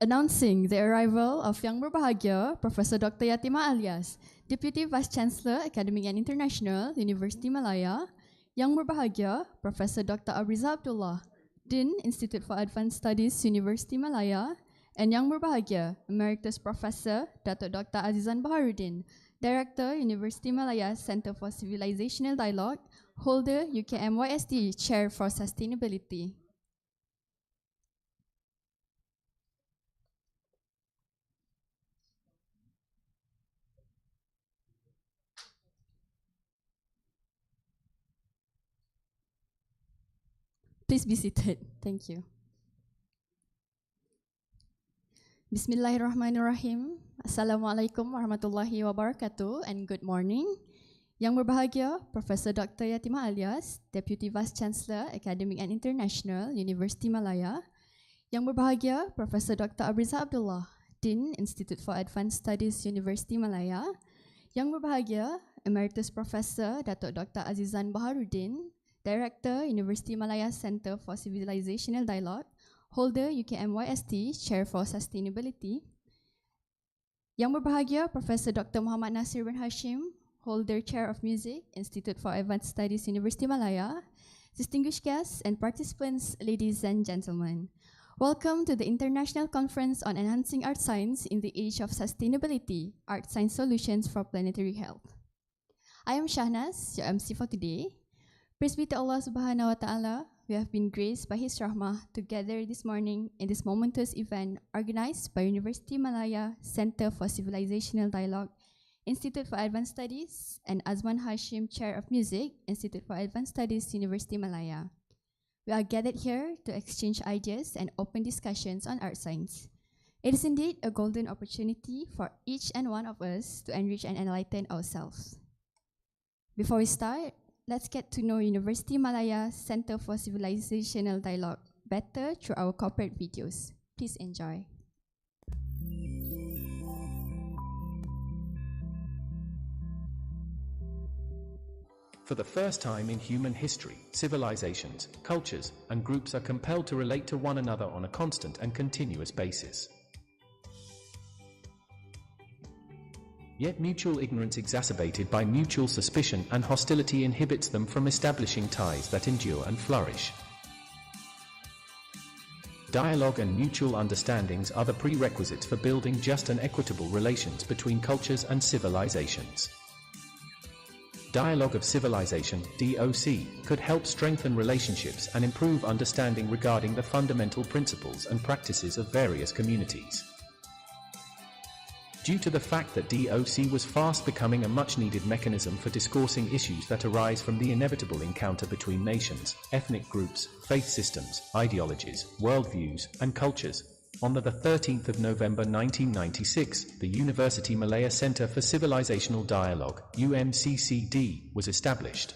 Announcing the arrival of Yang Berbahagia, Professor Dr. Yatimah Alias, Deputy Vice Chancellor, Academic and International, University Malaya. Yang Berbahagia, Professor Dr. Abriza Abdullah, Dean, Institute for Advanced Studies, University Malaya. And Yang Berbahagia, Emeritus Professor Dr. Azizan Baharuddin, Director, University Malaya Center for Civilizational Dialogue, holder, UKMYSD Chair for Sustainability. Please be seated. Thank you. Bismillahirrahmanirrahim. Assalamualaikum warahmatullahi wabarakatuh and good morning. Yang Berbahagia, Professor Dr. Yatimah Alias, Deputy Vice Chancellor, Academic and International, University Malaya. Yang Berbahagia, Professor Dr. Abriza Abdullah, Dean, Institute for Advanced Studies, University Malaya. Yang Berbahagia, Emeritus Professor Datuk Dr. Azizan Baharuddin, Director, University Malaya Center for Civilizational Dialogue, holder, UKMYSD Chair for Sustainability. Yang Berbahagia, Professor Dr. Muhammad Nasir bin Hashim, holder, Chair of Music, Institute for Advanced Studies, University Malaya. Distinguished guests and participants, ladies and gentlemen. Welcome to the International Conference on Enhancing Art Science in the Age of Sustainability, Art Science Solutions for Planetary Health. I am Shahnaz, your MC for today. Praise be to Allah Subhanahu wa Ta'ala, we have been graced by His Rahmah to gather this morning in this momentous event organized by University Malaya Center for Civilizational Dialogue, Institute for Advanced Studies, and Azman Hashim, Chair of Music, Institute for Advanced Studies, University Malaya. We are gathered here to exchange ideas and open discussions on art science. It is indeed a golden opportunity for each and one of us to enrich and enlighten ourselves. Before we start, let's get to know University Malaya Center for Civilizational Dialogue better through our corporate videos. Please enjoy. For the first time in human history, civilizations, cultures, and groups are compelled to relate to one another on a constant and continuous basis. Yet mutual ignorance exacerbated by mutual suspicion and hostility inhibits them from establishing ties that endure and flourish. Dialogue and mutual understandings are the prerequisites for building just and equitable relations between cultures and civilizations. Dialogue of Civilization, DOC, could help strengthen relationships and improve understanding regarding the fundamental principles and practices of various communities. Due to the fact that DOC was fast becoming a much-needed mechanism for discoursing issues that arise from the inevitable encounter between nations, ethnic groups, faith systems, ideologies, worldviews, and cultures, on the 13th of November 1996, the University Malaya Center for Civilizational Dialogue, UMCCD, was established.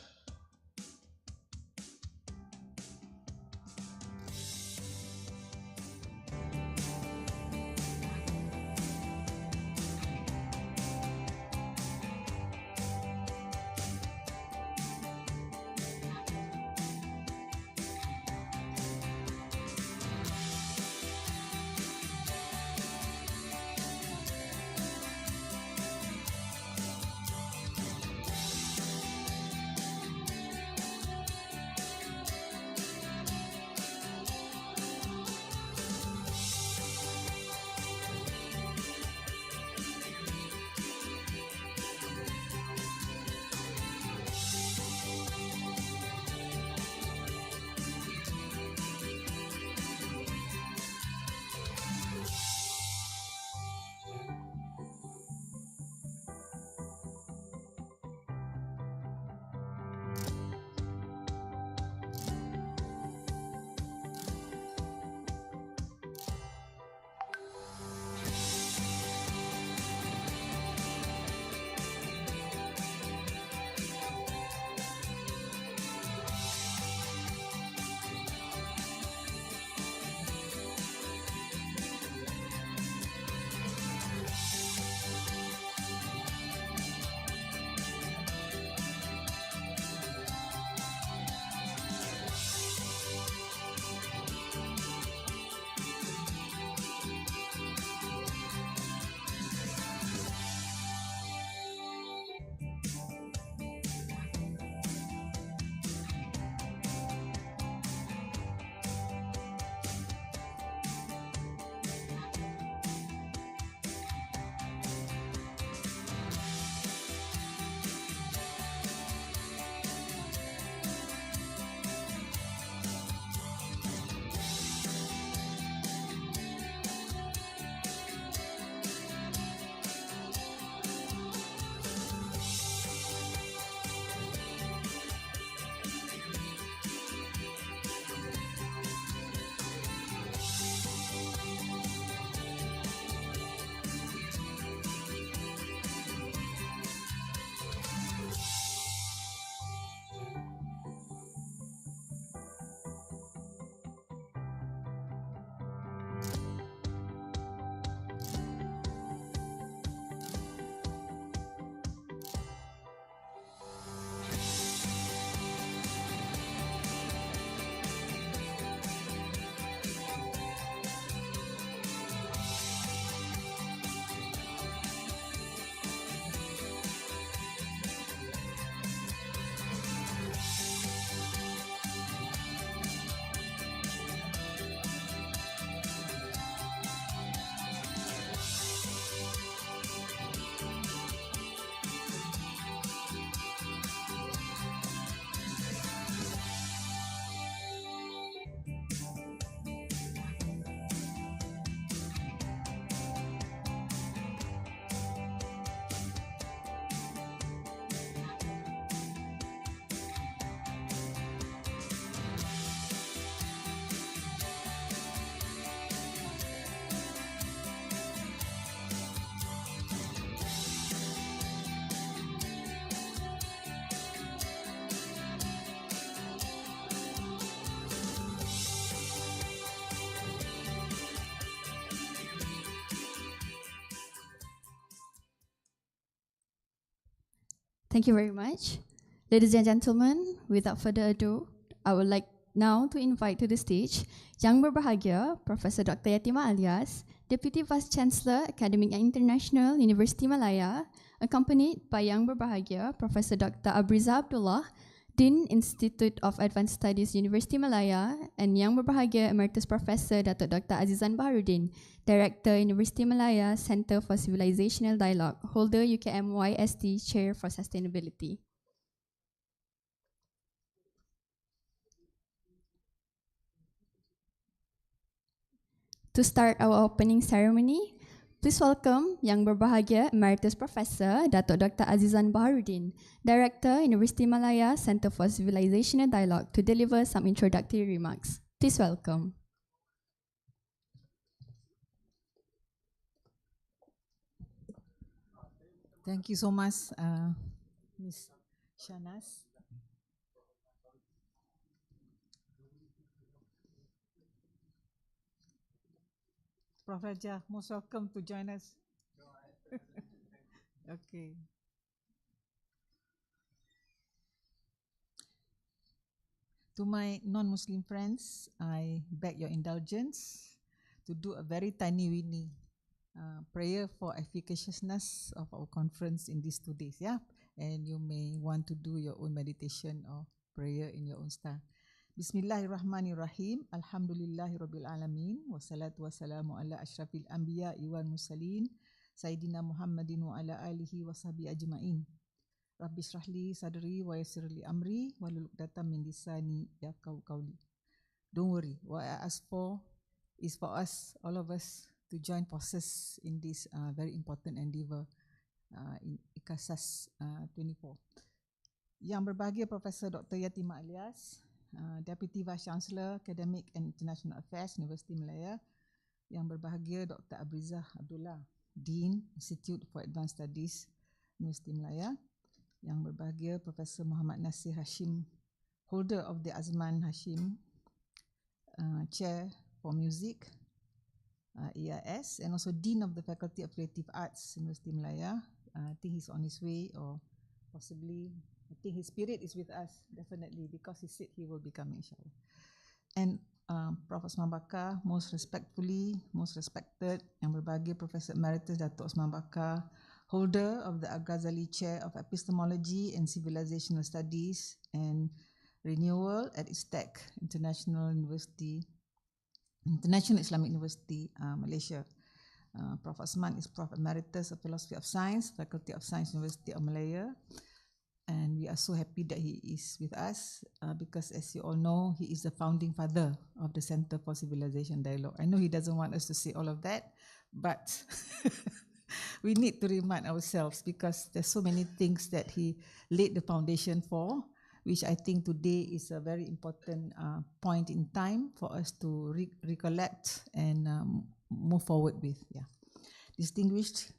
Thank you very much. Ladies and gentlemen, without further ado, I would like now to invite to the stage Yang Berbahagia Professor Dr. Yatimah Alias, Deputy Vice Chancellor, Academic and International, University Malaya, accompanied by Yang Berbahagia Professor Dr. Abriza Abdullah, Dean, Institute of Advanced Studies, University Malaya, and Yang Berbahagia Emeritus Professor Datuk Dr. Azizan Baharudin, Director, University Malaya, Center for Civilizational Dialogue, holder UKMYST Chair for Sustainability. To start our opening ceremony, please welcome Yang Berbahagia Emeritus Professor Datuk Dr. Azizan Baharudin, Director, University Malaya, Center for Civilizational Dialogue, to deliver some introductory remarks. Please welcome. Thank you so much, Ms. Shanas. Prof. Raja, most welcome to join us. Okay. To my non-Muslim friends, I beg your indulgence to do a very tiny-weeny prayer for efficaciousness of our conference in these 2 days. Yeah, and you may want to do your own meditation or prayer in your own style. Bismillahirrahmanirrahim. Alhamdulillahirabbil alamin. Wassalatu wassalamu ala asyrafil anbiya wal mursalin Sayyidina Muhammadin wa ala alihi wa sahbihi ajma'in. Rabbi shrahli sadri wa yassirli amri wahlul 'uqdatam min lisani yafqahu qawli. Don't worry, what I ask for is for us, all of us, to join forces in this very important endeavor in IKASAS 24. Yang Berbahagia Professor Dr. Yatimah Alias, Deputy Vice Chancellor, Academic and International Affairs, University Malaya. Yang Berbahagia Dr. Abriza Abdullah, Dean, Institute for Advanced Studies, University Malaya. Yang Berbahagia Professor Muhammad Nasir Hashim, holder of the Azman Hashim Chair for Music, EIS, and also Dean of the Faculty of Creative Arts, University Malaya. I think he's on his way, or possibly, I think his spirit is with us, definitely, because he said he will be coming, inshallah. And Prof. Osman Bakar, most respectfully, most respected, Yang Berbahagia Professor Emeritus Datuk Osman Bakar, holder of the Al-Ghazali Chair of Epistemology and Civilizational Studies and Renewal at ISTEC, International Islamic University, Malaysia. Prof. Osman is Prof. Emeritus of Philosophy of Science, Faculty of Science, University of Malaya. And we are so happy that he is with us because, as you all know, he is the founding father of the Center for Civilization Dialogue. I know he doesn't want us to say all of that, but we need to remind ourselves because there's so many things that he laid the foundation for, which I think today is a very important point in time for us to recollect and move forward with. Yeah, distinguished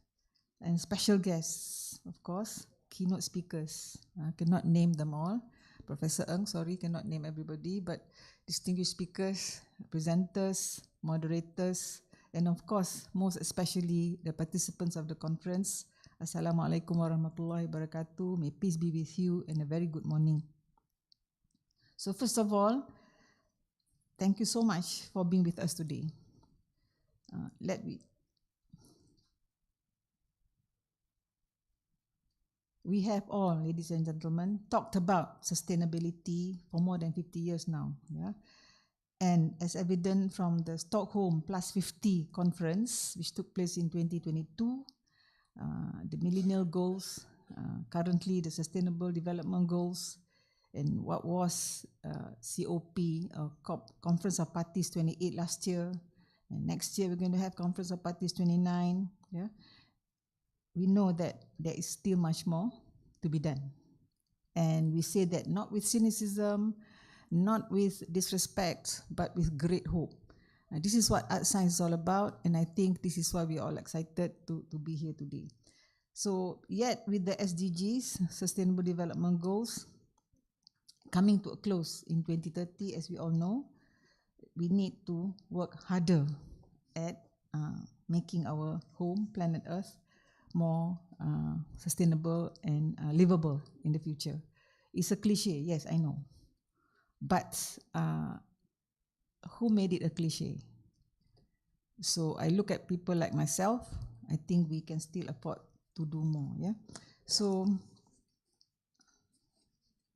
and special guests, of course. Keynote speakers, cannot name them all. Professor Ng, sorry, cannot name everybody, but distinguished speakers, presenters, moderators, and of course, most especially the participants of the conference. Assalamualaikum warahmatullahi wabarakatuh. May peace be with you and a very good morning. So first of all, thank you so much for being with us today. We have all, ladies and gentlemen, talked about sustainability for more than 50 years now. Yeah? And as evident from the Stockholm Plus 50 conference, which took place in 2022, the millennial goals, currently the Sustainable Development Goals, and what was COP, Conference of Parties 28 last year, and next year we're going to have Conference of Parties 29. Yeah? We know that there is still much more to be done. And we say that not with cynicism, not with disrespect, but with great hope. This is what Artscience is all about, and I think this is why we're all excited to be here today. So yet with the SDGs, Sustainable Development Goals, coming to a close in 2030, as we all know, we need to work harder at making our home, planet Earth, more sustainable and livable in the future. It's a cliche, yes, I know. But who made it a cliche? So I look at people like myself, I think we can still afford to do more. Yeah. So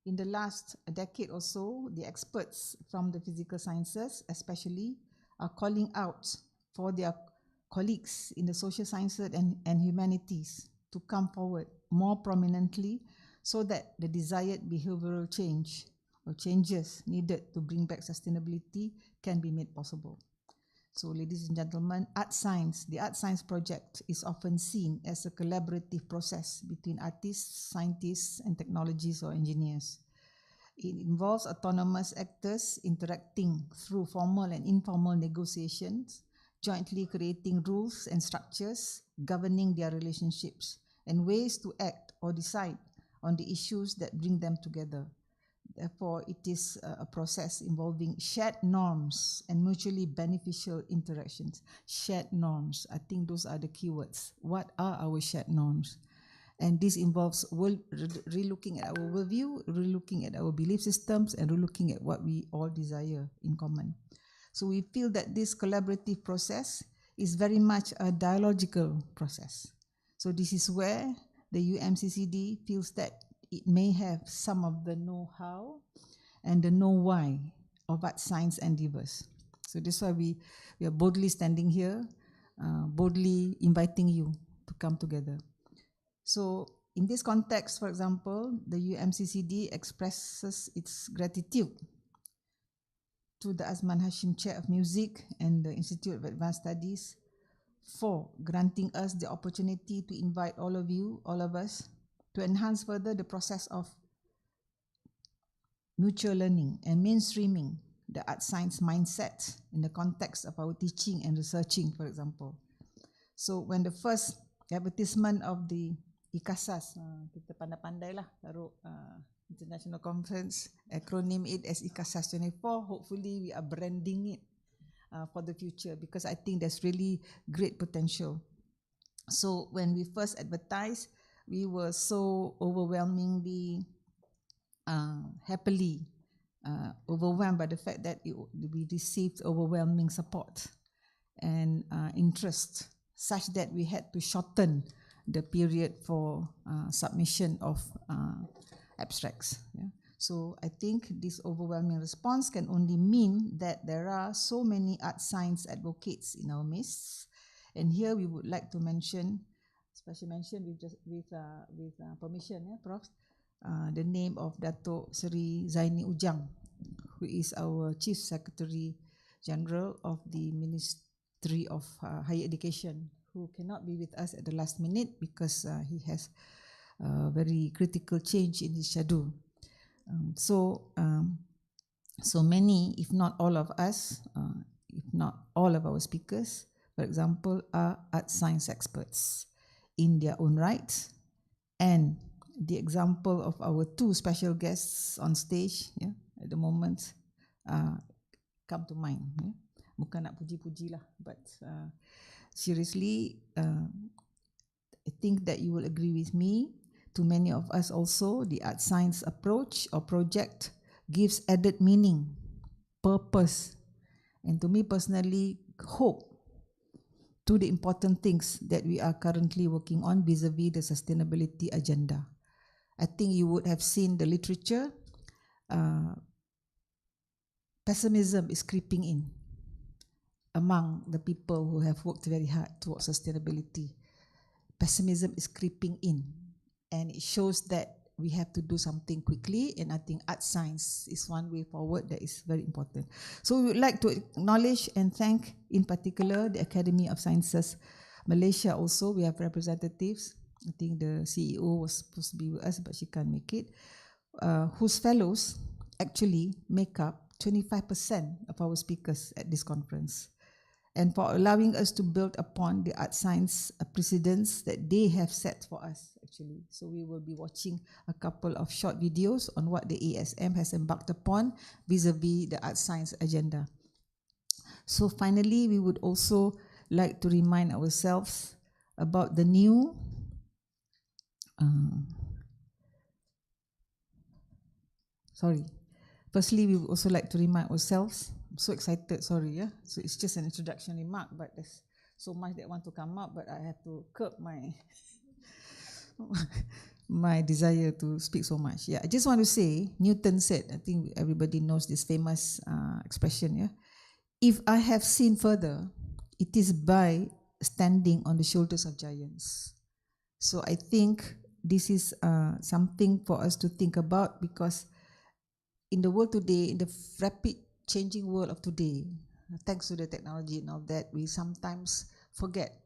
in the last decade or so, the experts from the physical sciences especially are calling out for their colleagues in the social sciences and humanities to come forward more prominently so that the desired behavioral change or changes needed to bring back sustainability can be made possible. So ladies and gentlemen, Artscience, the Artscience project is often seen as a collaborative process between artists, scientists, and technologists or engineers. It involves autonomous actors interacting through formal and informal negotiations, jointly creating rules and structures governing their relationships, and ways to act or decide on the issues that bring them together. Therefore, it is a process involving shared norms and mutually beneficial interactions. Shared norms, I think those are the keywords. What are our shared norms? And this involves relooking at our worldview, relooking at our belief systems, and relooking at what we all desire in common. So we feel that this collaborative process is very much a dialogical process. So this is where the UMCCD feels that it may have some of the know-how and the know-why of Artscience endeavors. So that's why we are boldly standing here, boldly inviting you to come together. So in this context, for example, the UMCCD expresses its gratitude to the Azman Hashim Chair of Music and the Institute of Advanced Studies for granting us the opportunity to invite all of you, all of us, to enhance further the process of mutual learning and mainstreaming the Artscience mindset in the context of our teaching and researching, for example. So when the first advertisement of the ICASAS, kita pandai-pandai lah taruh international conference, acronym it as ICASAS 24, hopefully we are branding it for the future because I think there's really great potential. So when we first advertised, we were so overwhelmingly happily overwhelmed by the fact that we received overwhelming support and interest such that we had to shorten the period for submission of abstracts. Yeah. So I think this overwhelming response can only mean that there are so many Artscience advocates in our midst. And here we would like to mention, especially mention with permission, yeah, Prof, the name of Dato' Seri Zaini Ujang, who is our Chief Secretary General of the Ministry of Higher Education, who cannot be with us at the last minute because he has a very critical change in his schedule. So many, if not all of us, if not all of our speakers, for example, are Artscience experts in their own right. And the example of our two special guests on stage, yeah, at the moment come to mind. Yeah. Bukan nak puji-puji lah, but seriously, I think that you will agree with me. To many of us also, the Artscience approach or project gives added meaning, purpose, and to me personally, hope to the important things that we are currently working on vis-a-vis the sustainability agenda. I think you would have seen the literature. Pessimism is creeping in among the people who have worked very hard towards sustainability. Pessimism is creeping in, and it shows that we have to do something quickly, and I think Artscience is one way forward that is very important. So we would like to acknowledge and thank in particular the Academy of Sciences Malaysia also. We have representatives. I think the CEO was supposed to be with us, but she can't make it, whose fellows actually make up 25% of our speakers at this conference, and for allowing us to build upon the Artscience precedents that they have set for us actually. So we will be watching a couple of short videos on what the ASM has embarked upon vis-a-vis the Artscience agenda. So finally, we would also like to remind ourselves about the new sorry. Firstly, we would also like to remind ourselves. I'm so excited, sorry, yeah. So it's just an introduction remark, but there's so much that want to come up, but I have to curb my my desire to speak so much. Yeah, I just want to say, Newton said, I think everybody knows this famous expression, yeah. If I have seen further, it is by standing on the shoulders of giants. So I think this is something for us to think about, because in the world today, in the rapid changing world of today, thanks to the technology and all that, we sometimes forget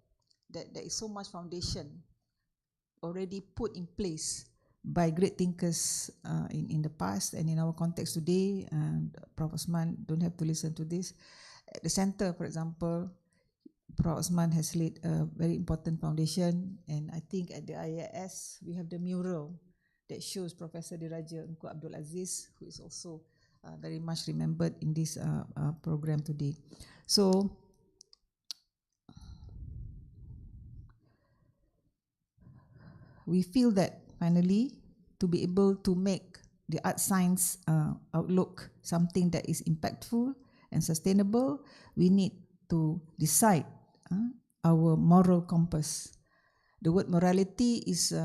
that there is so much foundation already put in place by great thinkers in the past and in our context today. And Prof. Osman don't have to listen to this. At the center, for example, Prof. Osman has laid a very important foundation, and I think at the IAS we have the mural that shows Professor Diraja Engku Abdul Aziz, who is also very much remembered in this program today. So, we feel that finally, to be able to make the art science outlook something that is impactful and sustainable, we need to decide our moral compass. The word morality is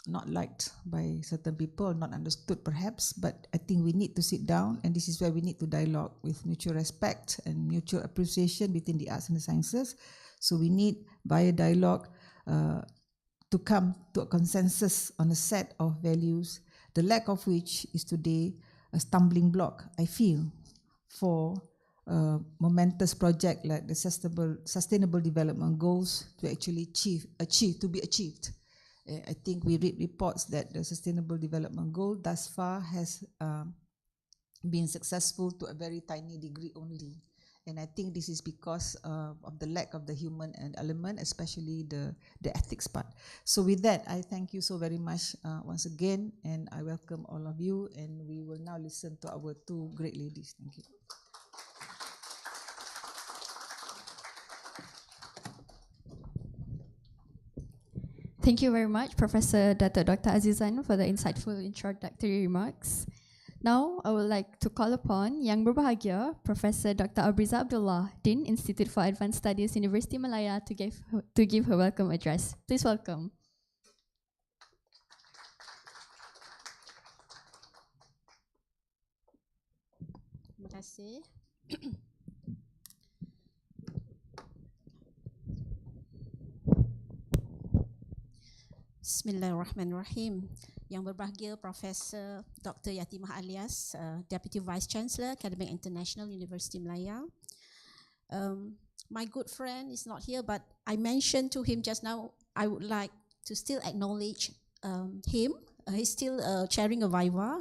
not liked by certain people, not understood perhaps, but I think we need to sit down, and this is where we need to dialogue with mutual respect and mutual appreciation between the arts and the sciences. So we need, via dialogue, to come to a consensus on a set of values, the lack of which is today a stumbling block, I feel, for a momentous project like the Sustainable Development Goals to actually to be achieved. I think we read reports that the Sustainable Development Goal thus far has been successful to a very tiny degree only. And I think this is because of the lack of the human element, especially the ethics part. So with that, I thank you so very much once again, and I welcome all of you, and we will now listen to our two great ladies. Thank you. Thank you very much, Professor Dr. Azizan, for the insightful introductory remarks. Now, I would like to call upon Yang Berbahagia, Professor Dr. Abriza Abdullah, Dean, Institute for Advanced Studies, University Malaya, to give her welcome address. Please welcome. Terima kasih. Bismillahirrahmanirrahim. Yang berbahagia Profesor Dr. Yatimah Alias, Deputy Vice Chancellor, Academic International University Malaya. My good friend is not here, but I mentioned to him just now, I would like to still acknowledge him. He's still chairing a viva.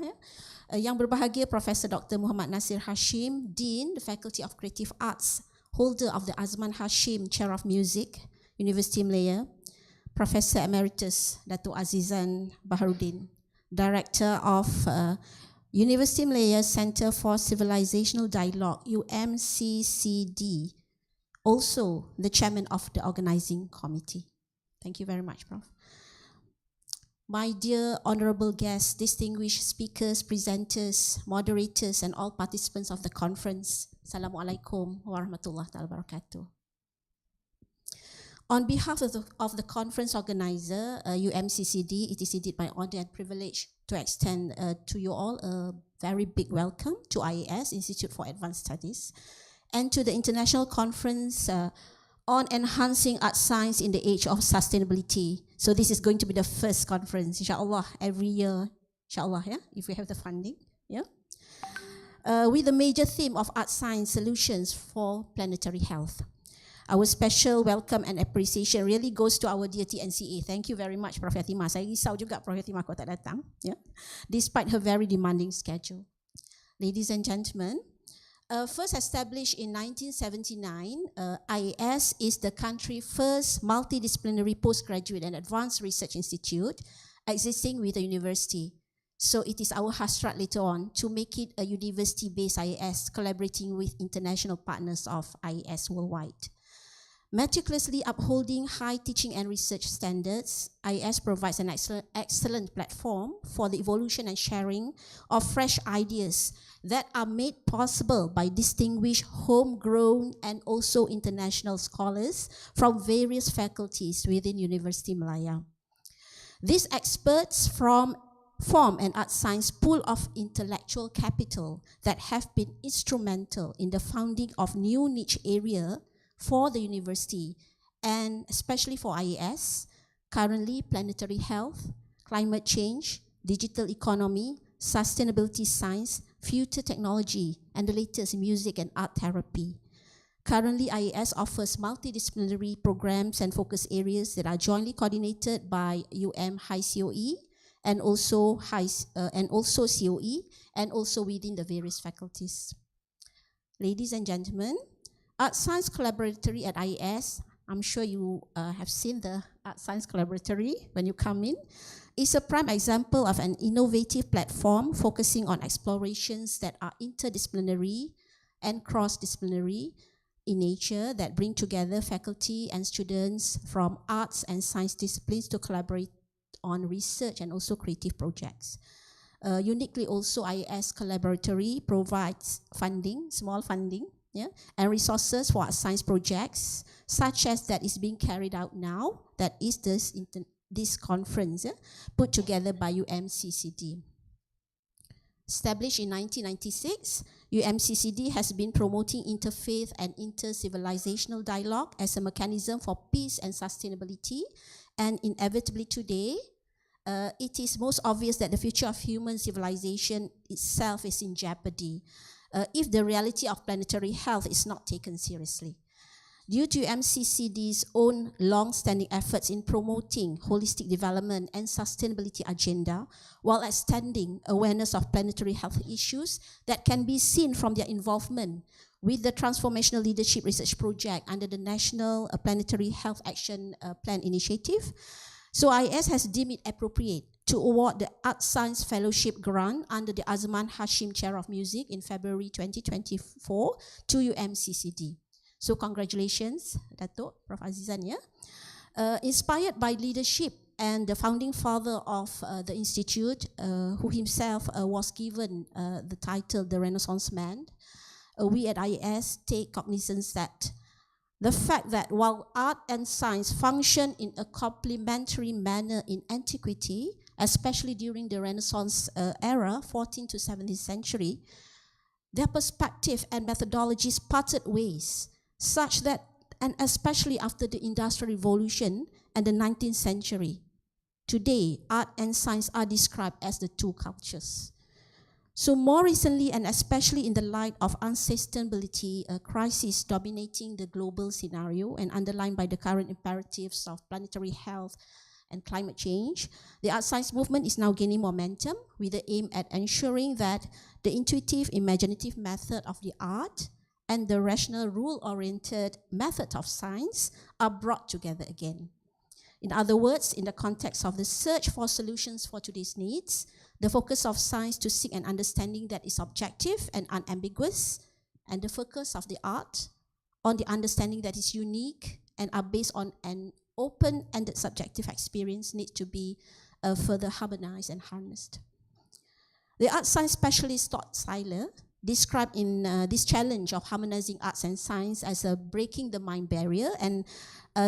Yang berbahagia Profesor Dr. Muhammad Nasir Hashim, Dean, the Faculty of Creative Arts, holder of the Azman Hashim Chair of Music, University Malaya. Professor Emeritus Dato' Azizan Baharudin, Director of University Malaya Center for Civilizational Dialogue, UMCCD, also the Chairman of the Organizing Committee. Thank you very much, Prof. My dear honorable guests, distinguished speakers, presenters, moderators, and all participants of the conference, Assalamualaikum warahmatullahi wabarakatuh. On behalf of the conference organizer, UMCCD, it is indeed my honor and privilege to extend to you all a very big welcome to IAS, Institute for Advanced Studies, and to the International Conference on Enhancing Art Science in the Age of Sustainability. So this is going to be the first conference, inshallah, every year, inshallah, yeah, if we have the funding, yeah. With the major theme of art science solutions for planetary health. Our special welcome and appreciation really goes to our dear TNCA. Thank you very much, Prof. Yatimah. Saya risau juga Prof. Yatimah kau tak datang, yeah? Despite her very demanding schedule. Ladies and gentlemen, first established in 1979, IAS is the country's first multidisciplinary postgraduate and advanced research institute existing with a university. So it is our hasrat later on to make it a university-based IAS, collaborating with international partners of IAS worldwide. Meticulously upholding high teaching and research standards, IES provides an excellent platform for the evolution and sharing of fresh ideas that are made possible by distinguished homegrown and also international scholars from various faculties within University Malaya. These experts form an art science pool of intellectual capital that have been instrumental in the founding of new niche area for the university, and especially for IES, currently planetary health, climate change, digital economy, sustainability science, future technology, and the latest music and art therapy. Currently, IES offers multidisciplinary programs and focus areas that are jointly coordinated by High COE and also COE, and also within the various faculties. Ladies and gentlemen, Artscience Collaboratory at IES, I'm sure you have seen the Artscience Collaboratory when you come in, is a prime example of an innovative platform focusing on explorations that are interdisciplinary and cross-disciplinary in nature, that bring together faculty and students from arts and science disciplines to collaborate on research and also creative projects. Uniquely also, IES Collaboratory provides funding, small funding, and resources for science projects, such as that is being carried out now, that is this conference put together by UMCCD. Established in 1996, UMCCD has been promoting interfaith and inter-civilizational dialogue as a mechanism for peace and sustainability, and inevitably today, it is most obvious that the future of human civilization itself is in jeopardy if the reality of planetary health is not taken seriously. Due to MCCD's own long-standing efforts in promoting holistic development and sustainability agenda, while extending awareness of planetary health issues that can be seen from their involvement with the Transformational Leadership Research Project under the National Planetary Health Action Plan Initiative, so IES has deemed it appropriate to award the Art Science Fellowship Grant under the Azman Hashim Chair of Music in February 2024 to UMCCD. So congratulations, Dato' Prof. Azizan. Inspired by leadership and the founding father of the institute, who himself was given the title the Renaissance Man, we at IES take cognizance that the fact that while art and science function in a complementary manner in antiquity, especially during the Renaissance era, 14th to 17th century, their perspective and methodologies parted ways, such that, and especially after the Industrial Revolution and the 19th century, today art and science are described as the two cultures. So more recently, and especially in the light of unsustainability crisis dominating the global scenario and underlined by the current imperatives of planetary health and climate change, the art science movement is now gaining momentum with the aim at ensuring that the intuitive, imaginative method of the art and the rational, rule-oriented method of science are brought together again. In other words, in the context of the search for solutions for today's needs, the focus of science to seek an understanding that is objective and unambiguous, and the focus of the art on the understanding that is unique and are based on an open-ended subjective experience need to be further harmonized and harnessed. The art science specialist Todd Seiler described in this challenge of harmonizing arts and science as a breaking the mind barrier, and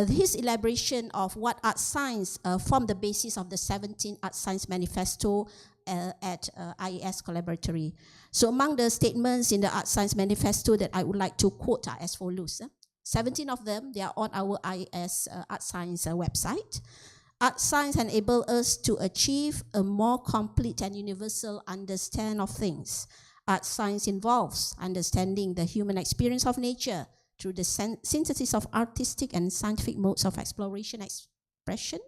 his elaboration of what art science formed the basis of the 17th Art Science Manifesto at IES Collaboratory. So among the statements in the Art Science Manifesto that I would like to quote are as follows. 17 of them, they are on our IES Art Science website. Art science enables us to achieve a more complete and universal understanding of things. Art science involves understanding the human experience of nature through the synthesis of artistic and scientific modes of exploration expression.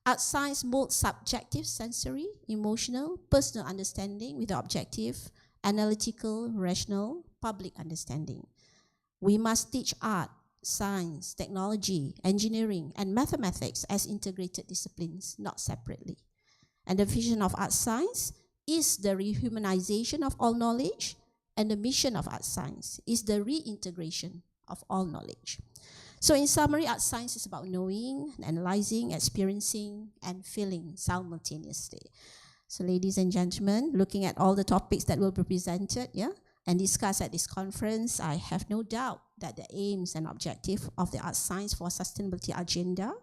Art science molds subjective, sensory, emotional, personal understanding with the objective, analytical, rational, public understanding. We must teach art, science, technology, engineering, and mathematics as integrated disciplines, not separately. And the vision of art science is the rehumanization of all knowledge, and the mission of art science is the reintegration of all knowledge. So in summary, art science is about knowing, analyzing, experiencing, and feeling simultaneously. So ladies and gentlemen, looking at all the topics that will be presented, and discussed at this conference, I have no doubt that the aims and objective of the Art Science for Sustainability agenda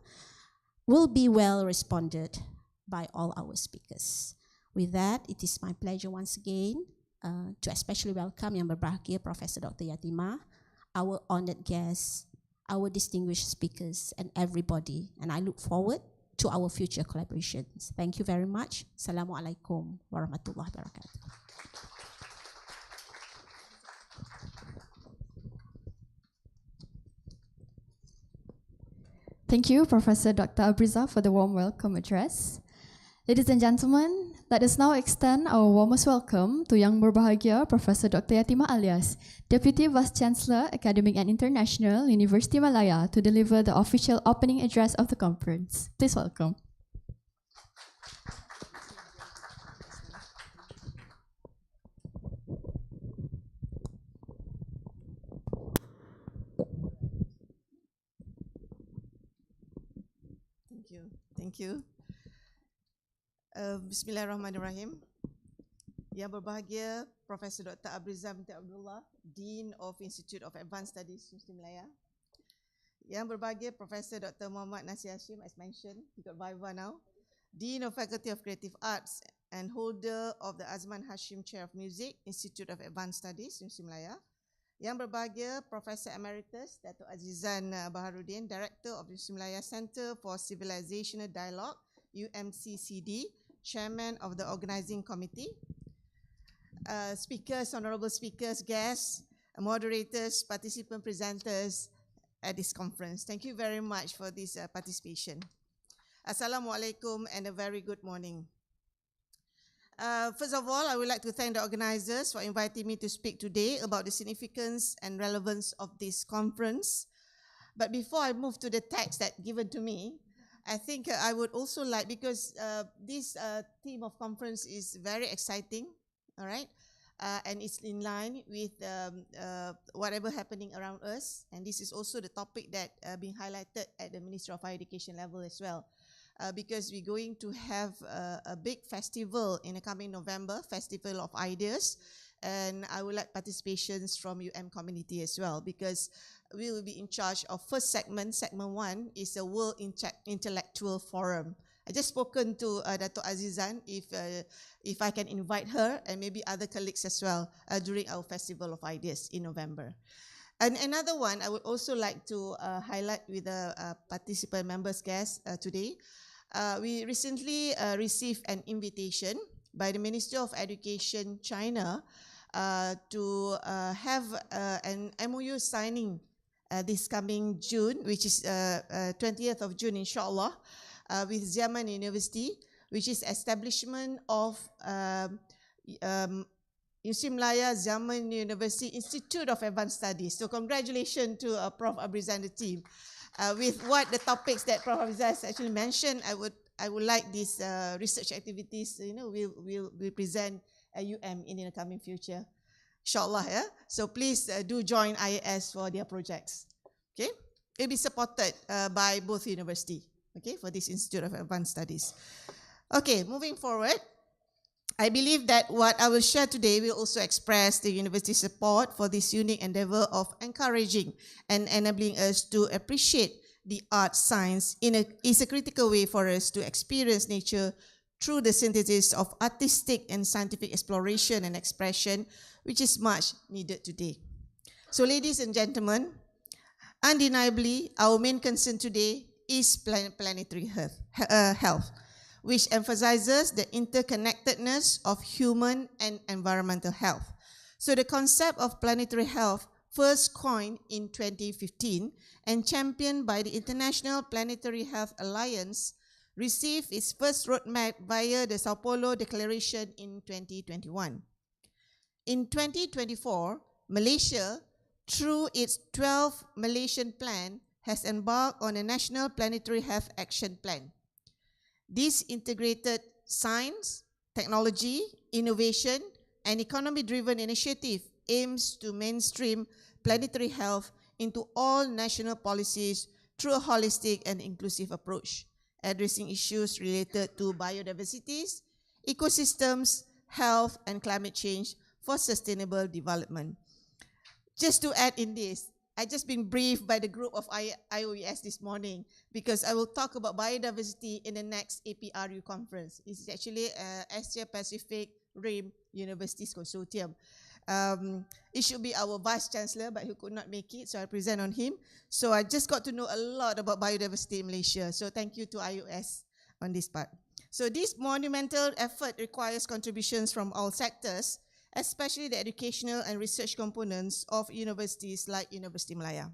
will be well responded by all our speakers. With that, it is my pleasure once again to especially welcome Yang Berbahagia Professor Dr. Yatimah, our honored guests, our distinguished speakers, and everybody. And I look forward to our future collaborations. Thank you very much. Assalamualaikum warahmatullahi wabarakatuh. Thank you, Professor Dr. Abriza, for the warm welcome address. Ladies and gentlemen, let us now extend our warmest welcome to Yang Berbahagia Professor Dr. Yatimah Alias, Deputy Vice-Chancellor, Academic and International, University Malaya, to deliver the official opening address of the conference. Please welcome. Thank you. Bismillahirrahmanirrahim. Yang Berbahagia Professor Dr. Abriza binti Abdullah, Dean of Institute of Advanced Studies, Universiti Malaya. Yang Berbahagia Professor Dr. Muhammad Nasir Hashim, as mentioned, he got Viva now, Dean of Faculty of Creative Arts and holder of the Azman Hashim Chair of Music, Institute of Advanced Studies, Universiti Malaya. Yang Berbahagia Professor Emeritus Dato' Azizan Baharudin, Director of Universiti Malaya Center for Civilizational Dialogue, UMCCD, Chairman of the Organizing Committee. Speakers, honorable speakers, guests, moderators, participant presenters at this conference. Thank you very much for this participation. Assalamualaikum and a very good morning. First of all, I would like to thank the organizers for inviting me to speak today about the significance and relevance of this conference. But before I move to the text that given to me, I think I would also like, because this theme of conference is very exciting, all right? And it's in line with whatever happening around us. And this is also the topic that being highlighted at the Ministry of Higher Education level as well. Because we're going to have a big festival in the coming November, Festival of Ideas. And I would like participations from community as well, because we will be in charge of first segment. Segment 1 is a World Intellectual Forum. I just spoken to Dato' Azizan if I can invite her and maybe other colleagues as well during our Festival of Ideas in November. And another one I would also like to highlight with the participant members guests today. We recently received an invitation by the Ministry of Education China to have an MOU signing this coming June, which is 20th of June, inshallah, with Xiamen University, which is establishment of Universiti Malaya Xiamen University Institute of Advanced Studies. So congratulations to Prof. Abriza and the team. With what the topics that Prof. Abriza has actually mentioned, I would like these research activities, we'll present at in the coming future, inshallah. Yeah? So please do join IAS for their projects. Okay, it'll be supported by both university. Okay, for this Institute of Advanced Studies. Okay, moving forward, I believe that what I will share today will also express the university's support for this unique endeavor of encouraging and enabling us to appreciate the art science is a critical way for us to experience nature through the synthesis of artistic and scientific exploration and expression, which is much needed today. So ladies and gentlemen, undeniably, our main concern today is planetary health, which emphasizes the interconnectedness of human and environmental health. So the concept of planetary health, first coined in 2015 and championed by the International Planetary Health Alliance, received its first roadmap via the Sao Paulo Declaration in 2021. In 2024, Malaysia, through its 12th Malaysian Plan, has embarked on a National Planetary Health Action Plan. This integrated science, technology, innovation, and economy-driven initiative aims to mainstream planetary health into all national policies through a holistic and inclusive approach, addressing issues related to biodiversity, ecosystems, health, and climate change for sustainable development. Just to add in this, I just been briefed by the group of IOES this morning because I will talk about biodiversity in the next APRU conference. It's actually Asia Pacific Rim Universities Consortium. It should be our Vice Chancellor, but he could not make it, so I present on him. So I just got to know a lot about biodiversity in Malaysia. So thank you to IOS on this part. So this monumental effort requires contributions from all sectors, especially the educational and research components of universities like University Malaya.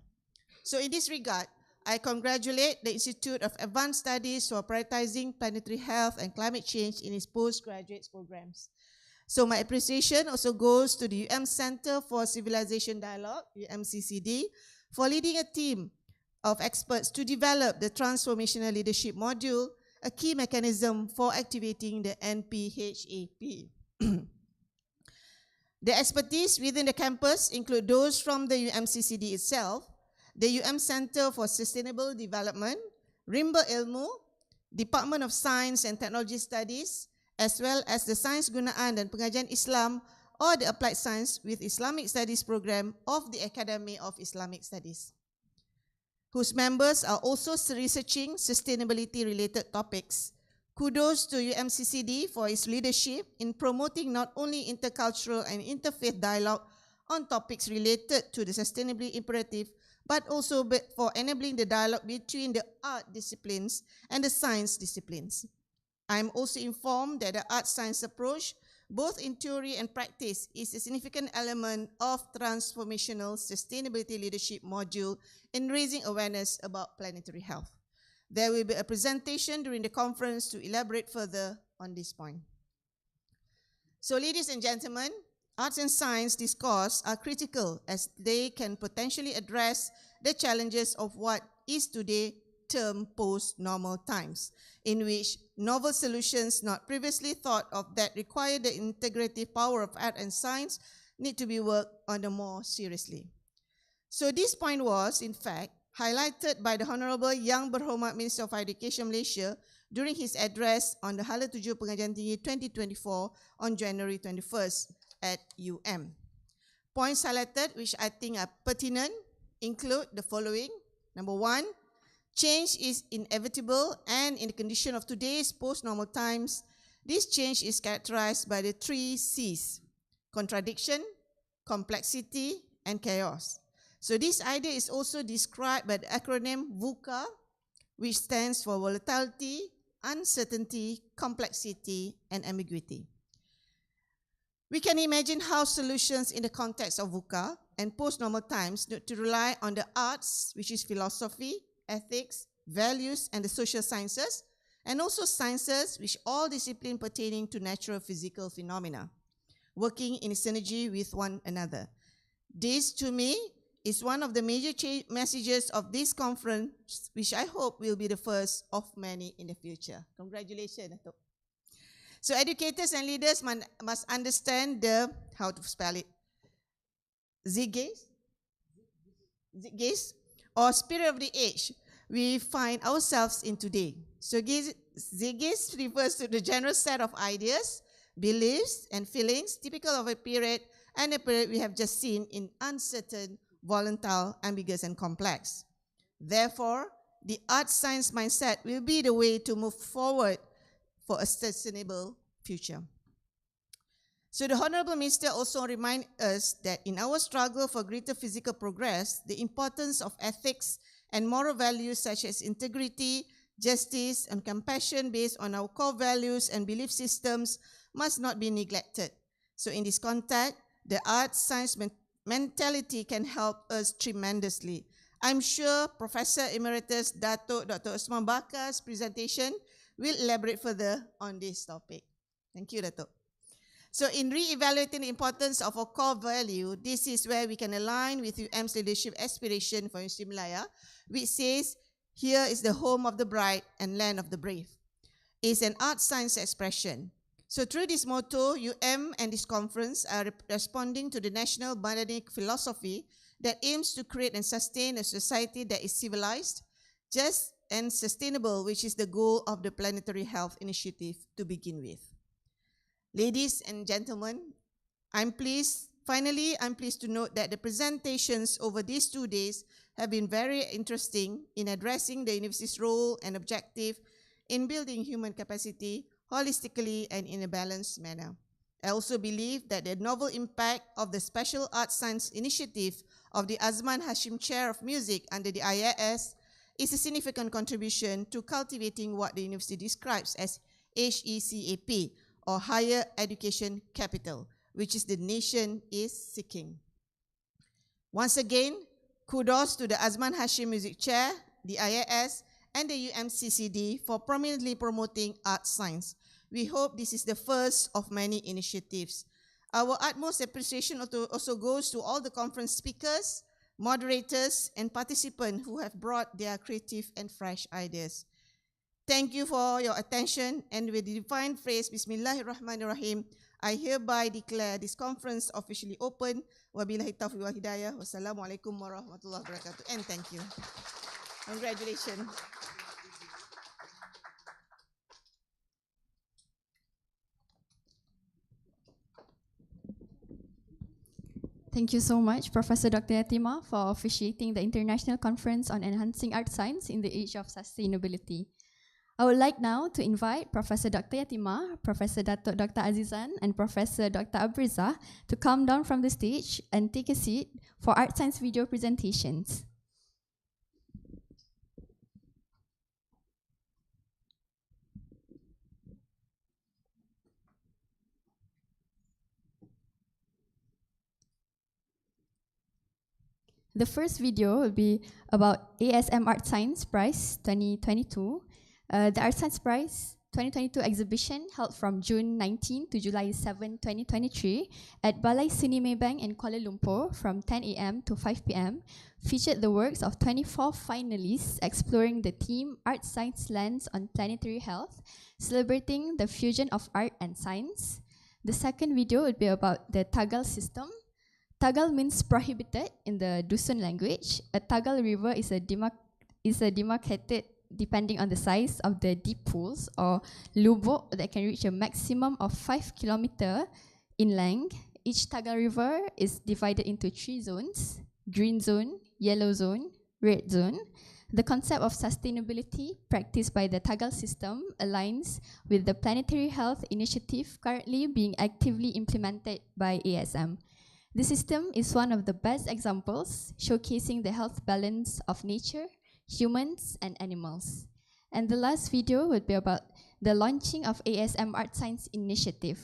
So in this regard, I congratulate the Institute of Advanced Studies for prioritizing planetary health and climate change in its postgraduate programs. So my appreciation also goes to the Center for Civilization Dialogue, UMCCD, for leading a team of experts to develop the Transformational Leadership Module, a key mechanism for activating the NPHAP. The expertise within the campus include those from the UMCCD itself, the Center for Sustainable Development, Rimba Ilmu, Department of Science and Technology Studies, as well as the Sains Gunaan dan Pengajian Islam or the Applied Science with Islamic Studies program of the Academy of Islamic Studies, whose members are also researching sustainability-related topics. Kudos to UMCCD for its leadership in promoting not only intercultural and interfaith dialogue on topics related to the sustainability imperative, but also for enabling the dialogue between the art disciplines and the science disciplines. I am also informed that the art science approach, both in theory and practice, is a significant element of transformational sustainability leadership module in raising awareness about planetary health. There will be a presentation during the conference to elaborate further on this point. So ladies and gentlemen, arts and science discourse are critical as they can potentially address the challenges of what is today termed post-normal times, in which novel solutions not previously thought of that require the integrative power of art and science need to be worked on more seriously. So this point was, in fact, highlighted by the Honorable Yang Berhormat Minister of Education Malaysia during his address on the Hala 7 Pengajian Tinggi 2024 on January 21st at Points highlighted which I think are pertinent include the following. Number one, change is inevitable, and in the condition of today's post-normal times, this change is characterized by the 3 C's: contradiction, complexity, and chaos. So this idea is also described by the acronym VUCA, which stands for volatility, uncertainty, complexity, and ambiguity. We can imagine how solutions in the context of VUCA and post-normal times need to rely on the arts, which is philosophy, ethics, values, and the social sciences, and also sciences, which all disciplines pertaining to natural physical phenomena, working in synergy with one another. This, to me, is one of the major messages of this conference, which I hope will be the first of many in the future. Congratulations, Dato'. So educators and leaders must understand the, how to spell it, zeitgeist, or spirit of the age we find ourselves in today. So zeitgeist refers to the general set of ideas, beliefs, and feelings typical of a period, and a period we have just seen in uncertain, volatile, ambiguous, and complex. Therefore, the art science mindset will be the way to move forward for a sustainable future. So the Honorable Minister also reminds us that in our struggle for greater physical progress, the importance of ethics and moral values such as integrity, justice, and compassion based on our core values and belief systems must not be neglected. So in this context, the art science mentality can help us tremendously. I'm sure Professor Emeritus Dr. Osman Bakar's presentation will elaborate further on this topic. Thank you, Dato'. So in re-evaluating the importance of our core value, this is where we can align with UM's leadership aspiration for University Malaya, which says, here is the home of the bright and land of the brave. It's an art science expression. So through this motto, UM and this conference are responding to the national Madani philosophy that aims to create and sustain a society that is civilized, just, and sustainable, which is the goal of the Planetary Health Initiative to begin with. Ladies and gentlemen, I'm pleased to note that the presentations over these 2 days have been very interesting in addressing the university's role and objective in building human capacity holistically and in a balanced manner. I also believe that the novel impact of the Special Artscience Initiative of the Azman Hashim Chair of Music under the IIS is a significant contribution to cultivating what the university describes as HECAP, or Higher Education Capital, which is the nation is seeking. Once again, kudos to the Azman Hashim Music Chair, the IIS, and the UMCCD for prominently promoting art science. We hope this is the first of many initiatives. Our utmost appreciation also goes to all the conference speakers, moderators, and participants who have brought their creative and fresh ideas. Thank you for your attention, and with the divine phrase, Bismillahirrahmanirrahim, I hereby declare this conference officially open. Wabillahi taufiq wal hidayah. Wassalamualaikum warahmatullahi wabarakatuh. And thank you. Congratulations. Thank you so much, Professor Dr. Yatima, for officiating the International Conference on Enhancing Art Science in the Age of Sustainability. I would like now to invite Professor Dr. Yatima, Professor Dr. Azizan, and Professor Dr. Abriza to come down from the stage and take a seat for art science video presentations. The first video will be about ASM Art Science Prize 2022. The Art Science Prize 2022 exhibition held from June 19 to July 7, 2023 at Balai Seni Maybank in Kuala Lumpur from 10 a.m. to 5 p.m. featured the works of 24 finalists exploring the theme Art Science Lens on Planetary Health, celebrating the fusion of art and science. The second video would be about the Tagal system. Tagal means prohibited in the Dusun language. A Tagal river is a demarcated depending on the size of the deep pools or lubuk that can reach a maximum of 5 kilometers in length. Each Tagal river is divided into 3 zones: green zone, yellow zone, red zone. The concept of sustainability practiced by the Tagal system aligns with the Planetary Health Initiative currently being actively implemented by ASM. The system is one of the best examples showcasing the health balance of nature, humans, and animals. And the last video would be about the launching of ASM Art Science Initiative.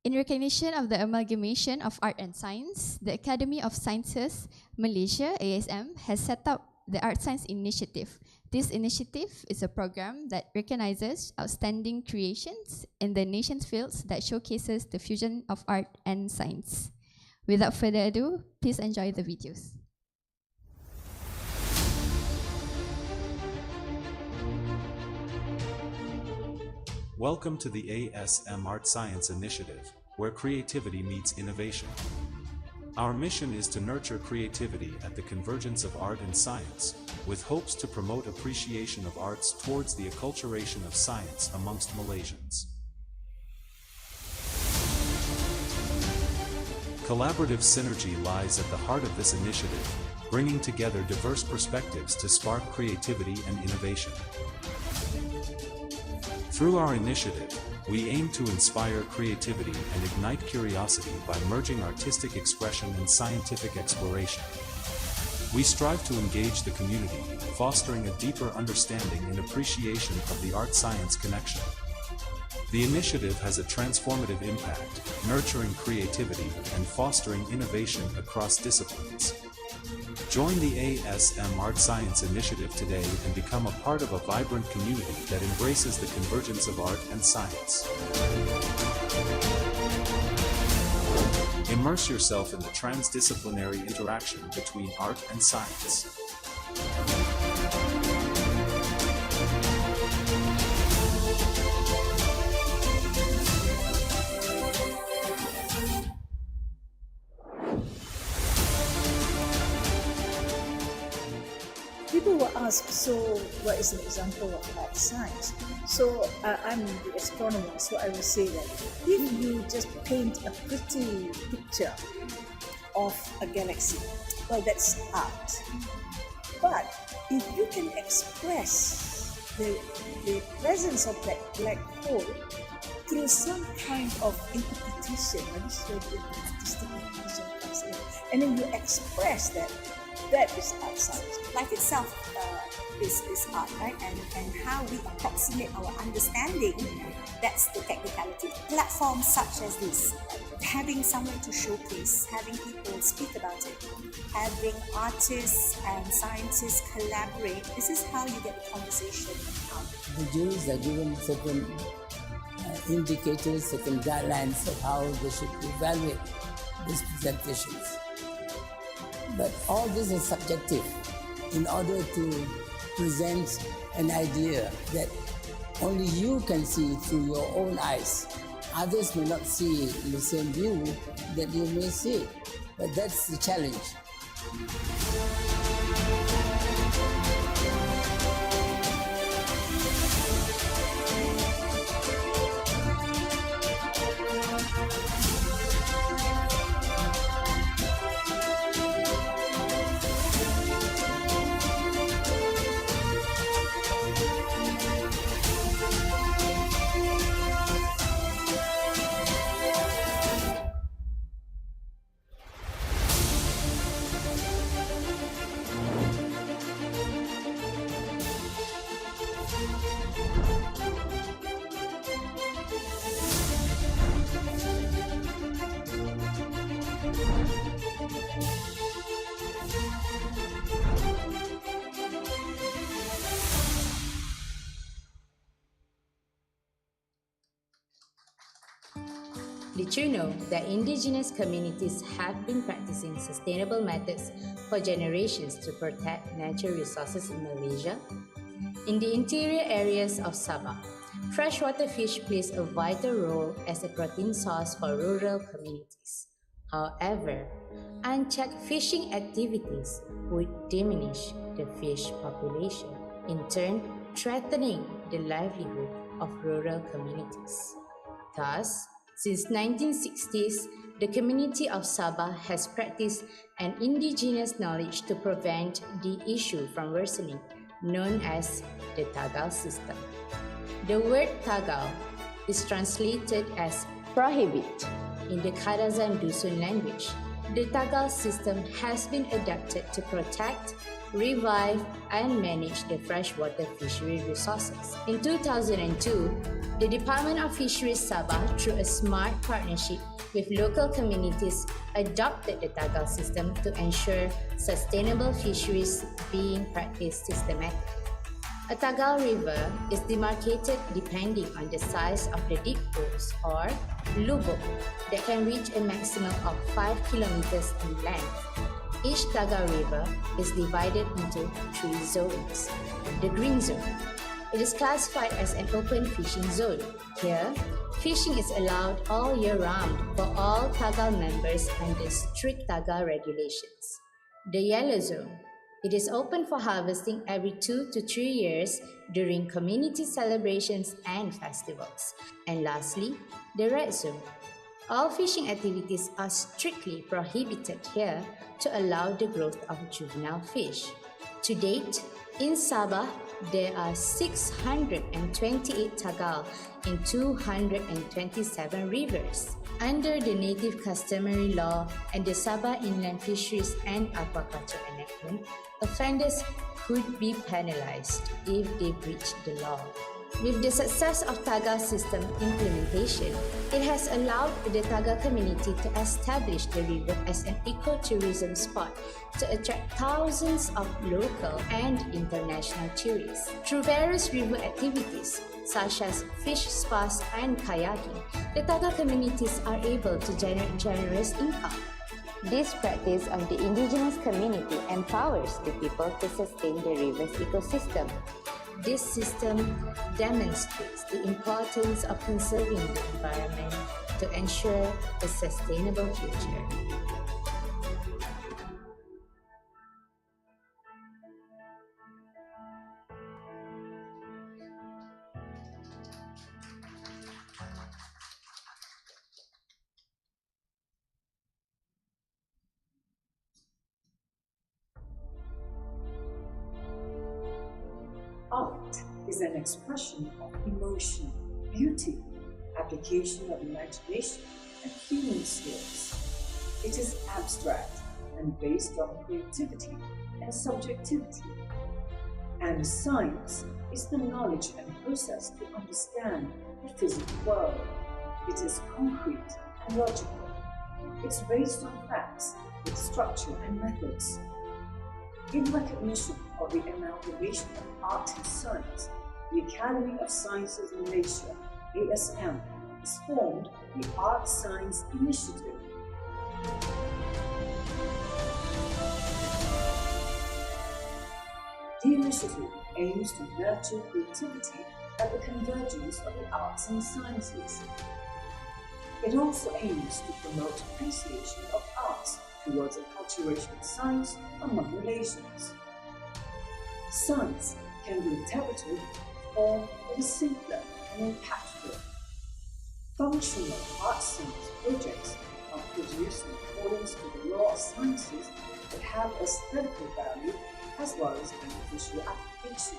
In recognition of the amalgamation of art and science, the Academy of Sciences Malaysia, ASM, has set up the Art Science Initiative. This initiative is a program that recognizes outstanding creations in the nation's fields that showcases the fusion of art and science. Without further ado, please enjoy the videos. Welcome to the ASM Art Science Initiative, where creativity meets innovation. Our mission is to nurture creativity at the convergence of art and science, with hopes to promote appreciation of arts towards the acculturation of science amongst Malaysians. Collaborative synergy lies at the heart of this initiative, bringing together diverse perspectives to spark creativity and innovation. Through our initiative, we aim to inspire creativity and ignite curiosity by merging artistic expression and scientific exploration. We strive to engage the community, fostering a deeper understanding and appreciation of the art-science connection. The initiative has a transformative impact, nurturing creativity and fostering innovation across disciplines. Join the ASM Art Science Initiative today and become a part of a vibrant community that embraces the convergence of art and science. Immerse yourself in the transdisciplinary interaction between art and science. ask, so what is an example of Artscience? So I'm the astronomer, so I will say that if you just paint a pretty picture of a galaxy, well, that's art. But if you can express the presence of that black hole through some kind of interpretation, this is where the artistic interpretation comes in, and then you express that, that is art science. Life itself is art, right? And how we approximate our understanding, that's the technicality. Platforms such as this, having somewhere to showcase, having people speak about it, having artists and scientists collaborate, this is how you get the conversation out. The juries are given certain indicators, certain guidelines of how they should evaluate these presentations. But all this is subjective. In order to present an idea that only you can see through your own eyes, others may not see it in the same view that you may see. But that's the challenge. Did you know that indigenous communities have been practicing sustainable methods for generations to protect natural resources in Malaysia? In the interior areas of Sabah, freshwater fish plays a vital role as a protein source for rural communities. However, unchecked fishing activities would diminish the fish population, in turn threatening the livelihood of rural communities. Thus, since 1960s, the community of Sabah has practiced an indigenous knowledge to prevent the issue from worsening, known as the Tagal system. The word Tagal is translated as prohibit in the Kadazan Dusun language. The Tagal system has been adapted to protect, revive, and manage the freshwater fishery resources. In 2002, the Department of Fisheries Sabah, through a smart partnership with local communities, adopted the Tagal system to ensure sustainable fisheries being practiced systematically. A Tagal river is demarcated depending on the size of the deep pools or lubuk that can reach a maximum of 5 kilometers in length. Each Tagal river is divided into 3 zones. The green zone. It is classified as an open fishing zone. Here, fishing is allowed all year round for all Tagal members under strict Tagal regulations. The yellow zone. It is open for harvesting every 2 to 3 years during community celebrations and festivals. And lastly, the red zone. All fishing activities are strictly prohibited here to allow the growth of juvenile fish. To date, in Sabah, there are 628 Tagal in 227 rivers. Under the Native Customary Law and the Sabah Inland Fisheries and Aquaculture Enactment, offenders could be penalized if they breach the law. With the success of Tagal system implementation, it has allowed the Tagal community to establish the river as an ecotourism spot to attract thousands of local and international tourists. Through various river activities, such as fish spas and kayaking, the Tagal communities are able to generate generous income. This practice of the indigenous community empowers the people to sustain the river's ecosystem. This system demonstrates the importance of conserving the environment to ensure a sustainable future. is an expression of emotion, beauty, application of imagination, and human skills. It is abstract and based on creativity and subjectivity. And science is the knowledge and process to understand the physical world. It is concrete and logical. It's based on facts with structure and methods. In recognition of the amalgamation of art and science, the Academy of Sciences Malaysia, ASM, has formed the Artscience Initiative. The initiative aims to nurture creativity at the convergence of the arts and sciences. It also aims to promote appreciation of arts towards acculturation of science among Malaysians. Science can be interpreted in a form that is simpler and impactful. Functional art science projects are produced in accordance with the law of sciences that have aesthetical value as well as beneficial application.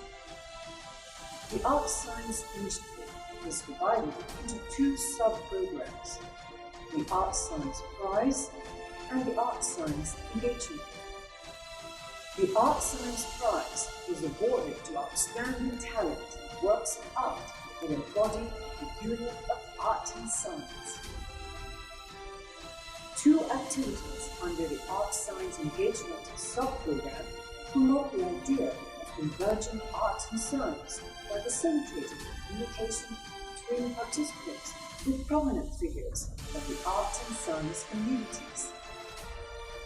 The Artscience Initiative is divided into two sub-programs, the Artscience Prize and the Artscience Engagement. The Artscience Prize is awarded to outstanding talent in works of art that embody the union of art and science. Two activities under the Artscience Engagement sub-program promote the idea of convergent art and science by facilitating communication between participants with prominent figures of the art and science communities.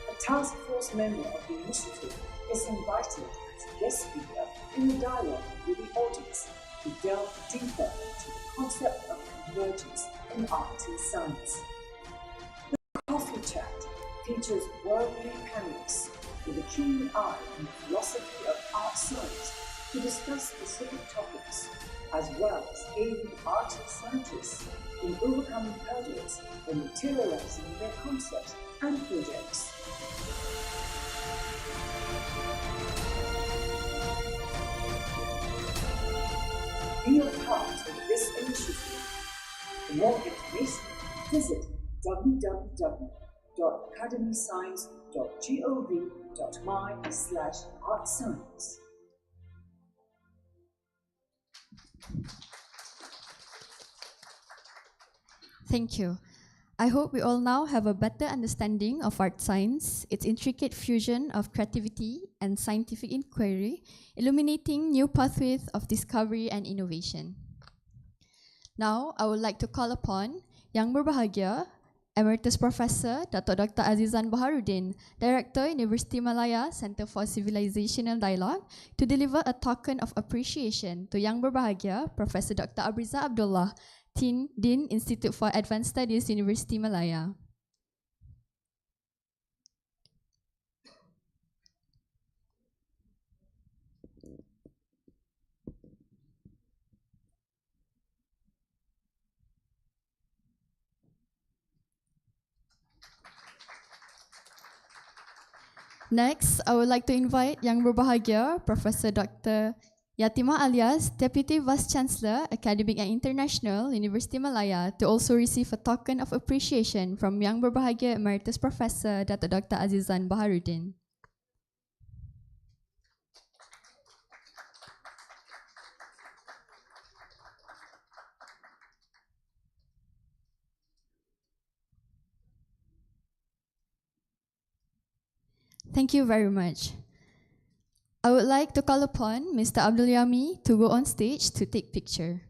A task force member of the initiative is invited as a guest speaker in a dialogue with the audience to delve deeper into the concept of convergence in art and science. The coffee chat features worldly panelists with a keen eye on the philosophy of art science to discuss specific topics, as well as aiding art and scientists in overcoming hurdles and materializing their concepts and projects. Be a part of this initiative. For more information, visit www.academyscience.gov.my/artscience. Thank you. I hope we all now have a better understanding of art science, its intricate fusion of creativity and scientific inquiry, illuminating new pathways of discovery and innovation. Now, I would like to call upon Yang Berbahagia, Emeritus Professor Dr. Azizan Baharudin, Director, University Malaya Center for Civilizational Dialogue, to deliver a token of appreciation to Yang Berbahagia, Professor Dr. Abriza Abdullah, Dean, Institute for Advanced Studies, University Malaya. Next, I would like to invite Yang Berbahagia, Professor Dr. Yatimah Alias, Deputy Vice-Chancellor, Academic and International, University Malaya, to also receive a token of appreciation from Yang Berbahagia Emeritus Professor Dr. Azizan Baharudin. Thank you very much. I would like to call upon Mr. Abdul Yami to go on stage to take picture.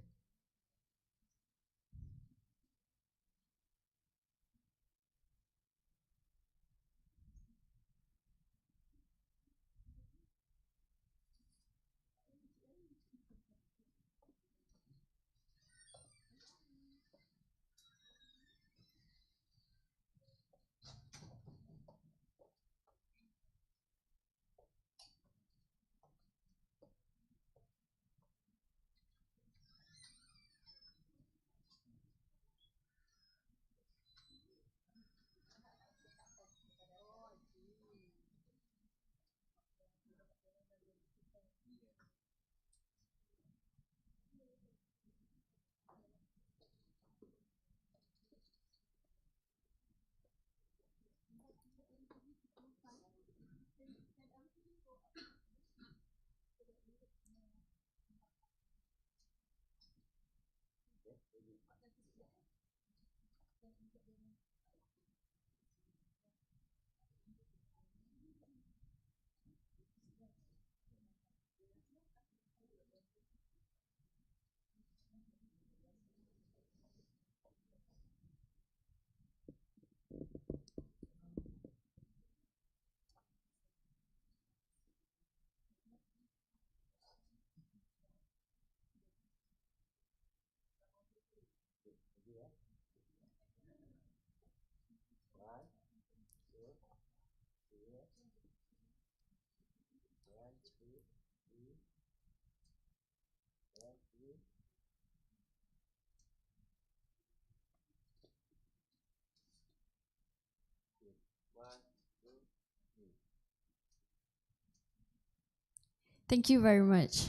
Thank you very much.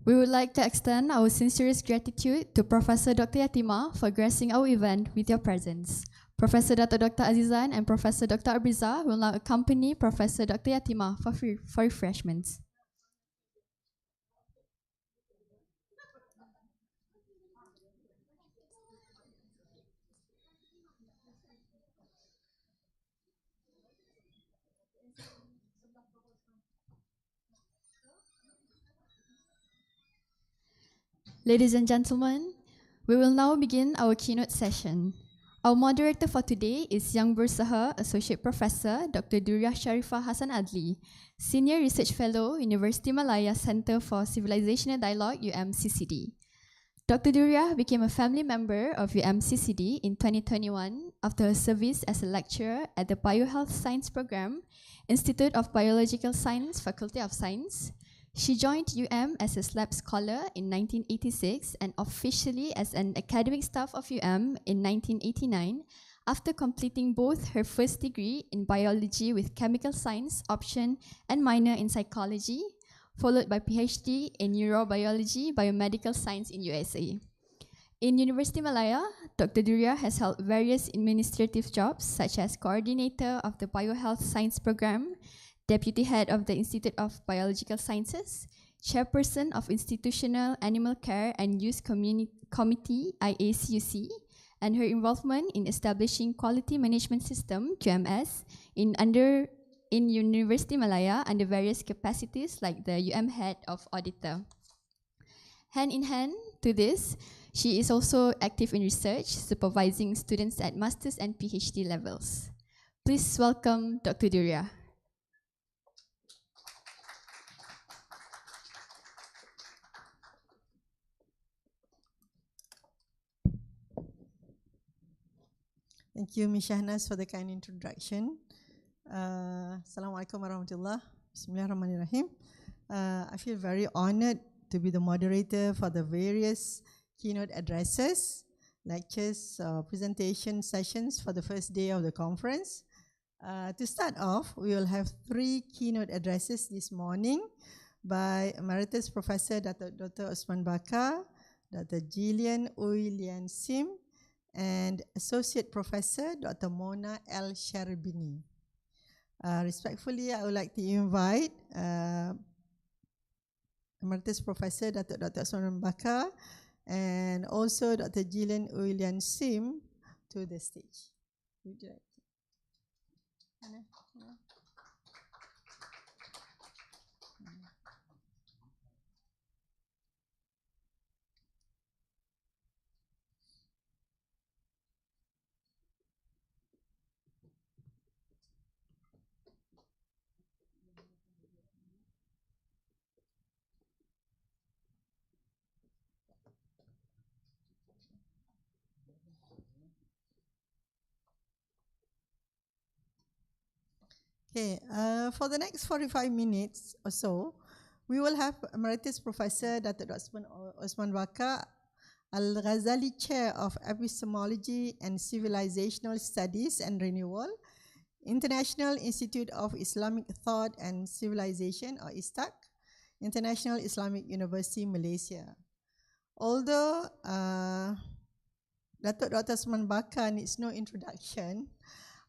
We would like to extend our sincerest gratitude to Professor Dr. Yatima for gracing our event with your presence. Professor Dr. Azizan and Professor Dr. Abriza will now accompany Professor Dr. Yatima for refreshments. Ladies and gentlemen, we will now begin our keynote session. Our moderator for today is Yang Bursaha Associate Professor Dr. Durya Sharifah Hassan Adli, Senior Research Fellow, University Malaya Center for Civilizational Dialogue, UMCCD. Dr. Durya became a family member of UMCCD in 2021 after her service as a lecturer at the Biohealth Science Program, Institute of Biological Science, Faculty of Science. She joined as a lab scholar in 1986 and officially as an academic staff of in 1989 after completing both her first degree in biology with chemical science option and minor in psychology, followed by PhD in neurobiology, biomedical science in USA. In University Malaya, Dr. Durya has held various administrative jobs such as coordinator of the Biohealth Science Program, Deputy Head of the Institute of Biological Sciences, Chairperson of Institutional Animal Care and Use Committee, IACUC, and her involvement in establishing Quality Management System, QMS, in University Malaya under various capacities like the Head of Auditor. Hand in hand to this, she is also active in research, supervising students at master's and PhD levels. Please welcome Dr. Durya. Thank you, Ms. Shahnas, for the kind introduction. Assalamualaikum warahmatullah. Bismillahirrahmanirrahim. I feel very honored to be the moderator for the various keynote addresses, lectures, presentation sessions for the first day of the conference. To start off, we will have 3 keynote addresses this morning by Emeritus Professor Dr. Osman Bakar, Dr. Jillian Uy Lian Sim, and Associate Professor Dr. Mona L. Sherbini. Respectfully, I would like to invite Emeritus Professor Dr. Osman Bakar and also Dr. Jillian Uy Lian Sim to the stage. Would you like to? Okay, for the next 45 minutes or so, we will have Emeritus Professor Dr. Osman Bakar, Al-Ghazali Chair of Epistemology and Civilizational Studies and Renewal, International Institute of Islamic Thought and Civilization, or ISTAC, International Islamic University, Malaysia. Although Dr. Osman Bakar needs no introduction,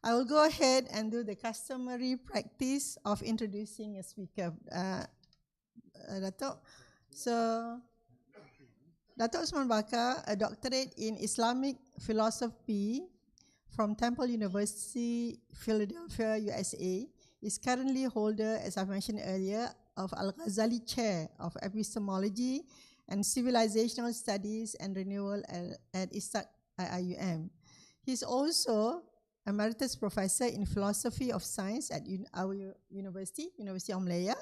I will go ahead and do the customary practice of introducing a speaker. Dato'. So, Dr. Osman Bakar, a doctorate in Islamic philosophy from Temple University, Philadelphia, USA, is currently holder, as I mentioned earlier, of Al-Ghazali Chair of Epistemology and Civilizational Studies and Renewal at ISTAC IIUM. He is also Emeritus Professor in Philosophy of Science at our University of Malaya.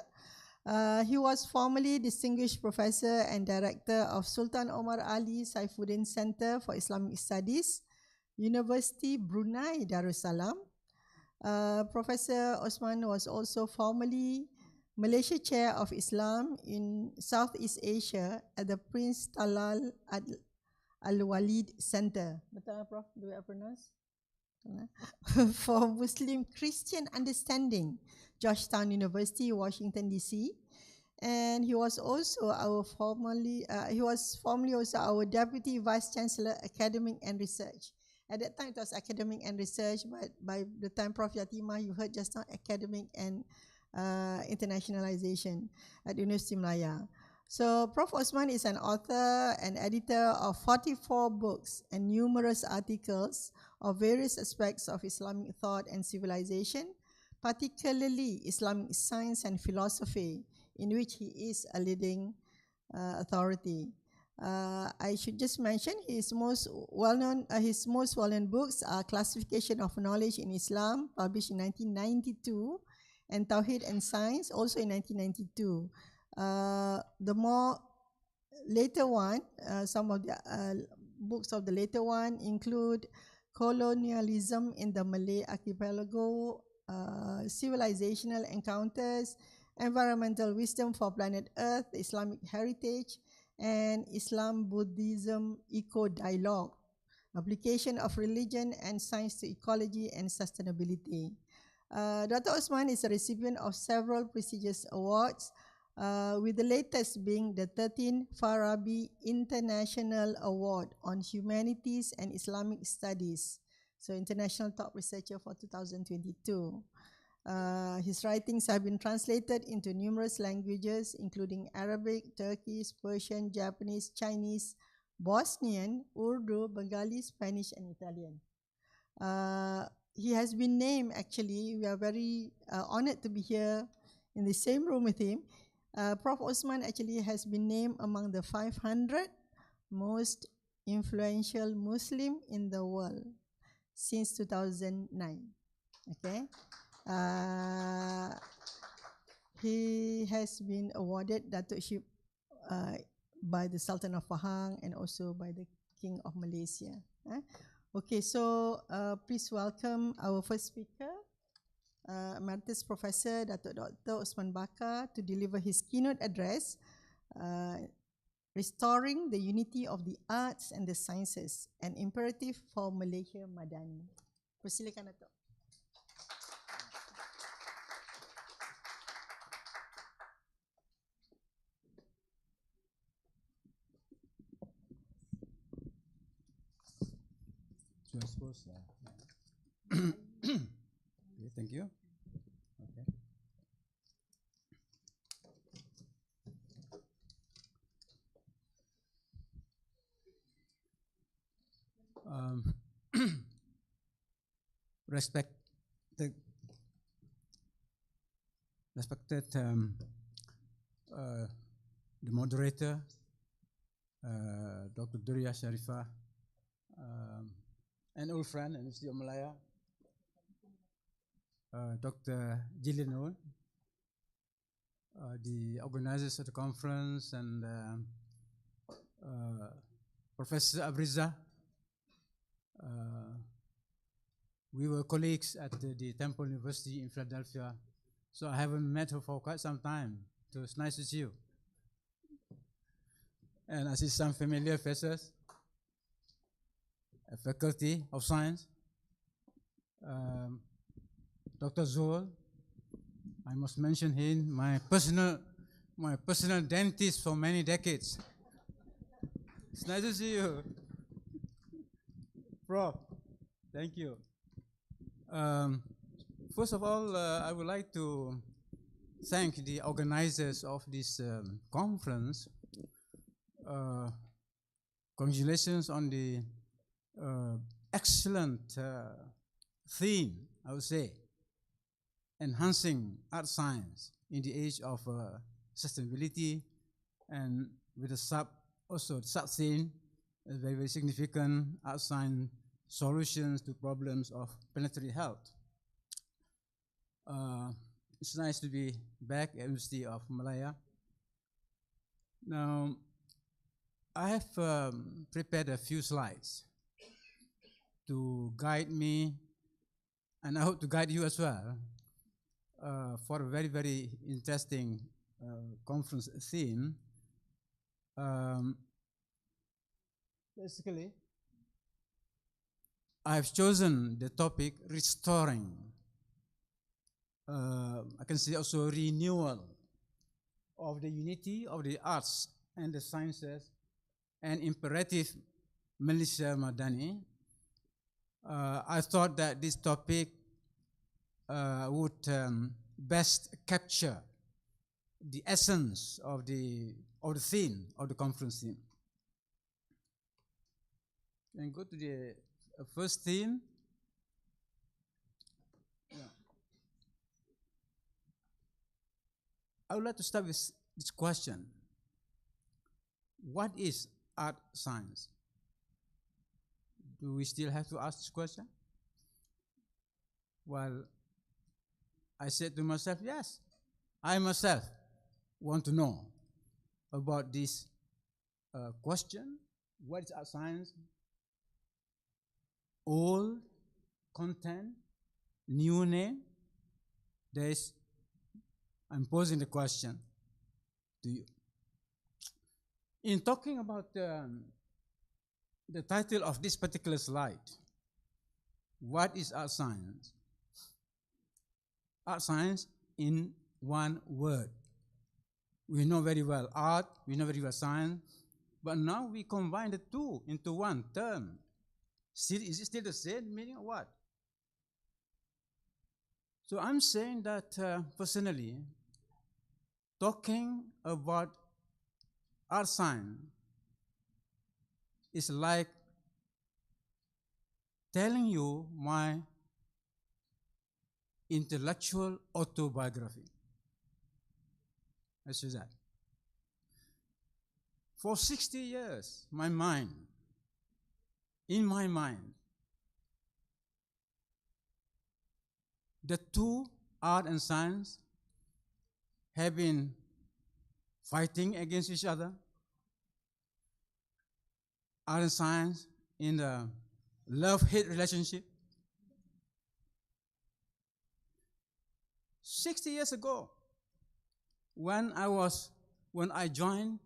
He was formerly Distinguished Professor and Director of Sultan Omar Ali Saifuddin Center for Islamic Studies, University Brunei Darussalam. Professor Osman was also formerly Malaysia Chair of Islam in Southeast Asia at the Prince Talal Al-Walid Center. Betul, Prof? Do I pronounce? for Muslim Christian Understanding, Georgetown University, Washington DC. And he was also formerly also our Deputy Vice Chancellor, Academic and Research. At that time, it was Academic and Research, but by the time Prof. Yatimah, you heard just now, Academic and Internationalization at University Malaya. So Prof. Osman is an author and editor of 44 books and numerous articles of various aspects of Islamic thought and civilization, particularly Islamic science and philosophy, in which he is a leading authority. I should just mention his most well-known books are Classification of Knowledge in Islam, published in 1992, and Tawhid and Science, also in 1992. The more later one, some of the books of the later one include Colonialism in the Malay Archipelago, Civilizational Encounters, Environmental Wisdom for Planet Earth, Islamic Heritage, and Islam-Buddhism Eco-Dialogue, Application of Religion and Science to Ecology and Sustainability. Dr. Osman is a recipient of several prestigious awards, with the latest being the 13th Farabi International Award on Humanities and Islamic Studies, so International Top Researcher for 2022. His writings have been translated into numerous languages, including Arabic, Turkish, Persian, Japanese, Chinese, Bosnian, Urdu, Bengali, Spanish, and Italian. He has been named, actually, we are very honored to be here in the same room with him. Prof. Osman actually has been named among the 500 most influential Muslim in the world since 2009. Okay. He has been awarded Datukship by the Sultan of Pahang and also by the King of Malaysia. Okay, so please welcome our first speaker, Emeritus Professor Dr. Osman Bakar, to deliver his keynote address, Restoring the Unity of the Arts and the Sciences, an Imperative for Malaysia Madani. Persilakan, Datuk. I suppose. Okay, thank you. Okay. Respected the moderator, Dr. Duria Sharifah, an old friend in University of Malaya, Dr. Gillian, the organizers of the conference, and Professor Abriza. We were colleagues at the Temple University in Philadelphia, so I haven't met her for quite some time. So it's nice to see you. And I see some familiar faces. A Faculty of Science, Dr. Zoel. I must mention him, my personal dentist for many decades. It's nice to see you, Prof. Thank you. First of all, I would like to thank the organizers of this conference. Congratulations on the excellent theme, I would say, enhancing art science in the age of sustainability, and with the sub-theme, very, very significant art science solutions to problems of planetary health. It's nice to be back at University of Malaya. Now, I have prepared a few slides to guide me, and I hope to guide you as well, for a very, very interesting conference theme. Basically, I've chosen the topic restoring. I can say also renewal of the unity of the arts and the sciences and imperative Malaysia Madani. I thought that this topic would best capture the essence of the theme, of the conference theme. And go to the first theme. I would like to start with this question. What is art science? Do we still have to ask this question? Well, I said to myself, yes, I myself want to know about this question. What is art science? Old content, new name? I'm posing the question to you. In talking about the title of this particular slide, what is art science? Art science in one word. We know very well art, we know very well science, but now we combine the two into one term. Is it still the same meaning or what? So I'm saying that personally, talking about art science is like telling you my intellectual autobiography. Let's do that. For 60 years, in my mind, the two, art and science, have been fighting against each other. Art and science in the love-hate relationship. 60 years ago, when I joined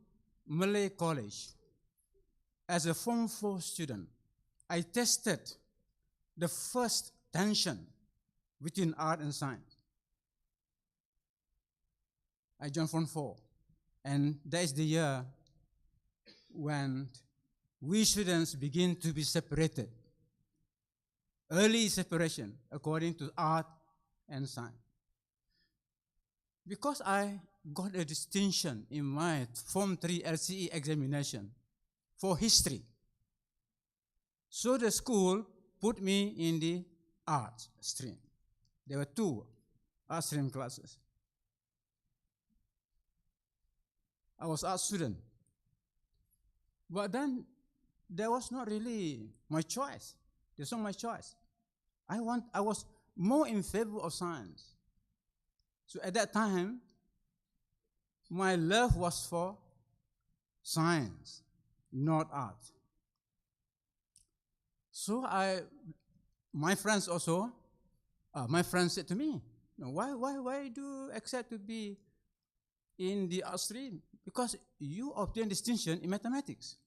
Malay College as a Form 4 student, I tested the first tension between art and science. I joined Form 4, and that is the year when we students begin to be separated. Early separation according to art and science. Because I got a distinction in my Form 3 LCE examination for history, so the school put me in the art stream. There were two art stream classes. I was art student. But then there was not really my choice. There's not my choice. I was more in favor of science. So at that time, my love was for science, not art. So my friends said to me, why do you accept to be in the art stream? Because you obtain distinction in mathematics.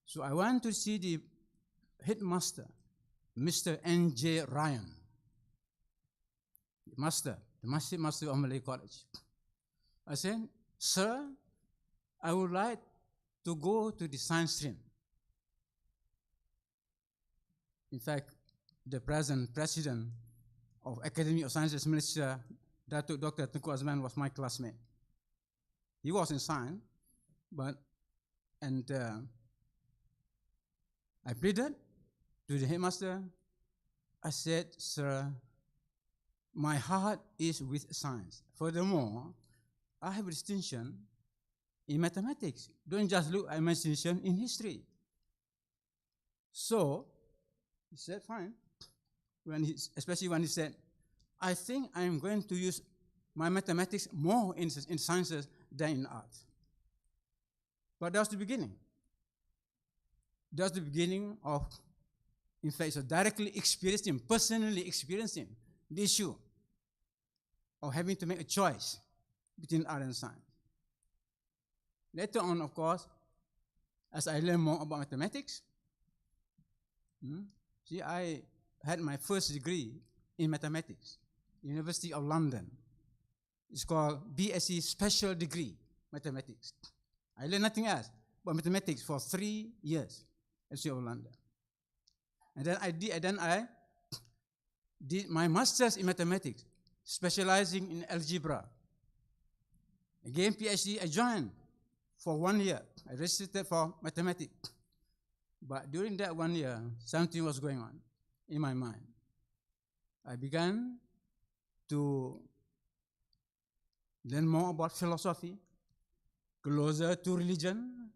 So I went to see the headmaster, Mr. N.J. Ryan, the master of Malay College. I said, sir, I would like to go to the science stream. In fact, the present president of Academy of Sciences Malaysia, Dr. Tengku Azman, was my classmate. He was in science, I pleaded to the headmaster. I said, sir, my heart is with science. Furthermore, I have a distinction in mathematics. Don't just look at my distinction in history. So, he said, fine. Especially when he said, I think I'm going to use my mathematics more in sciences than in art. But that was the beginning. That was the beginning of, in fact, so personally experiencing the issue of having to make a choice between art and science. Later on, of course, as I learned more about mathematics, See, I had my first degree in mathematics, University of London. It's called BSc Special Degree Mathematics. I learned nothing else but mathematics for 3 years at University of London. And then I did my master's in mathematics, specializing in algebra. Again, PhD, I joined for 1 year. I registered for mathematics. But during that 1 year, something was going on in my mind. I began to learn more about philosophy, closer to religion,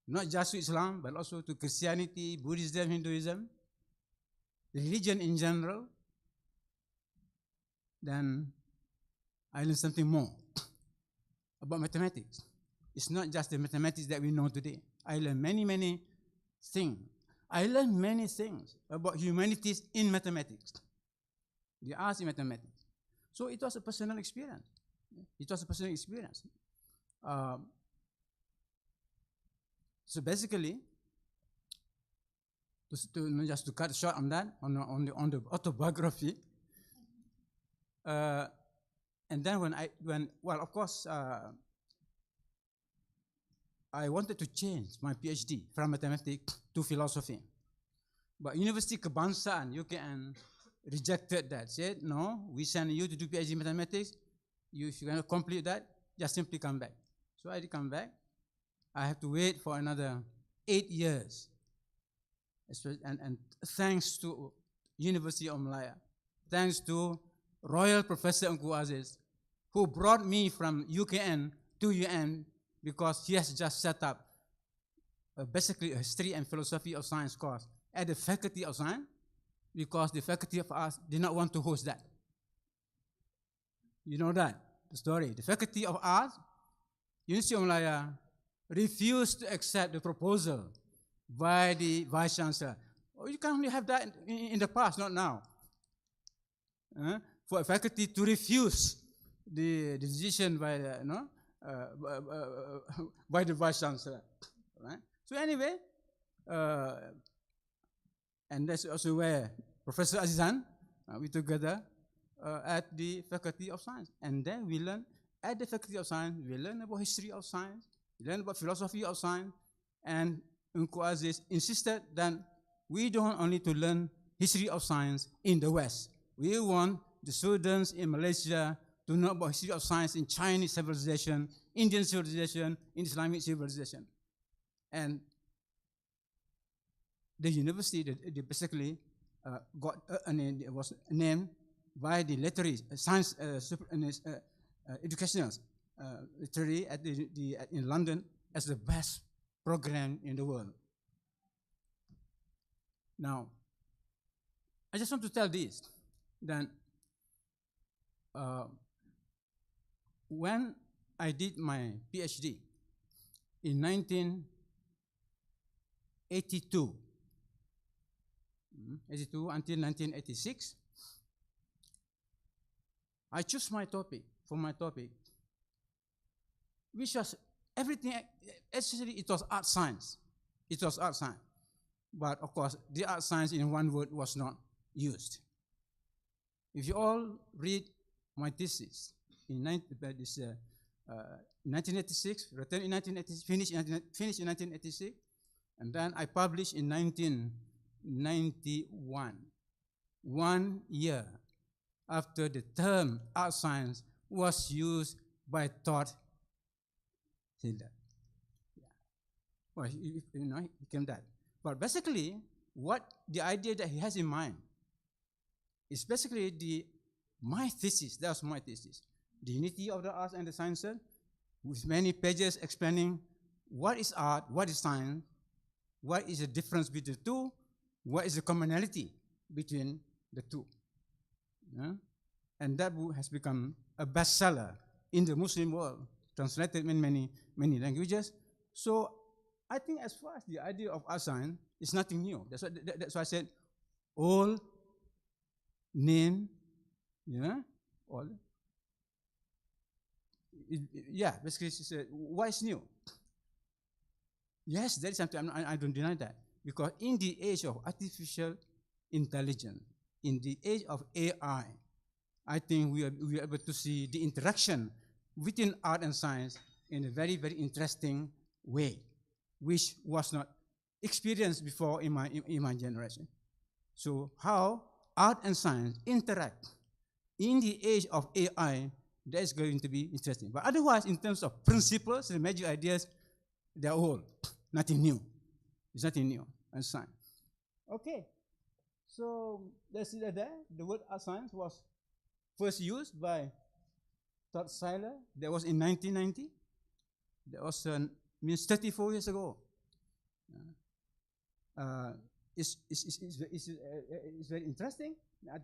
not just to Islam, but also to Christianity, Buddhism, Hinduism, religion in general. Then I learned something more about mathematics. It's not just the mathematics that we know today. I learned many things. I learned many things about humanities in mathematics, the arts in mathematics. So it was a personal experience. So basically, just to cut short on that, on the autobiography, and then of course, I wanted to change my PhD from mathematics to philosophy. But University Kebangsaan, UKN, rejected that, said, no, we send you to do PhD in mathematics. If you cannot complete that, just simply come back. So I did come back. I have to wait for another 8 years. And thanks to University of Malaya, thanks to Royal Professor Engku Aziz, who brought me from UKN to UN because he has just set up basically a history and philosophy of science course at the Faculty of Science, because the Faculty of Arts did not want to host that. You know that, the story. The Faculty of Arts, University of Malaya, refused to accept the proposal by the Vice Chancellor. Oh, you can only have that in the past, not now. For a faculty to refuse the decision by the, by the Vice Chancellor. Right? So anyway, and that's also where Professor Azizan, we together at the Faculty of Science. And then we learn at the Faculty of Science, we learn about history of science, we learn about philosophy of science, and Engku Aziz insisted that we don't only to learn history of science in the West. We want the students in Malaysia to know about history of science in Chinese civilization, Indian civilization, in Islamic civilization. And the university, they basically got it was named by the literary science educational literary in London as the best program in the world. Now, I just want to tell this, that when I did my PhD in 1982 until 1986, I chose my topic, which was everything, actually it was art science. But of course, the art science in one word was not used. If you all read my thesis in 1986, written in 1986, finished in 1986, and then I published in 1991, 1 year after the term art science was used by Todd Hilder. Well, he became that. But basically, what the idea that he has in mind is basically my thesis. That was my thesis. The unity of the arts and the sciences, with many pages explaining what is art, what is science, what is the difference between the two, what is the commonality between the two. Yeah? And that book has become a bestseller in the Muslim world, translated in many languages. So I think as far as the idea of art science, it's nothing new. That's why I said all name, all. Basically she said, what is new? Yes, there is something, I don't deny that. because in the age of artificial intelligence, in the age of AI, I think we are able to see the interaction within art and science in a very, very interesting way, which was not experienced before in my generation. So how art and science interact in the age of AI, that is going to be interesting. But otherwise, in terms of principles, the magic ideas, they're all nothing new. It's nothing new and science. Okay, so let's see that there. The word art science was first used by Tagal. That was in 1990. That was means 34 years ago. It's very interesting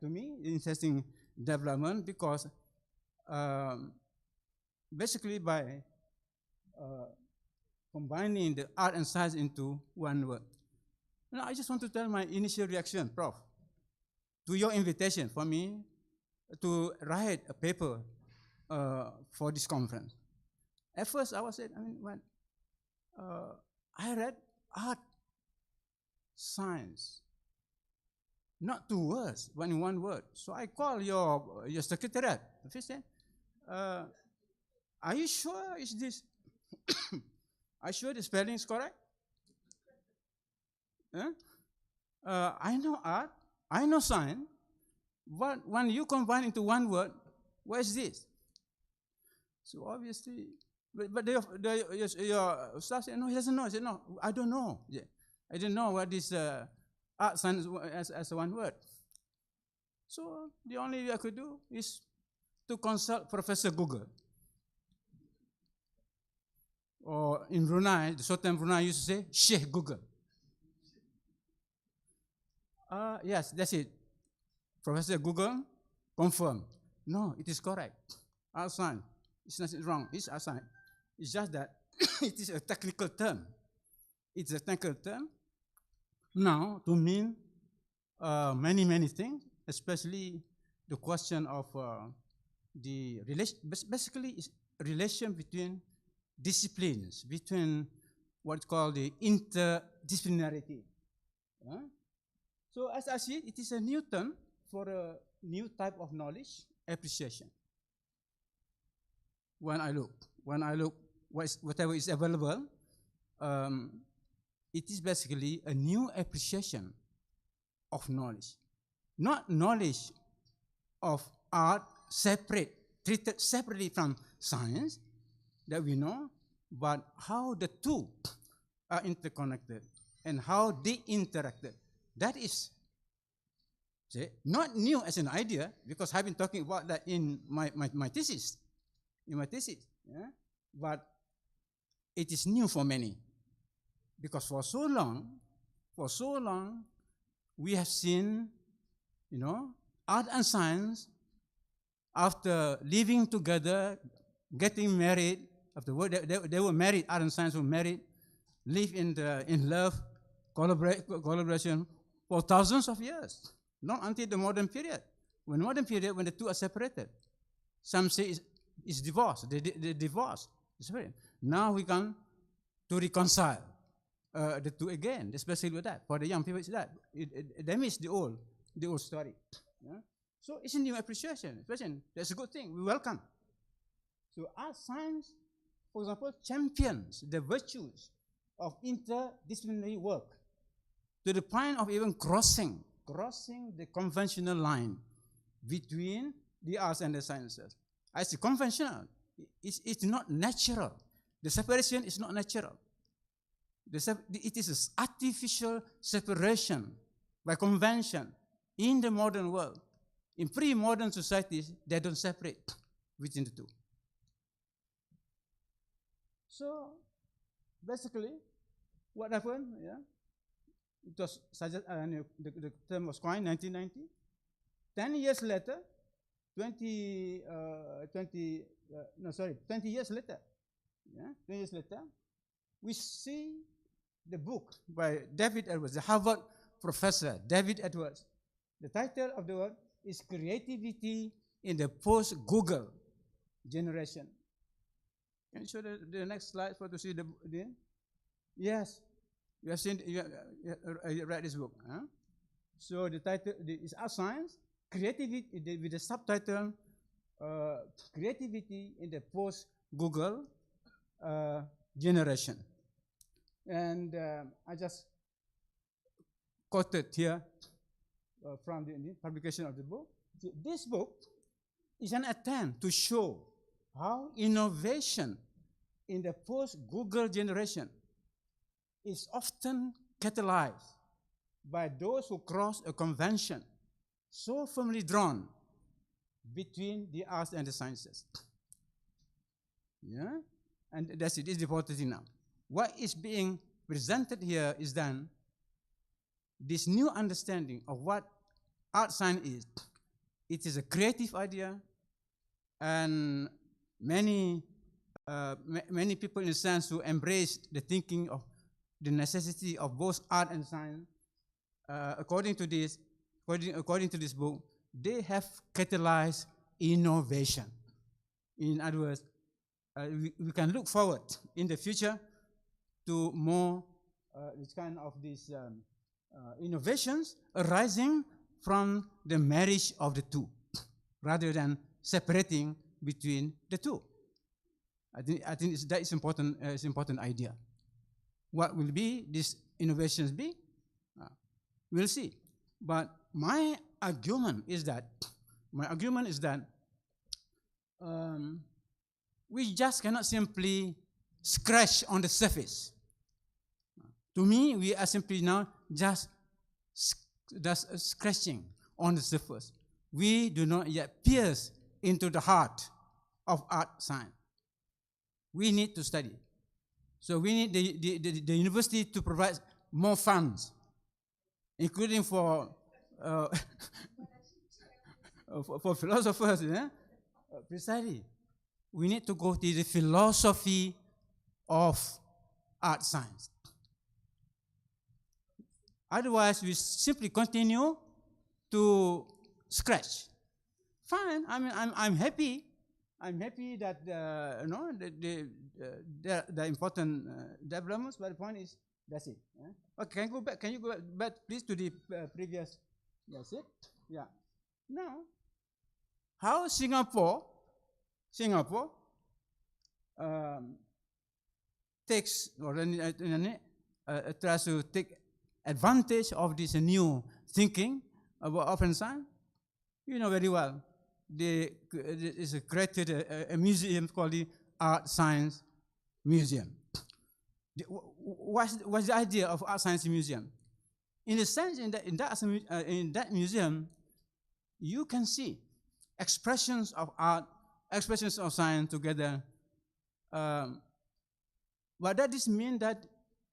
to me. Interesting development because basically by combining the art and science into one word. Now, I just want to tell my initial reaction, Prof, to your invitation for me to write a paper for this conference. At first, I was saying, I read art science, not 2 words, but in 1 word. So I called your secretariat. I said, are you sure is this? Are you sure the spelling is correct? I know art, I know science, but when you combine into 1 word, what is this? So obviously, but your staff said, no, he doesn't know. I said, no, I don't know. Yeah. I didn't know what this art science as 1 word. So the only way I could do is to consult Professor Google. Or in Brunei, the Sultan Brunei used to say, Sheikh Google. Yes, that's it. Professor Google confirmed. No, it is correct. Art science. It's nothing wrong. It's art science. It's just that it is a technical term. It's a technical term now to mean many, many things, especially the question of the relation, basically it's relation between disciplines, between what's called the interdisciplinarity. So as I see it is a new term for a new type of knowledge appreciation. When I look whatever is available, it is basically a new appreciation of knowledge. Not knowledge of art treated separately from science that we know, but how the two are interconnected and how they interacted. That is not new as an idea, because I've been talking about that in my thesis. Yeah? But it is new for many, because for so long, we have seen, art and science, after living together, getting married, afterward they were married, art and science were married, live in love, collaboration for thousands of years, not until the modern period. When the two are separated, some say it's divorce. They divorce. Now we come to reconcile the two again, especially with that. For the young people, it's that. They miss the old story. Yeah? So it's a new appreciation. That's a good thing. We welcome. So art science, for example, champions the virtues of interdisciplinary work to the point of even crossing the conventional line between the arts and the sciences. I say conventional. It's not natural. The separation is not natural. It is an artificial separation by convention in the modern world. In pre-modern societies, they don't separate between the two. So, basically, what happened? Yeah, it was the term was coined 1990. 10 years later, 20 years later, yeah, 20 years later, we see the book by David Edwards, the Harvard professor, David Edwards. The title of the work is Creativity in the Post-Google Generation. Can you show the next slide for to see the yes. You have seen, you read this book. Huh? So the title is Artscience, Creativity, with the subtitle, Creativity in the Post-Google Generation. And I just quoted here from the publication of the book. This book is an attempt to show how innovation in the post-Google generation is often catalyzed by those who cross a convention so firmly drawn between the arts and the sciences. Yeah? And that's it, it's the important thing now. What is being presented here is then this new understanding of what art science is. It is a creative idea, and many people in a sense who embrace the thinking of the necessity of both art and science, according to this book, they have catalyzed innovation. In other words, we can look forward in the future to more this kind of these innovations arising from the marriage of the two, rather than separating between the two. I think that is important. It's important idea. What will be these innovations be? We'll see. But my argument is that we just cannot simply scratch on the surface. To me, we are simply now just scratching on the surface. We do not yet pierce into the heart of art science. We need to study. So we need the university to provide more funds, including for philosophers. Precisely. We need to go to the philosophy of art science. Otherwise, we simply continue to scratch. Fine. I mean, I'm happy. I'm happy that the important developments. But the point is, that's it. Okay, can you go back? Can you go back, please, to the previous? That's it. Yeah. Now, how Singapore takes or tries to take advantage of this new thinking about art and science. You know very well. There is created a museum called the Art Science Museum. What's the idea of Art Science Museum? In a sense, in that museum, you can see expressions of art, expressions of science together. But that does mean that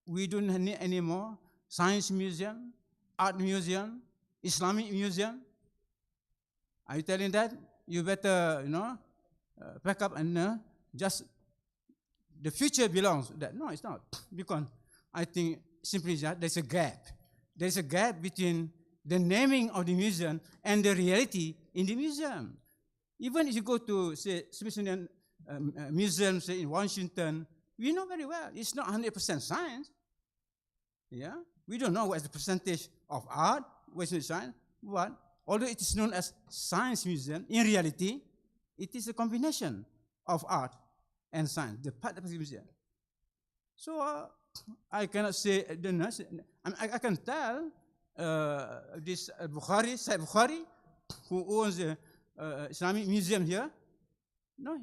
we don't need any more science museum, art museum, Islamic museum. Are you telling that? You better, pack up and just the future belongs to that. No, it's not. Because I think simply that there's a gap. There's a gap between the naming of the museum and the reality in the museum. Even if you go to, say, Smithsonian Museum, say, in Washington, we know very well it's not 100% science. Yeah? We don't know what's the percentage of art, what's the science, but although it is known as Science Museum, in reality, it is a combination of art and science, the part of the museum. So I cannot say, I can tell this Said Bukhari, who owns the Islamic Museum here, no,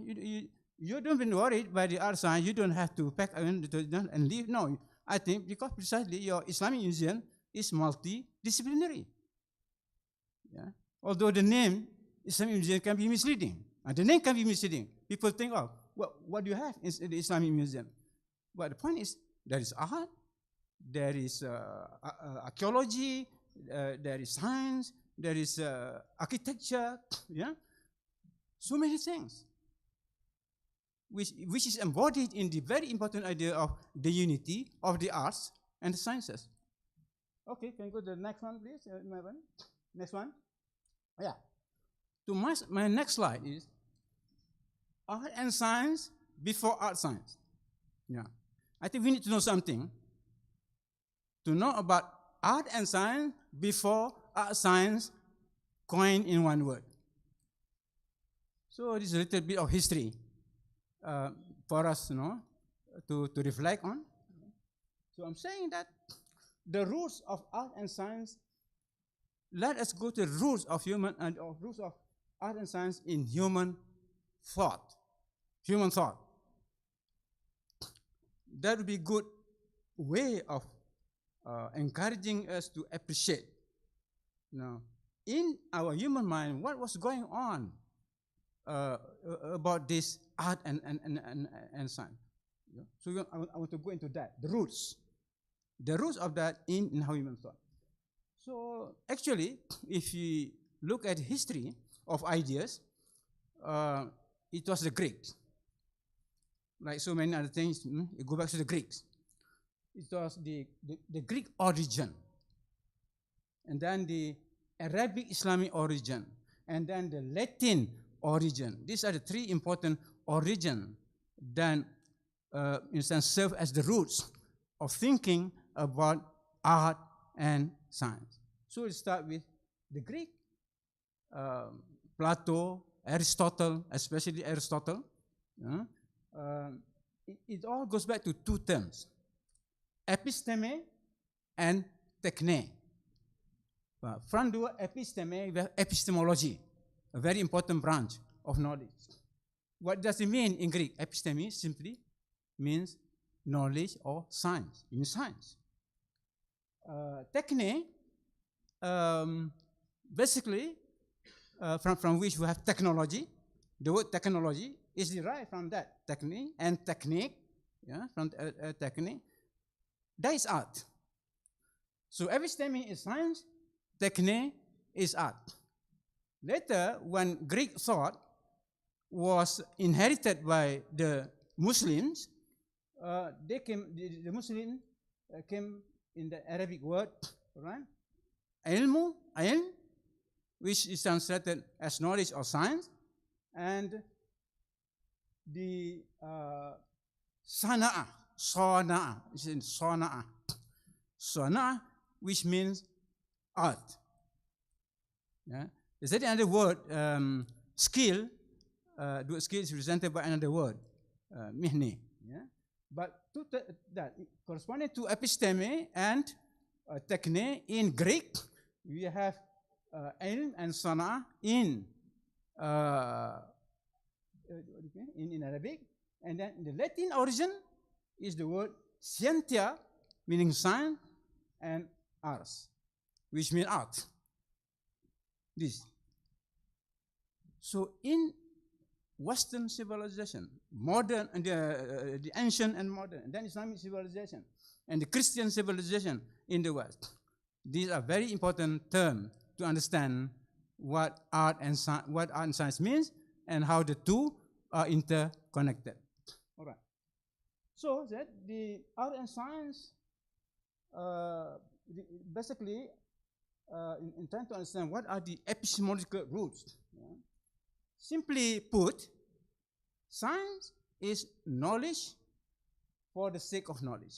you don't be worried by the art science, you don't have to pack and leave. No, I think because precisely your Islamic Museum is multidisciplinary. Yeah? Although the name Islamic Museum can be misleading. And the name can be misleading. People think, oh, what do you have in the Islamic Museum? But the point is, there is art, there is archaeology, there is science, there is architecture, yeah? So many things, which is embodied in the very important idea of the unity of the arts and the sciences. Okay, can you go to the next one, please? Next one. Yeah. So my next slide is art and science before art science. Yeah. I think we need to know something. to know about art and science before art science coined in one word. So this is a little bit of history for us, to reflect on. So I'm saying that the roots of art and science, let us go to the roots of roots of art and science in human thought. Human thought. That would be a good way of encouraging us to appreciate. Now, in our human mind, what was going on about this art and science? Yeah? So I want to go into that, the roots of that in how human thought. So actually, if you look at history of ideas, it was the Greeks. Like so many other things, you go back to the Greeks. It was the Greek origin, and then the Arabic Islamic origin, and then the Latin origin. These are the three important origins that, in a sense, serve as the roots of thinking about art and science. So we start with the Greek, Plato, Aristotle, especially Aristotle. It all goes back to two terms, episteme and techne. From the word episteme, we have epistemology, a very important branch of knowledge. What does it mean in Greek? Episteme simply means knowledge or science, in science. Techne, basically, from which we have technology. The word technology is derived from that, technique and technique, from technique. That is art. So episteme is science, techne is art. Later, when Greek thought was inherited by the Muslims, the Muslims came in the Arabic word, right? Ilm, which is translated as knowledge or science, and the sana'a, which means art. Yeah? Is there another word, skill? The word skill is represented by another word, mihni. Yeah? But to that, corresponding to episteme and techne in Greek, we have ilm and sana in Arabic, and then the Latin origin is the word scientia, meaning science, and ars, which means art. This. So in Western civilization, modern and the ancient and modern, and then Islamic civilization, and the Christian civilization in the West, these are very important terms to understand what art and science means and how the two are interconnected. All right. So that the art and science, basically, in trying to understand what are the epistemological roots. Simply put, science is knowledge for the sake of knowledge.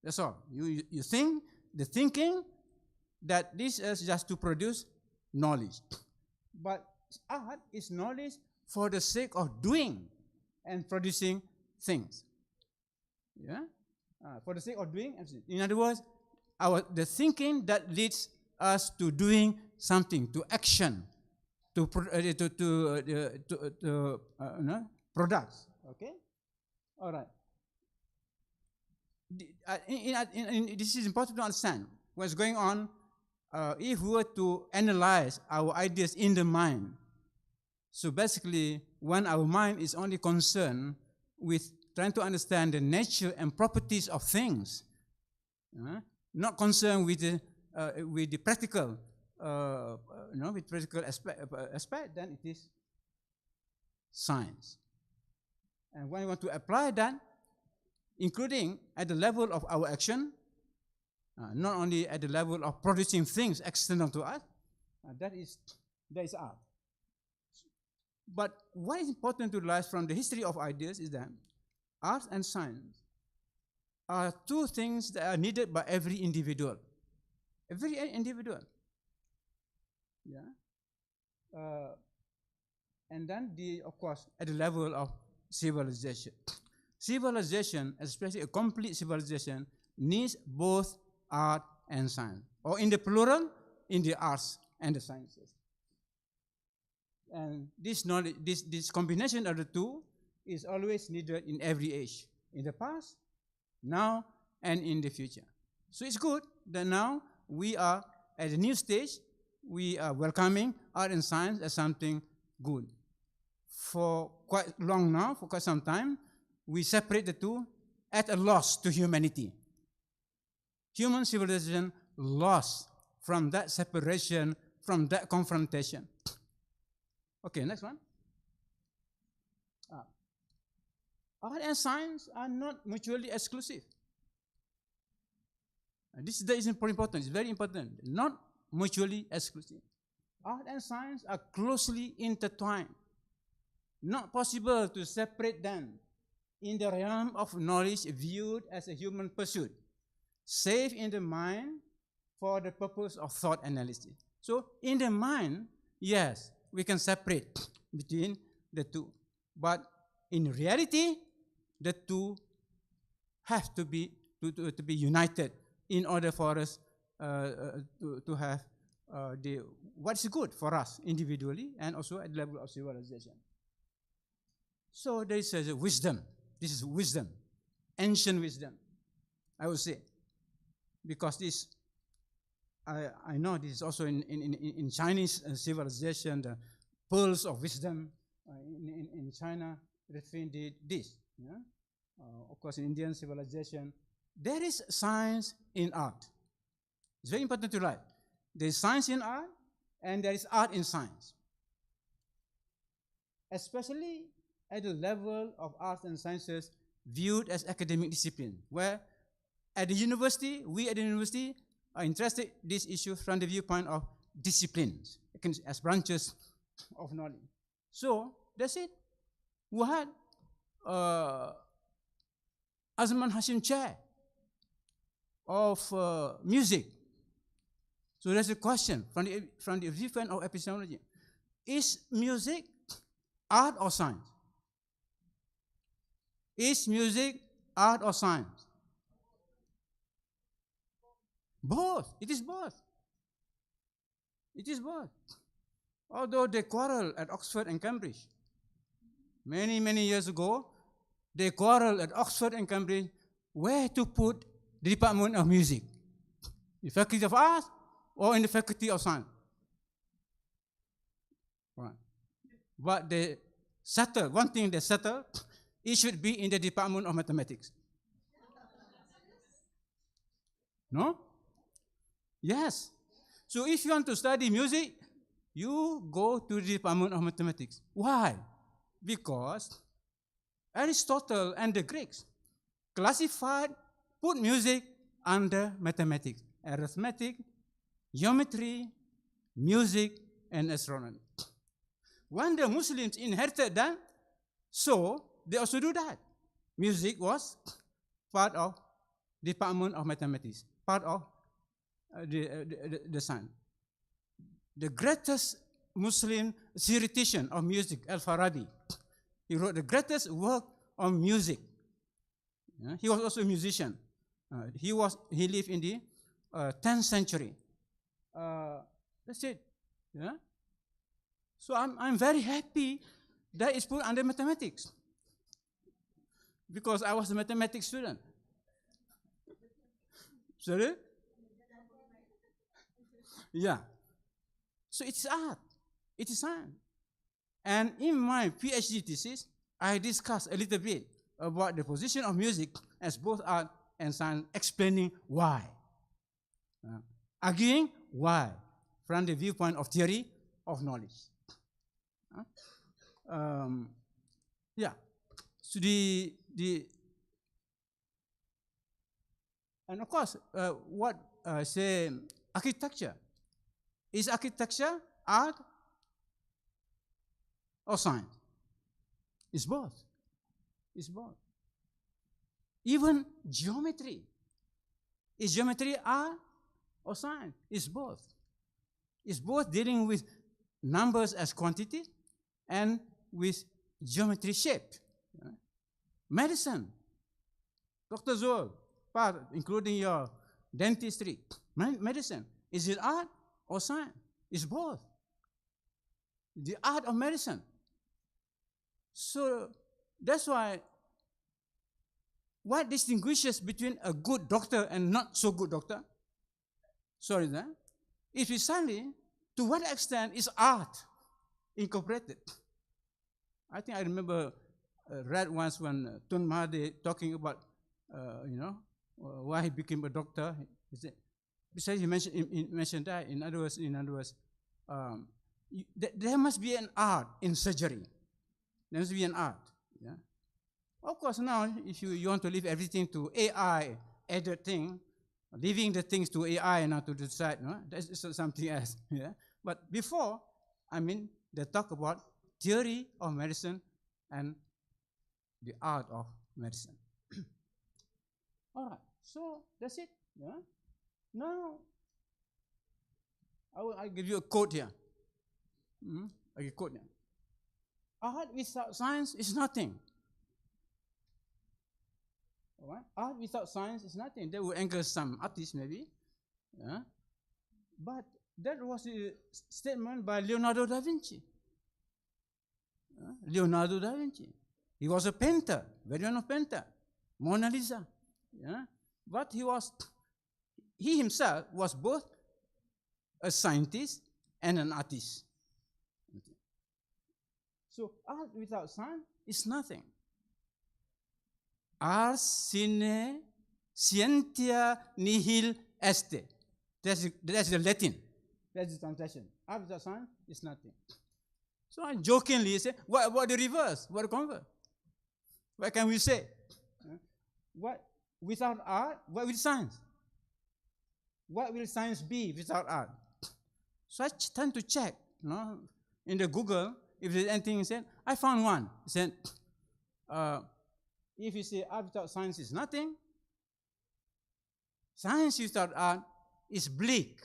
That's all. You think, the thinking that this is just to produce knowledge. But art is knowledge for the sake of doing and producing things. Yeah? For the sake of doing. In other words, the thinking that leads us to doing something, to action, to products. Okay? All right. This is important to understand what's going on. If we were to analyze our ideas in the mind, so basically, when our mind is only concerned with trying to understand the nature and properties of things, not concerned with the practical, with practical aspect, then it is science. And when we want to apply that, including at the level of our action, not only at the level of producing things external to us, that is art. But what is important to realize from the history of ideas is that art and science are two things that are needed by every individual. Every individual. Yeah. And then, of course, at the level of civilization. Civilization, especially a complete civilization, needs both art and science. Or in the plural, in the arts and the sciences. And this knowledge, this combination of the two is always needed in every age. In the past, now, and in the future. So it's good that now we are at a new stage. We are welcoming art and science as something good. For quite long now, for quite some time, we separate the two at a loss to humanity. Human civilization lost from that separation, from that confrontation. Okay, next one. Art and science are not mutually exclusive. This is important, it's very important. Not mutually exclusive. Art and science are closely intertwined. Not possible to separate them in the realm of knowledge viewed as a human pursuit, save in the mind for the purpose of thought analysis. So in the mind, yes, we can separate between the two. But in reality, the two have to be united in order for us to have what's good for us individually and also at the level of civilization. So there is a wisdom. This is wisdom, ancient wisdom, I would say, because this, I know this is also in Chinese civilization, the pearls of wisdom in China referring to this. Yeah? Of course, in Indian civilization, there is science in art. It's very important to write. There is science in art, and there is art in science. Especially at the level of arts and sciences viewed as academic discipline, where at the university, we at the university are interested in this issue from the viewpoint of disciplines, as branches of knowledge. So, that's it. We had Azman Hashim Chair of music. So there's a question from the viewpoint of epistemology. Is music art or science? Is music art or science? Both. It is both. It is both. Although they quarrel at Oxford and Cambridge. Many, many years ago, they quarreled at Oxford and Cambridge where to put the Department of Music. The Faculty of Arts or in the Faculty of Science. Right. But they settled, one thing they settled, it should be in the Department of Mathematics. No? Yes. So if you want to study music, you go to the Department of Mathematics. Why? Because Aristotle and the Greeks put music under mathematics, arithmetic, geometry, music, and astronomy. When the Muslims inherited that, so they also do that. Music was part of Department of Mathematics, part of the science. The greatest Muslim theoretician of music, Al-Farabi, he wrote the greatest work on music. Yeah? He was also a musician. He lived in the 10th century. That's it. Yeah? So I'm very happy that it's put under mathematics, because I was a mathematics student. Sorry? Yeah. So it's art. It is science. And in my PhD thesis, I discussed a little bit about the position of music as both art and science, explaining why. Arguing why from the viewpoint of theory of knowledge. Yeah. So and of course, say architecture. Is architecture art or science? It's both. It's both. Even geometry. Is geometry art or science? It's both. It's both dealing with numbers as quantity and with geometry shape. Medicine. Dr. Zul, part, including your dentistry. Medicine. Is it art or science? It's both. The art of medicine. So that's why what distinguishes between a good doctor and not so good doctor? Sorry, then. Is precisely to what extent is art incorporated. I think I remember read once when Tun Mahathir talking about, why he became a doctor. He said, besides he mentioned that, in other words, there must be an art in surgery. There must be an art. Yeah? Of course, now, if you want to leave everything to AI, added thing, leaving the things to AI now to decide, no? That's something else. Yeah? But before, they talk about theory of medicine and the art of medicine. All right, so that's it. Yeah? Now, I'll give you a quote here. I give a quote here. Art without science is nothing. All right? Art without science is nothing. That would anger some artists maybe. Yeah? But that was a statement by Leonardo da Vinci. Leonardo da Vinci. He was a painter, very well-known painter. Mona Lisa. Yeah? But he himself was both a scientist and an artist. Okay. So art without science is nothing. Ars sine scientia nihil est. That's the Latin. That's the translation. Art without science is nothing. So I jokingly say, what about the reverse? What the converse? What can we say? What without art? What will science? What will science be without art? So I tend to check, in the Google, if there's anything said. I found one. It said, if you say art without science is nothing, science without art is bleak,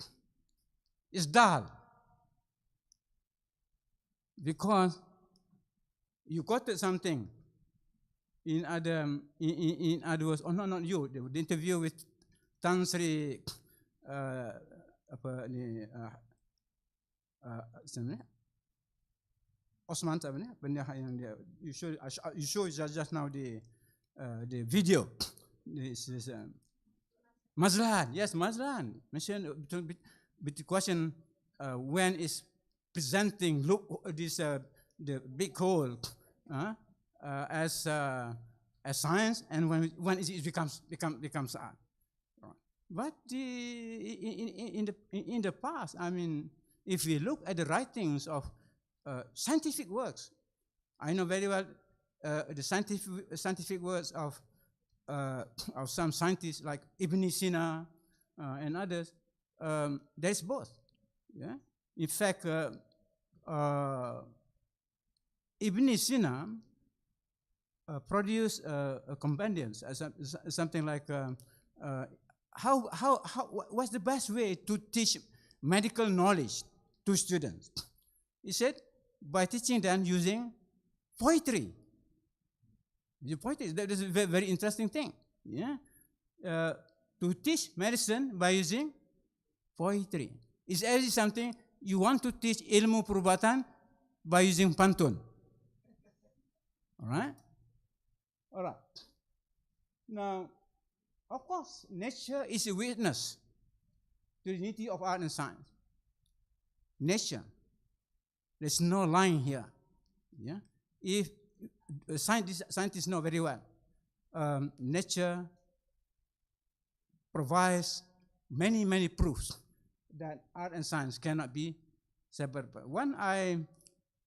is dull. Because you quoted something in other words, or not you, the interview with Tan Sri Osman you show just now the video. This is Mazlan, yes, Mazlan mentioned the question when is presenting the big hole as science, and when it becomes art. But in the past, if we look at the writings of scientific works, I know very well the scientific works of some scientists like Ibn Sina and others. There's both. Yeah. In fact, Ibn Sina produced compendiums, something like what's the best way to teach medical knowledge to students? He said, by teaching them using poetry. That is a very, very interesting thing. Yeah? To teach medicine by using poetry. It's actually something you want to teach ilmu perubatan by using pantun. All right? All right. Now, of course, nature is a witness to the unity of art and science. Nature. There's no lying here. Yeah? If scientists know very well, nature provides many, many proofs that art and science cannot be separated. When I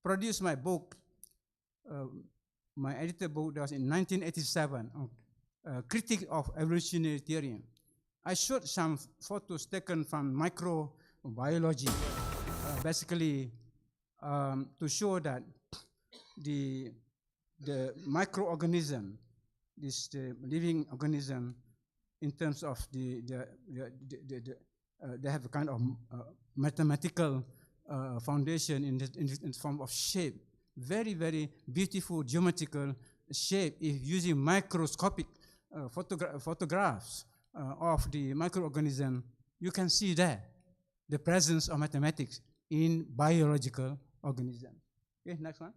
produced my book, my edited book, that was in 1987, Critique of Evolutionary Theory, I showed some photos taken from microbiology, basically to show that the microorganism this living organism in terms of they have a kind of mathematical foundation in the form of shape, very, very beautiful geometrical shape. If using microscopic photographs of the microorganism, you can see there the presence of mathematics in biological organisms. Okay, next one.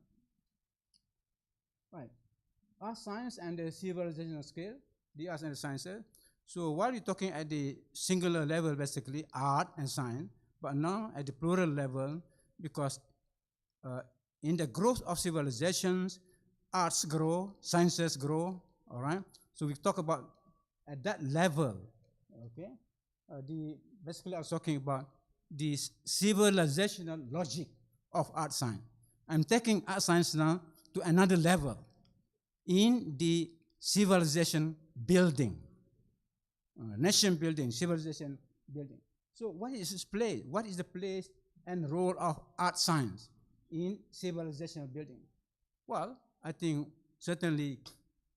Right. Art science and the civilizational scale, the arts and the sciences. So while you're talking at the singular level, basically art and science, but now at the plural level, because in the growth of civilizations, arts grow, sciences grow, all right? So we talk about at that level, okay? Basically I was talking about the civilizational logic of art science. I'm taking art science now to another level in the civilization building, nation building, civilization building. So what is its place? What is the place and role of art science in civilizational building? Well, I think certainly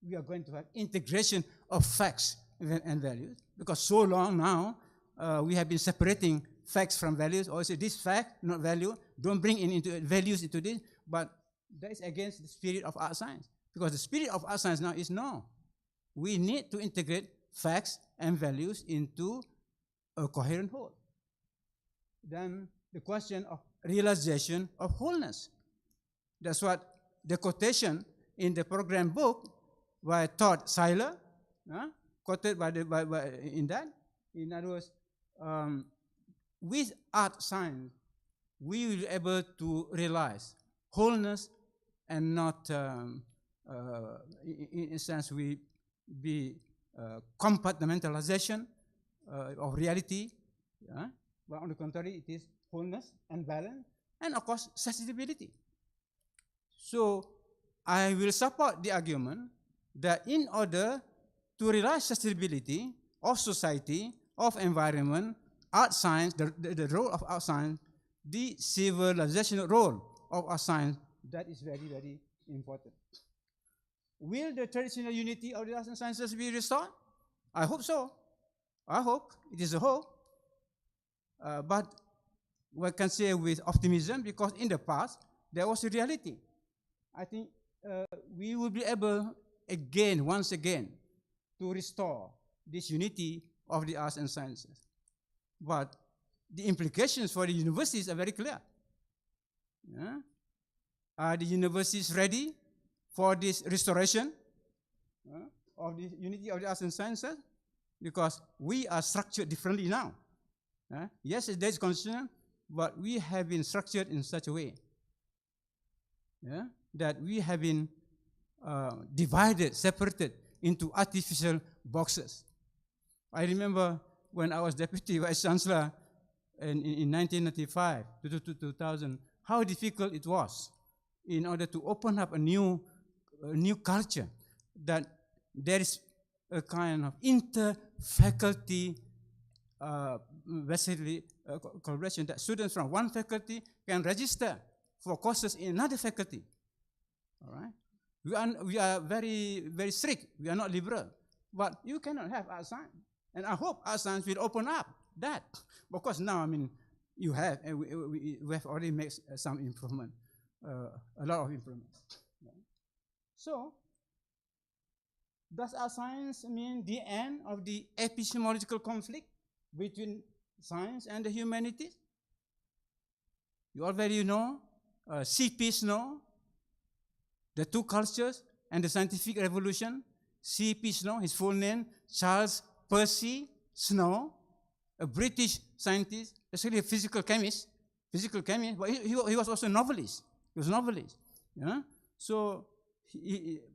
we are going to have integration of facts and values, because so long now we have been separating facts from values, or say this fact, not value, don't bring in into values into this, but that is against the spirit of art science. Because the spirit of art science now is no. We need to integrate facts and values into a coherent whole. Then the question of realization of wholeness. That's what the quotation in the program book by Todd Seiler, quoted in that. In other words, with art science, we will be able to realize wholeness and not, in a sense, we be compartmentalization of reality. But on the contrary, it is wholeness and balance, and of course, sustainability. So I will support the argument that in order to realize sustainability of society, of environment, art science, the role of art science, the civilizational role of art science, that is very, very important. Will the traditional unity of the arts and sciences be restored? I hope so. I hope. It is a hope. But we can say with optimism, because in the past, there was a reality. I think we will be able again, once again, to restore this unity of the arts and sciences. But the implications for the universities are very clear. Are the universities ready for this restoration of the unity of the arts and sciences? Because we are structured differently now. Yes, there is constitution, but we have been structured in such a way that we have been divided, separated into artificial boxes. I remember when I was Deputy Vice Chancellor in 1995 to 2000, how difficult it was in order to open up a new culture, that there is a kind of inter-faculty basically collaboration, that students from one faculty can register for courses in another faculty. All right, we are very, very strict. We are not liberal, but you cannot have art science, and I hope art science will open up that. Because now, I mean, you have, and we have already made some improvement, a lot of improvement. So, does art science mean the end of the epistemological conflict between science and the humanities? You already know, C.P. Snow, the two cultures and the scientific revolution. C.P. Snow, his full name, Charles Percy Snow, a British scientist, actually a physical chemist, but he was also a novelist. He was a novelist. So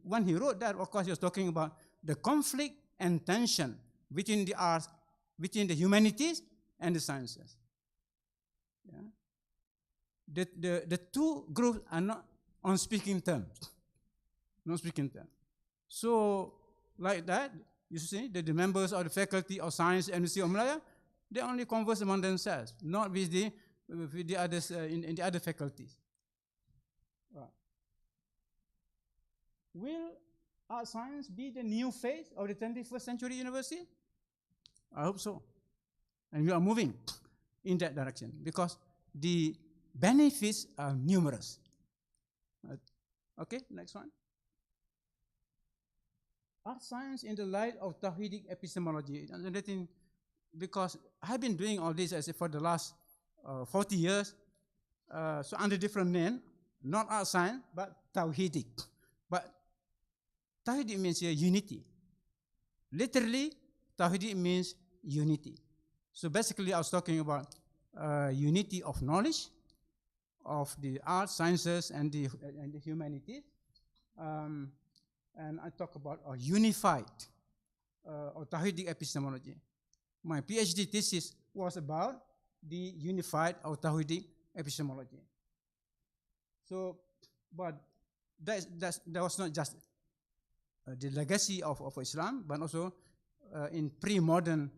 when he wrote that, of course, he was talking about the conflict and tension between the arts, between the humanities and the sciences. The two groups are not on speaking terms. No speaking terms. So, like that, you see, the members of the faculty of science and University of Malaya, they only converse among themselves, not with the others in the other faculties. Right. Will art science be the new phase of the 21st century university? I hope so. And we are moving in that direction because the benefits are numerous. Okay, next one. Art science in the light of Tawhidic epistemology. Because I've been doing all this as for the last 40 years, so under different name, not art science, but Tawhidic. But Tawhidic means unity. Literally, Tawhidic means unity. So basically, I was talking about unity of knowledge, of the arts, sciences, and the humanities. And I talk about a unified or Tawhidic epistemology. My PhD thesis was about the unified or Tawhidic epistemology. So, but that was not just the legacy of Islam, but also in pre-modern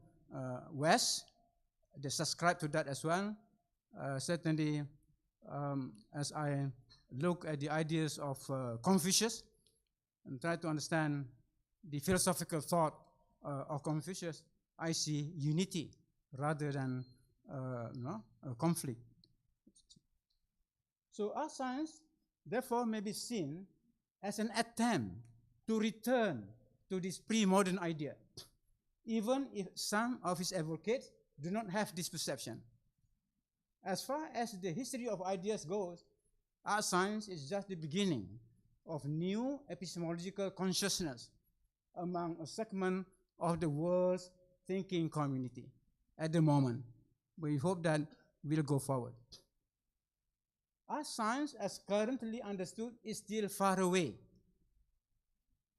West, they subscribe to that as well. Certainly, as I look at the ideas of Confucius and try to understand the philosophical thought of Confucius, I see unity rather than conflict. So art science, therefore, may be seen as an attempt to return to this pre-modern idea, even if some of its advocates do not have this perception. As far as the history of ideas goes, art science is just the beginning of new epistemological consciousness among a segment of the world's thinking community at the moment. We hope that we'll go forward. Art science, as currently understood, is still far away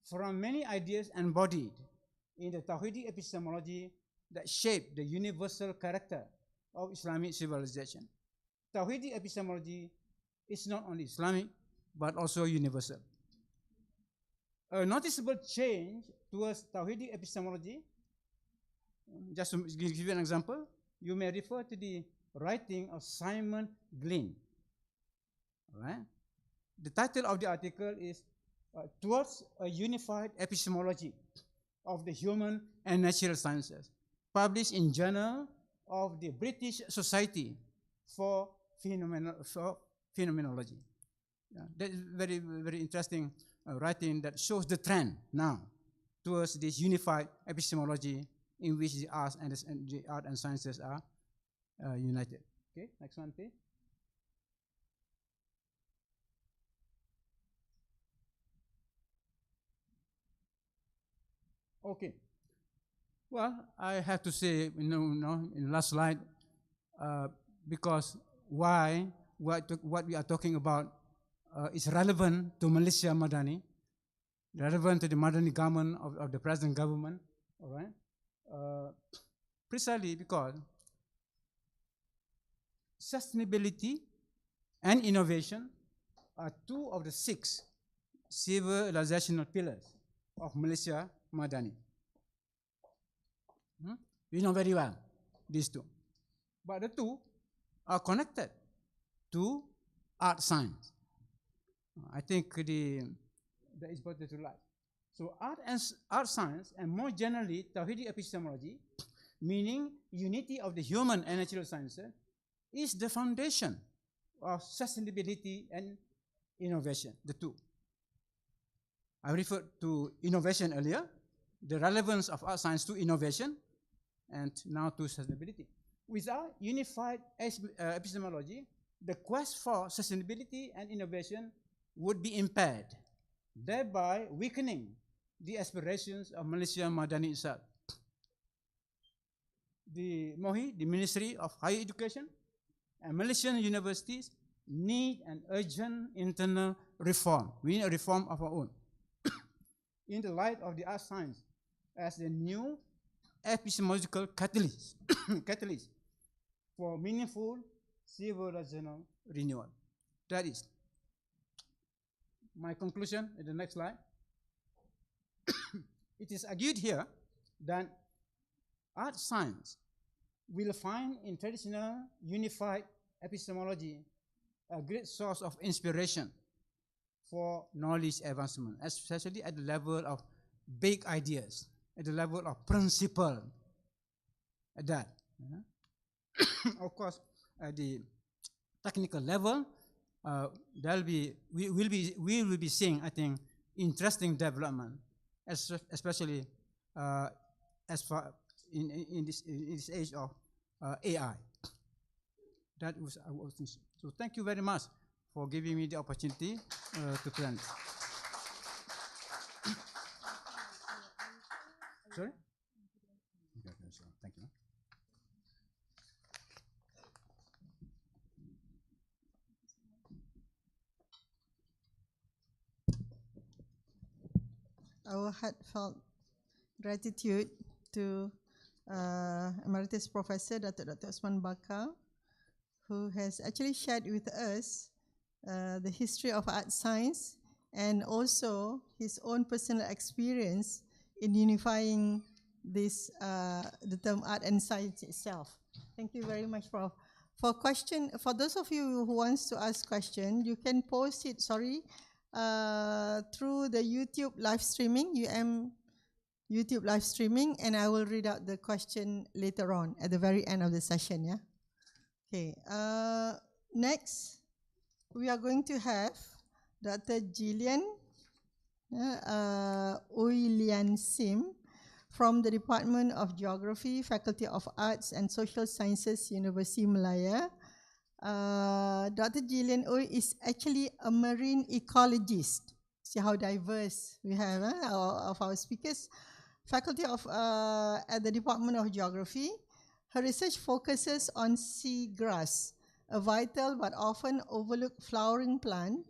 from many ideas embodied in the Tawhidic epistemology that shape the universal character of Islamic civilization. Tawhidic epistemology is not only Islamic, but also universal. A noticeable change towards Tawhidic epistemology, just to give you an example, you may refer to the writing of Simon Glynn. Right? The title of the article is Towards a Unified Epistemology of the Human and Natural Sciences, published in Journal of the British Society for Phenomenology. Yeah, that is very, very interesting writing that shows the trend now towards this unified epistemology in which the arts and the art and sciences are united. Okay, next one, please. Okay. Well, I have to say, in the last slide, because why what we are talking about is relevant to Malaysia Madani, relevant to the Madani government of the present government, all right? Precisely because sustainability and innovation are two of the 6 civilizational pillars of Malaysia Madani. We know very well these two. But the two are connected to art science. I think that is important to like. So art science, and more generally Tawhidic epistemology, meaning unity of the human and natural sciences, is the foundation of sustainability and innovation, the two. I referred to innovation earlier, the relevance of art science to innovation, and now to sustainability. Without unified epistemology, the quest for sustainability and innovation would be impaired, thereby weakening the aspirations of Malaysia Madani itself. The MOHI, the Ministry of Higher Education, and Malaysian universities need an urgent internal reform. We need a reform of our own. In the light of the art science as the new epistemological catalyst, catalyst for meaningful civilizational renewal. That is my conclusion in the next slide. It is argued here that art science will find in traditional unified epistemology a great source of inspiration for knowledge advancement, especially at the level of big ideas, at the level of principle. At that, of course, at the technical level, we will be seeing, I think, interesting development, especially as far in this age of AI. That was I was thinking. So thank you very much for giving me the opportunity to present. Sorry? Okay, so thank you. Our heartfelt gratitude to Emeritus Professor Dr. Osman Bakar, who has actually shared with us the history of art science and also his own personal experience in unifying this the term art and science itself. Thank you very much, Prof. For those of you who wants to ask question, you can post it. Through the YouTube live streaming, YouTube live streaming, and I will read out the question later on at the very end of the session. Yeah. Okay. Next, we are going to have Dr. Jillian Uilian Sim from the Department of Geography, Faculty of Arts and Social Sciences, University Malaya. Dr. Jillian Uy is actually a marine ecologist. See how diverse we have of our speakers. Faculty of at the Department of Geography. Her research focuses on seagrass, a vital but often overlooked flowering plant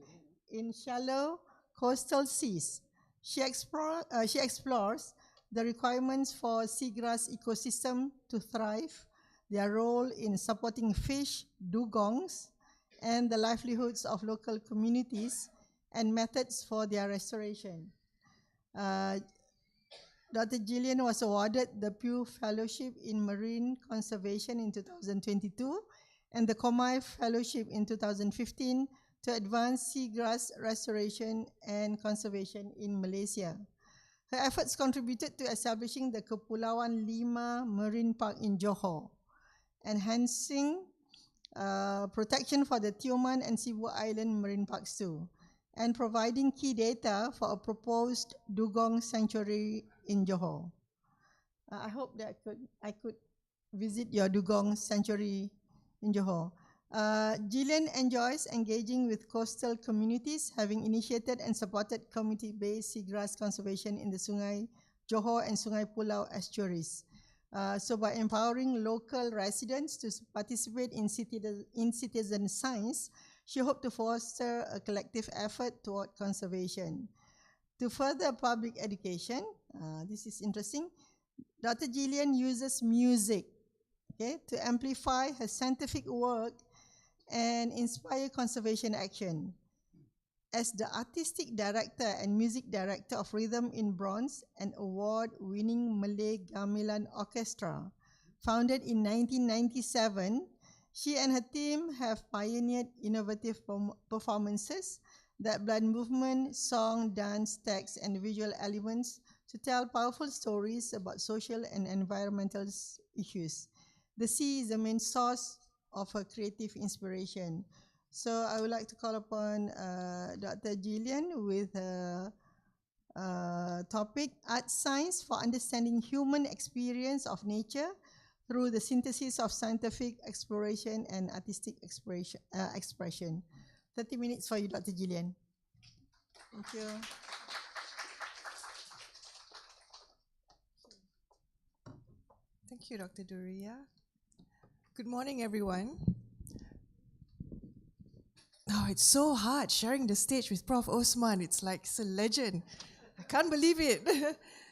in shallow coastal seas. She explores the requirements for seagrass ecosystem to thrive, their role in supporting fish, dugongs, and the livelihoods of local communities, and methods for their restoration. Dr. Jillian was awarded the Pew Fellowship in Marine Conservation in 2022 and the Komai Fellowship in 2015 to advance seagrass restoration and conservation in Malaysia. Her efforts contributed to establishing the Kepulauan Lima Marine Park in Johor, enhancing protection for the Tioman and Sibu Island Marine Parks too, and providing key data for a proposed dugong sanctuary in Johor. I hope that I could visit your dugong sanctuary in Johor. Jillian enjoys engaging with coastal communities, having initiated and supported community-based seagrass conservation in the Sungai Johor and Sungai Pulau estuaries. So by empowering local residents to participate in citizen science, she hoped to foster a collective effort toward conservation. To further public education, this is interesting, Dr. Jillian uses music to amplify her scientific work and inspire conservation action. As the artistic director and music director of Rhythm in Bronze, an award-winning Malay gamelan orchestra, founded in 1997, she and her team have pioneered innovative performances that blend movement, song, dance, text, and visual elements to tell powerful stories about social and environmental issues. The sea is the main source of her creative inspiration. So I would like to call upon Dr. Jillian with a topic, Art Science for Understanding Human Experience of Nature through the Synthesis of Scientific Exploration and Artistic Expression. 30 minutes for you, Dr. Jillian. Thank you. Thank you, Dr. Duria. Good morning, everyone. Oh, it's so hard sharing the stage with Prof. Osman. It's like it's a legend. I can't believe it.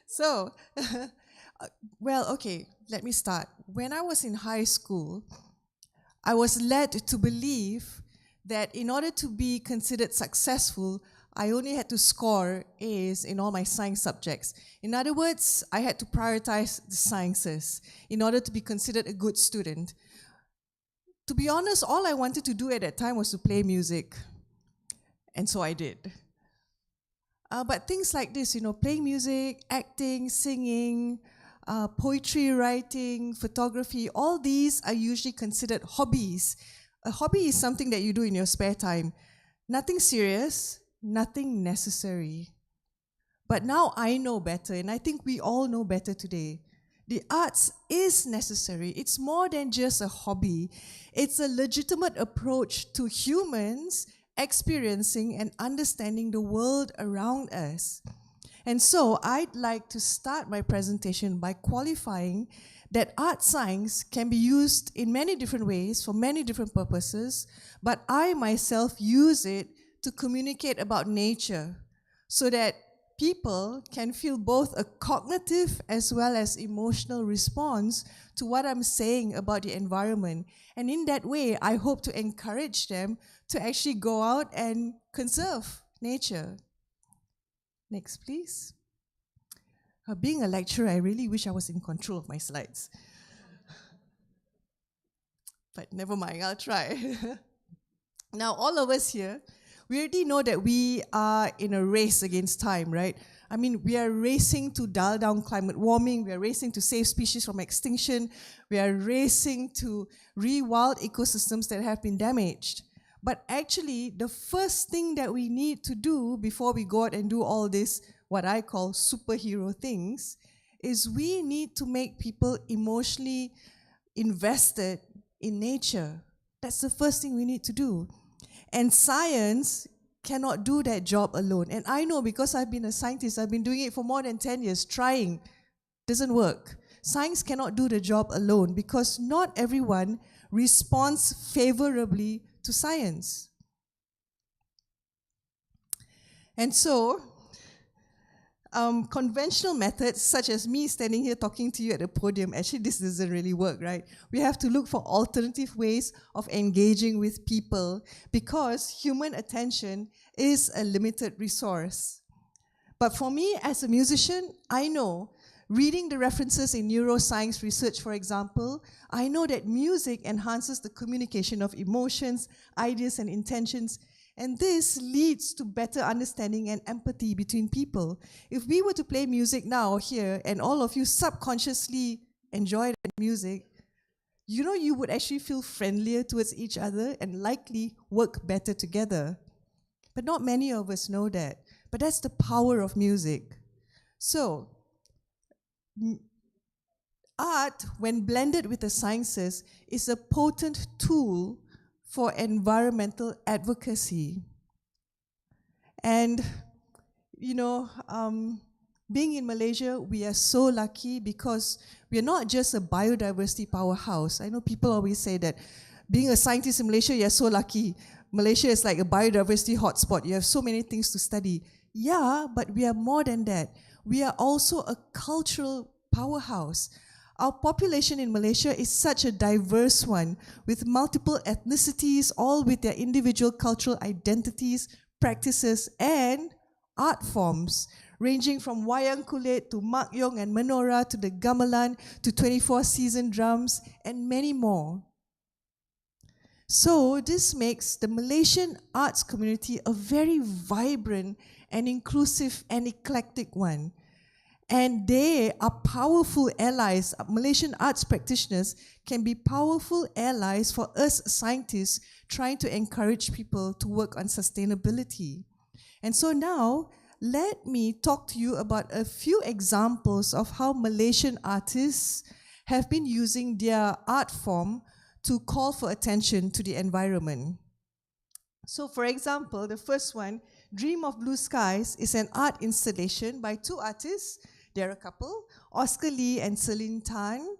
So, well, okay, let me start. When I was in high school, I was led to believe that in order to be considered successful, I only had to score A's in all my science subjects. In other words, I had to prioritize the sciences in order to be considered a good student. To be honest, all I wanted to do at that time was to play music. And so I did. But things like this, playing music, acting, singing, poetry writing, photography, all these are usually considered hobbies. A hobby is something that you do in your spare time. Nothing serious, nothing necessary. But now I know better, and I think we all know better today. The arts is necessary. It's more than just a hobby. It's a legitimate approach to humans experiencing and understanding the world around us. And so I'd like to start my presentation by qualifying that art science can be used in many different ways for many different purposes, but I myself use it to communicate about nature so that people can feel both a cognitive as well as emotional response to what I'm saying about the environment. And in that way, I hope to encourage them to actually go out and conserve nature. Next, please. Being a lecturer, I really wish I was in control of my slides. But never mind, I'll try. Now, all of us here, we already know that we are in a race against time, right? I mean, we are racing to dial down climate warming, we are racing to save species from extinction, we are racing to rewild ecosystems that have been damaged. But actually, the first thing that we need to do before we go out and do all this, what I call superhero things, is we need to make people emotionally invested in nature. That's the first thing we need to do. And science cannot do that job alone. And I know because I've been a scientist, I've been doing it for more than 10 years, trying. Doesn't work. Science cannot do the job alone because not everyone responds favorably to science. And so, conventional methods such as me standing here talking to you at a podium, actually this doesn't really work, right? We have to look for alternative ways of engaging with people because human attention is a limited resource. But for me as a musician, I know, reading the references in neuroscience research, for example, I know that music enhances the communication of emotions, ideas, and intentions. And this leads to better understanding and empathy between people. If we were to play music now here and all of you subconsciously enjoy that music, you would actually feel friendlier towards each other and likely work better together. But not many of us know that. But that's the power of music. So, art, when blended with the sciences, is a potent tool for environmental advocacy. And, being in Malaysia, we are so lucky because we are not just a biodiversity powerhouse. I know people always say that being a scientist in Malaysia, you're so lucky. Malaysia is like a biodiversity hotspot. You have so many things to study. Yeah, but we are more than that. We are also a cultural powerhouse. Our population in Malaysia is such a diverse one, with multiple ethnicities, all with their individual cultural identities, practices, and art forms, ranging from wayang kulit to makyong and menorah to the gamelan to 24-season drums, and many more. So this makes the Malaysian arts community a very vibrant and inclusive and eclectic one. And they are powerful allies. Malaysian arts practitioners can be powerful allies for us scientists trying to encourage people to work on sustainability. And so now, let me talk to you about a few examples of how Malaysian artists have been using their art form to call for attention to the environment. So for example, the first one, Dream of Blue Skies, is an art installation by two artists. They're a couple, Oscar Lee and Celine Tan.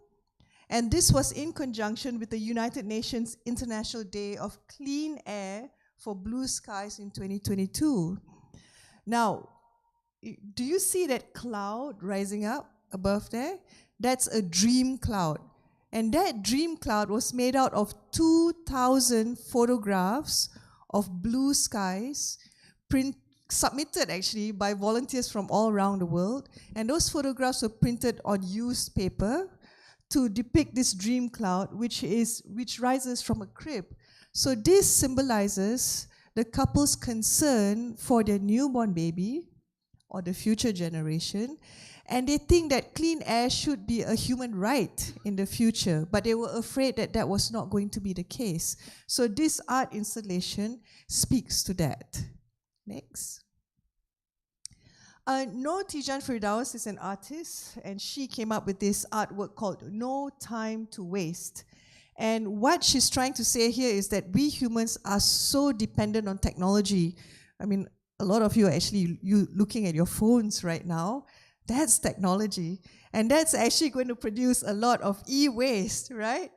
And this was in conjunction with the United Nations International Day of Clean Air for Blue Skies in 2022. Now, do you see that cloud rising up above there? That's a dream cloud. And that dream cloud was made out of 2,000 photographs of blue skies, submitted actually by volunteers from all around the world. And those photographs were printed on used paper to depict this dream cloud, which rises from a crib. So this symbolizes the couple's concern for their newborn baby, or the future generation, and they think that clean air should be a human right in the future, but they were afraid that that was not going to be the case. So this art installation speaks to that. Next. Noor Tijan Firdaus is an artist, and she came up with this artwork called No Time to Waste. And what she's trying to say here is that we humans are so dependent on technology. I mean, a lot of you are actually looking at your phones right now. That's technology. And that's actually going to produce a lot of e-waste, right?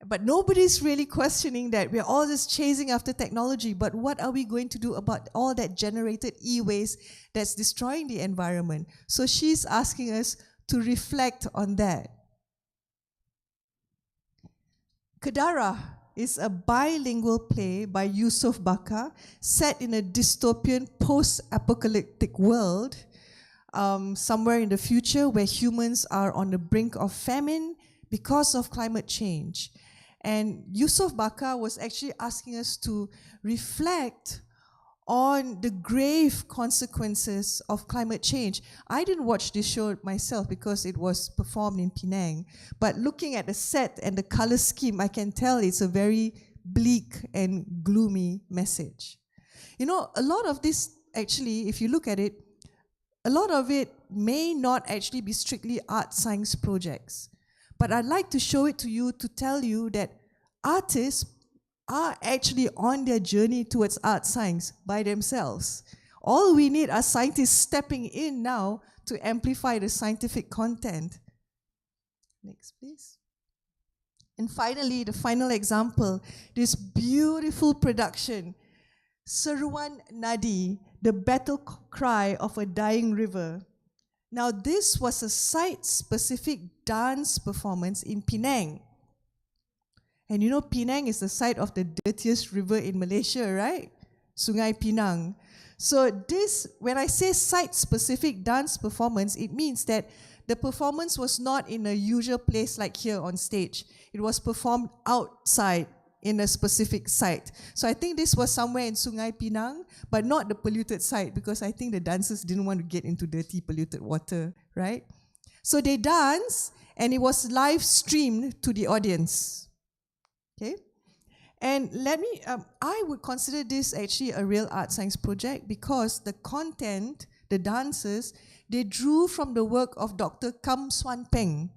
But nobody's really questioning that. We're all just chasing after technology. But what are we going to do about all that generated e-waste that's destroying the environment? So she's asking us to reflect on that. Kedara is a bilingual play by Yusuf Baka set in a dystopian post-apocalyptic world somewhere in the future where humans are on the brink of famine because of climate change. And Yusuf Baka was actually asking us to reflect on the grave consequences of climate change. I didn't watch this show myself because it was performed in Penang, but looking at the set and the color scheme, I can tell it's a very bleak and gloomy message. You know, a lot of this, actually, if you look at it, a lot of it may not actually be strictly art science projects. But I'd like to show it to you to tell you that artists are actually on their journey towards art science by themselves. All we need are scientists stepping in now to amplify the scientific content. Next, please. And finally, the final example, this beautiful production, Seruan Nadi, the battle cry of a dying river. Now, this was a site-specific dance performance in Penang. And you know, Penang is the site of the dirtiest river in Malaysia, right? Sungai Pinang. So this, when I say site-specific dance performance, it means that the performance was not in a usual place like here on stage. It was performed outside in a specific site. So I think this was somewhere in Sungai Pinang, but not the polluted site, because I think the dancers didn't want to get into dirty, polluted water, right? So they danced, and it was live streamed to the audience. Okay? And let me, I would consider this actually a real art science project because the content, the dancers, they drew from the work of Dr. Kam Swan Peng,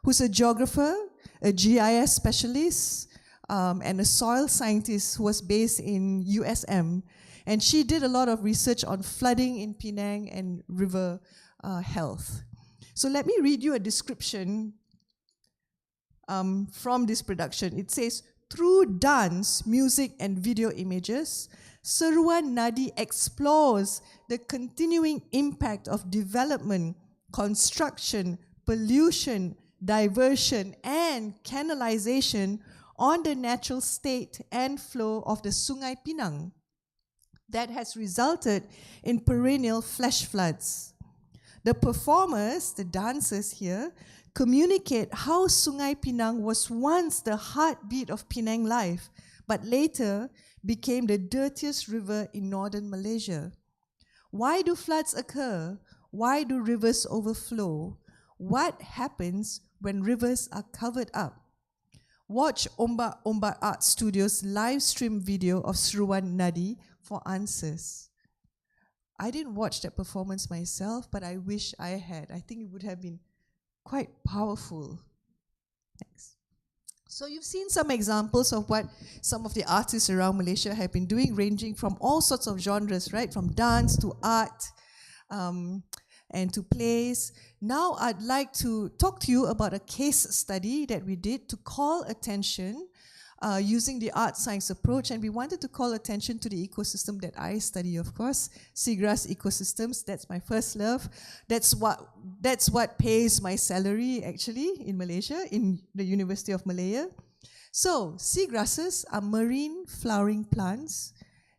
who's a geographer, a GIS specialist, and a soil scientist who was based in USM. And she did a lot of research on flooding in Penang and river health. So let me read you a description from this production. It says, through dance, music, and video images, Seruan Nadi explores the continuing impact of development, construction, pollution, diversion, and canalization on the natural state and flow of the Sungai Pinang that has resulted in perennial flash floods. The performers, the dancers here, communicate how Sungai Pinang was once the heartbeat of Penang life, but later became the dirtiest river in northern Malaysia. Why do floods occur? Why do rivers overflow? What happens when rivers are covered up? Watch Ombak Ombak Art Studio's live stream video of Seruan Nadi for answers. I didn't watch that performance myself, but I wish I had. I think it would have been quite powerful. Thanks. So you've seen some examples of what some of the artists around Malaysia have been doing, ranging from all sorts of genres, right? From dance to art and to plays. Now I'd like to talk to you about a case study that we did to call attention using the art science approach, and we wanted to call attention to the ecosystem that I study, of course, seagrass ecosystems. That's my first love. That's what pays my salary, actually, in Malaysia, in the University of Malaya. So, seagrasses are marine flowering plants.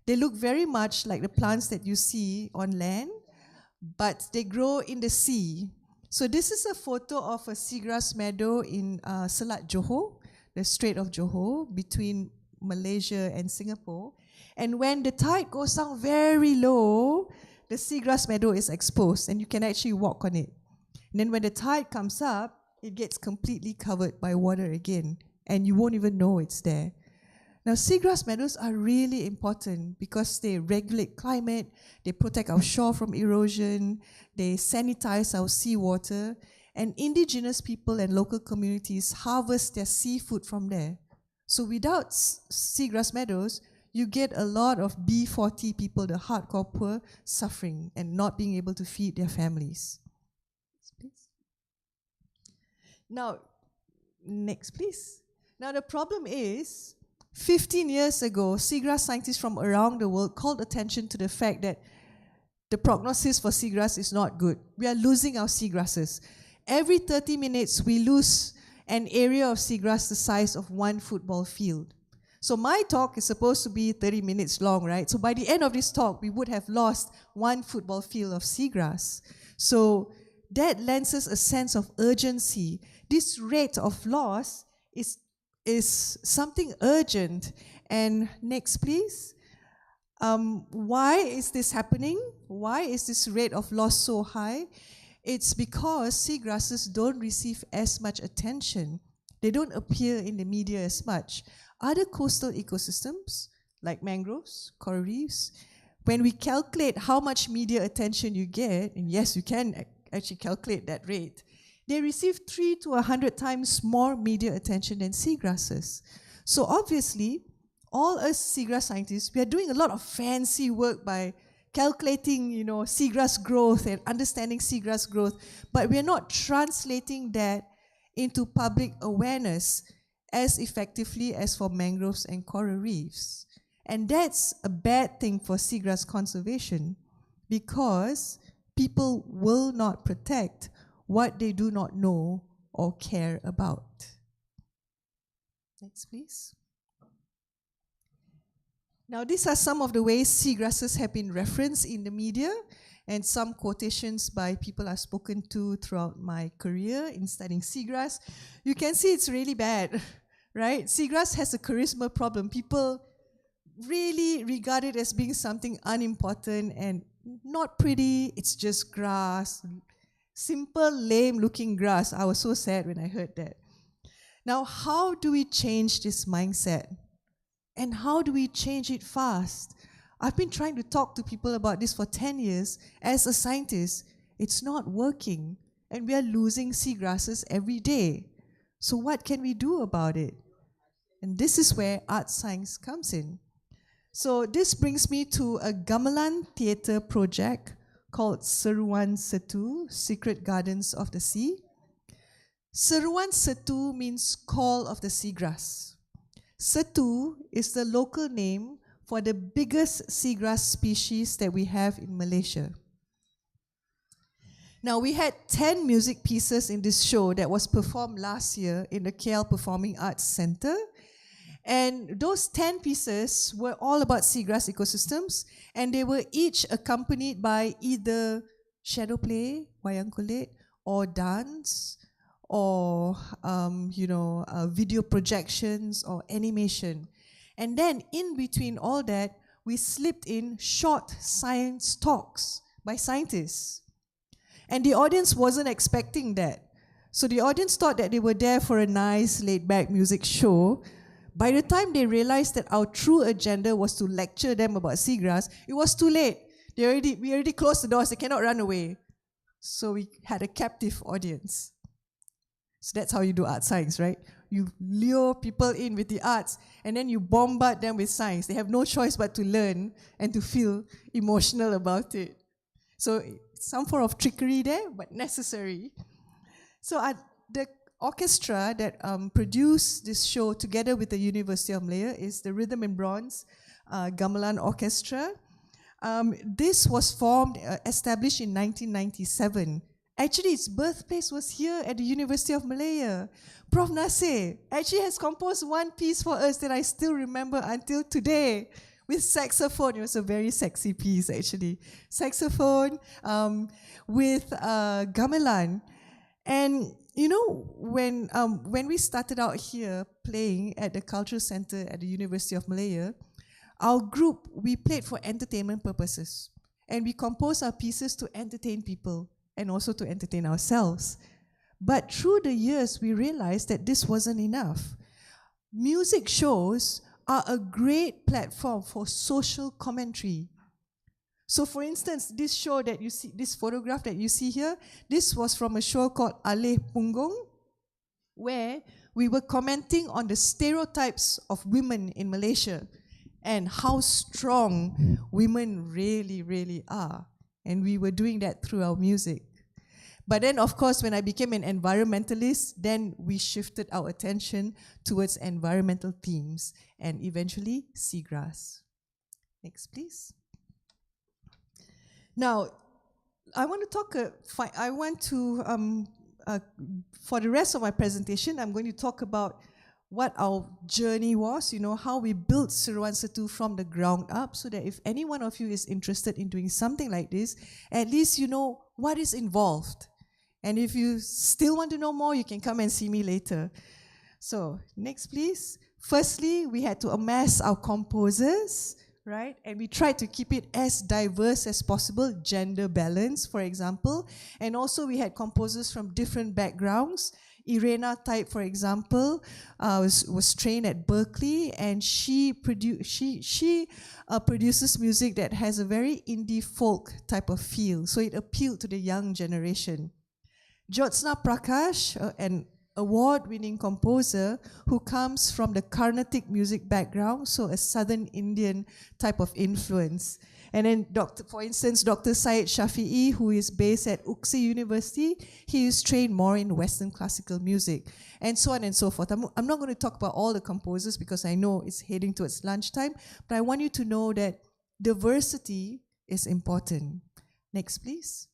They look very much like the plants that you see on land, but they grow in the sea. So this is a photo of a seagrass meadow in Selat Johor, the Strait of Johor, between Malaysia and Singapore. And when the tide goes down very low, the seagrass meadow is exposed and you can actually walk on it. And then when the tide comes up, it gets completely covered by water again, and you won't even know it's there. Now, seagrass meadows are really important because they regulate climate, they protect our shore from erosion, they sanitize our seawater, and indigenous people and local communities harvest their seafood from there. So without seagrass meadows, you get a lot of B40 people, the hardcore poor, suffering and not being able to feed their families. Please. Now, next please. Now the problem is, 15 years ago, seagrass scientists from around the world called attention to the fact that the prognosis for seagrass is not good. We are losing our seagrasses. Every 30 minutes, we lose an area of seagrass the size of one football field. So my talk is supposed to be 30 minutes long, right? So by the end of this talk, we would have lost one football field of seagrass. So that lends us a sense of urgency. This rate of loss is something urgent. And next, please. Why is this happening? Why is this rate of loss so high? It's because seagrasses don't receive as much attention. They don't appear in the media as much. Other coastal ecosystems, like mangroves, coral reefs, when we calculate how much media attention you get, and yes, you can actually calculate that rate, they receive 3 to 100 times more media attention than seagrasses. So obviously, all us seagrass scientists, we are doing a lot of fancy work by calculating, seagrass growth and understanding seagrass growth, but we are not translating that into public awareness as effectively as for mangroves and coral reefs. And that's a bad thing for seagrass conservation because people will not protect what they do not know or care about. Next, please. Now, these are some of the ways seagrasses have been referenced in the media, and some quotations by people I've spoken to throughout my career in studying seagrass. You can see it's really bad, right? Seagrass has a charisma problem. People really regard it as being something unimportant and not pretty. It's just grass. Simple, lame-looking grass. I was so sad when I heard that. Now, how do we change this mindset? And how do we change it fast? I've been trying to talk to people about this for 10 years. As a scientist, it's not working. And we are losing seagrasses every day. So what can we do about it? And this is where Artscience comes in. So this brings me to a gamelan theatre project called Seruan Setu, Secret Gardens of the Sea. Seruan Setu means call of the seagrass. Setu is the local name for the biggest seagrass species that we have in Malaysia. Now, we had 10 music pieces in this show that was performed last year in the KL Performing Arts Centre. And those 10 pieces were all about seagrass ecosystems, and they were each accompanied by either shadow play, wayang kulit, or dance, or video projections or animation. And then in between all that, we slipped in short science talks by scientists. And the audience wasn't expecting that. So the audience thought that they were there for a nice laid-back music show. By the time they realized that our true agenda was to lecture them about seagrass, it was too late. We already closed the doors, they cannot run away. So we had a captive audience. So that's how you do art science, right? You lure people in with the arts, and then you bombard them with science. They have no choice but to learn and to feel emotional about it. So some form of trickery there, but necessary. So the orchestra that produced this show together with the University of Malaya is the Rhythm and Bronze Gamelan Orchestra. This was established in 1997. Actually, its birthplace was here at the University of Malaya. Prof. Nasir actually has composed one piece for us that I still remember until today with saxophone. It was a very sexy piece, actually. Saxophone with gamelan. And when we started out here playing at the Cultural Centre at the University of Malaya, our group, we played for entertainment purposes. and we compose our pieces to entertain people and also to entertain ourselves. But through the years, we realized that this wasn't enough. Music shows are a great platform for social commentary. So for instance, this show that you see, this photograph that you see here, this was from a show called Aleh Punggung, where we were commenting on the stereotypes of women in Malaysia and how strong women really, really are. And we were doing that through our music. But then, of course, when I became an environmentalist, then we shifted our attention towards environmental themes and eventually seagrass. Next, please. Now, I want to talk, for the rest of my presentation, I'm going to talk about what our journey was, how we built Seruan Setu from the ground up, so that if any one of you is interested in doing something like this, at least you know what is involved. And if you still want to know more, you can come and see me later. So, next please. Firstly, we had to amass our composers, right? And we tried to keep it as diverse as possible, gender balance, for example. And also we had composers from different backgrounds. Irena Type, for example, was trained at Berkeley, and she produces music that has a very indie folk type of feel. So it appealed to the young generation. Jyotsna Prakash, an award-winning composer who comes from the Carnatic music background, so a Southern Indian type of influence. And then, for instance, Dr. Syed Shafi'i, who is based at UXI University, he is trained more in Western classical music, and so on and so forth. I'm not going to talk about all the composers because I know it's heading towards lunchtime, but I want you to know that diversity is important. Next, please.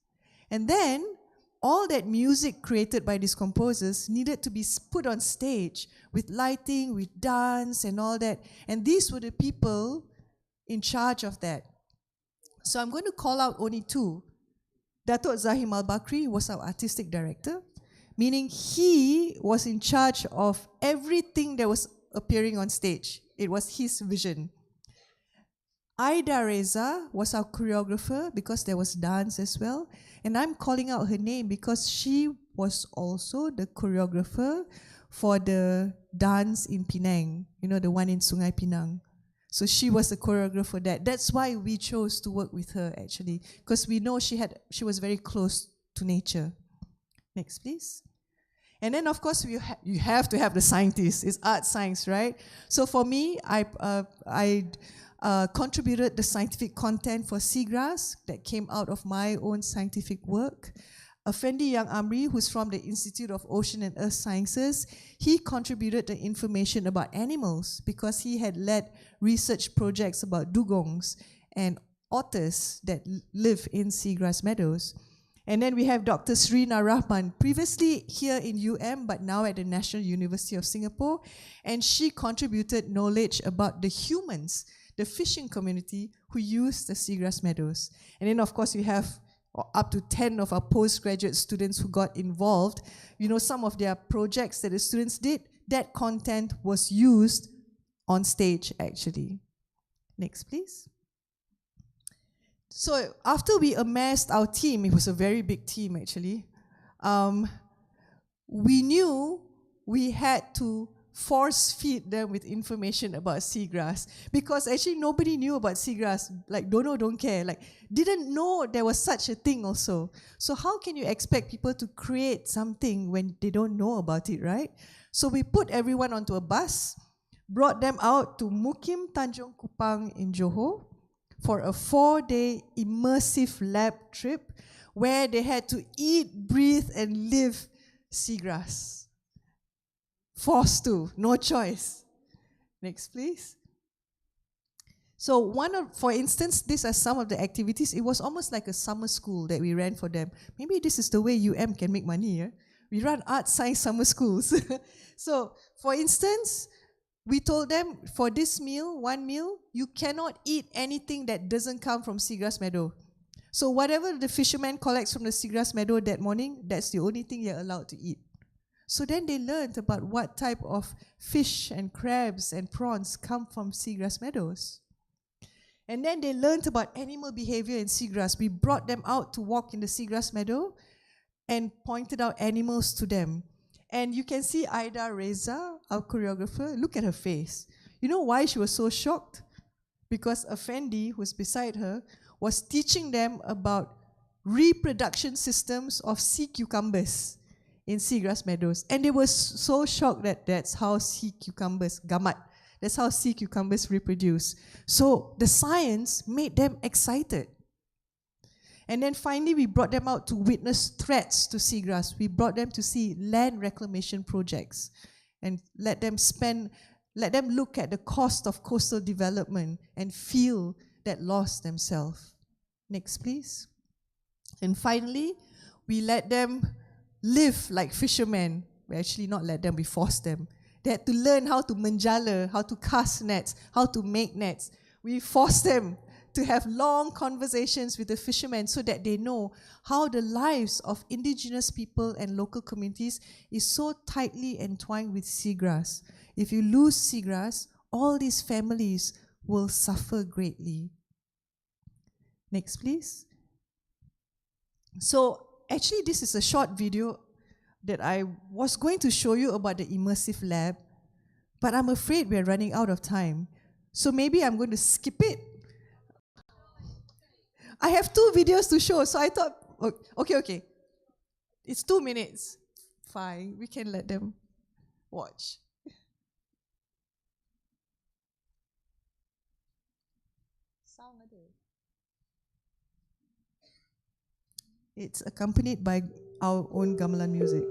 And then, all that music created by these composers needed to be put on stage with lighting, with dance and all that. And these were the people in charge of that. So I'm going to call out only two. Datuk Zahim Al-Bakri was our artistic director, meaning he was in charge of everything that was appearing on stage. It was his vision. Aida Reza was our choreographer because there was dance as well. And I'm calling out her name because she was also the choreographer for the dance in Penang, the one in Sungai Pinang. So she was the choreographer for that. That's why we chose to work with her, actually, because we know she was very close to nature. Next, please. And then, of course, you have to have the scientists. It's Artscience, right? So for me, I contributed the scientific content for seagrass that came out of my own scientific work. Effendi Yang Amri, who's from the Institute of Ocean and Earth Sciences, he contributed the information about animals because he had led research projects about dugongs and otters that live in seagrass meadows. And then we have Dr. Srina Rahman, previously here in UM, but now at the National University of Singapore, and she contributed knowledge about the humans, the fishing community who use the seagrass meadows. And then, of course, we have up to 10 of our postgraduate students who got involved. Some of their projects that the students did, that content was used on stage, actually. Next, please. So after we amassed our team, it was a very big team, actually, we knew we had to force feed them with information about seagrass, because actually nobody knew about seagrass, like don't know, don't care, like didn't know there was such a thing also. So how can you expect people to create something when they don't know about it, right? So we put everyone onto a bus, brought them out to Mukim Tanjung Kupang in Johor for a 4-day immersive lab trip where they had to eat, breathe and live seagrass. Forced to, no choice. Next, please. So for instance, these are some of the activities. It was almost like a summer school that we ran for them. Maybe this is the way UM can make money, yeah? We run Artscience summer schools. So, for instance, we told them for this meal, one meal, you cannot eat anything that doesn't come from seagrass meadow. So whatever the fisherman collects from the seagrass meadow that morning, that's the only thing you're allowed to eat. So then they learned about what type of fish and crabs and prawns come from seagrass meadows. And then they learned about animal behavior in seagrass. We brought them out to walk in the seagrass meadow and pointed out animals to them. And you can see Aida Reza, our choreographer, look at her face. You know why she was so shocked? Because Effendi, who's beside her, was teaching them about reproduction systems of sea cucumbers in seagrass meadows. And they were so shocked that that's how sea cucumbers, gamat, that's how sea cucumbers reproduce. So the science made them excited. And then finally, we brought them out to witness threats to seagrass. We brought them to see land reclamation projects and let them look at the cost of coastal development and feel that loss themselves. Next, please. And finally, we let them live like fishermen. We actually not let them, we forced them. They had to learn how to menjala, how to cast nets, how to make nets. We forced them to have long conversations with the fishermen so that they know how the lives of indigenous people and local communities is so tightly entwined with seagrass. If you lose seagrass, all these families will suffer greatly. Next, please. So, actually, this is a short video that I was going to show you about the immersive lab, but I'm afraid we're running out of time. So maybe I'm going to skip it. I have 2 videos to show, so I thought, okay. It's 2 minutes. Fine, we can let them watch. It's accompanied by our own gamelan music.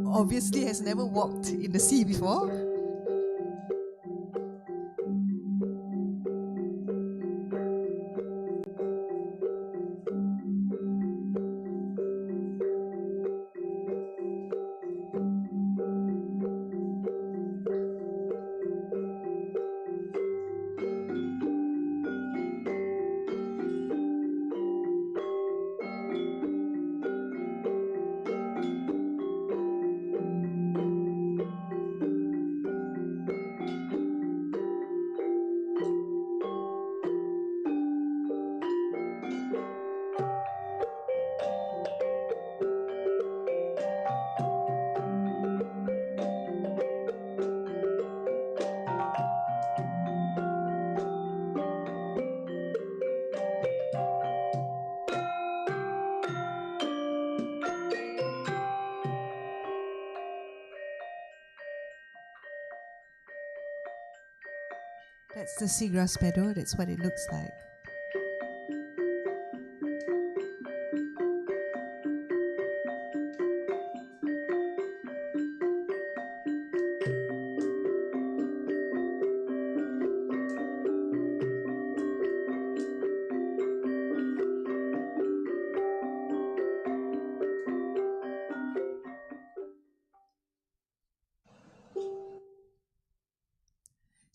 Obviously has never walked in the sea before. That's the seagrass meadow, that's what it looks like.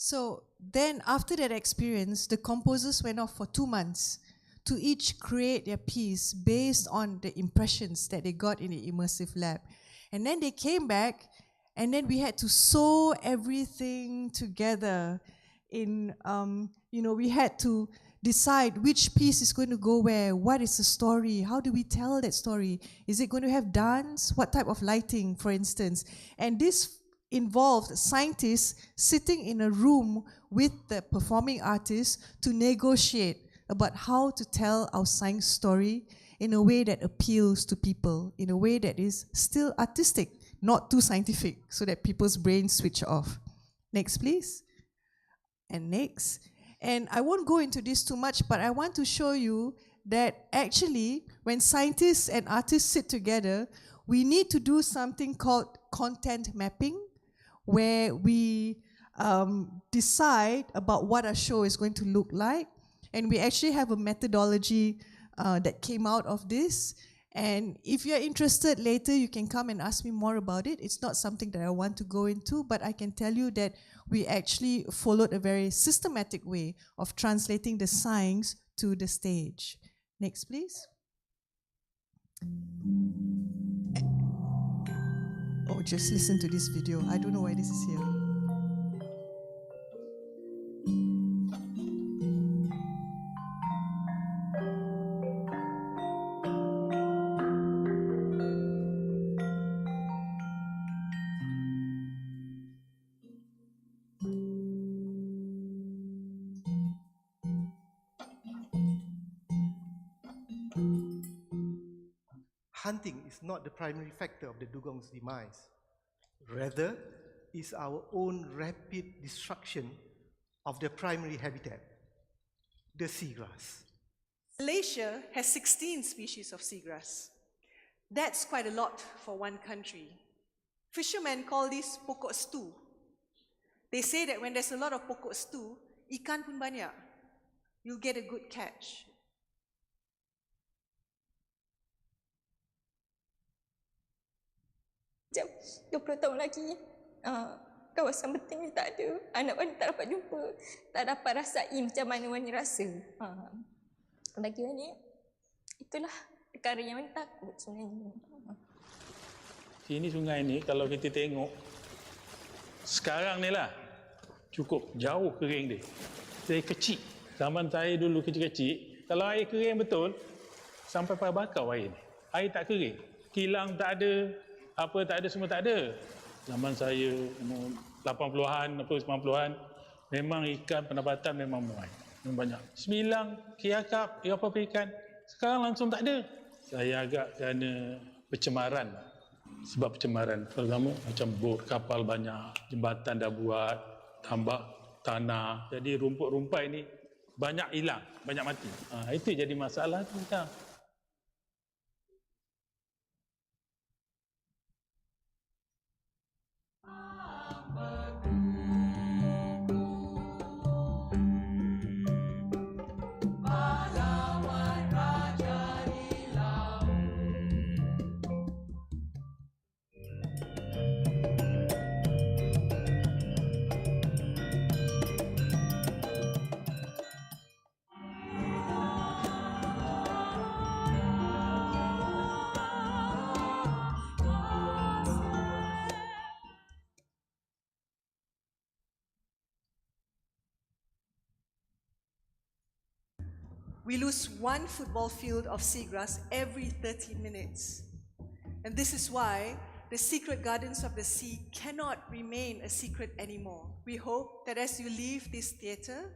So then after that experience, the composers went off for 2 months to each create their piece based on the impressions that they got in the immersive lab. And then they came back, and then we had to sew everything together in, we had to decide which piece is going to go where, what is the story, how do we tell that story? Is it going to have dance? What type of lighting, for instance? And this involved scientists sitting in a room with the performing artists to negotiate about how to tell our science story in a way that appeals to people, in a way that is still artistic, not too scientific, so that people's brains switch off. Next, please. And next. And I won't go into this too much, but I want to show you that actually, when scientists and artists sit together, we need to do something called content mapping, where we decide about what our show is going to look like. And we actually have a methodology that came out of this. And if you're interested later, you can come and ask me more about it. It's not something that I want to go into, but I can tell you that we actually followed a very systematic way of translating the science to the stage. Next, please. Oh, just listen to this video. I don't know why this is here. Hunting is not the primary factor of the dugong's demise. Rather, is our own rapid destruction of their primary habitat, the seagrass. Malaysia has 16 species of seagrass. That's quite a lot for one country. Fishermen call this pokok stew. They say that when there's a lot of pokok stew, ikan pun banyak. You'll get a good catch. Macam 20 tahun lagi, kawasan beting ni tak ada. Anak Wani tak dapat jumpa. Tak dapat rasai macam mana Wani rasa. Bagi Wani, itulah perkara yang Wani takut sebenarnya. Sini sungai ni kalau kita tengok, sekarang ni lah, cukup jauh kering dia. Saya kecil. Zaman saya dulu kecil-kecil, kalau air kering betul, sampai pada bakau air ni. Air tak kering. Kilang tak ada. Apa tak ada, semua tak ada. Zaman saya 80-an, 90-an, memang ikan pendapatan memang muai. Memang banyak. Semilang, kiakap, apa-apa ikan. Sekarang langsung tak ada. Saya agak kena pencemaran. Sebab pencemaran. Pertama, macam bot, kapal banyak. Jembatan dah buat, tambak tanah. Jadi rumput-rumpai ni banyak hilang, banyak mati. Itu jadi masalah tu sekarang. We lose one football field of seagrass every 30 minutes. And this is why the secret gardens of the sea cannot remain a secret anymore. We hope that as you leave this theatre,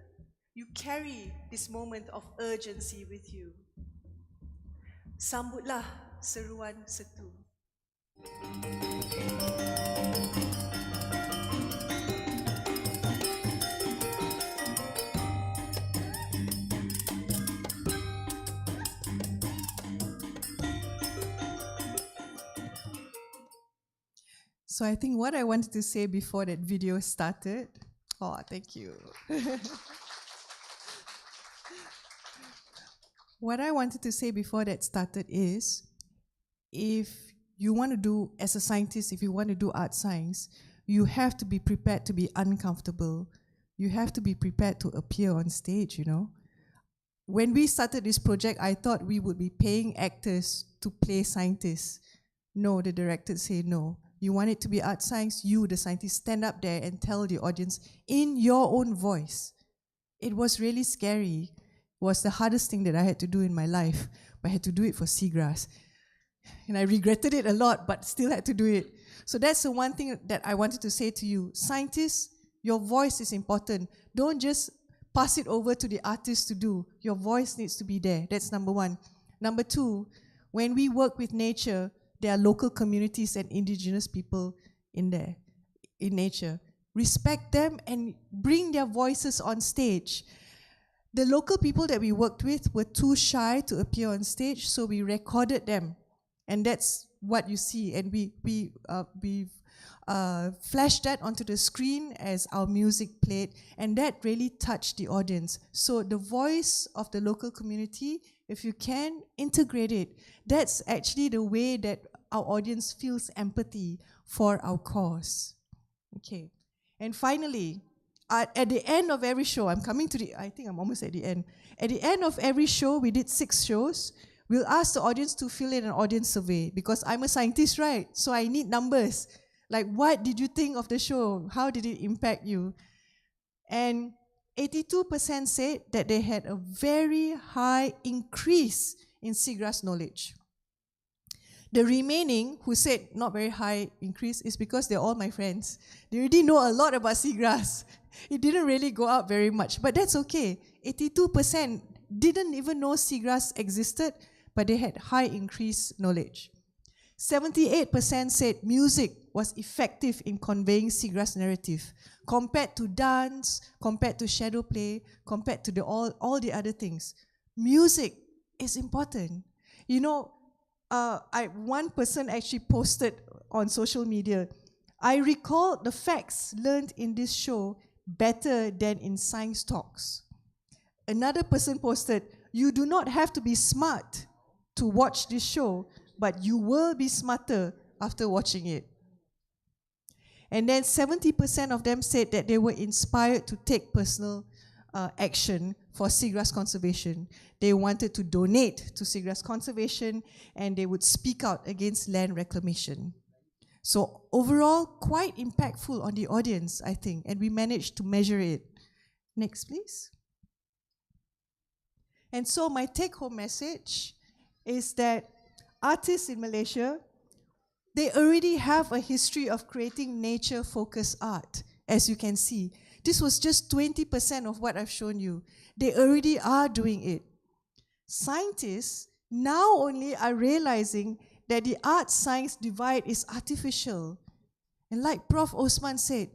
you carry this moment of urgency with you. Sambutlah seruan setu. So I think what I wanted to say before that video started, thank you. What I wanted to say before that started is, if you want to do, as a scientist, if you want to do art science, you have to be prepared to be uncomfortable. You have to be prepared to appear on stage, you know. When we started this project, I thought we would be paying actors to play scientists. No, the directors say no. You want it to be art science, you, the scientist, stand up there and tell the audience in your own voice. It was really scary. It was the hardest thing that I had to do in my life, but I had to do it for seagrass. And I regretted it a lot, but still had to do it. So that's the one thing that I wanted to say to you. Scientists, your voice is important. Don't just pass it over to the artist to do. Your voice needs to be there. That's number one. Number two, when we work with nature, there are local communities and indigenous people in there, in nature. Respect them and bring their voices on stage. The local people that we worked with were too shy to appear on stage, so we recorded them. And that's what you see. And we flashed that onto the screen as our music played, and that really touched the audience. So the voice of the local community if you can integrate it, that's actually the way that our audience feels empathy for our cause. Okay. And finally, at the end of every show, I think I'm almost at the end. At the end of every show, we did 6 shows. We'll ask the audience to fill in an audience survey because I'm a scientist, right? So I need numbers. Like, what did you think of the show? How did it impact you? And 82% said that they had a very high increase in seagrass knowledge. The remaining, who said not very high increase, is because they're all my friends. They already know a lot about seagrass. It didn't really go up very much, but that's okay. 82% didn't even know seagrass existed, but they had high increased knowledge. 78% said music was effective in conveying seagrass narrative, compared to dance, compared to shadow play, compared to all the other things. Music is important. You know, one person actually posted on social media, I recall the facts learned in this show better than in science talks. Another person posted, you do not have to be smart to watch this show, but you will be smarter after watching it. And then 70% of them said that they were inspired to take personal action for seagrass conservation. They wanted to donate to seagrass conservation and they would speak out against land reclamation. So overall, quite impactful on the audience, I think, and we managed to measure it. Next, please. And so my take-home message is that artists in Malaysia, they already have a history of creating nature-focused art, as you can see. This was just 20% of what I've shown you. They already are doing it. Scientists now only are realizing that the art-science divide is artificial. And like Prof. Osman said,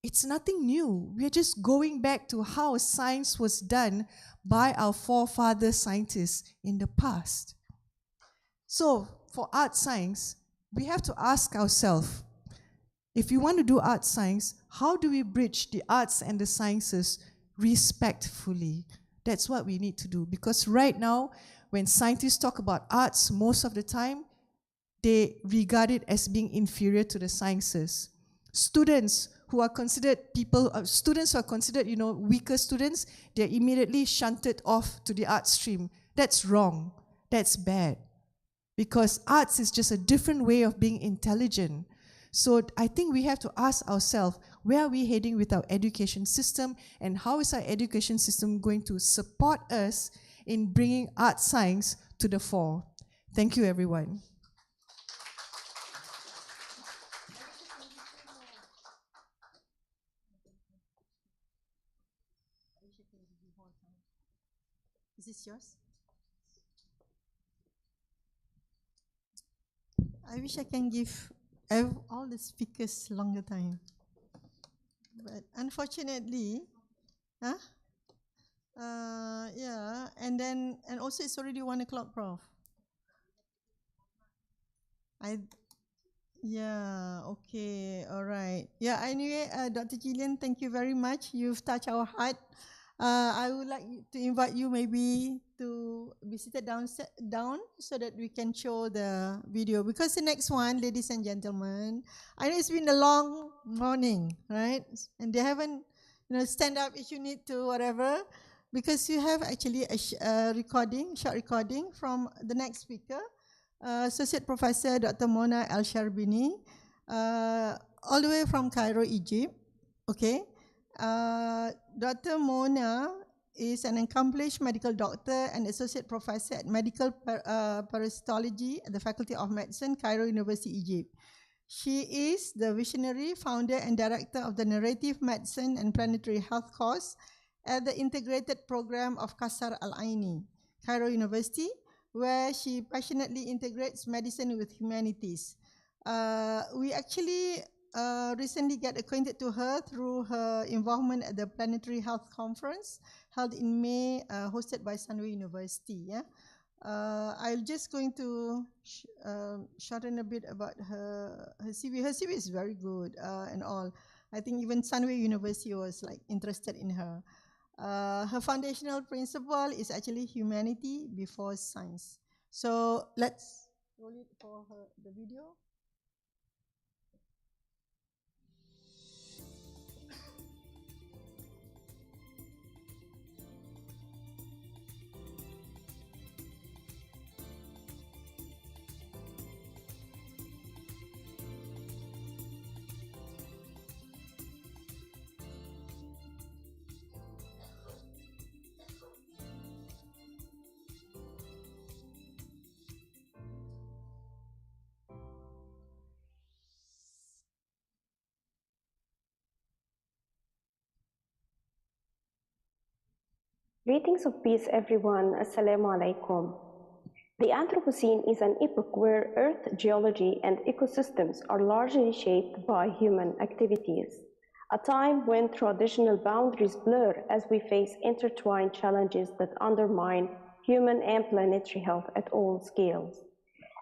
it's nothing new. We're just going back to how science was done by our forefather scientists in the past. So, for art science, we have to ask ourselves, if we want to do art science, how do we bridge the arts and the sciences respectfully? That's what we need to do. Because right now, when scientists talk about arts, most of the time, they regard it as being inferior to the sciences. Students who are considered weaker students, they're immediately shunted off to the art stream. That's wrong. That's bad. Because arts is just a different way of being intelligent. So I think we have to ask ourselves, where are we heading with our education system, and how is our education system going to support us in bringing art science to the fore? Thank you, everyone. Is this yours? I wish I can give all the speakers longer time. But unfortunately, yeah, and also it's already 1 o'clock, Prof. Yeah, okay, all right. Yeah, anyway, Dr. Gillian, thank you very much. You've touched our heart. I would like to invite you maybe to be seated down so that we can show the video. Because the next one, ladies and gentlemen, I know it's been a long morning, right? And they haven't, stand up if you need to, whatever. Because you have actually a short recording from the next speaker, Associate Professor Dr. Mona El-Sharbini, all the way from Cairo, Egypt. Okay. Dr. Mona is an accomplished medical doctor and associate professor at medical parasitology at the Faculty of Medicine, Cairo University, Egypt. She is the visionary founder and director of the Narrative Medicine and Planetary Health course at the integrated program of Qasr Al-Aini, Cairo University, where she passionately integrates medicine with humanities. We actually recently get acquainted to her through her involvement at the Planetary Health Conference held in May, hosted by Sunway University. Yeah, I'm just going to shorten a bit about her CV. Her CV is very good and all. I think even Sunway University was like interested in her. Her foundational principle is actually humanity before science. So let's roll it for the video. Greetings of peace, everyone. Assalamu alaikum. The Anthropocene is an epoch where Earth geology and ecosystems are largely shaped by human activities, a time when traditional boundaries blur as we face intertwined challenges that undermine human and planetary health at all scales.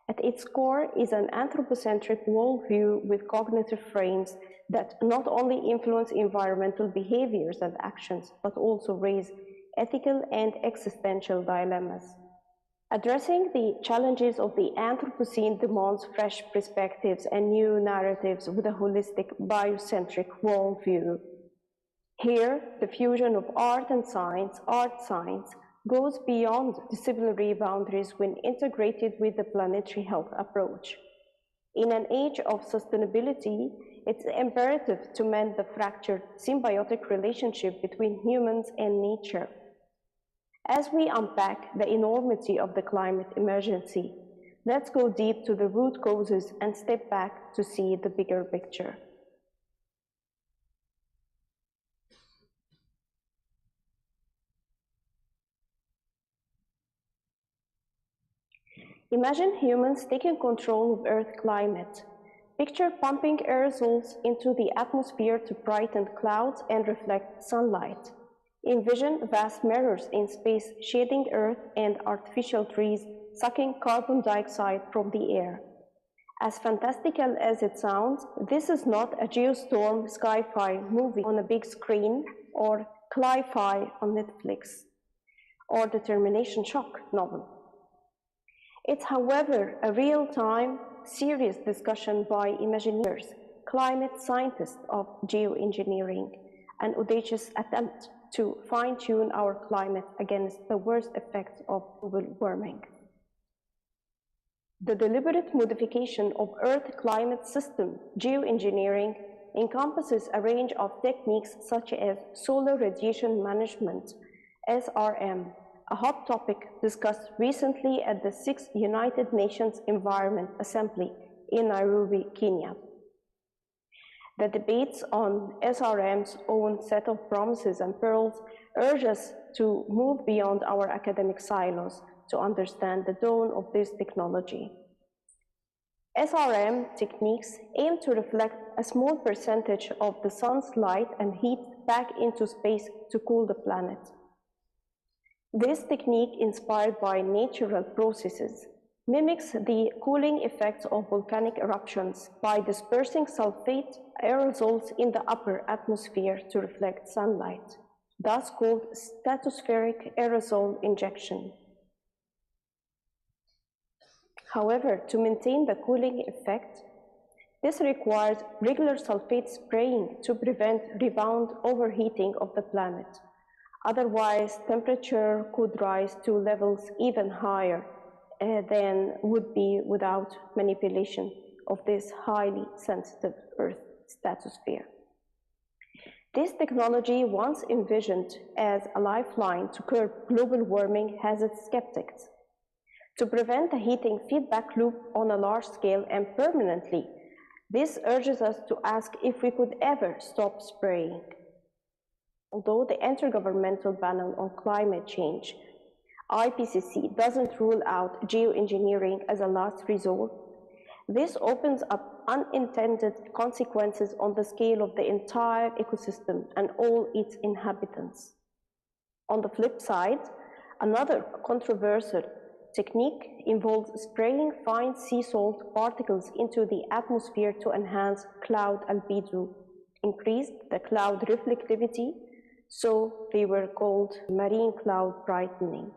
At its core is an anthropocentric worldview with cognitive frames that not only influence environmental behaviors and actions, but also raise ethical and existential dilemmas. Addressing the challenges of the Anthropocene demands fresh perspectives and new narratives with a holistic biocentric worldview. Here, the fusion of art and science, Artscience, goes beyond disciplinary boundaries when integrated with the planetary health approach. In an age of sustainability, it's imperative to mend the fractured symbiotic relationship between humans and nature. As we unpack the enormity of the climate emergency, let's go deep to the root causes and step back to see the bigger picture. Imagine humans taking control of Earth's climate. Picture pumping aerosols into the atmosphere to brighten clouds and reflect sunlight. Envision vast mirrors in space shading Earth and artificial trees sucking carbon dioxide from the air. As fantastical as it sounds, this is not a geostorm sci-fi movie on a big screen or cli-fi on Netflix or the Termination Shock novel. It's, however, a real-time, serious discussion by Imagineers, climate scientists of geoengineering, an audacious attempt to fine-tune our climate against the worst effects of global warming. The deliberate modification of Earth's climate system, geoengineering, encompasses a range of techniques such as solar radiation management, SRM, a hot topic discussed recently at the 6th United Nations Environment Assembly in Nairobi, Kenya. The debates on SRM's own set of promises and pearls urge us to move beyond our academic silos to understand the dawn of this technology. SRM techniques aim to reflect a small percentage of the sun's light and heat back into space to cool the planet. This technique, inspired by natural processes, mimics the cooling effects of volcanic eruptions by dispersing sulfate aerosols in the upper atmosphere to reflect sunlight, thus called stratospheric aerosol injection. However, to maintain the cooling effect, this requires regular sulfate spraying to prevent rebound overheating of the planet. Otherwise, temperature could rise to levels even higher than would be without manipulation of this highly sensitive Earth stratosphere. This technology, once envisioned as a lifeline to curb global warming, has its skeptics. To prevent a heating feedback loop on a large scale and permanently, this urges us to ask if we could ever stop spraying. Although the Intergovernmental Panel on Climate Change, IPCC, doesn't rule out geoengineering as a last resort, this opens up unintended consequences on the scale of the entire ecosystem and all its inhabitants. On the flip side, another controversial technique involves spraying fine sea salt particles into the atmosphere to enhance cloud albedo, increase the cloud reflectivity, so they were called marine cloud brightening.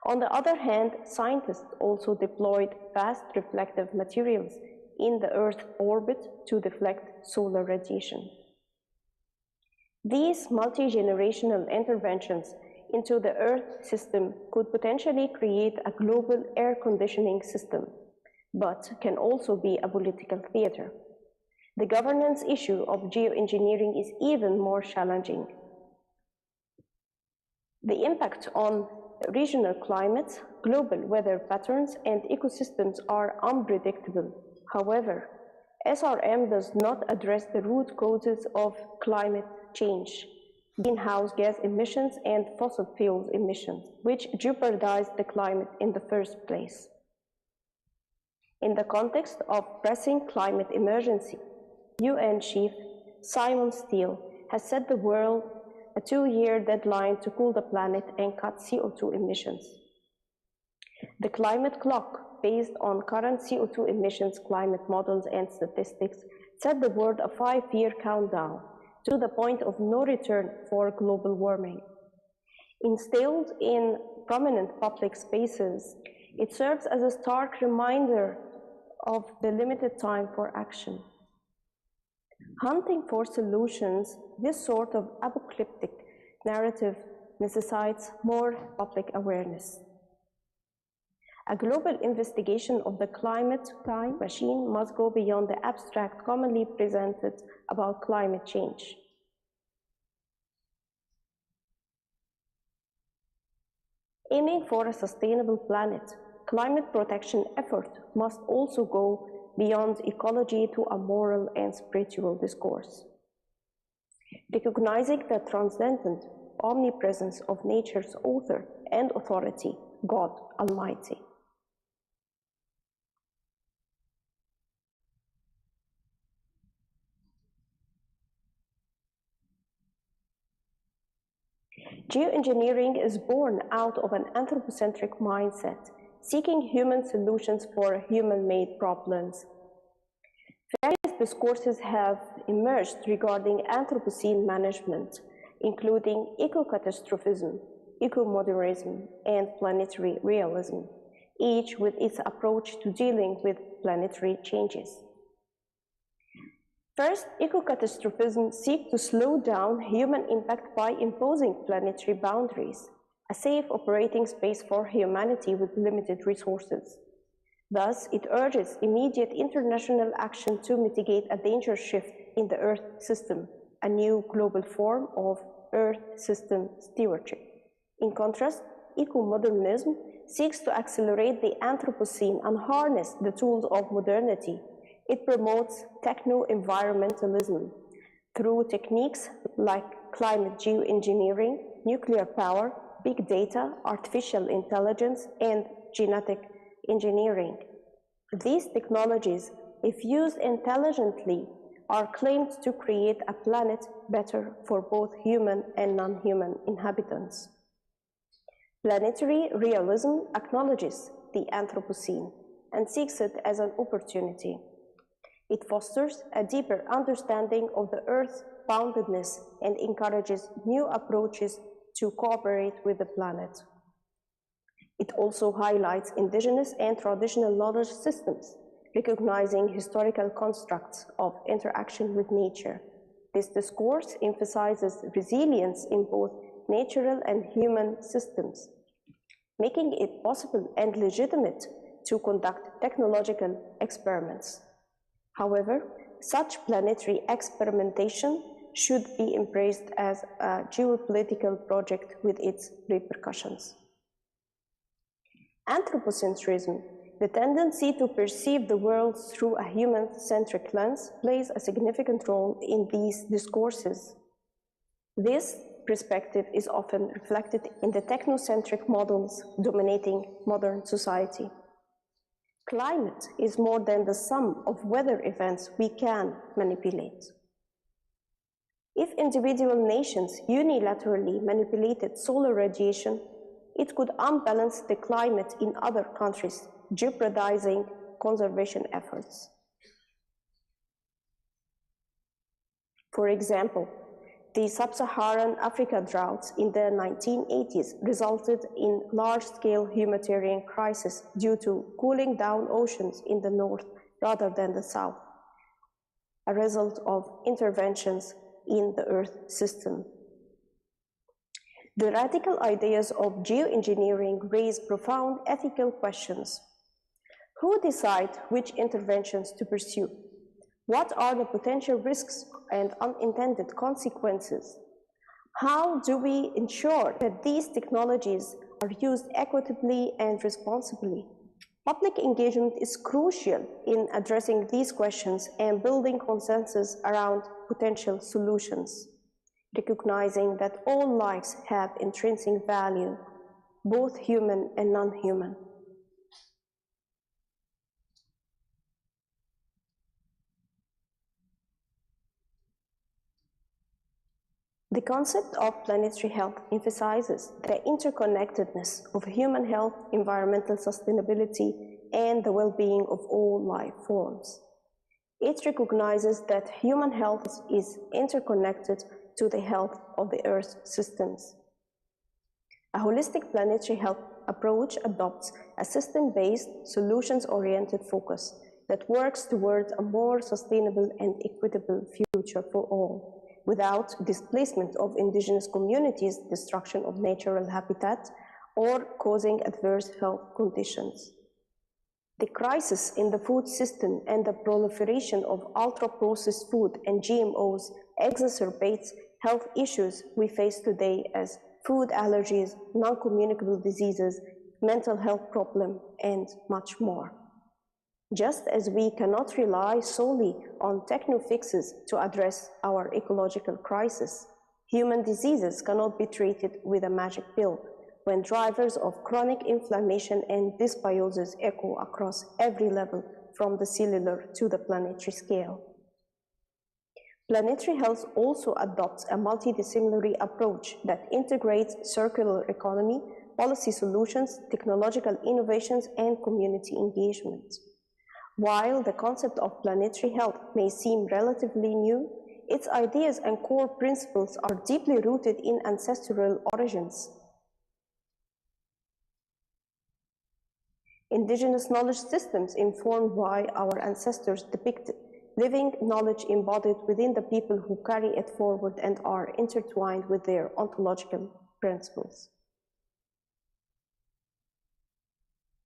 On the other hand, scientists also deployed fast reflective materials in the Earth's orbit to deflect solar radiation. These multi-generational interventions into the Earth system could potentially create a global air conditioning system, but can also be a political theater. The governance issue of geoengineering is even more challenging. The impact on regional climates, global weather patterns, and ecosystems are unpredictable. However, SRM does not address the root causes of climate change, greenhouse gas emissions and fossil fuels emissions, which jeopardize the climate in the first place. In the context of pressing climate emergency, UN Chief Simon Steele has set the world a 2-year deadline to cool the planet and cut CO2 emissions. The climate clock, based on current CO2 emissions, climate models, and statistics, set the world a 5-year countdown to the point of no return for global warming. Instilled in prominent public spaces, it serves as a stark reminder of the limited time for action. Hunting for solutions, this sort of apocalyptic narrative necessitates more public awareness. A global investigation of the climate time machine must go beyond the abstract commonly presented about climate change. Aiming for a sustainable planet, climate protection effort must also go beyond ecology to a moral and spiritual discourse. Recognizing the transcendent omnipresence of nature's author and authority, God Almighty. Geoengineering is born out of an anthropocentric mindset, seeking human solutions for human-made problems. Various discourses have emerged regarding Anthropocene management, including eco-catastrophism, eco-modernism, and planetary realism, each with its approach to dealing with planetary changes. First, eco-catastrophism seeks to slow down human impact by imposing planetary boundaries, a safe operating space for humanity with limited resources. Thus, it urges immediate international action to mitigate a dangerous shift in the Earth system, a new global form of Earth system stewardship. In contrast, eco-modernism seeks to accelerate the Anthropocene and harness the tools of modernity. It promotes techno-environmentalism through techniques like climate geoengineering, nuclear power, big data, artificial intelligence, and genetic engineering. These technologies, if used intelligently, are claimed to create a planet better for both human and non-human inhabitants. Planetary realism acknowledges the Anthropocene and seeks it as an opportunity. It fosters a deeper understanding of the Earth's boundedness and encourages new approaches to cooperate with the planet. It also highlights indigenous and traditional knowledge systems, recognizing historical constructs of interaction with nature. This discourse emphasizes resilience in both natural and human systems, making it possible and legitimate to conduct technological experiments. However, such planetary experimentation should be embraced as a geopolitical project with its repercussions. Anthropocentrism, the tendency to perceive the world through a human-centric lens, plays a significant role in these discourses. This perspective is often reflected in the technocentric models dominating modern society. Climate is more than the sum of weather events we can manipulate. If individual nations unilaterally manipulated solar radiation, it could unbalance the climate in other countries, jeopardizing conservation efforts. For example, The sub-Saharan Africa droughts in the 1980s resulted in large-scale humanitarian crisis due to cooling down oceans in the north rather than the south, a result of interventions in the Earth system. The radical ideas of geoengineering raise profound ethical questions. Who decides which interventions to pursue? What are the potential risks and unintended consequences? How do we ensure that these technologies are used equitably and responsibly? Public engagement is crucial in addressing these questions and building consensus around potential solutions, recognizing that all lives have intrinsic value, both human and non-human. The concept of planetary health emphasizes the interconnectedness of human health, environmental sustainability, and the well-being of all life forms. It recognizes that human health is interconnected to the health of the Earth systems. A holistic planetary health approach adopts a system-based, solutions-oriented focus that works toward a more sustainable and equitable future for all, without displacement of indigenous communities, destruction of natural habitat, or causing adverse health conditions. The crisis in the food system and the proliferation of ultra-processed food and GMOs exacerbates health issues we face today as food allergies, non-communicable diseases, mental health problems, and much more. Just as we cannot rely solely on techno-fixes to address our ecological crisis, human diseases cannot be treated with a magic pill when drivers of chronic inflammation and dysbiosis echo across every level from the cellular to the planetary scale. Planetary health also adopts a multidisciplinary approach that integrates circular economy, policy solutions, technological innovations, and community engagement. While the concept of planetary health may seem relatively new, its ideas and core principles are deeply rooted in ancestral origins. Indigenous knowledge systems informed by our ancestors depict living knowledge embodied within the people who carry it forward and are intertwined with their ontological principles.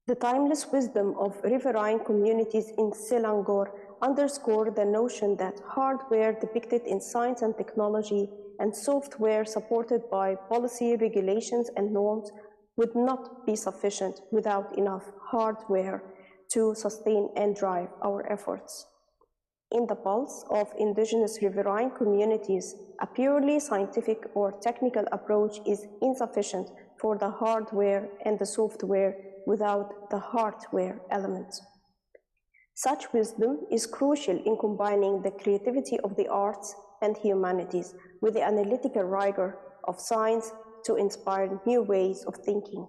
The timeless wisdom of riverine communities in Selangor underscore the notion that hardware depicted in science and technology and software supported by policy, regulations, and norms would not be sufficient without enough hardware to sustain and drive our efforts. In the pulse of indigenous riverine communities, a purely scientific or technical approach is insufficient for the hardware and the software without the hardware element. Such wisdom is crucial in combining the creativity of the arts and humanities with the analytical rigor of science to inspire new ways of thinking.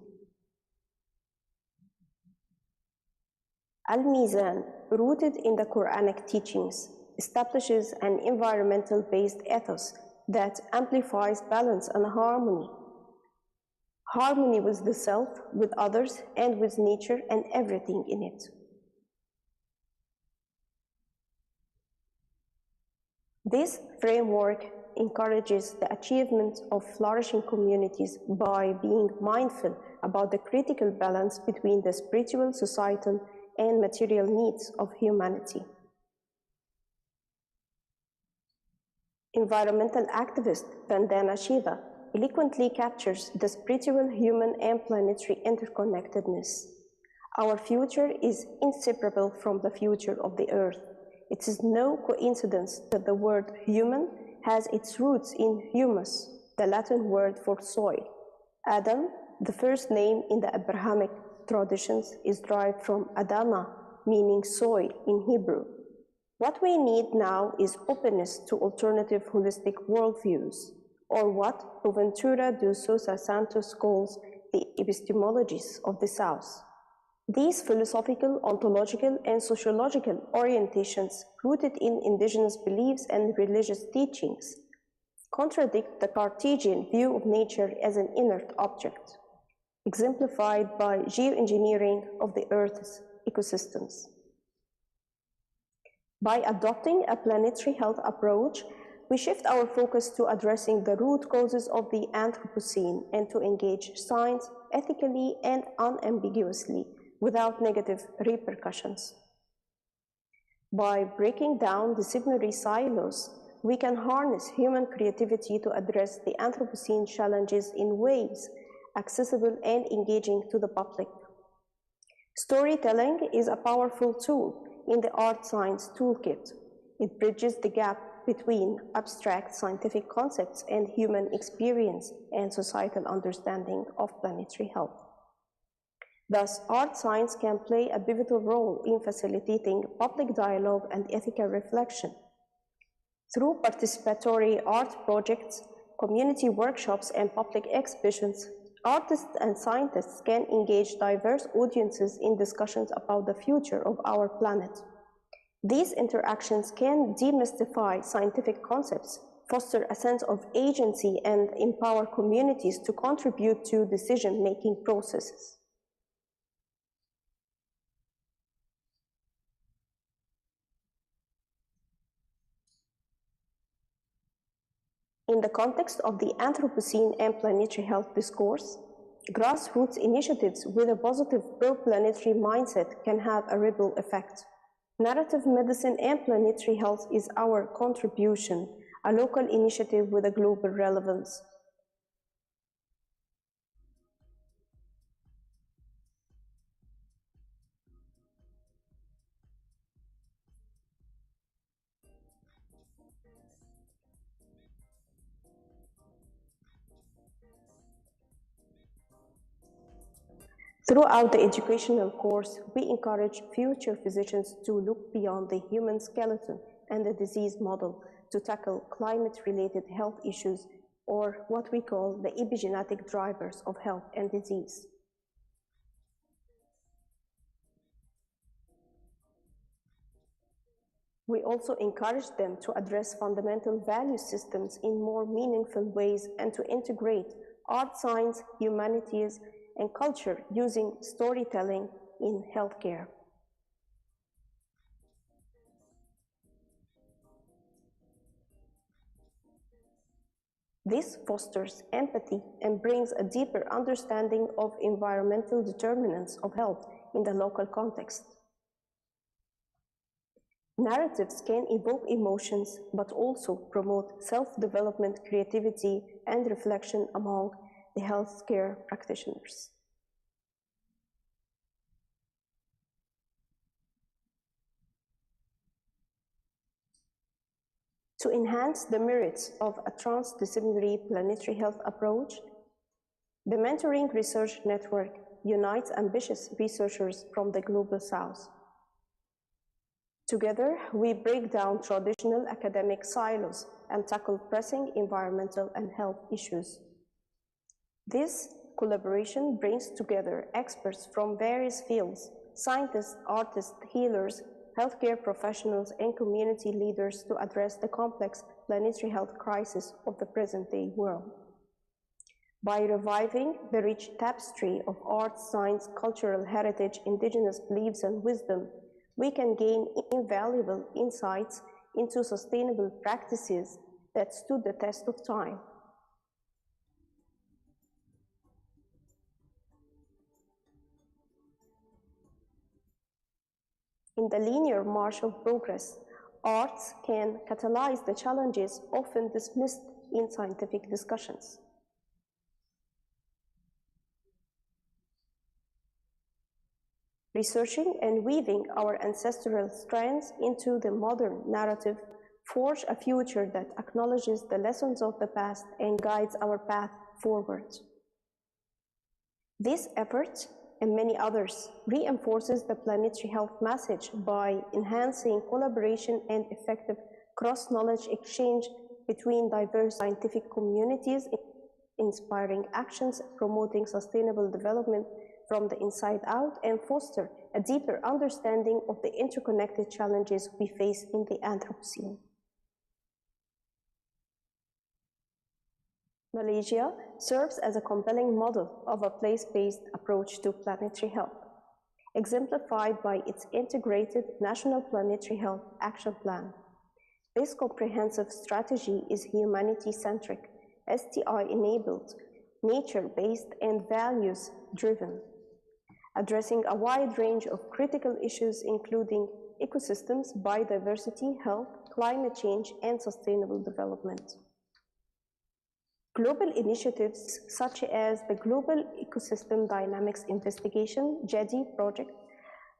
Al-Mizan, rooted in the Quranic teachings, establishes an environmental-based ethos that amplifies balance and harmony. Harmony with the self, with others, and with nature and everything in it. This framework encourages the achievement of flourishing communities by being mindful about the critical balance between the spiritual, societal, and material needs of humanity. Environmental activist Vandana Shiva eloquently captures the spiritual, human, and planetary interconnectedness. Our future is inseparable from the future of the Earth. It is no coincidence that the word human has its roots in humus, the Latin word for soil. Adam, the first name in the Abrahamic traditions, is derived from Adama, meaning soil in Hebrew. What we need now is openness to alternative holistic worldviews, or what Boaventura de Sousa Santos calls the epistemologies of the South. These philosophical, ontological, and sociological orientations, rooted in indigenous beliefs and religious teachings, contradict the Cartesian view of nature as an inert object, exemplified by geoengineering of the Earth's ecosystems. By adopting a planetary health approach, we shift our focus to addressing the root causes of the Anthropocene and to engage science ethically and unambiguously without negative repercussions. By breaking down disciplinary silos, we can harness human creativity to address the Anthropocene challenges in ways accessible and engaging to the public. Storytelling is a powerful tool in the Artscience toolkit. It bridges the gap between abstract scientific concepts and human experience and societal understanding of planetary health. Thus, Artscience can play a pivotal role in facilitating public dialogue and ethical reflection. Through participatory art projects, community workshops, and public exhibitions, artists and scientists can engage diverse audiences in discussions about the future of our planet. These interactions can demystify scientific concepts, foster a sense of agency, and empower communities to contribute to decision-making processes. In the context of the Anthropocene and planetary health discourse, grassroots initiatives with a positive pro-planetary mindset can have a ripple effect. Narrative medicine and planetary health is our contribution, a local initiative with a global relevance. Throughout the educational course, we encourage future physicians to look beyond the human skeleton and the disease model to tackle climate-related health issues, or what we call the epigenetic drivers of health and disease. We also encourage them to address fundamental value systems in more meaningful ways and to integrate art, science, humanities, and culture using storytelling in healthcare. This fosters empathy and brings a deeper understanding of environmental determinants of health in the local context. Narratives can evoke emotions, but also promote self-development, creativity, and reflection among the healthcare practitioners. To enhance the merits of a transdisciplinary planetary health approach, the Mentoring Research Network unites ambitious researchers from the Global South. Together, we break down traditional academic silos and tackle pressing environmental and health issues. This collaboration brings together experts from various fields, scientists, artists, healers, healthcare professionals, and community leaders to address the complex planetary health crisis of the present-day world. By reviving the rich tapestry of art, science, cultural heritage, indigenous beliefs, and wisdom, we can gain invaluable insights into sustainable practices that stood the test of time. In the linear march of progress, arts can catalyze the challenges often dismissed in scientific discussions. Researching and weaving our ancestral strands into the modern narrative forge a future that acknowledges the lessons of the past and guides our path forward. This effort, and many others, reinforces the planetary health message by enhancing collaboration and effective cross-knowledge exchange between diverse scientific communities, inspiring actions, promoting sustainable development from the inside out, and foster a deeper understanding of the interconnected challenges we face in the Anthropocene. Malaysia serves as a compelling model of a place-based approach to planetary health, exemplified by its integrated National Planetary Health Action Plan. This comprehensive strategy is humanity-centric, STI-enabled, nature-based, and values-driven, addressing a wide range of critical issues including ecosystems, biodiversity, health, climate change, and sustainable development. Global initiatives such as the Global Ecosystem Dynamics Investigation (GEDI) project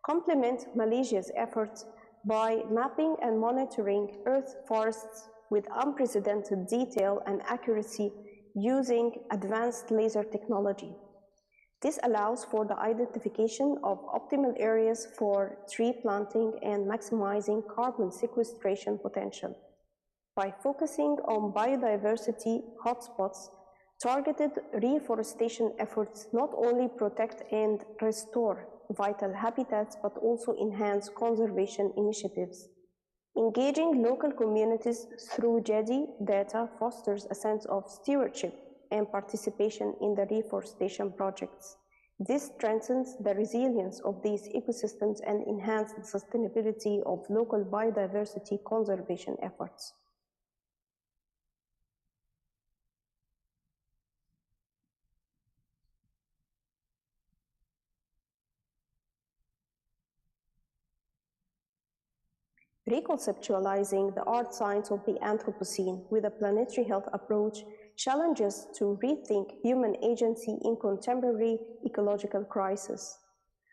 complement Malaysia's efforts by mapping and monitoring Earth forests with unprecedented detail and accuracy using advanced laser technology. This allows for the identification of optimal areas for tree planting and maximizing carbon sequestration potential. By focusing on biodiversity hotspots, targeted reforestation efforts not only protect and restore vital habitats but also enhance conservation initiatives. Engaging local communities through GEDI data fosters a sense of stewardship and participation in the reforestation projects. This strengthens the resilience of these ecosystems and enhances the sustainability of local biodiversity conservation efforts. Reconceptualizing the art science of the Anthropocene with a planetary health approach challenges to rethink human agency in contemporary ecological crisis.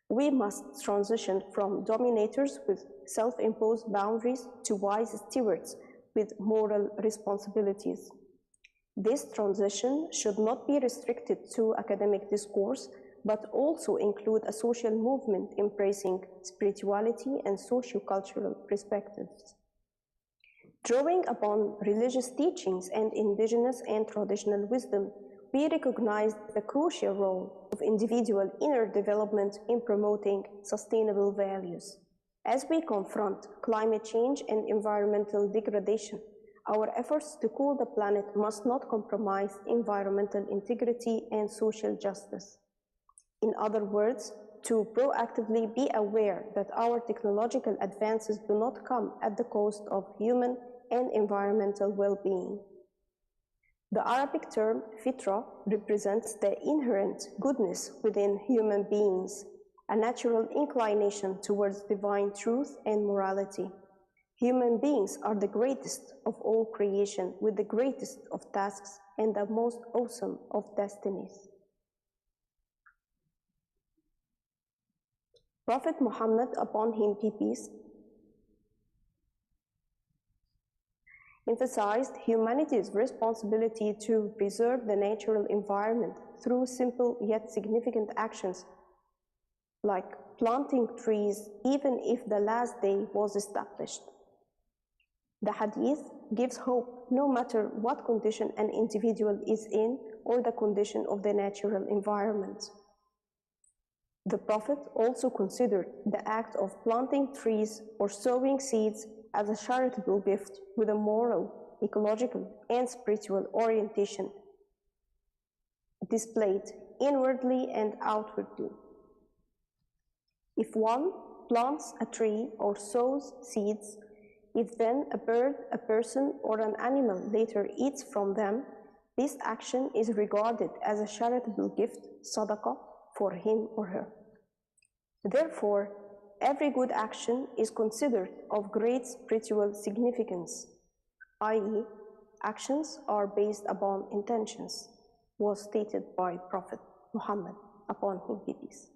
We must transition from dominators with self-imposed boundaries to wise stewards with moral responsibilities. This transition should not be restricted to academic discourse, but also include a social movement embracing spirituality and socio-cultural perspectives. Drawing upon religious teachings and indigenous and traditional wisdom, we recognize the crucial role of individual inner development in promoting sustainable values. As we confront climate change and environmental degradation, our efforts to cool the planet must not compromise environmental integrity and social justice. In other words, to proactively be aware that our technological advances do not come at the cost of human and environmental well-being. The Arabic term fitra represents the inherent goodness within human beings, a natural inclination towards divine truth and morality. Human beings are the greatest of all creation, with the greatest of tasks and the most awesome of destinies. Prophet Muhammad, upon him be peace, emphasized humanity's responsibility to preserve the natural environment through simple yet significant actions like planting trees even if the last day was established. The hadith gives hope no matter what condition an individual is in or the condition of the natural environment. The Prophet also considered the act of planting trees or sowing seeds as a charitable gift with a moral, ecological, and spiritual orientation displayed inwardly and outwardly. If one plants a tree or sows seeds, if then a bird, a person, or an animal later eats from them, this action is regarded as a charitable gift, sadaqah, for him or her. Therefore, every good action is considered of great spiritual significance, i.e., actions are based upon intentions, was stated by Prophet Muhammad, upon him be peace.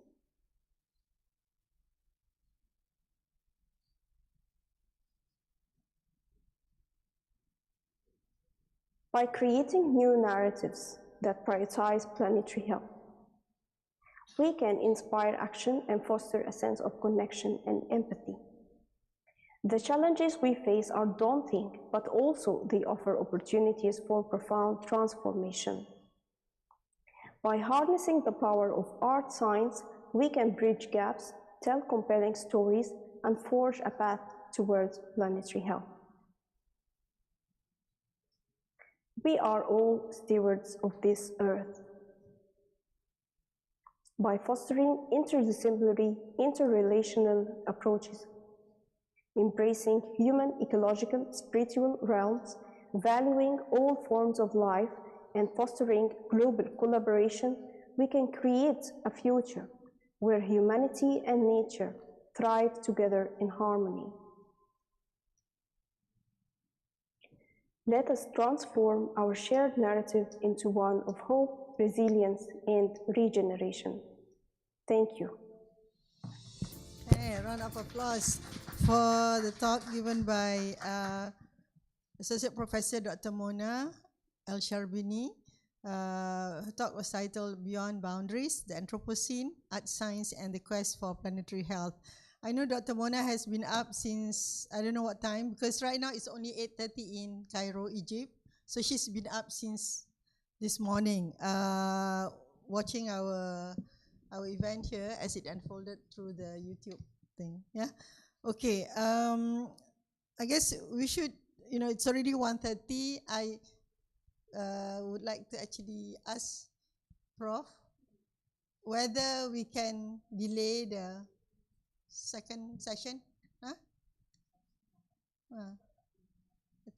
By creating new narratives that prioritize planetary health, we can inspire action and foster a sense of connection and empathy. The challenges we face are daunting, but also they offer opportunities for profound transformation. By harnessing the power of art science, we can bridge gaps, tell compelling stories, and forge a path towards planetary health. We are all stewards of this earth. By fostering interdisciplinary, interrelational approaches, embracing human, ecological, spiritual realms, valuing all forms of life, and fostering global collaboration, we can create a future where humanity and nature thrive together in harmony. Let us transform our shared narrative into one of hope, resilience, and regeneration. Thank you. Hey, round of applause for the talk given by Associate Professor Dr. Mona El-Sharbini. Her talk was titled Beyond Boundaries, the Anthropocene, Artscience, and the Quest for Planetary Health. I know Dr. Mona has been up since, I don't know what time, because right now it's only 8:30 in Cairo, Egypt. So she's been up since this morning, watching our event here as it unfolded through the YouTube thing. Yeah. Okay. I guess we should, it's already 1:30. I would like to actually ask Prof whether we can delay the second session. Huh?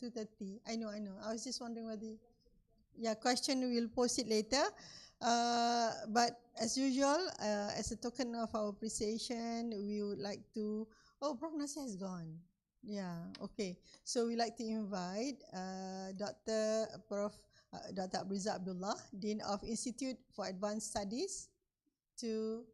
2:30. I know. I was just wondering whether, question, we'll post it later. But as usual, as a token of our appreciation, we would like to, Prof Nasir has gone. Yeah, okay. So we like to invite Dr. Abriza Abdullah, Dean of Institute for Advanced Studies, to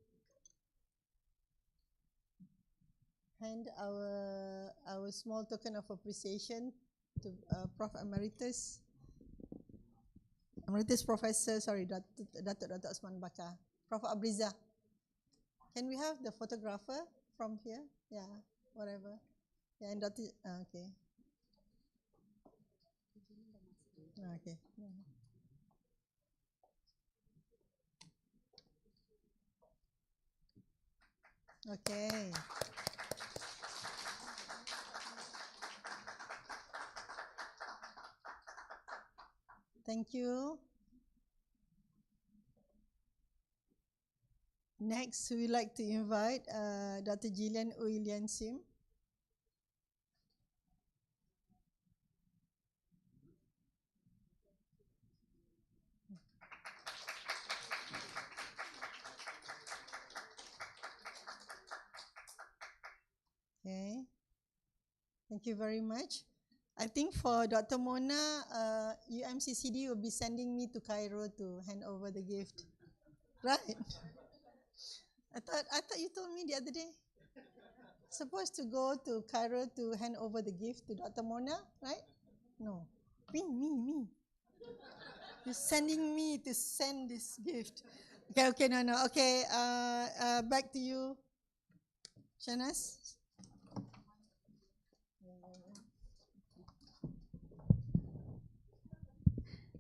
hand our small token of appreciation to Prof Emeritus Professor, Dr. Osman Bakar. Prof Abriza. Can we have the photographer from here? Yeah, whatever. Yeah, and Dr. Okay. Okay. Okay. Thank you. Next, we like to invite Dr. Gillian Uilian Sim. Okay. Thank you very much. I think for Dr. Mona, UMCCD will be sending me to Cairo to hand over the gift. Right? I thought you told me the other day. Supposed to go to Cairo to hand over the gift to Dr. Mona, right? No. Me. You're sending me to send this gift. Okay, no. Okay, back to you, Shanas.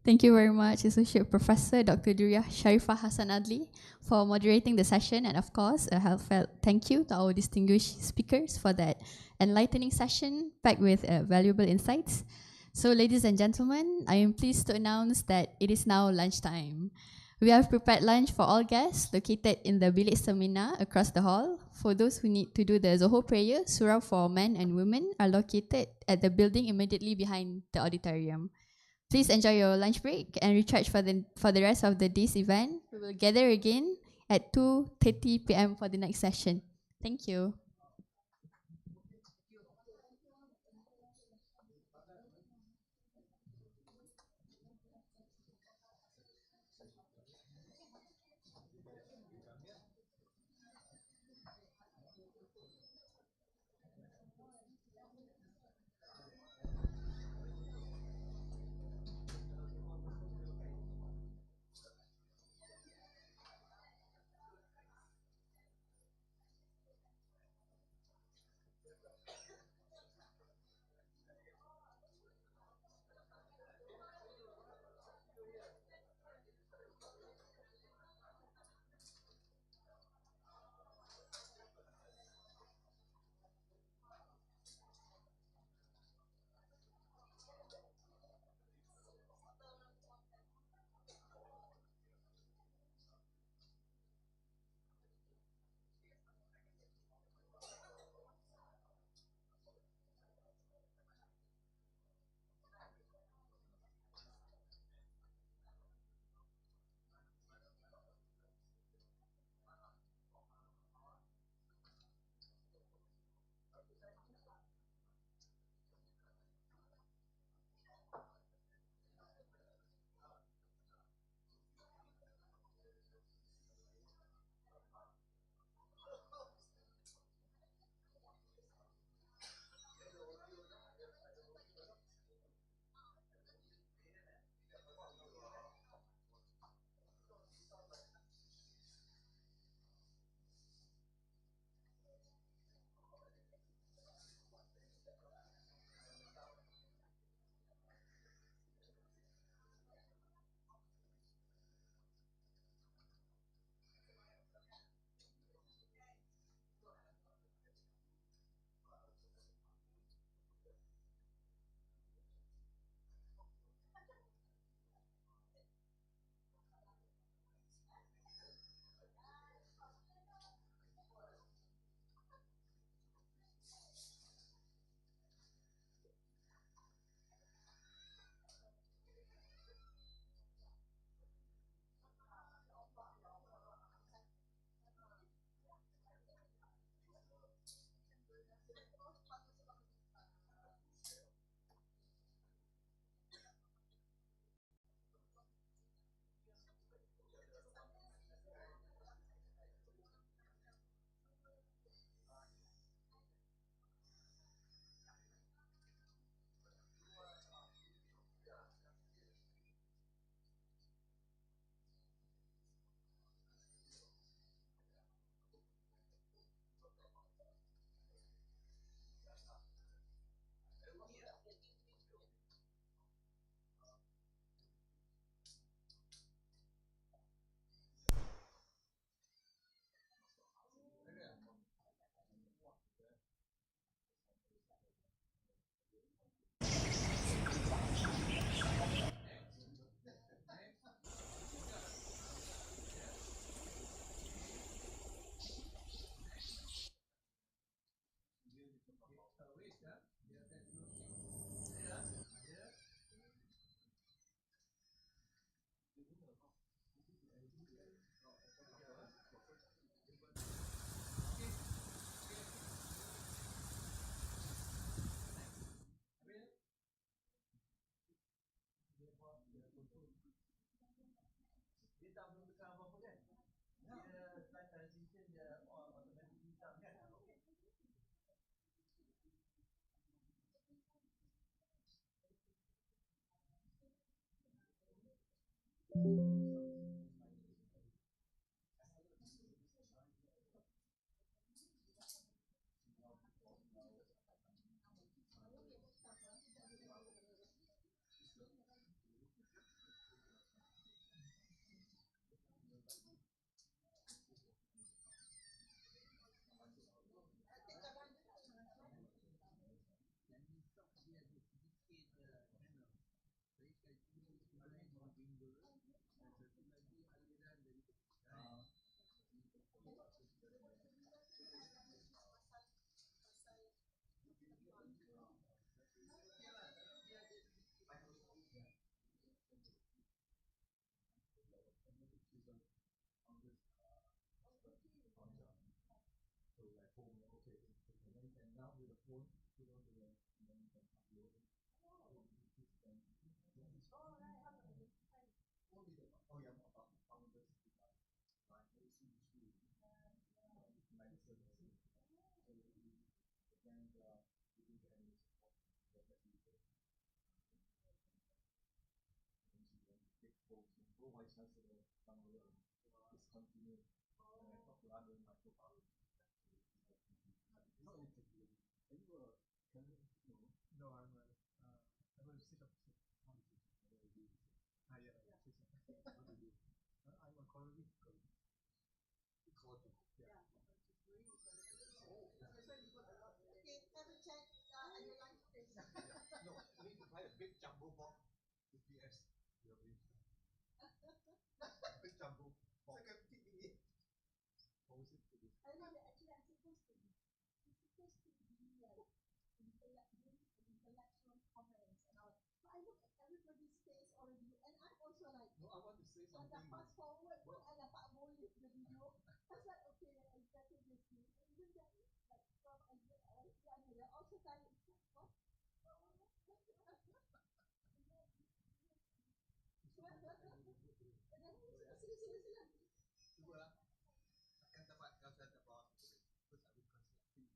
Thank you very much, Associate Professor Dr. Durya Sharifah Hassan Adli, for moderating the session, and of course, a heartfelt thank you to our distinguished speakers for that enlightening session packed with valuable insights. So, ladies and gentlemen, I am pleased to announce that it is now lunchtime. We have prepared lunch for all guests located in the Bilik Seminar across the hall. For those who need to do the Zohor prayer, surah for men and women are located at the building immediately behind the auditorium. Please enjoy your lunch break and recharge for the rest of the day's event. We will gather again at 2:30 p.m. for the next session. Thank you. dia tak perlu tekan apa-apa kan? Dia tekan transition dia automatic hitam kan? Okay. No, I'm a state officer. Yeah. What do you do? I'm a colony. Ecology. Yeah. Okay, have a check at your lunch break. No, you need to buy a big jumbo box with PS. Big jumbo box. Like a PDA. What was it? I know that actually I'm supposed to be. It's supposed to be like intellectual comments and all. But I look at everybody's face already, and I'm also like, no, I want to say something. I fast forward, pun I tak boleh the video. I was like, okay, I better just do. And even that, like from they're also tired. What? Sila. Cuba akan dapat kau sudah tak bawa terus aku consider things.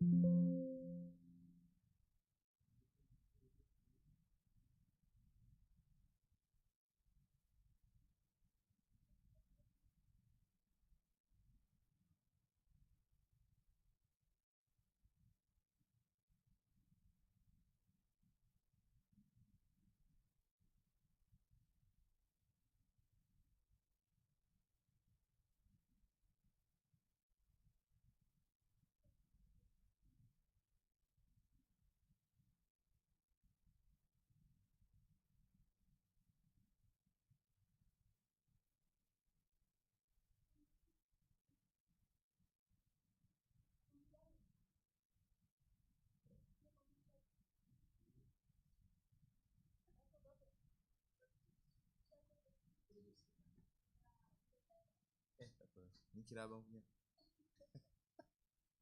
Tak apa. Ni kira abang punya.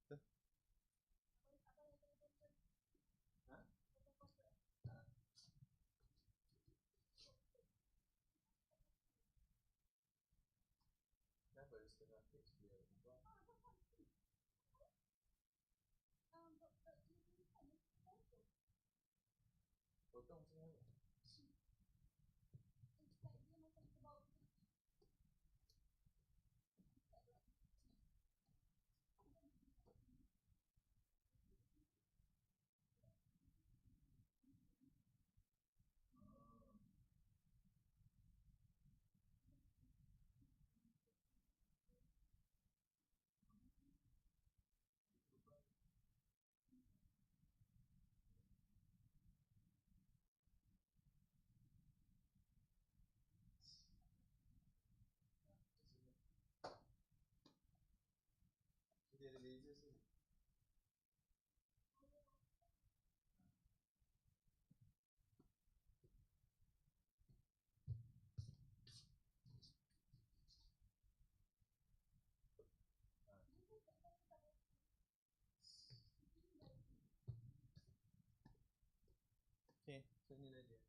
Betul? Ha? Kenapa setengah page dia ubah? Potong macam mana? Dia ada laser sini. Okay, so inilah dia.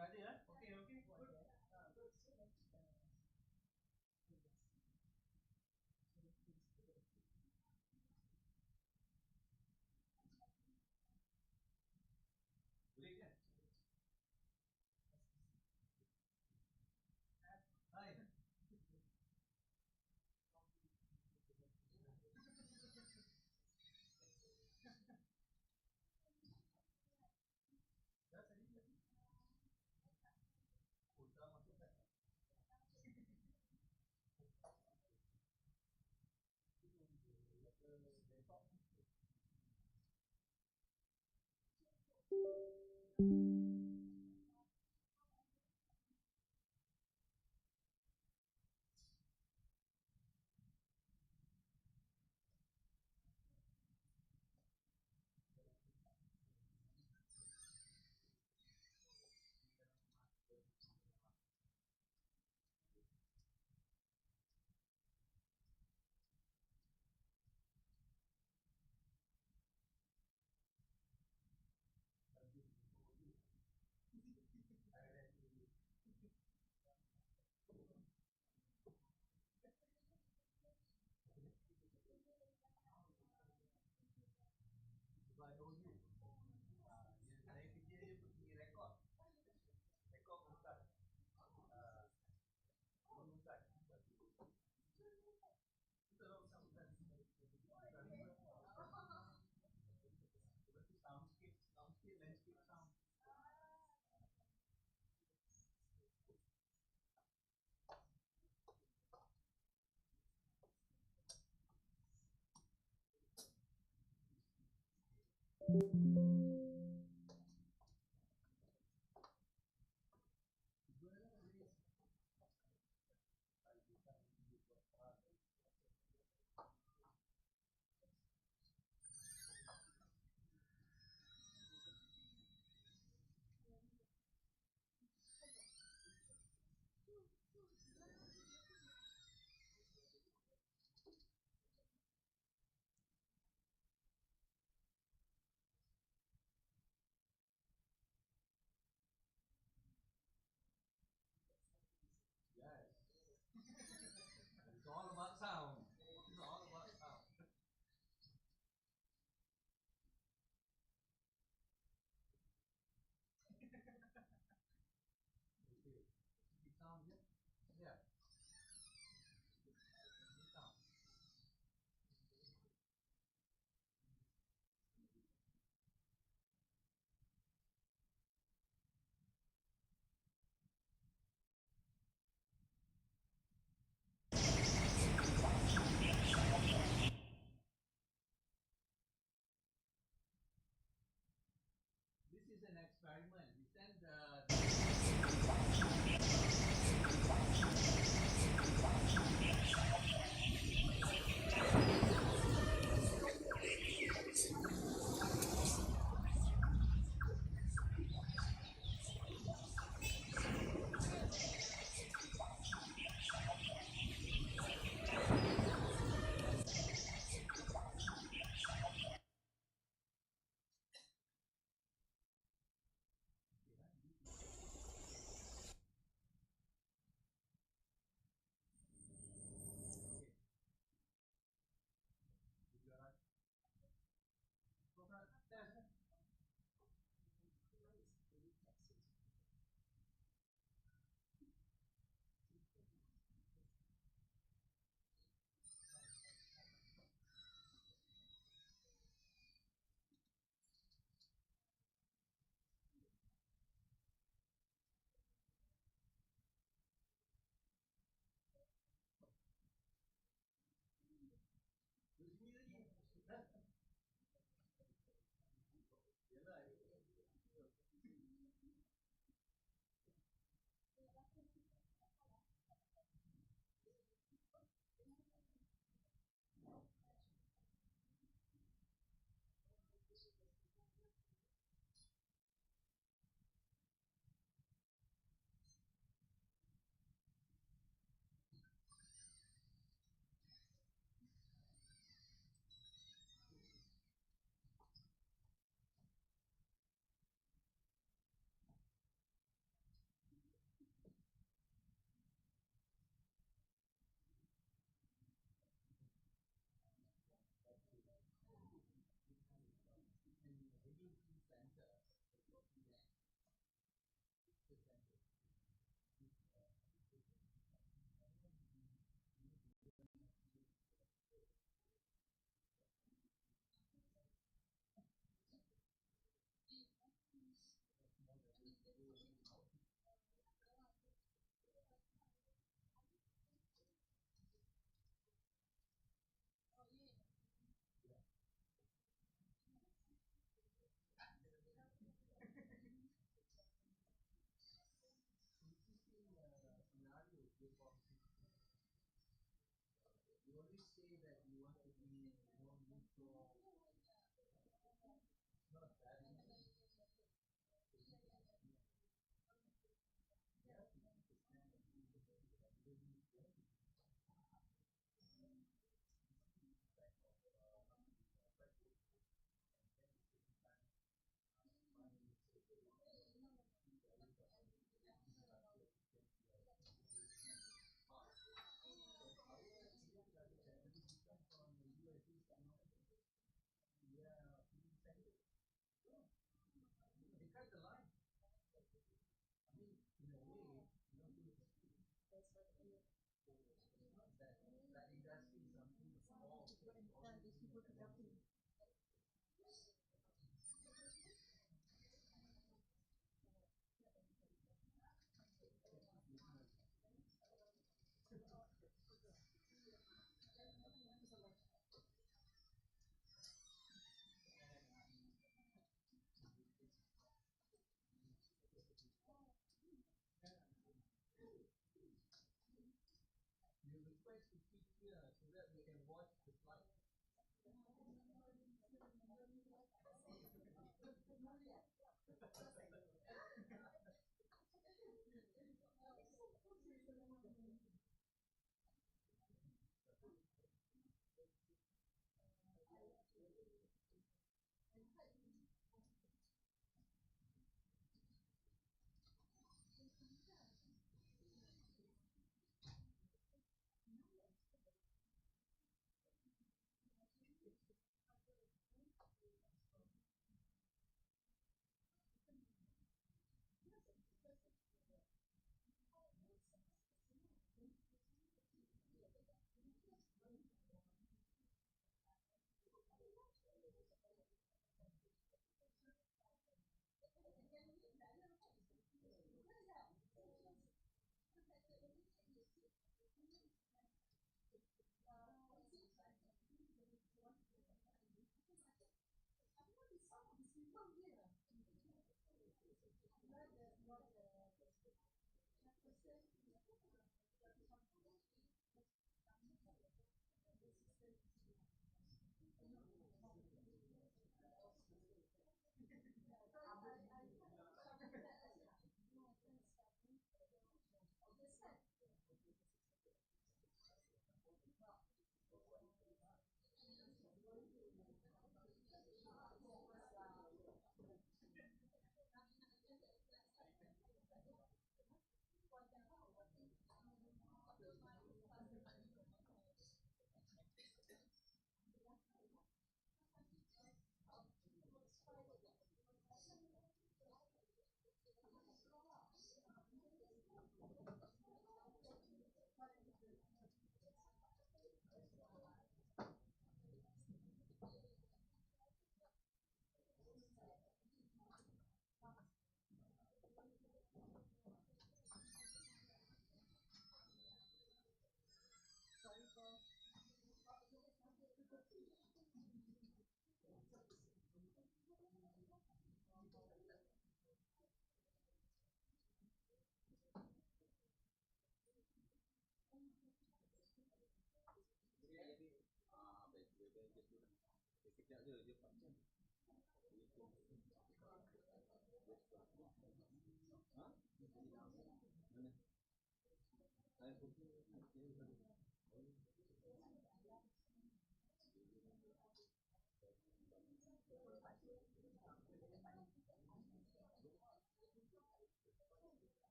dah ada eh? Okay, okay, good. Good. Boleh kan? Hai. Dah tadi lagi. Oh, dah masuk kan? Sebab I told you, saya fikir dia pergi rekod dengan Ustaz. Dengan Ustaz. Kita tahu Ustaz Ustaz. Berarti soundscape, landscape sound. Yes. It's all about sound. It's all about sound. Okay. Speak sound here. Yeah. Speak sound. This is an experiment. We send the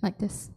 Like this.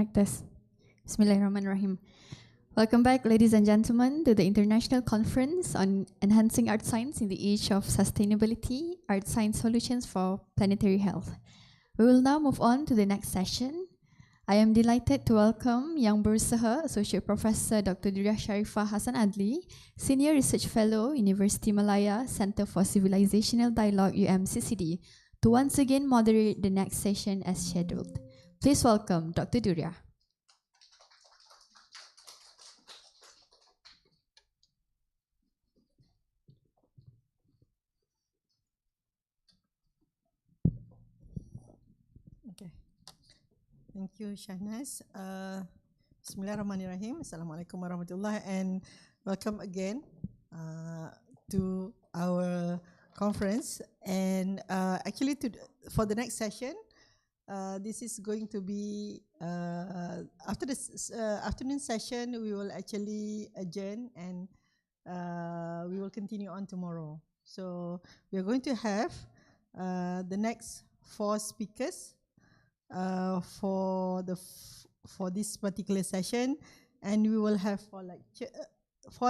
Like this. Bismillahirrahmanirrahim. Welcome back, ladies and gentlemen, to the International Conference on Enhancing Art Science in the Age of Sustainability, Art Science Solutions for Planetary Health. We will now move on to the next session. I am delighted to welcome Yang Berusaha Associate Professor Dr. Durya Sharifah Hassan Adli, Senior Research Fellow, University Malaya, Center for Civilizational Dialogue, UMCCD, to once again moderate the next session as scheduled. Please welcome Dr. Durya. Okay. Thank you, Shahnaz. Bismillahirrahmanirrahim. Assalamualaikum warahmatullahi, and welcome again to our conference. And actually, for the next session, this is going to be after this afternoon session. We will actually adjourn, and we will continue on tomorrow. So we are going to have the next 4 speakers for this particular session, and we will have 4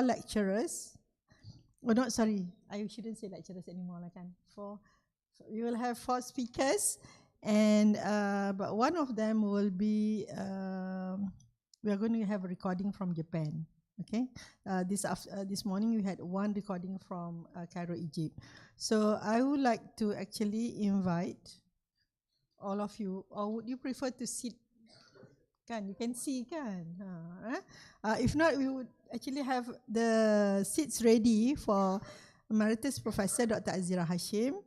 lecturers. Oh no, sorry, I shouldn't say lecturers anymore. We will have 4 speakers, and but one of them will be we are going to have a recording from Japan. Okay, this morning we had 1 recording from Cairo, Egypt. So I would like to actually invite all of you, or would you prefer to sit? Kan, you can see, kan? If not, we would actually have the seats ready for Emeritus Professor Dr. Azira Hashim,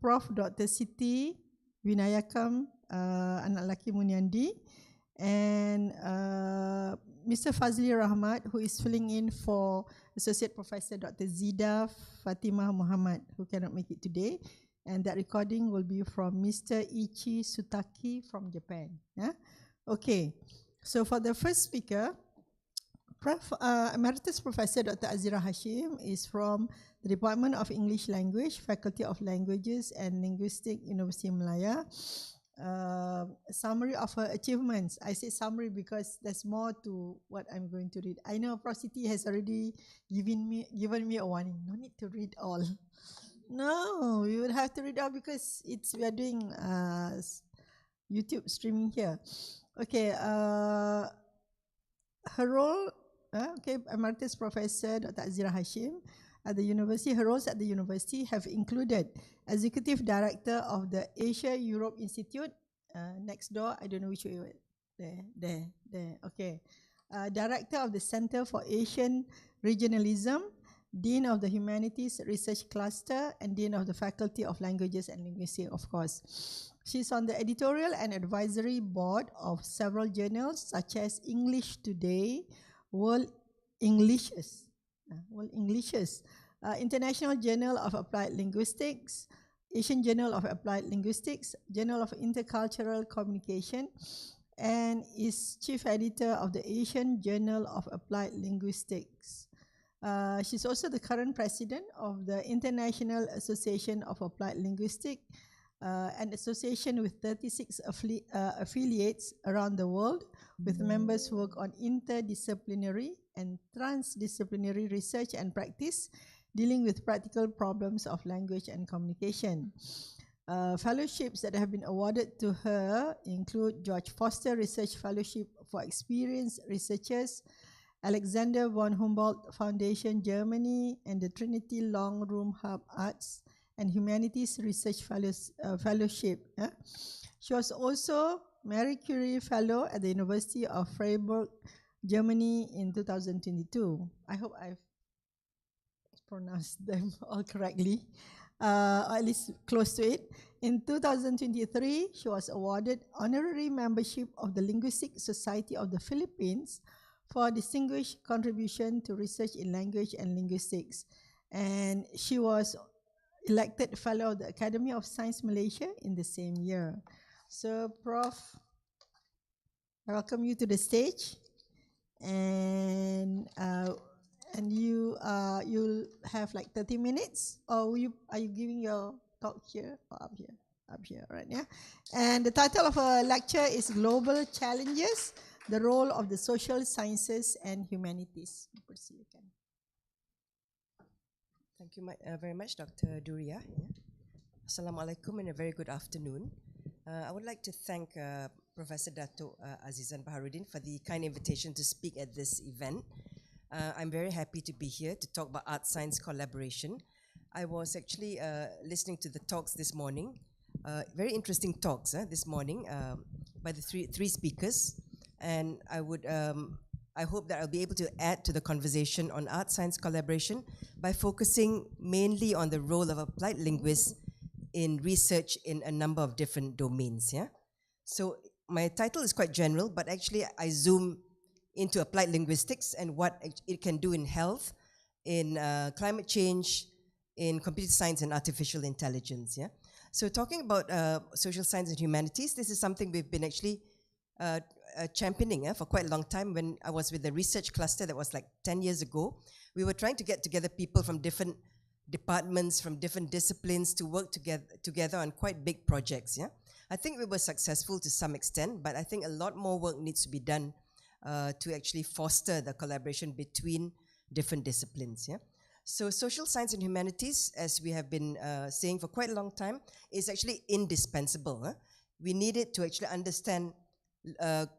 Prof. Dr. Siti Vinayakam Anak Laki Munyandi, and Mr. Fazli Rahmat, who is filling in for Associate Professor Dr. Zida Fatimah Muhammad, who cannot make it today. And that recording will be from Mr. Ichi Sutaki from Japan. Yeah? Okay, so for the first speaker, Emeritus Professor Dr. Azira Hashim is from the Department of English Language, Faculty of Languages and Linguistics, University Malaya. Summary of her achievements. I say summary because there's more to what I'm going to read. I know Prof. Siti has already given me a warning. No need to read all. No, we would have to read out because we are doing YouTube streaming here. Okay, her role, Emeritus Professor Dr. Azira Hashim at the university. Her roles at the university have included Executive Director of the Asia Europe Institute, next door, I don't know which way, there, okay. Director of the Center for Asian Regionalism, Dean of the Humanities Research Cluster, and Dean of the Faculty of Languages and Linguistics, of course. She's on the editorial and advisory board of several journals such as English Today, World Englishes, International Journal of Applied Linguistics, Asian Journal of Applied Linguistics, Journal of Intercultural Communication, and is chief editor of the Asian Journal of Applied Linguistics. She's also the current president of the International Association of Applied Linguistics, an association with 36 affiliates around the world, with members who work on interdisciplinary and transdisciplinary research and practice, dealing with practical problems of language and communication. Fellowships that have been awarded to her include George Foster Research Fellowship for Experienced Researchers, Alexander von Humboldt Foundation, Germany, and the Trinity Long Room Hub Arts and Humanities Research Fellowship. She was also Marie Curie Fellow at the University of Freiburg, Germany in 2022. I hope I've pronounced them all correctly, or at least close to it. In 2023, she was awarded honorary membership of the Linguistic Society of the Philippines for distinguished contribution to research in language and linguistics. And she was elected fellow of the Academy of Science Malaysia in the same year. So, Prof, I welcome you to the stage, and you'll have like 30 minutes, or are you giving your talk here or up here? Up here, right? Yeah. And the title of our lecture is Global Challenges: The Role of the Social Sciences and Humanities. Thank you very much, Dr. Duria. Assalamualaikum and a very good afternoon. I would like to thank Professor Dato Azizan Baharudin for the kind invitation to speak at this event. I'm very happy to be here to talk about art-science collaboration. I was actually listening to the talks this morning, very interesting talks this morning by the three speakers, and I hope that I'll be able to add to the conversation on art-science collaboration by focusing mainly on the role of applied linguists in research in a number of different domains. Yeah. So my title is quite general, but actually I zoom into applied linguistics and what it can do in health, in climate change, in computer science and artificial intelligence. Yeah. So talking about social science and humanities, this is something we've been actually championing for quite a long time. When I was with the research cluster, that was like 10 years ago, we were trying to get together people from different departments, from different disciplines to work together on quite big projects. Yeah, I think we were successful to some extent, but I think a lot more work needs to be done to actually foster the collaboration between different disciplines. Yeah. So social science and humanities, as we have been saying for quite a long time, is actually indispensable. We need it to actually understand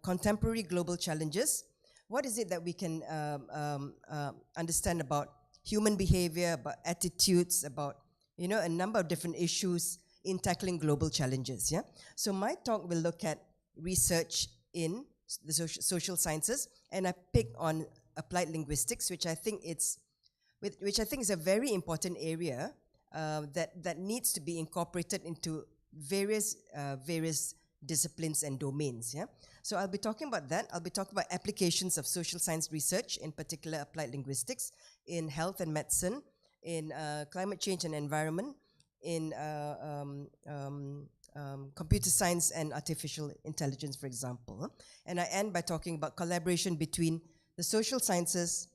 contemporary global challenges. What is it that we can understand about human behavior, about attitudes, about a number of different issues in tackling global challenges. Yeah. So my talk will look at research in the social sciences, and I pick on applied linguistics, which I think is a very important area that needs to be incorporated into various disciplines and domains. Yeah. So I'll be talking about that. I'll be talking about applications of social science research, in particular applied linguistics, in health and medicine, in climate change and environment, in computer science and artificial intelligence, for example. And I end by talking about collaboration between the social sciences,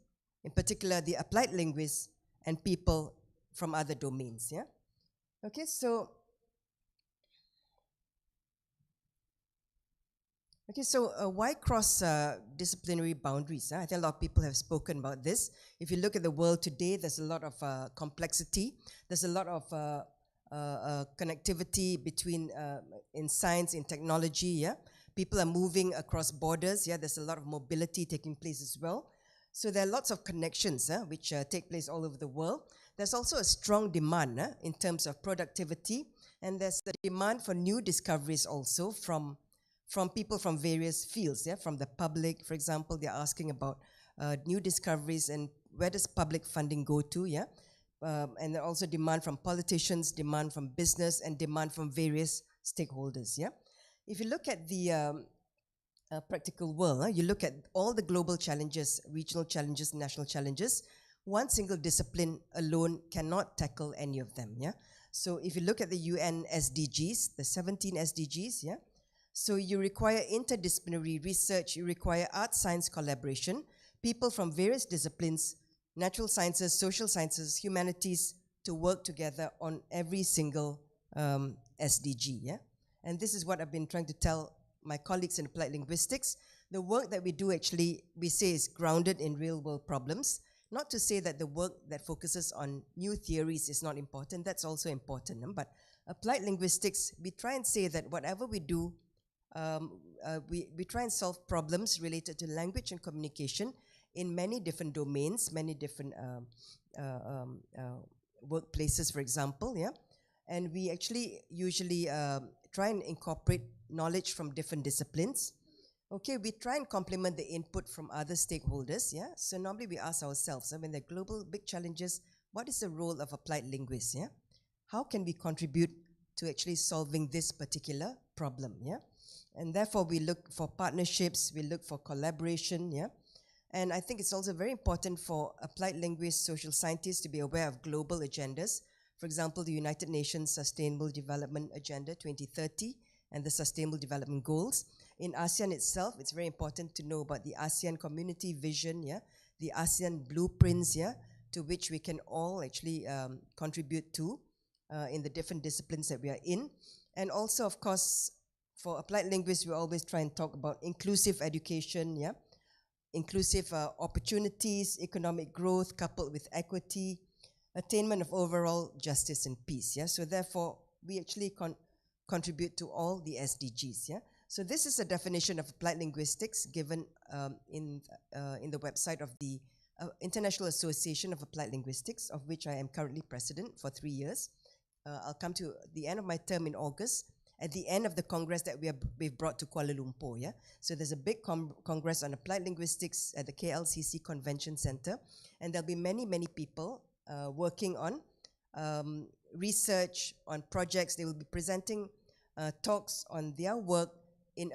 in particular the applied linguists, and people from other domains. Yeah. Okay. So why cross disciplinary boundaries? I think a lot of people have spoken about this. If you look at the world today, there's a lot of complexity. There's a lot of connectivity between in science, in technology. Yeah, people are moving across borders. Yeah, there's a lot of mobility taking place as well. So there are lots of connections which take place all over the world. There's also a strong demand in terms of productivity, and there's the demand for new discoveries also from people from various fields. Yeah, from the public, for example, they're asking about new discoveries and where does public funding go to. Yeah, and there also demand from politicians, demand from business, and demand from various stakeholders. Yeah, if you look at the practical world, you look at all the global challenges, regional challenges, national challenges, one single discipline alone cannot tackle any of them. Yeah, so if you look at the UN SDGs, the 17 SDGs, yeah, so you require interdisciplinary research, you require art-science collaboration, people from various disciplines, natural sciences, social sciences, humanities, to work together on every single SDG. Yeah? And this is what I've been trying to tell my colleagues in applied linguistics. The work that we do actually, we say, is grounded in real-world problems. Not to say that the work that focuses on new theories is not important, that's also important. But applied linguistics, we try and say that whatever we do, we try and solve problems related to language and communication in many different domains, many different workplaces, for example. Yeah, and we actually usually try and incorporate knowledge from different disciplines. Okay, we try and complement the input from other stakeholders. Yeah, so normally we ask ourselves, when there are global big challenges, what is the role of applied linguists? Yeah, how can we contribute to actually solving this particular problem? Yeah. And therefore, we look for partnerships, we look for collaboration, yeah? And I think it's also very important for applied linguists, social scientists to be aware of global agendas. For example, the United Nations Sustainable Development Agenda 2030 and the Sustainable Development Goals. In ASEAN itself, it's very important to know about the ASEAN Community Vision, yeah? The ASEAN Blueprints, yeah? To which we can all actually contribute to in the different disciplines that we are in. And also, of course, for applied linguists, we always try and talk about inclusive education, yeah, inclusive opportunities, economic growth coupled with equity, attainment of overall justice and peace. Yeah, so therefore we actually contribute to all the SDGs. Yeah, so this is a definition of applied linguistics given in the website of the International Association of Applied Linguistics, of which I am currently president for 3 years. I'll come to the end of my term in August, at the end of the congress that we've brought to Kuala Lumpur. Yeah, so there's a big congress on applied linguistics at the KLCC Convention Center, and there'll be many people working on research, on projects. They will be presenting talks on their work in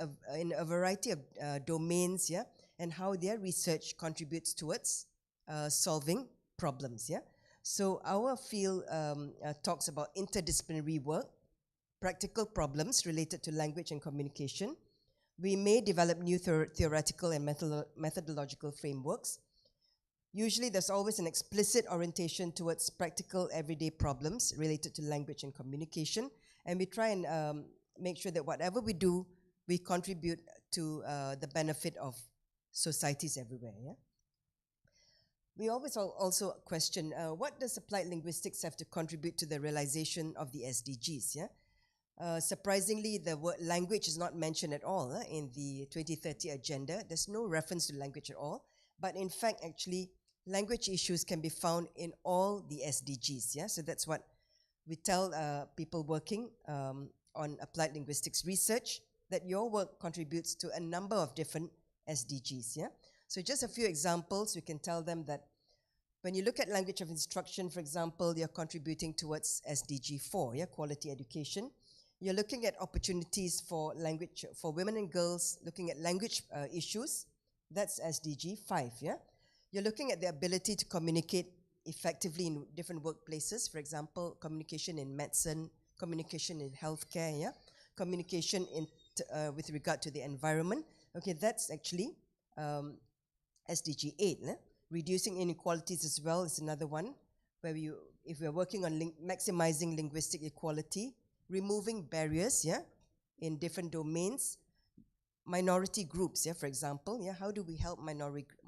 a variety of domains, yeah, and how their research contributes towards solving problems, yeah. So our field talks about interdisciplinary work, practical problems related to language and communication. We may develop new theoretical and methodological frameworks. Usually there's always an explicit orientation towards practical everyday problems related to language and communication. And we try and make sure that whatever we do, we contribute to the benefit of societies everywhere. Yeah? We always also question, what does applied linguistics have to contribute to the realization of the SDGs? Yeah? Surprisingly, the word language is not mentioned at all in the 2030 agenda. There's no reference to language at all. But in fact, actually, language issues can be found in all the SDGs. Yeah? So that's what we tell people working on applied linguistics research, that your work contributes to a number of different SDGs. Yeah? So just a few examples, we can tell them that when you look at language of instruction, for example, you're contributing towards SDG 4, yeah, quality education. You're looking at opportunities for language, for women and girls, looking at language issues, that's SDG 5, yeah. You're looking at the ability to communicate effectively in different workplaces, for example, communication in medicine, communication in healthcare, yeah, communication in with regard to the environment. Okay, that's actually SDG 8. Reducing inequalities as well is another one, where if we're working on maximizing linguistic equality, removing barriers, yeah, in different domains, minority groups, yeah, for example, yeah, how do we help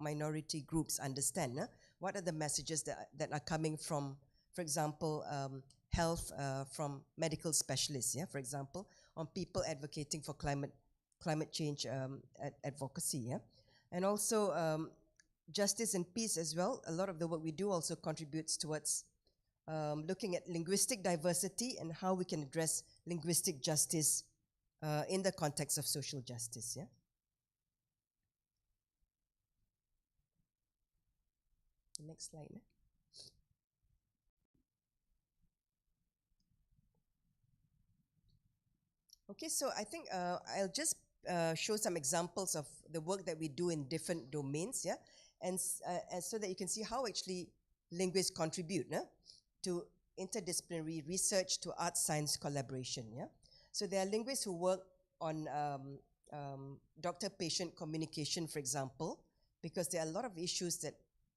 minority groups understand? What are the messages that are coming from, for example, health, from medical specialists, yeah, for example, on people advocating for climate change advocacy, yeah, and also justice and peace as well. A lot of the work we do also contributes towards looking at linguistic diversity and how we can address linguistic justice in the context of social justice. Yeah. The next slide. Okay, so I think I'll just show some examples of the work that we do in different domains, yeah, and so that you can see how actually linguists contribute to interdisciplinary research, to art-science collaboration. Yeah, so there are linguists who work on doctor-patient communication, for example, because there are a lot of issues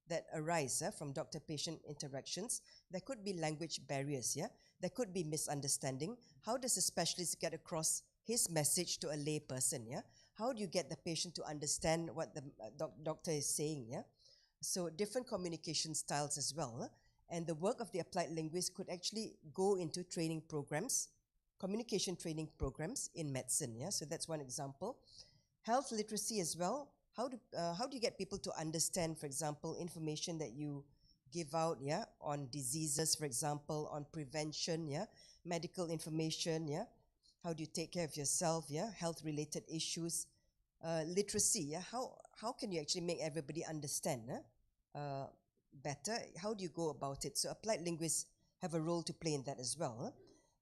that arise from doctor-patient interactions. There could be language barriers, yeah. There could be misunderstanding. How does a specialist get across his message to a lay person, yeah? How do you get the patient to understand what the doctor is saying, yeah? So different communication styles as well. And the work of the applied linguist could actually go into training programs, communication training programs in medicine, yeah? So that's one example. Health literacy as well. How do you get people to understand, for example, information that you give out, yeah, on diseases, for example, on prevention, yeah, medical information, yeah. How do you take care of yourself, yeah, health-related issues, literacy, yeah. How can you actually make everybody understand better? How do you go about it? So applied linguists have a role to play in that as well.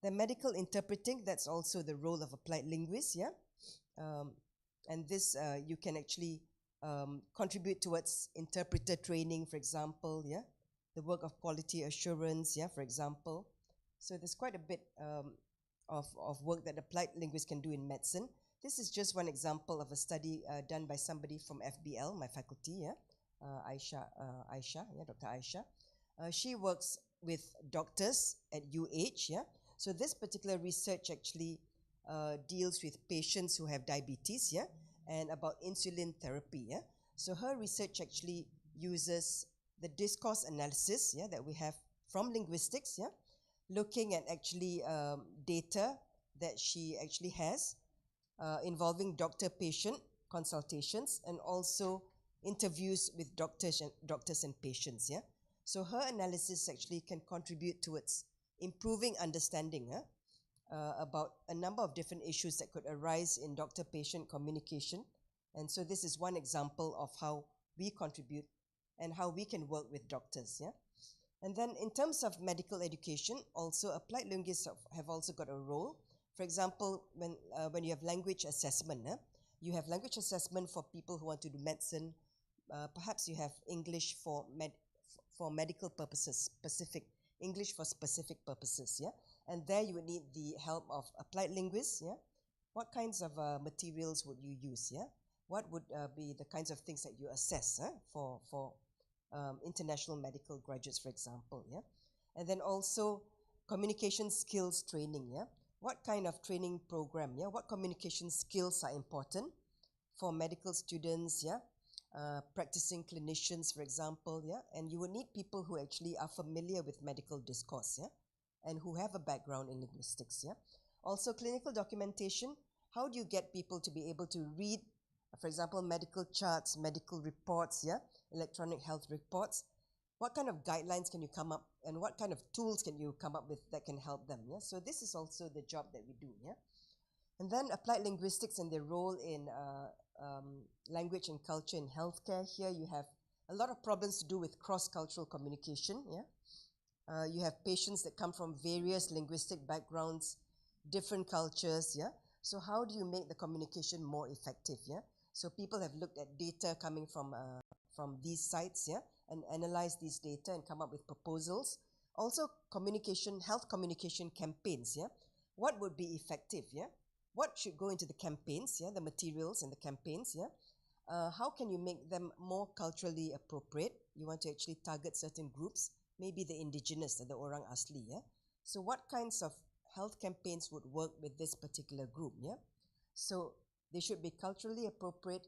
The medical interpreting, that's also the role of applied linguists, yeah. And this you can actually contribute towards interpreter training, for example, yeah. The work of quality assurance, yeah, for example. So there's quite a bit of work that applied linguists can do in medicine. This is just one example of a study done by somebody from FBL, my faculty, yeah, Aisha, yeah, Dr. Aisha. She works with doctors at UH, yeah. So this particular research actually deals with patients who have diabetes, yeah, and about insulin therapy, yeah. So her research actually uses the discourse analysis, yeah, that we have from linguistics, yeah, looking at actually data that she actually has involving doctor-patient consultations and also interviews with doctors and patients, yeah. So her analysis actually can contribute towards improving understanding about a number of different issues that could arise in doctor-patient communication. And so this is one example of how we contribute and how we can work with doctors, yeah. And then in terms of medical education, also applied linguists have also got a role For example, when you have language assessment, you have language assessment for people who want to do medicine. Perhaps you have English for medical purposes, specific English for specific purposes, yeah. And there you would need the help of applied linguists, yeah. What kinds of materials would you use, yeah? What would be the kinds of things that you assess for international medical graduates, for example, yeah? And then also communication skills training, yeah? What kind of training program, yeah? What communication skills are important for medical students, yeah? Practicing clinicians, for example, yeah? And you will need people who actually are familiar with medical discourse, yeah? And who have a background in linguistics, yeah? Also, clinical documentation. How do you get people to be able to read, for example, medical charts, medical reports, yeah? Electronic health reports? What kind of guidelines can you come up, and what kind of tools can you come up with that can help them, yeah? So this is also the job that we do, yeah? And then applied linguistics and their role in language and culture in healthcare. Here you have a lot of problems to do with cross-cultural communication, yeah? You have patients that come from various linguistic backgrounds, different cultures, yeah? So how do you make the communication more effective, yeah? So people have looked at data coming from these sites, yeah? And analyze these data and come up with proposals. Also communication, health communication campaigns, yeah? What would be effective, yeah? What should go into the campaigns, yeah? The materials and the campaigns, yeah? How can you make them more culturally appropriate? You want to actually target certain groups, maybe the indigenous, the orang asli, yeah? So what kinds of health campaigns would work with this particular group, yeah? So they should be culturally appropriate.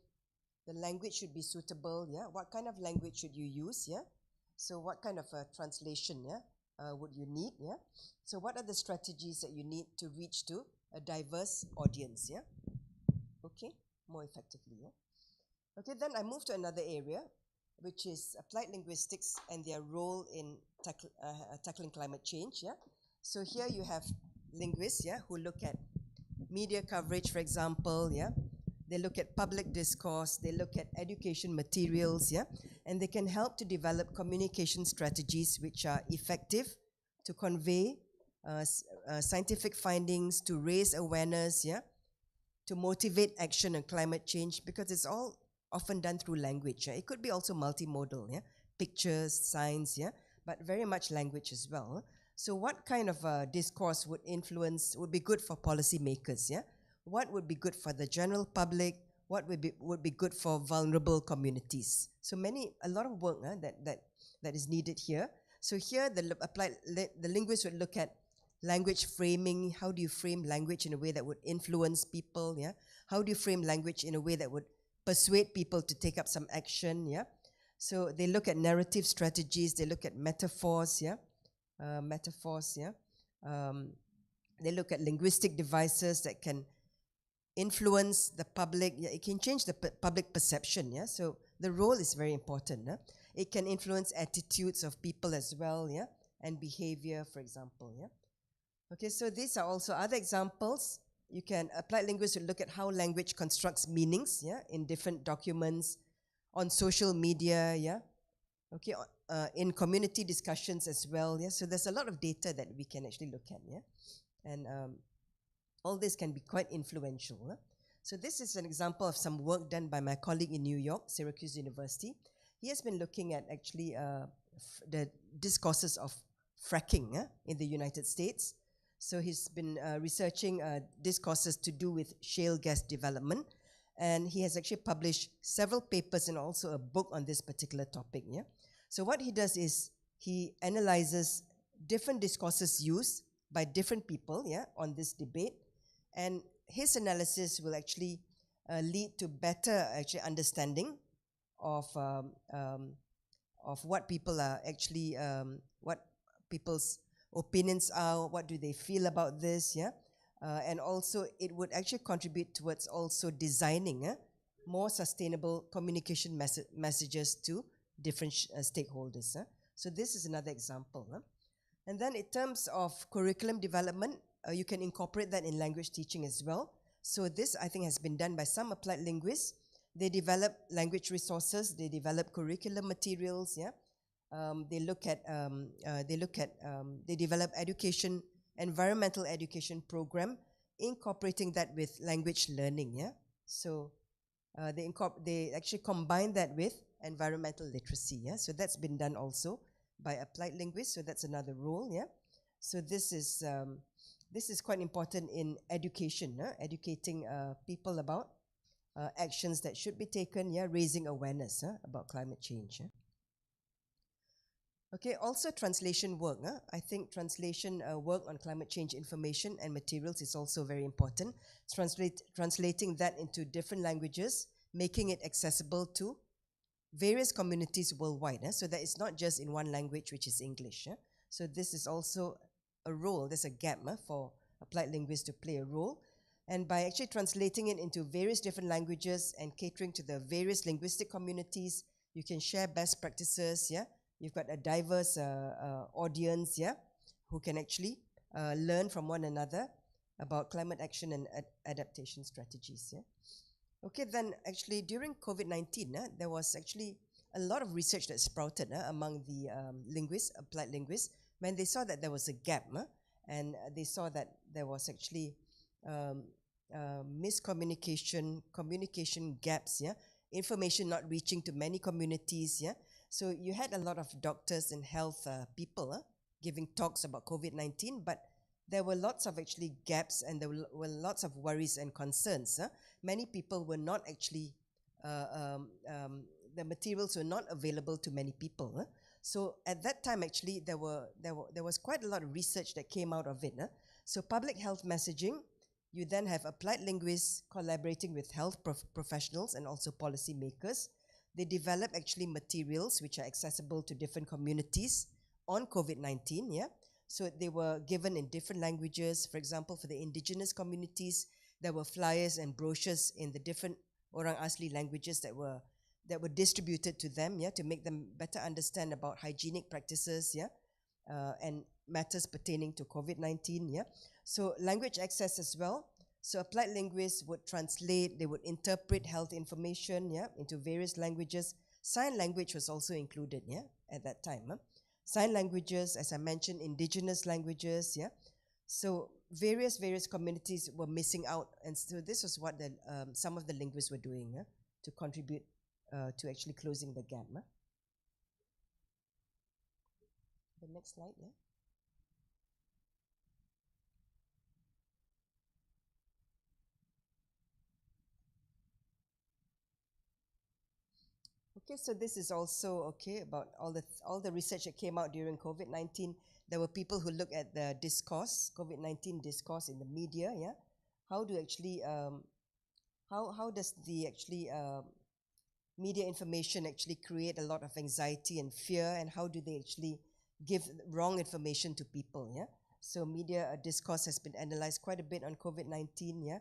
The language should be suitable, yeah? What kind of language should you use, yeah? So what kind of translation, yeah, would you need, yeah? So what are the strategies that you need to reach to a diverse audience, yeah? Okay, more effectively, yeah? Okay, then I move to another area, which is applied linguistics and their role in tackling climate change, yeah? So here you have linguists, yeah, who look at media coverage, for example, yeah? They look at public discourse, they look at education materials, yeah? And they can help to develop communication strategies which are effective to convey scientific findings, to raise awareness, yeah? To motivate action on climate change, because it's all often done through language. Yeah? It could be also multimodal, yeah? Pictures, signs, yeah? But very much language as well. So what kind of discourse would be good for policymakers, yeah? What would be good for the general public? What would be good for vulnerable communities? So a lot of work that is needed here. So here the linguist would look at language framing. How do you frame language in a way that would influence people, yeah? How do you frame language in a way that would persuade people to take up some action, yeah? So they look at narrative strategies, they look at metaphors, yeah? They look at linguistic devices that can influence the public. Yeah, it can change the public perception, yeah? So the role is very important, yeah? It can influence attitudes of people as well, yeah? And behavior, for example, yeah? Okay, so these are also other examples. You can apply linguists to look at how language constructs meanings, yeah, in different documents, on social media, yeah, okay, in community discussions as well, yeah. So there's a lot of data that we can actually look at, yeah, and all this can be quite influential. Huh? So this is an example of some work done by my colleague in New York, Syracuse University. He has been looking at actually the discourses of fracking in the United States. So he's been researching discourses to do with shale gas development, and he has actually published several papers and also a book on this particular topic. Yeah. So what he does is he analyzes different discourses used by different people, yeah, on this debate, and his analysis will actually lead to better actually understanding of what people are actually what people's opinions are, what do they feel about this, yeah? And also it would actually contribute towards also designing more sustainable communication messages to different stakeholders. So this is another example. And then in terms of curriculum development, you can incorporate that in language teaching as well. So this, I think, has been done by some applied linguists. They develop language resources, they develop curriculum materials, yeah? They develop environmental education program incorporating that with language learning, yeah. So they actually combine that with environmental literacy, yeah. So that's been done also by applied linguists. So that's another role, yeah. So this is quite important in education, educating people about actions that should be taken, yeah, raising awareness about climate change. Yeah? Okay, also translation work. I think translation work on climate change information and materials is also very important. Translating that into different languages, making it accessible to various communities worldwide. So that it's not just in one language, which is English. So this is also a role, there's a gap for applied linguists to play a role. And by actually translating it into various different languages and catering to the various linguistic communities, you can share best practices, yeah. You've got a diverse audience, yeah, who can actually learn from one another about climate action and adaptation strategies, yeah. Okay, then actually during COVID-19, there was actually a lot of research that sprouted among the linguists, applied linguists, when they saw that there was a gap, and they saw that there was actually miscommunication, communication gaps, yeah, information not reaching to many communities, yeah. So you had a lot of doctors and health people giving talks about COVID-19, but there were lots of actually gaps and there were lots of worries and concerns. Many people were not actually, the materials were not available to many people. So at that time actually there was quite a lot of research that came out of it. So public health messaging, you then have applied linguists collaborating with health professionals and also policy makers. They develop actually materials which are accessible to different communities on COVID-19, yeah. So they were given in different languages. For example, for the indigenous communities, there were flyers and brochures in the different Orang Asli languages that were distributed to them, yeah, to make them better understand about hygienic practices, yeah, and matters pertaining to COVID-19, yeah. So language access as well. So applied linguists would translate, they would interpret health information, yeah, into various languages. Sign language was also included, yeah, at that time. Sign languages, as I mentioned, indigenous languages, yeah. So various communities were missing out, and so this was what some of the linguists were doing to contribute to actually closing the gap. The next slide, yeah. Okay, so this is also about all the research that came out during COVID-19. There were people who looked at the discourse, COVID-19 discourse in the media. Yeah, how do actually how does the actually media information actually create a lot of anxiety and fear, and how do they actually give wrong information to people? Yeah, so media discourse has been analyzed quite a bit on COVID-19. Yeah,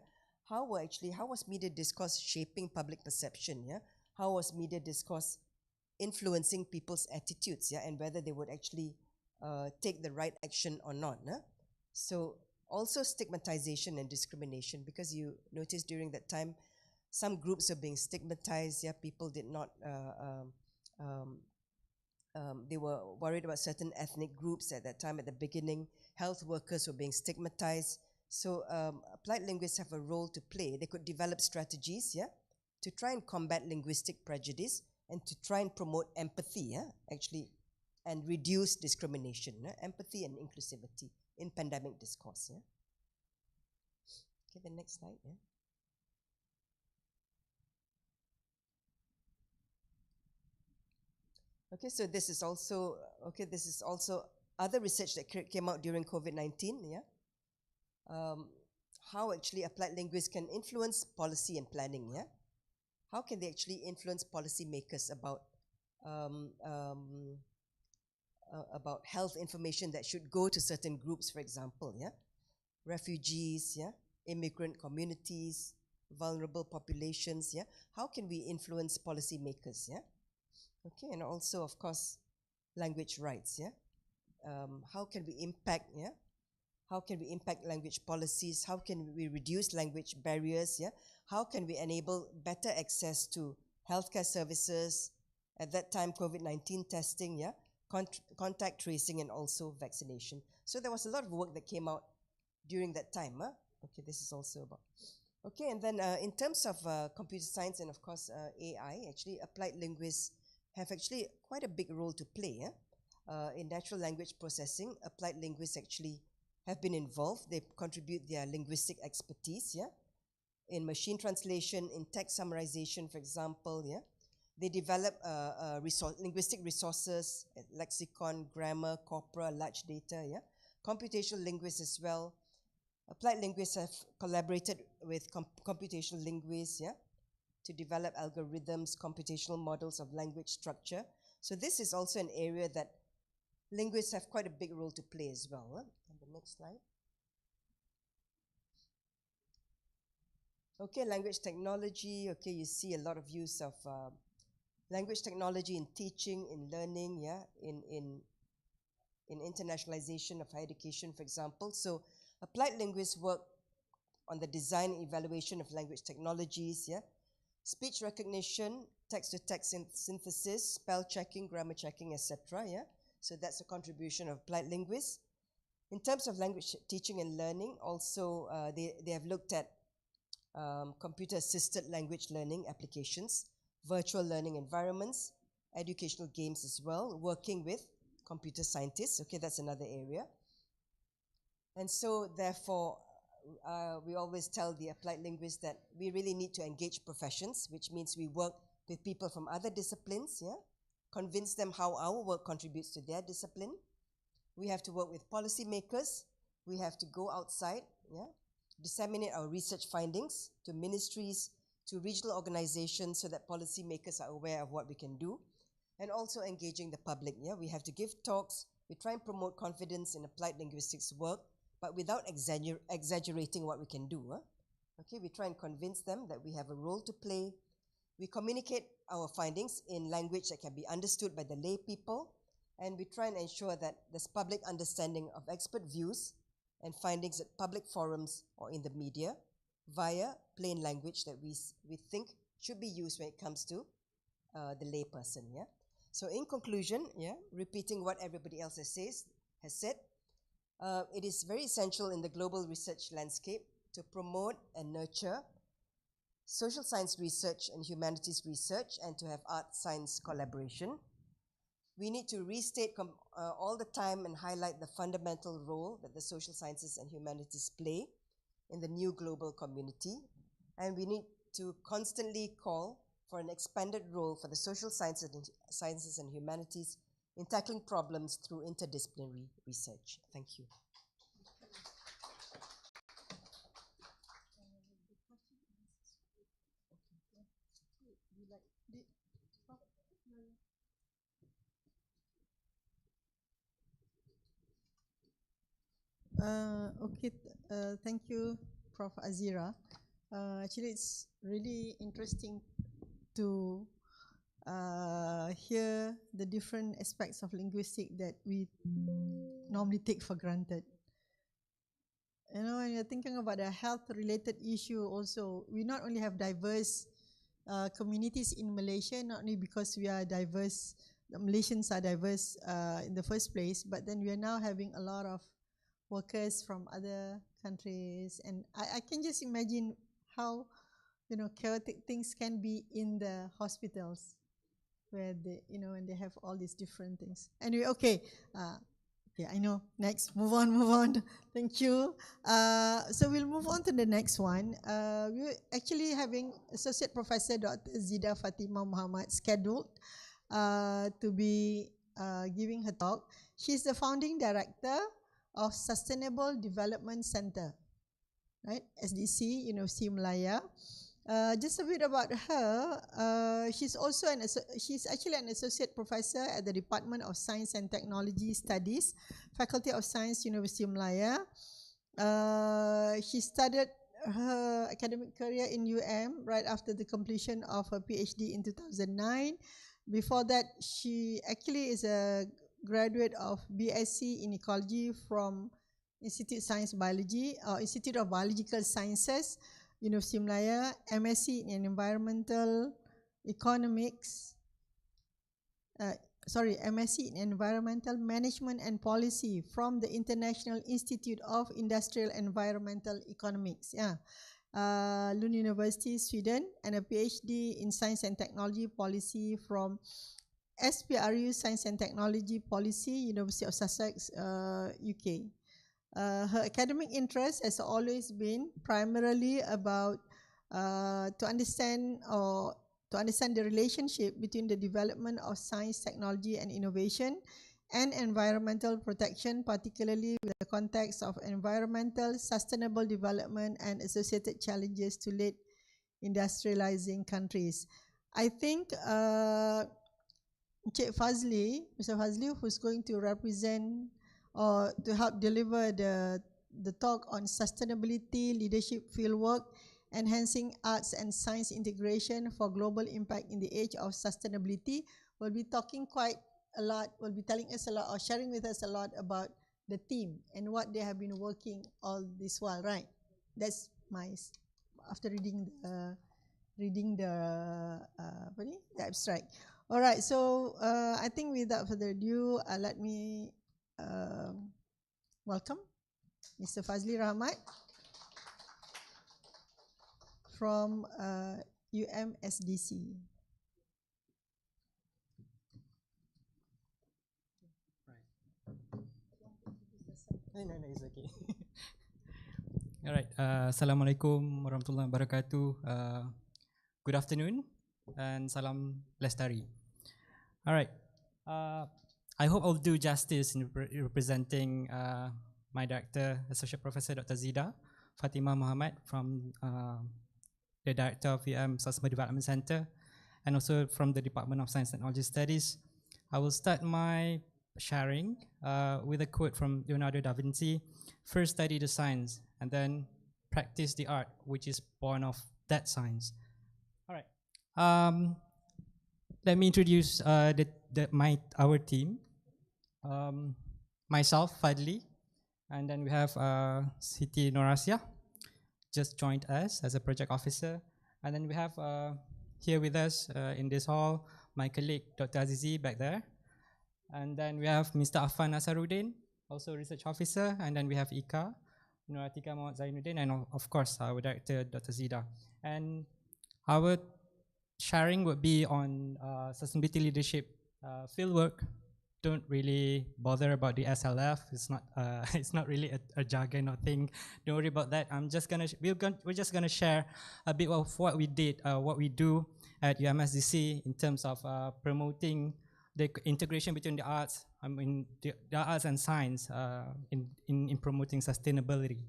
how was media discourse shaping public perception? Yeah. How was media discourse influencing people's attitudes, yeah, and whether they would actually take the right action or not. So also stigmatization and discrimination, because you notice during that time, some groups are being stigmatized, yeah, people did not, they were worried about certain ethnic groups at that time at the beginning. Health workers were being stigmatized. So applied linguists have a role to play. They could develop strategies, yeah, to try and combat linguistic prejudice and to try and promote empathy, actually, and reduce discrimination, empathy and inclusivity in pandemic discourse. Yeah. Okay, the next slide. Yeah. Okay, so this is also other research that came out during COVID-19. Yeah. How actually applied linguists can influence policy and planning. Yeah. How can they actually influence policymakers about health information that should go to certain groups, for example, yeah, refugees, yeah, immigrant communities, vulnerable populations, yeah. How can we influence policymakers, yeah? Okay, and also, of course, language rights, yeah. How can we impact, yeah? How can we impact language policies? How can we reduce language barriers, yeah? How can we enable better access to healthcare services, at that time COVID-19 testing, yeah, contact tracing, and also vaccination. So there was a lot of work that came out during that time Okay, this is also about. Okay, and then in terms of computer science and of course AI, actually applied linguists have actually quite a big role to play. In natural language processing, applied linguists actually have been involved. They contribute their linguistic expertise, in machine translation, in text summarization, for example, They develop linguistic resources, lexicon, grammar, corpora, large data, Computational linguists as well. Applied linguists have collaborated with computational linguists, to develop algorithms, computational models of language structure. So this is also an area that linguists have quite a big role to play as well. On the next slide. Okay, language technology. Okay, you see a lot of use of language technology in teaching, in learning, in internationalization of higher education, for example. So applied linguists work on the design and evaluation of language technologies, speech recognition, text-to-text synthesis, spell checking, grammar checking, etc. So that's a contribution of applied linguists. In terms of language teaching and learning, also they have looked at computer-assisted language learning applications, virtual learning environments, educational games as well, working with computer scientists. Okay, that's another area. And so, therefore, we always tell the applied linguists that we really need to engage professions, which means we work with people from other disciplines, convince them how our work contributes to their discipline. We have to work with policymakers. We have to go outside, disseminate our research findings to ministries, to regional organizations so that policymakers are aware of what we can do, and also engaging the public. We have to give talks. We try and promote confidence in applied linguistics work, but without exaggerating what we can do. Okay, we try and convince them that we have a role to play. We communicate our findings in language that can be understood by the lay people, and we try and ensure that there's public understanding of expert views and findings at public forums or in the media via plain language that we think should be used when it comes to the lay person. So in conclusion, repeating what everybody else has said, it is very essential in the global research landscape to promote and nurture social science research and humanities research and to have art-science collaboration. We need to restate all the time and highlight the fundamental role that the social sciences and humanities play in the new global community. And we need to constantly call for an expanded role for the social sciences and humanities in tackling problems through interdisciplinary research. Thank you. Thank you, Prof. Azira. Actually, it's really interesting to hear the different aspects of linguistics that we normally take for granted. You know, when you're thinking about the health-related issue also, we not only have diverse communities in Malaysia, not only because we are diverse, the Malaysians are diverse in the first place, but then we are now having a lot of workers from other countries, and I can just imagine how, you know, chaotic things can be in the hospitals where they, you know, and they have all these different things. Anyway, okay, I know. Next, move on. Thank you. So we'll move on to the next one. We're actually having Associate Professor Dr. Zida Fatimah Muhammad scheduled to be giving her talk. She's the founding director of Sustainable Development Center, right? SDC, University Malaya. Just a bit about her. She's also she's actually an associate professor at the Department of Science and Technology Studies, Faculty of Science, University Malaya. She started her academic career in right after the completion of her PhD in 2009. Before that, she actually is a graduate of BSc in Ecology from Institute of Biological Sciences, University of Malaya, MSc in Environmental Economics, MSc in Environmental Management and Policy from the International Institute of Industrial Environmental Economics. Yeah. Lund University, Sweden, and a PhD in Science and Technology Policy from SPRU Science and Technology Policy, University of Sussex, UK. Her academic interest has always been primarily about to understand the relationship between the development of science, technology, and innovation and environmental protection, particularly with the context of environmental sustainable development and associated challenges to late industrializing countries. I think Mr. Fazli, who's going to represent or to help deliver the talk on sustainability, leadership fieldwork, enhancing arts and science integration for global impact in the age of sustainability, will be talking quite a lot, will be telling us a lot or sharing with us a lot about the team and what they have been working all this while, right? That's my, after reading the abstract. All right, so I think without further ado, let me welcome Mr. Fazli Rahmat from UMSDC. No, it's okay. All right. Assalamualaikum warahmatullahi wabarakatuh. Good afternoon and salam lestari. All right. I hope I'll do justice in representing my director, Associate Professor Dr. Zida Fatimah Muhammad from the Director of Sustainable Development Center and also from the Department of Science and Technology Studies. I will start my sharing with a quote from Leonardo da Vinci: "First study the science and then practice the art which is born of that science." All right. Let me introduce our team. Myself, Fadli, and then we have Siti Norasia, just joined us as a project officer. And then we have here with us in this hall, my colleague Dr. Azizi back there. And then we have Mr. Afan Nasaruddin, also research officer. And then we have Ika, Nuratika Muhammad Zainuddin, and of course our director, Dr. Zida. And our sharing would be on sustainability leadership fieldwork. Don't really bother about the SLF. It's not really a jargon or thing. Don't worry about that. We're just gonna share a bit of what we did, what we do at UMSDC in terms of promoting the integration between the arts, the arts and science in promoting sustainability.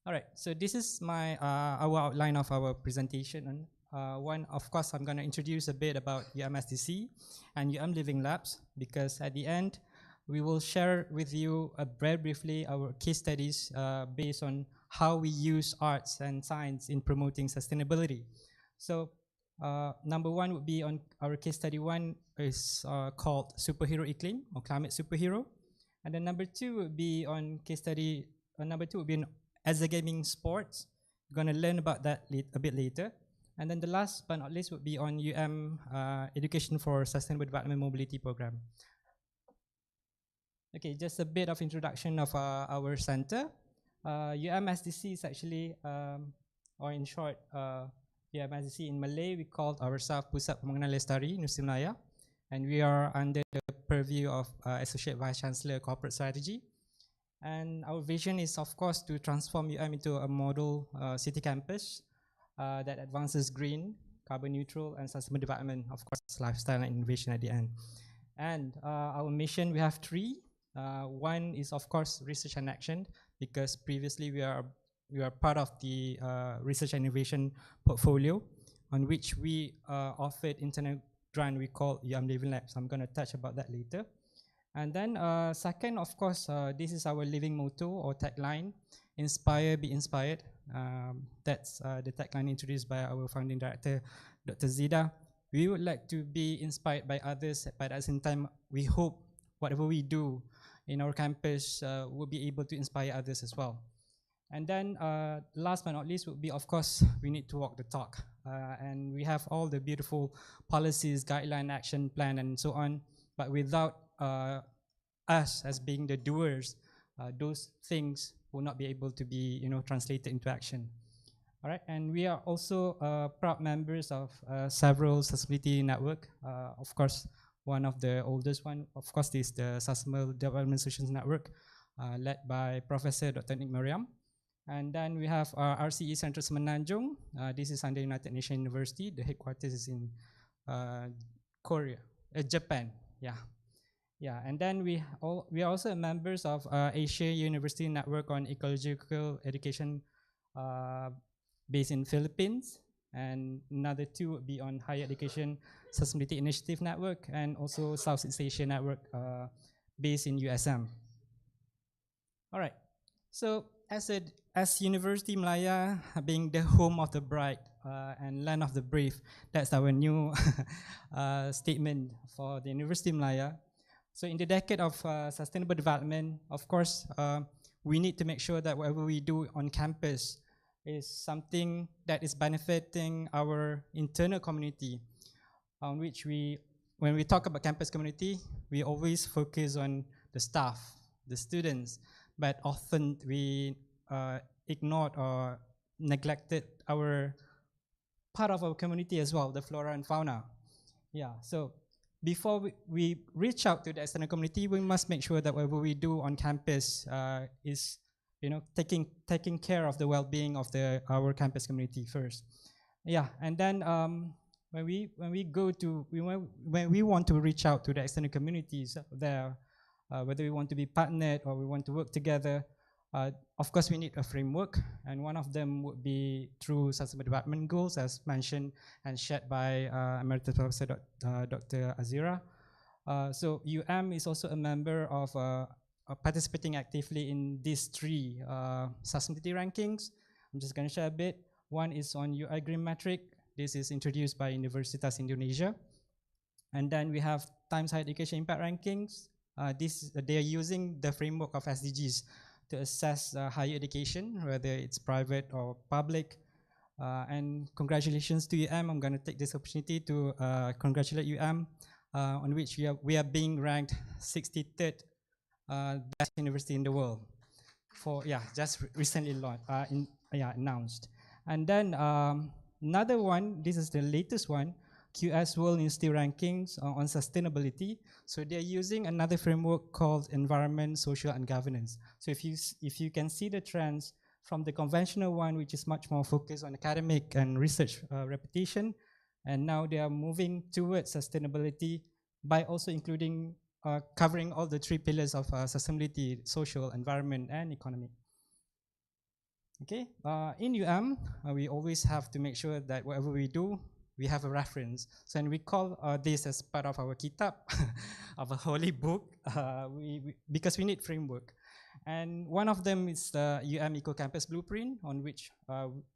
All right. So this is our outline of our presentation. One, of course, I'm going to introduce a bit about UMSDC and Living Labs, because at the end, we will share with you very briefly our case studies based on how we use arts and science in promoting sustainability. So number one would be on our case study. One is called Superhero Iklim, or Climate Superhero. And then number two would be on case study, number two would be as a gaming sports. We're going to learn about that a bit later. And then the last but not least would be on Education for Sustainable Development Mobility Program. Okay, just a bit of introduction of our center. UMSDC is actually, or in short, UMSDC in Malay, we called ourselves Pusat Pembangunan Lestari Nusa Melaya, and we are under the purview of Associate Vice Chancellor Corporate Strategy. And our vision is, of course, to transform into a model city campus that advances green, carbon neutral, and sustainable development, of course, lifestyle and innovation at the end. And our mission, we have three. One is, of course, research and action, because previously we are part of the research and innovation portfolio, on which we offered internal grant we call Living Labs. I'm going to touch about that later. And then second, of course, this is our living motto or tagline: inspire, be inspired. That's the tagline introduced by our founding director, Dr. Zida. We would like to be inspired by others, but at the same time, we hope whatever we do in our campus will be able to inspire others as well. And then last but not least would be, of course, we need to walk the talk. And we have all the beautiful policies, guideline, action plan, and so on. But without us as being the doers, those things will not be able to be, translated into action. All right, and we are also proud members of several sustainability network. Of course, one of the oldest one, of course, is the Sustainable Development Solutions Network, led by Professor Dr. Nick Mariam. And then we have our RCE Central Semenanjung. This is under United Nations University. The headquarters is in Japan. Yeah. And then we are also members of Asia University Network on Ecological Education, based in Philippines, and another two would be on Higher Education Sustainability Initiative Network, and also Southeast Asia Network, based in USM. All right. So as University Malaya being the home of the bright and land of the brave, that's our new statement for the University Malaya. So in the decade of sustainable development, of course, we need to make sure that whatever we do on campus is something that is benefiting our internal community, on which when we talk about campus community, we always focus on the staff, the students, but often we ignored or neglected our part of our community as well, the flora and fauna. Yeah, so before we reach out to the external community, we must make sure that whatever we do on campus is taking care of the well-being of our campus community first. Yeah, and then when we want to reach out to the external communities there, whether we want to be partnered or we want to work together, of course we need a framework, and one of them would be through Sustainable Development Goals, as mentioned and shared by Emeritus Professor Dr. Azira. So UM is also a member of participating actively in these three sustainability rankings. I'm just going to share a bit. One is on UI Green Metric. This is introduced by Universitas Indonesia. And then we have Times Higher Education Impact Rankings. They are using the framework of SDGs to assess higher education, whether it's private or public. And congratulations to UM. I'm going to take this opportunity to congratulate UM, on which we are being ranked 63rd best university in the world. Just recently announced. And then another one, this is the latest one, QS World University Rankings on Sustainability. So they're using another framework called Environment, Social and Governance. So if you can see the trends from the conventional one, which is much more focused on academic and research reputation, and now they are moving towards sustainability by also including covering all the three pillars of sustainability: social, environment, and economic. Okay, in UM, we always have to make sure that whatever we do, we have a reference. So, and we call this as part of our kitab, of a holy book, because we need framework. And one of them is the UM Eco Campus Blueprint, on which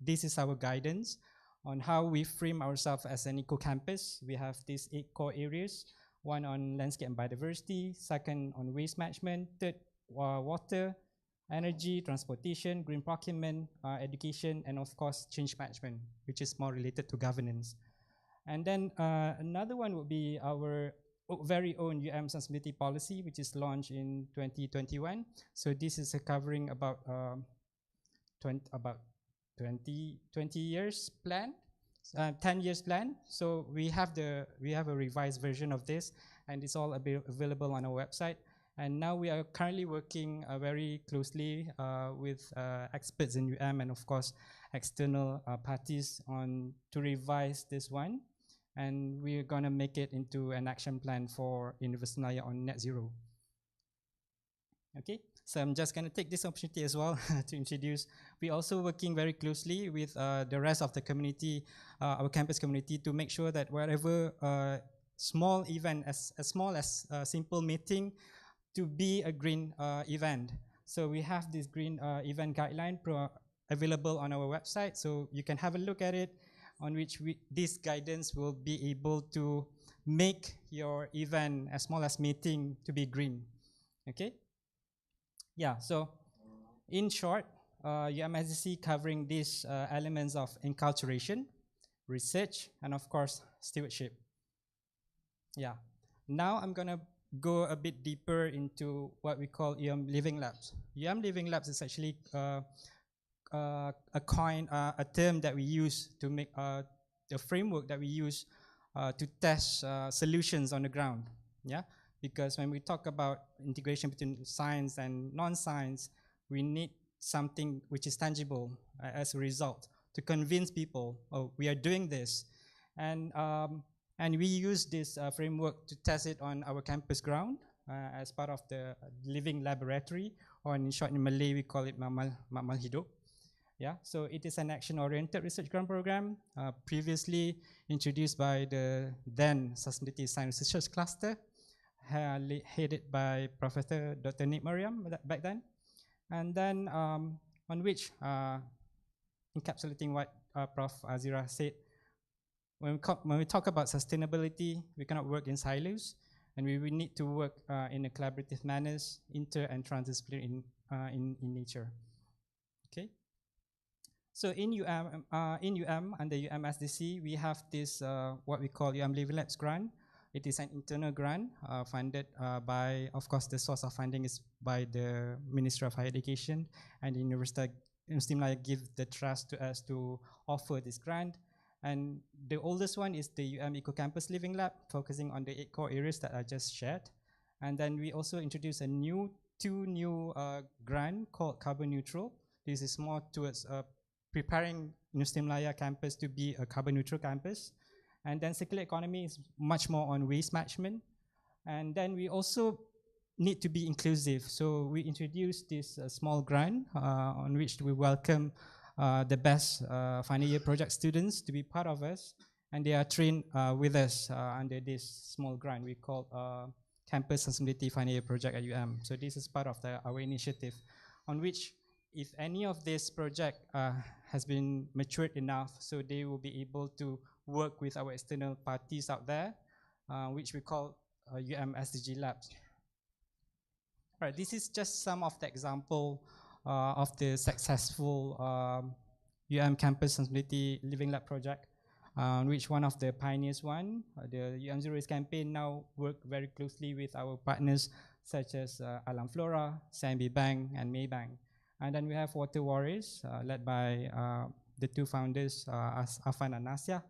this is our guidance on how we frame ourselves as an eco campus. We have these 8 core areas: one on landscape and biodiversity, second on waste management, third water, energy, transportation, green procurement, education, and of course change management, which is more related to governance. And then another one would be our very own UM Sustainability Policy, which is launched in 2021. So this is covering about 20 years plan, 10 years plan. So we have a revised version of this, and it's all available on our website. And now we are currently working very closely with experts in UM and of course external parties to revise this one. And we're gonna make it into an action plan for University Malaya on net zero. Okay, so I'm just gonna take this opportunity as well to introduce. We're also working very closely with the rest of the community, our campus community, to make sure that wherever small event, as small as a simple meeting, to be a green event. So we have this green event guideline available on our website, so you can have a look at it, on which this guidance will be able to make your event as small as meeting to be green. Okay? Yeah, so in short, UMSDC covering these elements of enculturation, research, and of course, stewardship. Yeah. Now I'm going to go a bit deeper into what we call Living Labs. Living Labs is actually a term that we use to make the framework that we use to test solutions on the ground. Yeah, because when we talk about integration between science and non-science, we need something which is tangible as a result to convince people, oh, we are doing this. And we use this framework to test it on our campus ground as part of the living laboratory, or in short in Malay we call it Mamal Hidup. Yeah, so it is an action-oriented research grant program previously introduced by the then Sustainability Science Research Cluster, headed by Professor Dr. Nick Mariam back then. And then on which, encapsulating what Prof. Azira said, when we talk about sustainability, we cannot work in silos, and we need to work in a collaborative manner, inter and transdisciplinary in nature. Okay. So in under UMSDC, we have this what we call Living Labs grant. It is an internal grant funded by, of course, the source of funding is by the Ministry of Higher Education, and the University Malaya give the trust to us to offer this grant. And the oldest one is the Eco Campus Living Lab, focusing on the 8 core areas that I just shared. And then we also introduced two new grant called Carbon Neutral. This is more towards preparing University Malaya campus to be a carbon neutral campus. And then circular economy is much more on waste management. And then we also need to be inclusive. So we introduced this small grant on which we welcome the best final year project students to be part of us. And they are trained with us under this small grant we call Campus Sustainability Final Year Project at So this is part of our initiative, on which if any of this project has been matured enough, so they will be able to work with our external parties out there, which we call SDG Labs. Right, this is just some of the example of the successful Campus Sustainability Living Lab project, which one of the pioneers one, the Zero Waste campaign now work very closely with our partners such as Alam Flora, Sambi Bank, and Maybank. And then we have Water Warriors, led by the two founders, Afan and Nasya.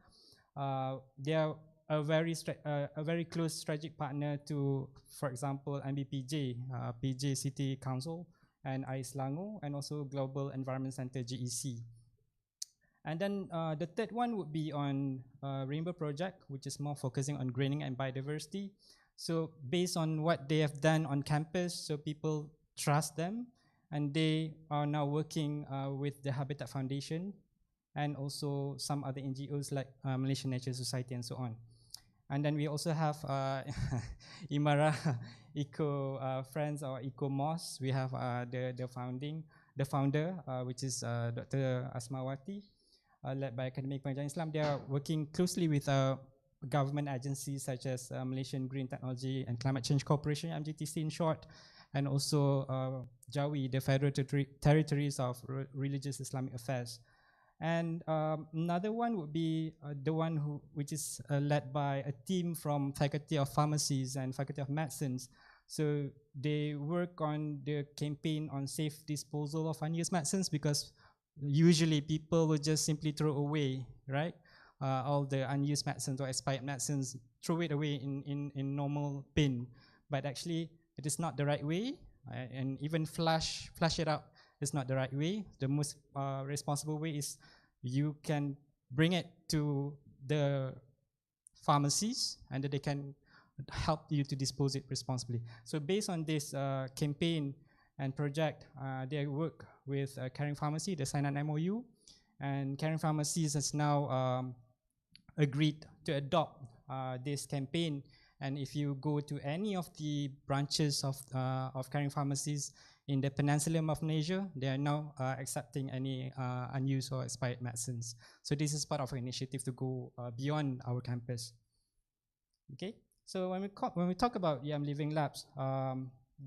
They are a very close strategic partner to, for example, MBPJ, PJ City Council, and Aislango, and also Global Environment Center, GEC. And then the third one would be on Rainbow Project, which is more focusing on greening and biodiversity. So based on what they have done on campus, so people trust them, and they are now working with the Habitat Foundation and also some other NGOs like Malaysian Nature Society and so on. And then we also have Imara Eco Friends or Eco Moss. We have the founder, which is Dr. Asmawati, led by Academic Pengajian Islam. They are working closely with government agencies such as Malaysian Green Technology and Climate Change Corporation, MGTC in short, and also JAWI, the Federal Territories of Religious Islamic Affairs. And another one would be the one which is led by a team from Faculty of Pharmacies and Faculty of Medicines. So they work on the campaign on safe disposal of unused medicines, because usually people will just simply throw away, right? All the unused medicines or expired medicines, throw it away in normal bin. But actually, it is not the right way, and even flush it out is not the right way. The most responsible way is you can bring it to the pharmacies, and that they can help you to dispose it responsibly. So based on this campaign and project, they work with Caring Pharmacy, they signed an MOU, and Caring Pharmacies has now agreed to adopt this campaign. And if you go to any of the branches of Caring Pharmacies in the Peninsula of Malaysia, they are now accepting any unused or expired medicines. So this is part of our initiative to go beyond our campus. Okay, so when we talk about Living Labs,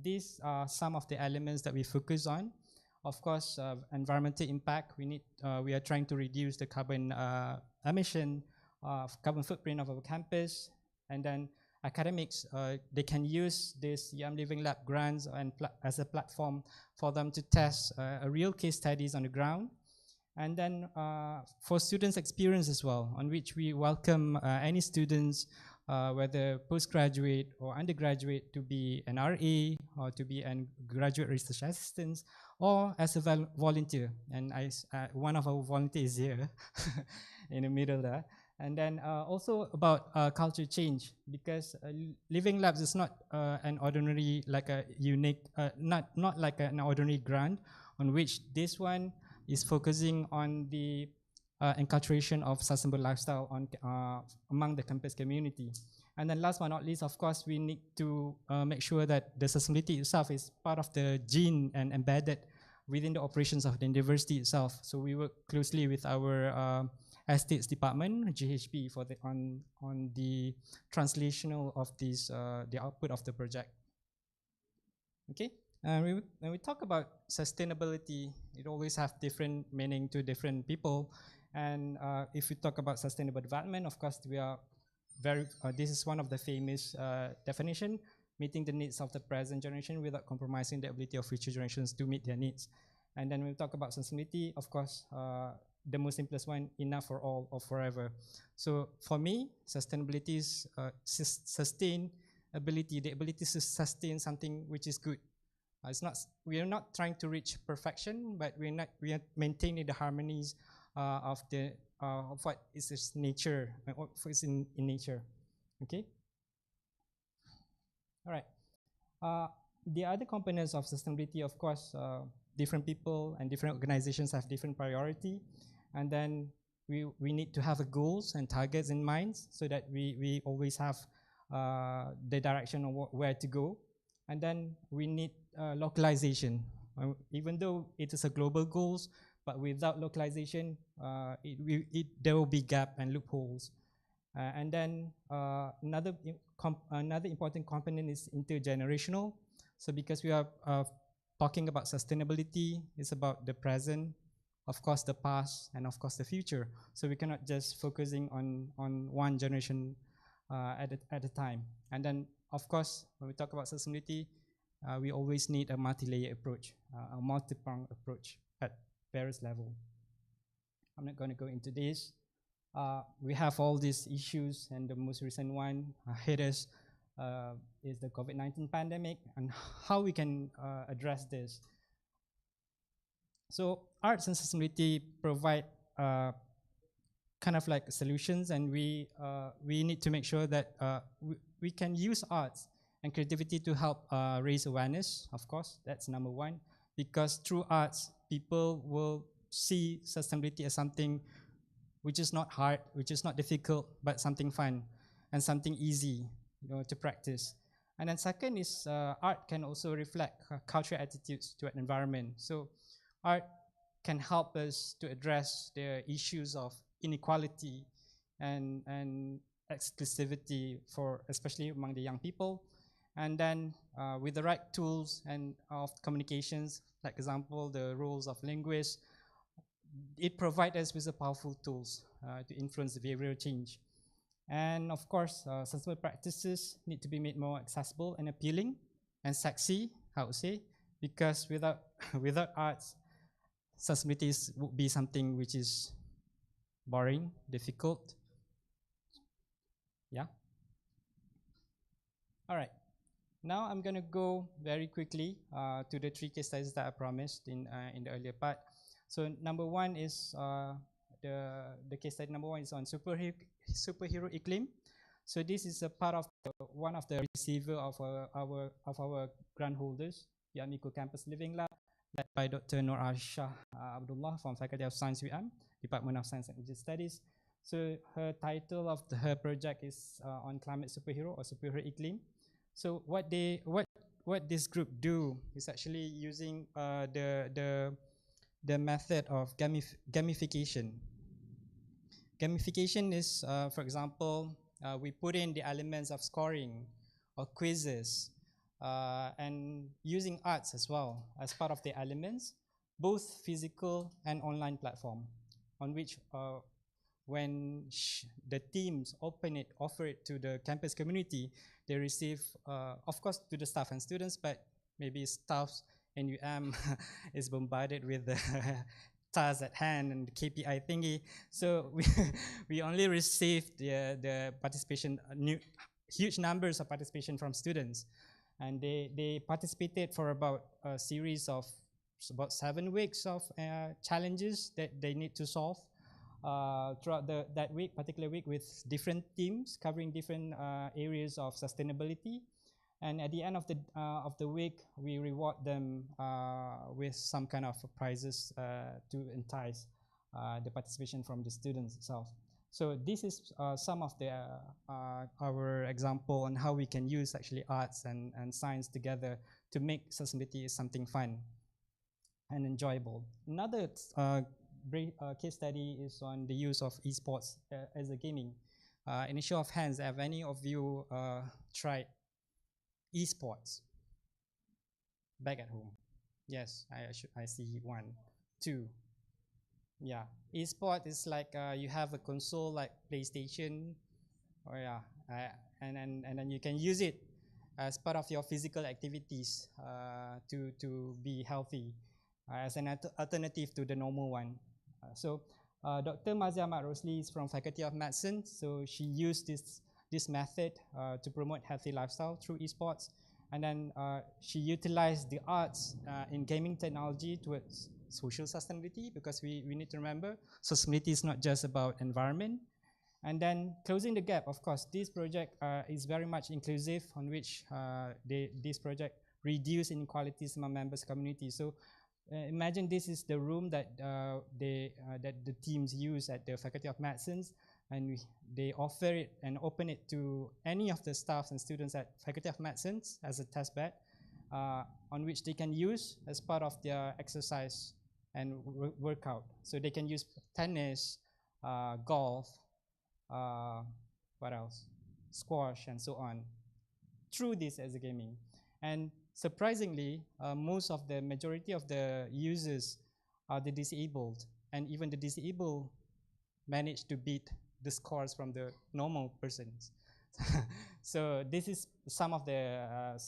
these are some of the elements that we focus on. of course, environmental impact. We are trying to reduce the carbon emission, carbon footprint of our campus, and then academics, they can use this Living Lab grants and as a platform for them to test a real case studies on the ground. And then for students' experience as well, on which we welcome any students, whether postgraduate or undergraduate, to be an RA or to be a graduate research assistant or as a volunteer. And one of our volunteers here in the middle there. And then also about culture change, because Living Labs is not an ordinary, like a unique, not like an ordinary grant, on which this one is focusing on the enculturation of sustainable lifestyle among the campus community. And then last but not least, of course, we need to make sure that the sustainability itself is part of the gene and embedded within the operations of the university itself. So we work closely with our estates department, GHB, for on the translational of this the output of the project. Okay, when we talk about sustainability, it always have different meaning to different people. And if we talk about sustainable development, of course, we are very. This is one of the famous definition: meeting the needs of the present generation without compromising the ability of future generations to meet their needs. And then when we talk about sustainability, of course, the most simplest one, enough for all or forever. So for me, sustainability is sustainability, the ability to sustain something which is good. We are not trying to reach perfection, but we are maintaining the harmonies of what is its nature, what is in nature. Okay. All right. The other components of sustainability, of course, different people and different organizations have different priority. And then we need to have goals and targets in mind so that we always have the direction of where to go. And then we need localization. Even though it is a global goals, but without localization, there will be gap and loopholes. And then another important component is intergenerational. So because we are talking about sustainability, it's about the present, of course the past, and of course the future. So we cannot just focusing on one generation at a time. And then of course when we talk about sustainability, we always need a multi-layer approach, a multi-pronged approach at various levels. I'm not going to go into this. We have all these issues, and the most recent one hit us is the COVID-19 pandemic, and how we can address this. So arts and sustainability provide kind of like solutions, and we need to make sure that we can use arts and creativity to help raise awareness. Of course, that's number one, because through arts, people will see sustainability as something which is not hard, which is not difficult, but something fun and something easy, to practice. And then second is art can also reflect cultural attitudes to an environment. So art can help us to address the issues of inequality and exclusivity, for especially among the young people. And then with the right tools and of communications, like example, the roles of linguists, it provides us with the powerful tools to influence the behavioral change. And of course, sustainable practices need to be made more accessible and appealing and sexy, I would say, because without arts, sustainability would be something which is boring, difficult. Yeah. All right. Now I'm going to go very quickly to the 3 case studies that I promised in the earlier part. So number one is the case study number one is on superhero iklim. So this is a part of one of the receiver of our grant holders, Yamiko Campus Living Lab, led by Dr. Nur Aisha Abdullah from Faculty of Science UM, Department of Science and Energy Studies. So her title of her project is on climate superhero or superhero iklim. So what this group do is actually using the method of gamification. Gamification is, for example, we put in the elements of scoring or quizzes and using arts as well as part of the elements. both physical and online platform, on which when the teams offer it to the campus community, they receive, of course, to the staff and students, but maybe staffs in is bombarded with the tasks at hand and the KPI thingy. So we only received the participation, huge numbers of participation from students. And they participated for about a series of about 7 weeks of challenges that they need to solve throughout that particular week, with different teams covering different areas of sustainability. And at the end of the week, we reward them with some kind of prizes to entice the participation from the students itself. So this is some of our example on how we can use actually arts and science together to make sustainability something fun and enjoyable. Another case study is on the use of esports as a gaming. In a show of hands, have any of you tried esports back at home? Yes, I see 1, 2. Yeah, esport is like you have a console like PlayStation, or and then you can use it as part of your physical activities to be healthy as an alternative to the normal one. So Dr. Mazia Ahmad Rosli is from Faculty of Medicine, so she used this method to promote healthy lifestyle through esports, and then she utilized the arts in gaming technology towards social sustainability, because we need to remember sustainability is not just about environment. And then closing the gap, of course, this project is very much inclusive, on which this project reduce inequalities among members community. So imagine this is the room that that the teams use at the Faculty of Medicine, and they offer it and open it to any of the staffs and students at Faculty of Medicine as a test bed, on which they can use as part of their exercise and workout. So they can use tennis, golf, what else? Squash, and so on, through this as a gaming. And surprisingly, majority of the users are the disabled, and even the disabled manage to beat the scores from the normal persons. So this is some of the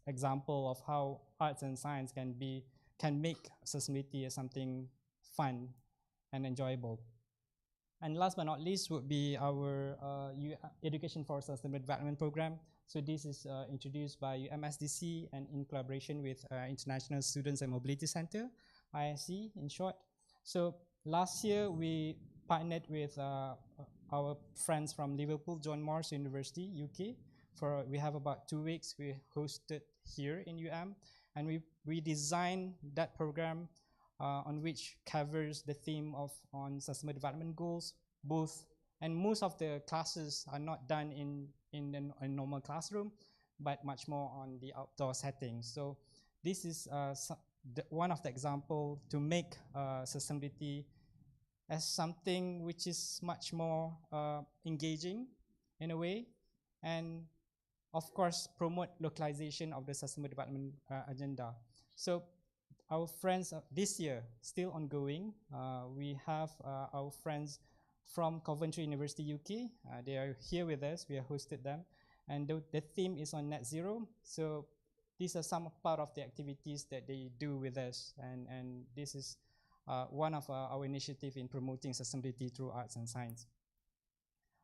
example of how arts and science can make sustainability as something fun and enjoyable. And last but not least would be our Education for Sustainable Development program. So this is introduced by UMSDC and in collaboration with International Students and Mobility Center, ISC in short. So last year we partnered with our friends from Liverpool, John Moores University, UK. We have about 2 weeks we hosted here in and we designed that program on which covers the theme on sustainable development goals, and most of the classes are not done in a normal classroom, but much more on the outdoor setting. So this is one of the example to make sustainability as something which is much more engaging in a way, and of course promote localization of the sustainable development agenda. So our friends this year, still ongoing, we have our friends from Coventry University, UK. They are here with us, we have hosted them, and the theme is on net zero. So these are some part of the activities that they do with us, and this is one of our initiative in promoting sustainability through arts and science.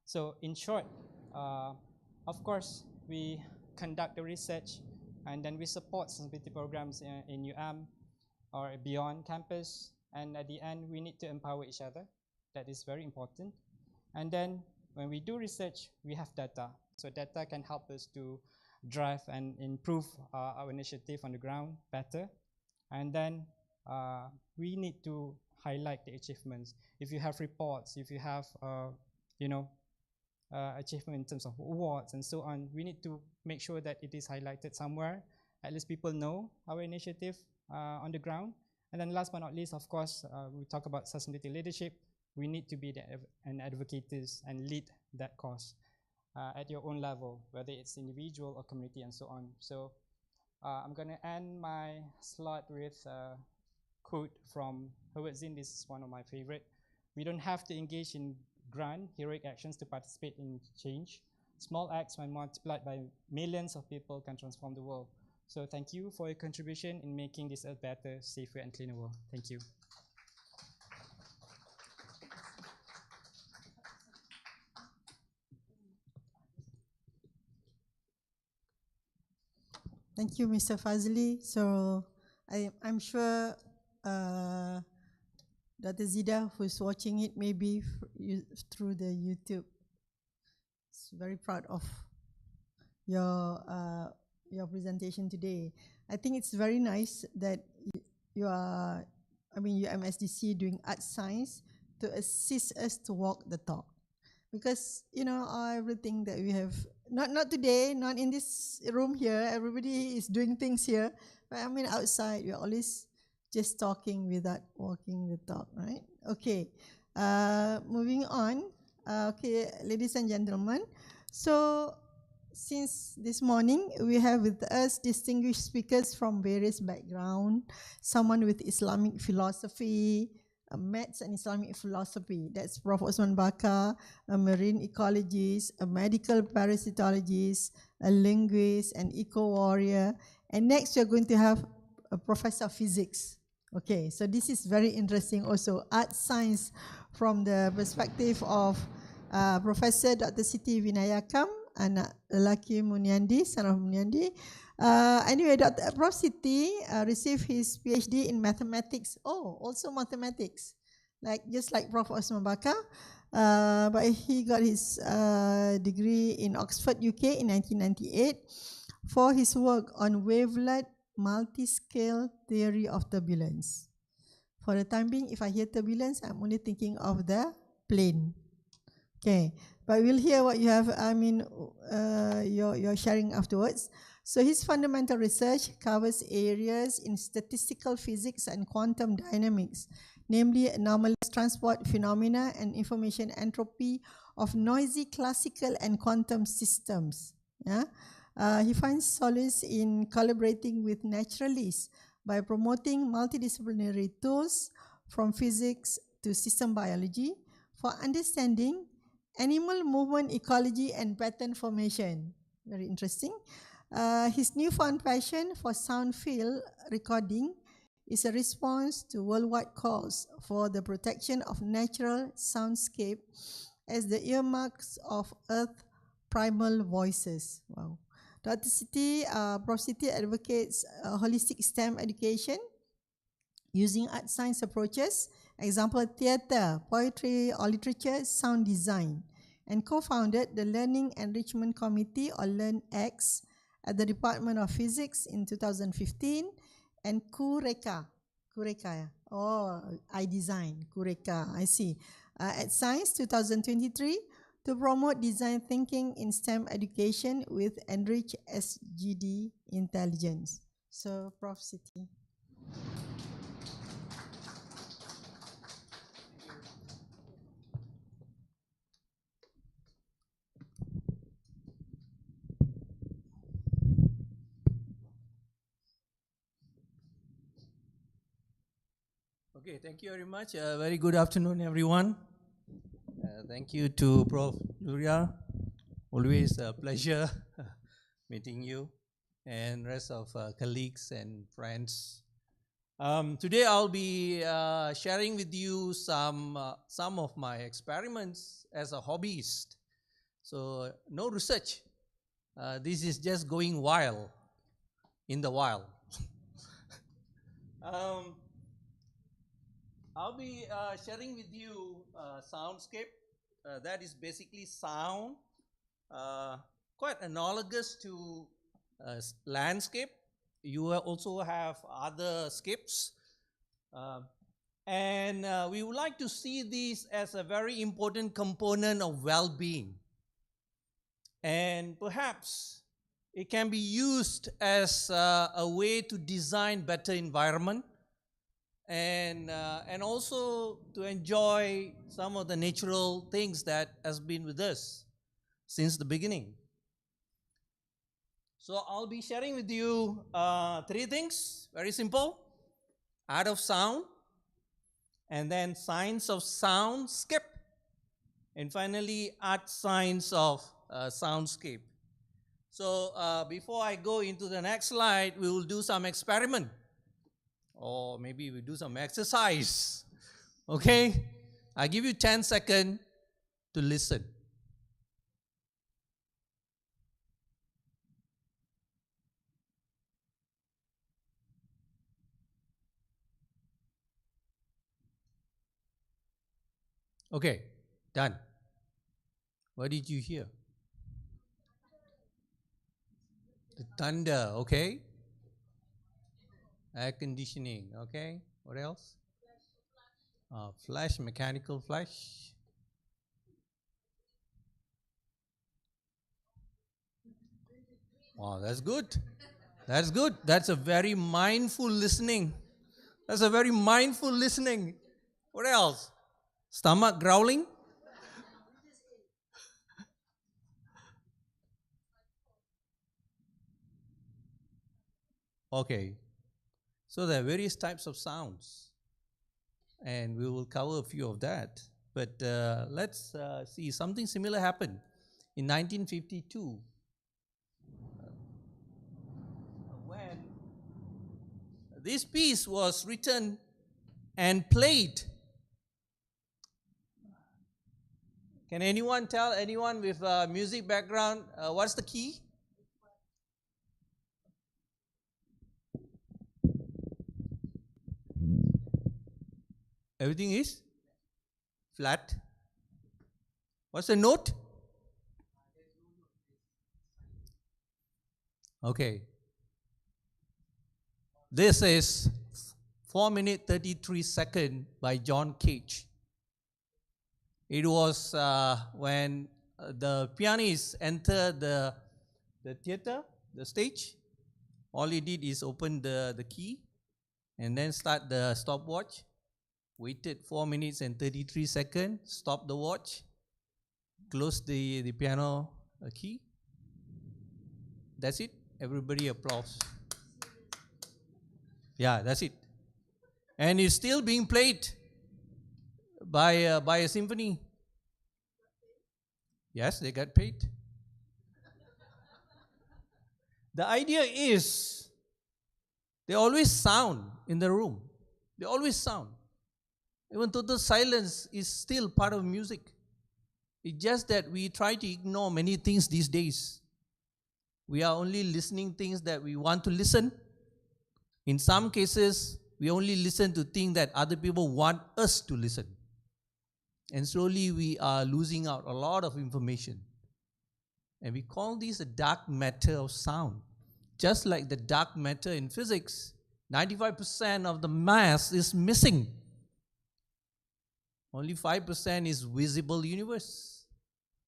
So in short, of course, we conduct the research, and then we support sustainability programs in or beyond campus, and at the end we need to empower each other. That is very important. And then when we do research, we have data. So data can help us to drive and improve our initiative on the ground better. And then we need to highlight the achievements. If you have reports, if you have achievement in terms of awards and so on, we need to make sure that it is highlighted somewhere. At least people know our initiative on the ground. And then last but not least, of course, we talk about sustainability leadership. We need to be an advocators and lead that cause at your own level, whether it's individual or community and so on. So I'm going to end my slide with quote from Howard Zinn. This is one of my favorite. We don't have to engage in grand, heroic actions to participate in change. Small acts, when multiplied by millions of people, can transform the world. So thank you for your contribution in making this a better, safer, and cleaner world. Thank you. Thank you, Mr. Fazli. So I'm sure Dr. Zida, who's watching it, maybe through the YouTube, is very proud of your presentation today. I think it's very nice that you are, UMSDC doing Artscience to assist us to walk the talk. Because, everything that we have, not today, not in this room here, everybody is doing things here, but outside, we're always just talking without walking the talk, right? Okay, moving on. Okay, ladies and gentlemen, so since this morning, we have with us distinguished speakers from various backgrounds, someone with Islamic philosophy, maths and Islamic philosophy. That's Prof. Osman Bakar, a marine ecologist, a medical parasitologist, a linguist, an eco-warrior. And next, we're going to have a professor of physics. Okay, so this is very interesting also. Artscience from the perspective of Professor Dr. Siti Vinayakam, anak lelaki Muniandi, son of Muniandi. Anyway, Prof. Siti received his PhD in mathematics. Oh, also mathematics, just like Prof. Osman Bakar. But he got his degree in Oxford, UK in 1998 for his work on wavelet multi-scale theory of turbulence. For the time being, if I hear turbulence, I'm only thinking of the plane. Okay, but we'll hear what you have, you're sharing afterwards. So his fundamental research covers areas in statistical physics and quantum dynamics, namely anomalous transport phenomena and information entropy of noisy classical and quantum systems. Yeah? He finds solace in collaborating with naturalists by promoting multidisciplinary tools from physics to system biology for understanding animal movement ecology and pattern formation. Very interesting. His newfound passion for sound field recording is a response to worldwide calls for the protection of natural soundscape as the earmarks of Earth primal voices. Wow. Dr. Siti, Prof. Siti advocates holistic STEM education using art science approaches, example theatre, poetry or literature, sound design, and co-founded the Learning Enrichment Committee or LearnX at the Department of Physics in 2015, and Kureka, I design, Kureka, I see, at Science 2023 to promote design thinking in STEM education with enriched SGD intelligence. So, Prof. Siti. Okay, thank you very much. Very good afternoon, everyone. Thank you to Prof. Luria. Always a pleasure meeting you and rest of colleagues and friends. Today I'll be sharing with you some of my experiments as a hobbyist. So no research. This is just going wild in the wild. I'll be sharing with you soundscape. That is basically sound, quite analogous to landscape. You also have other scapes. And we would like to see this as a very important component of well-being. And perhaps it can be used as a way to design better environment and also to enjoy some of the natural things that has been with us since the beginning. So I'll be sharing with you three things, very simple. art of sound, and then science of soundscape, and finally art science of soundscape. So before I go into the next slide, we will do some experiment, or maybe we'll do some exercise. Okay? I give you 10 seconds to listen. Okay, done. What did you hear? The thunder, okay? Air conditioning, okay? What else? Flash, mechanical flash. Wow, that's good. That's good. That's a very mindful listening. That's a very mindful listening. What else? Stomach growling? Okay. So there are various types of sounds, and we will cover a few of that. But let's see, something similar happened in 1952 when this piece was written and played. Can anyone tell anyone with a music background what's the key? Everything is flat. What's the note? Okay. This is 4 minutes 33 seconds by John Cage. It was when the pianist entered the theater, the stage. All he did is open the key and then start the stopwatch. Waited 4 minutes and 33 seconds, stopped the watch, closed the piano key. That's it. Everybody applause. Yeah, that's it. And it's still being played by a symphony. Yes, they got paid. The idea is they always sound in the room. They always sound. Even total silence is still part of music. It's just that we try to ignore many things these days. We are only listening things that we want to listen. In some cases, we only listen to things that other people want us to listen. And slowly we are losing out a lot of information. And we call this a dark matter of sound. Just like the dark matter in physics, 95% of the mass is missing. Only 5% is visible universe.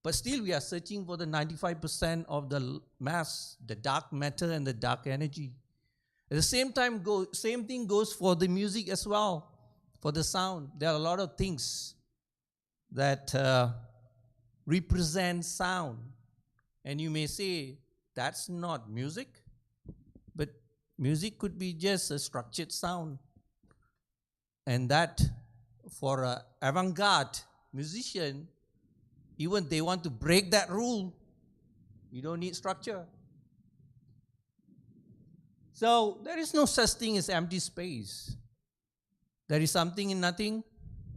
But still we are searching for the 95% of the mass, the dark matter and the dark energy. At the same time, same thing goes for the music as well, for the sound. There are a lot of things that represent sound. And you may say, that's not music. But music could be just a structured sound. And that, for an avant-garde musician, even they want to break that rule, you don't need structure. So there is no such thing as empty space. There is something in nothing.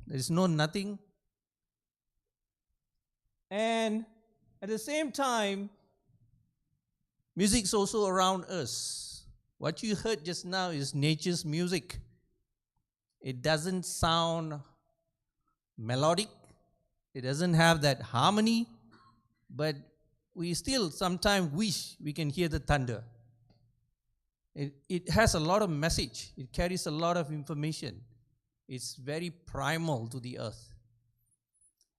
There is no nothing. And at the same time, music is also around us. What you heard just now is nature's music. It doesn't sound melodic. It doesn't have that harmony. But we still sometimes wish we can hear the thunder. It has a lot of message. It carries a lot of information. It's very primal to the earth.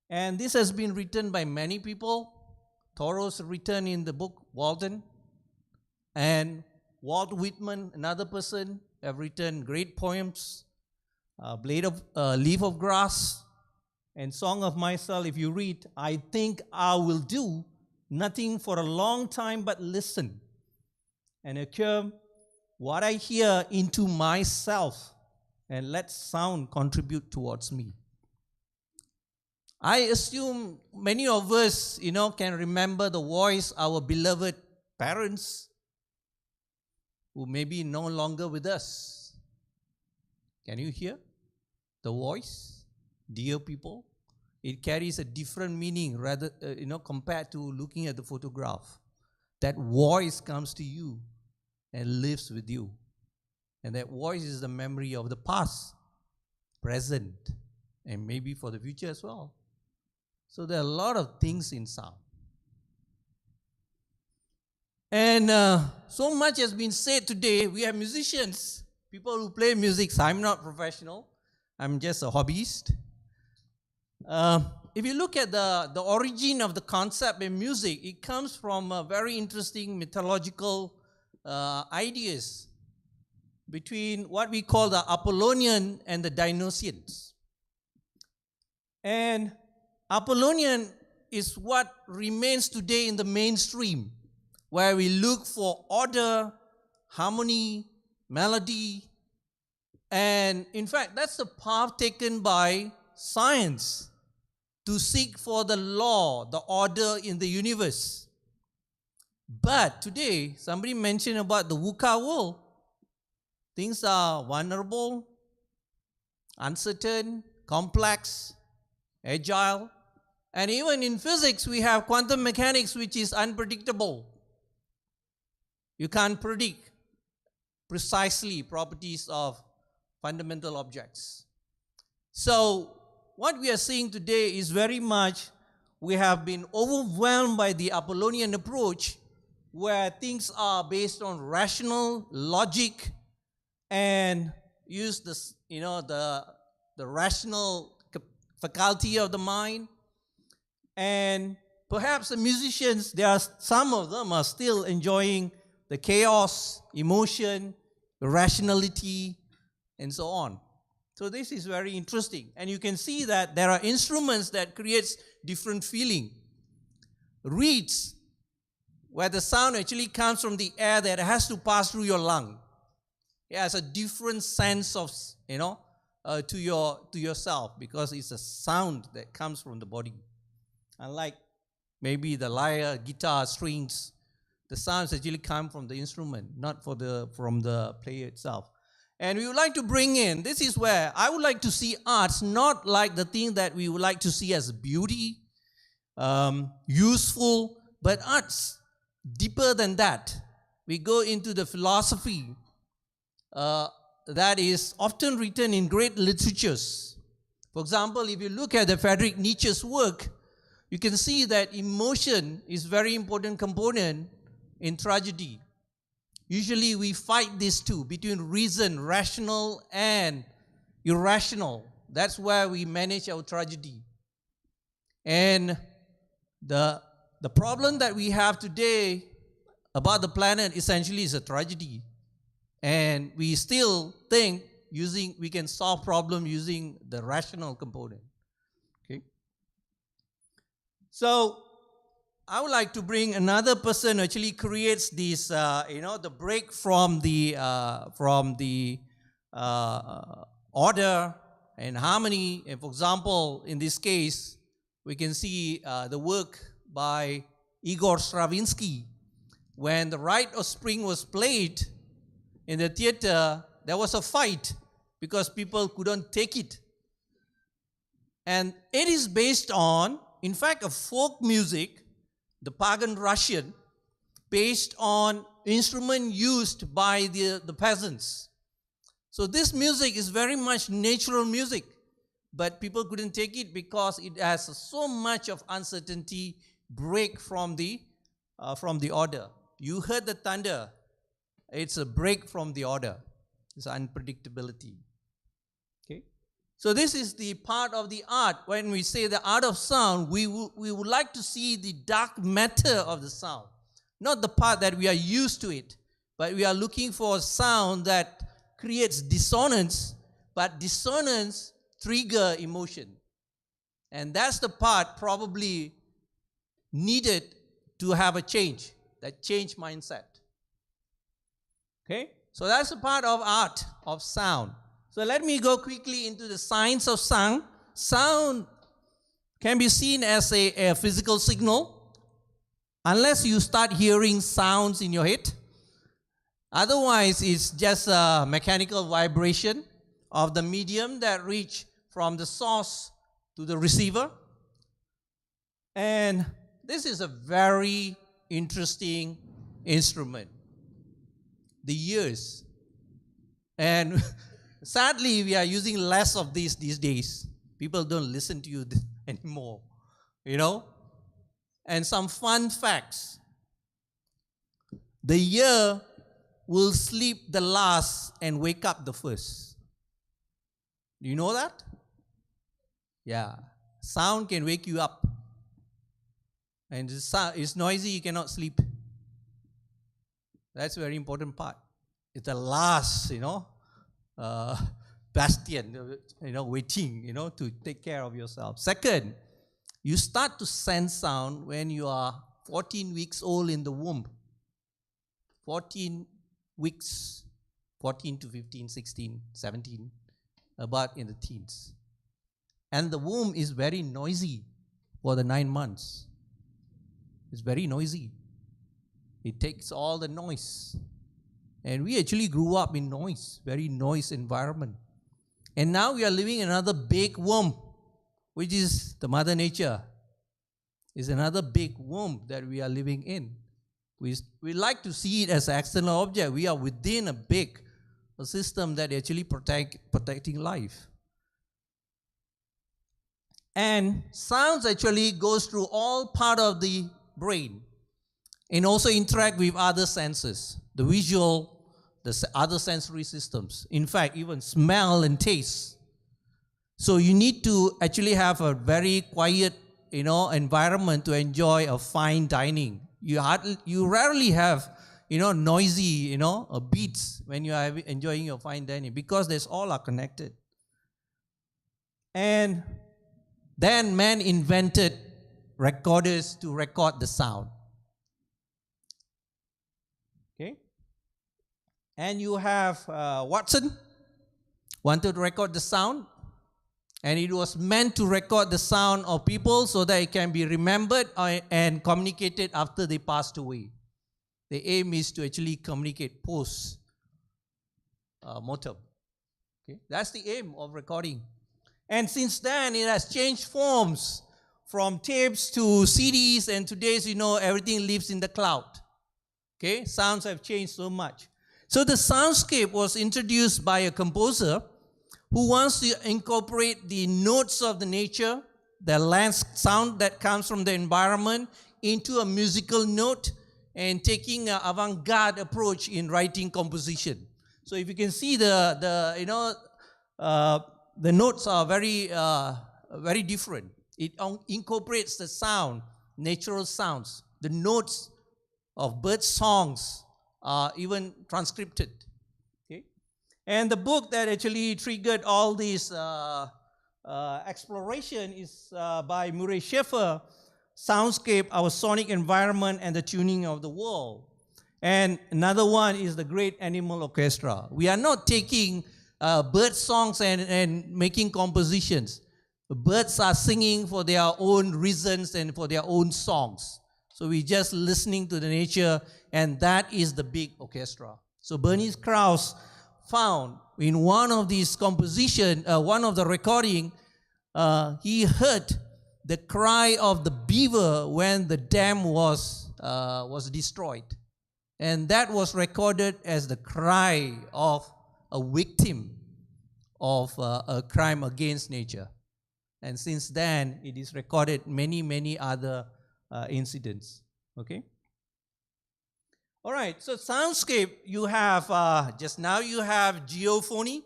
And this has been written by many people. Thoreau's written in the book Walden. And Walt Whitman, another person, have written great poems. Leaf of Grass and Song of Myself. If you read, I think I will do nothing for a long time but listen and occur what I hear into myself. and let sound contribute towards me. I assume many of us, can remember the voice our beloved parents who may be no longer with us. Can you hear the voice, dear people? It carries a different meaning rather, compared to looking at the photograph. That voice comes to you and lives with you. And that voice is the memory of the past, present, and maybe for the future as well. So there are a lot of things in sound. And so much has been said today. We have musicians, people who play music. So I'm not professional. I'm just a hobbyist. If you look at the origin of the concept in music, it comes from very interesting mythological ideas between what we call the Apollonian and the Dionysians. And Apollonian is what remains today in the mainstream, where we look for order, harmony, melody, and in fact, that's the path taken by science to seek for the law, the order in the universe. But today, somebody mentioned about the VUCA world. Things are vulnerable, uncertain, complex, agile, and even in physics, we have quantum mechanics, which is unpredictable. You can't predict precisely properties of fundamental objects. So, what we are seeing today is very much, we have been overwhelmed by the Apollonian approach, where things are based on rational logic and use this, the rational faculty of the mind. And perhaps the musicians, some of them are still enjoying the chaos, emotion, rationality, and so on. So this is very interesting. And you can see that there are instruments that creates different feeling. Reeds, where the sound actually comes from the air that has to pass through your lung. It has a different sense of, to yourself, because it's a sound that comes from the body. Unlike maybe the lyre, guitar, strings, the sounds actually come from the instrument, not from the player itself. And we would like to bring in, this is where I would like to see arts not like the thing that we would like to see as beauty, useful, but arts deeper than that. We go into the philosophy that is often written in great literatures. For example, if you look at the Friedrich Nietzsche's work, you can see that emotion is a very important component in tragedy. Usually we fight these two, between reason, rational, and irrational. That's where we manage our tragedy. And the problem that we have today about the planet essentially is a tragedy. And we still think we can solve problems using the rational component. Okay. So I would like to bring another person who actually creates this, the break from the order and harmony. And for example, in this case, we can see the work by Igor Stravinsky. When the Rite of Spring was played in the theater, there was a fight because people couldn't take it. And it is based on, in fact, a folk music, the pagan Russian, based on instrument used by the peasants. So this music is very much natural music, but people couldn't take it because it has so much of uncertainty, break from the order. You heard the thunder. It's a break from the order. It's unpredictability. Okay? So this is the part of the art. When we say the art of sound, we would like to see the dark matter of the sound. Not the part that we are used to it, but we are looking for a sound that creates dissonance, but dissonance trigger emotion. And that's the part probably needed to have a change, that change mindset. Okay? So that's a part of art, of sound. So let me go quickly into the science of sound. Sound can be seen as a physical signal unless you start hearing sounds in your head. Otherwise, it's just a mechanical vibration of the medium that reach from the source to the receiver. And this is a very interesting instrument. The ears. And sadly, we are using less of these days. People don't listen to you anymore, you know. And some fun facts. The ear will sleep the last and wake up the first. Do you know that? Yeah. Sound can wake you up. And it's noisy, you cannot sleep. That's a very important part. It's the last, bastion, waiting, to take care of yourself. Second, you start to sense sound when you are 14 weeks old in the womb. 14 weeks, 14 to 15, 16, 17, about in the teens. And the womb is very noisy for the 9 months. It's very noisy. It takes all the noise. And we actually grew up in noise, very noise environment. And now we are living in another big womb, which is the Mother Nature. It's another big womb that we are living in. We like to see it as an external object. We are within a system that actually protecting life. And sounds actually goes through all part of the brain and also interact with other senses, the visual, the other sensory systems. In fact, even smell and taste. So you need to actually have a very quiet, environment to enjoy a fine dining. You rarely have, noisy, beats when you are enjoying your fine dining because they all are connected. And then man invented recorders to record the sound. Okay? And you have Watson wanted to record the sound, and it was meant to record the sound of people so that it can be remembered and communicated after they passed away. The aim is to actually communicate post-mortem. Okay? That's the aim of recording. And since then, it has changed forms from tapes to CDs, and today's, everything lives in the cloud. Okay? Sounds have changed so much. So the soundscape was introduced by a composer who wants to incorporate the notes of the nature, the sound that comes from the environment, into a musical note and taking an avant-garde approach in writing composition. So if you can see the notes are very different. It incorporates the sound, natural sounds. The notes of bird songs are even transcribed. Okay? And the book that actually triggered all this exploration is by Murray Schafer, Soundscape, Our Sonic Environment and the Tuning of the World. And another one is the Great Animal Orchestra. We are not taking bird songs and making compositions. The birds are singing for their own reasons and for their own songs. So we're just listening to the nature, and that is the big orchestra. So Bernice Krause found in one of these compositions, one of the recording, he heard the cry of the beaver when the dam was destroyed. And that was recorded as the cry of a victim of a crime against nature. And since then, it is recorded many other incidents. Okay? All right, so soundscape, you have, just now you have geophony,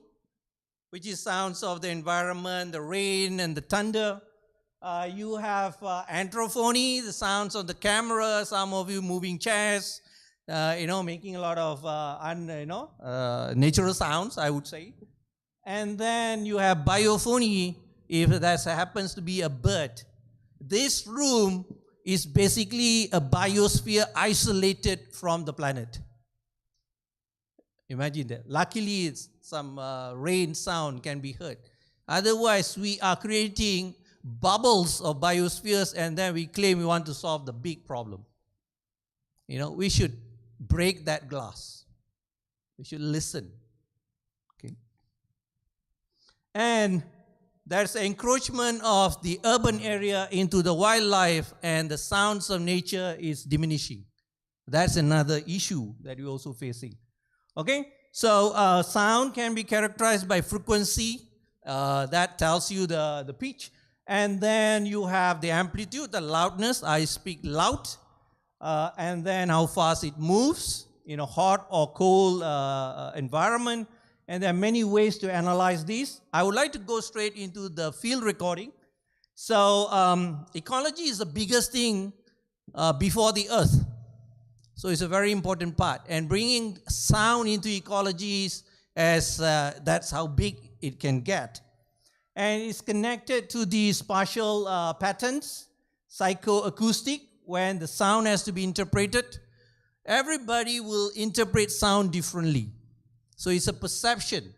which is sounds of the environment, the rain and the thunder. You have anthrophony, the sounds of the camera, some of you moving chairs, making a lot of natural sounds, I would say. And then you have biophony, if that happens to be a bird. This room is basically a biosphere isolated from the planet. Imagine that. Luckily, some rain sound can be heard. Otherwise, we are creating bubbles of biospheres and then we claim we want to solve the big problem. We should break that glass. We should listen. Okay. And there's an encroachment of the urban area into the wildlife and the sounds of nature is diminishing. That's another issue that we're also facing. Okay, so sound can be characterized by frequency. That tells you the pitch. And then you have the amplitude, the loudness. I speak loud. And then how fast it moves in a hot or cold environment. And there are many ways to analyze this. I would like to go straight into the field recording. So ecology is the biggest thing before the earth. So it's a very important part. And bringing sound into ecologies as that's how big it can get. And it's connected to the spatial patterns, psychoacoustic, when the sound has to be interpreted. Everybody will interpret sound differently. So it's a perception.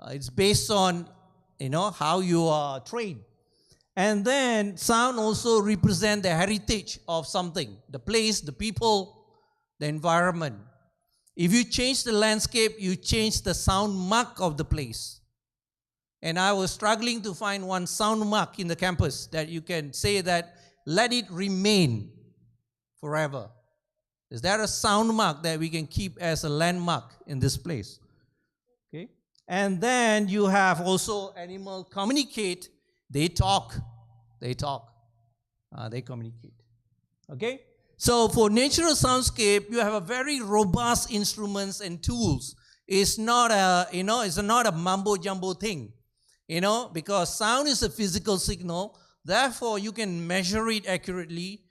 It's based on, how you are trained. And then sound also represents the heritage of something, the place, the people, the environment. If you change the landscape, you change the sound mark of the place. And I was struggling to find one sound mark in the campus that you can say that let it remain forever. Is there a sound mark that we can keep as a landmark in this place? Okay. And then you have also animals communicate. They talk. They communicate. Okay? So for natural soundscape, you have a very robust instruments and tools. It's not a mumbo jumbo thing. Because sound is a physical signal. Therefore, you can measure it accurately.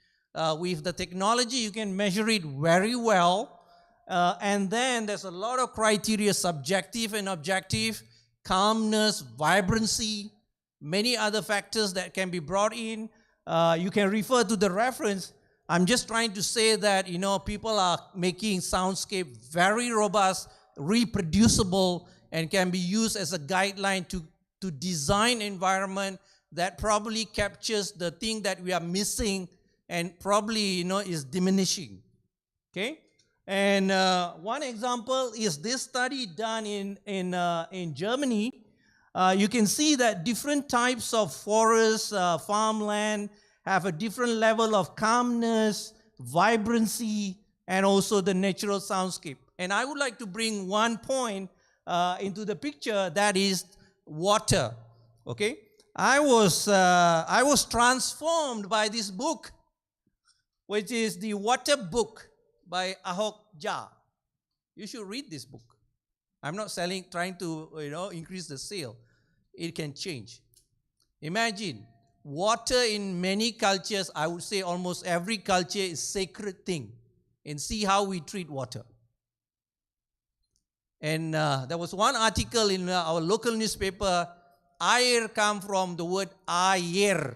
With the technology, you can measure it very well. And then there's a lot of criteria, subjective and objective, calmness, vibrancy, many other factors that can be brought in. You can refer to the reference. I'm just trying to say that, people are making soundscape very robust, reproducible, and can be used as a guideline to design environment that probably captures the thing that we are missing and probably, is diminishing. Okay? And one example is this study done in Germany. You can see that different types of forests, farmland, have a different level of calmness, vibrancy, and also the natural soundscape. And I would like to bring one point into the picture, that is water. Okay? I was transformed by this book, which is the Water Book by Ahok Jha. You should read this book. I'm not trying to increase the sale. It can change. Imagine, water in many cultures, I would say almost every culture is sacred thing. And see how we treat water. And there was one article in our local newspaper, air come from the word ayer,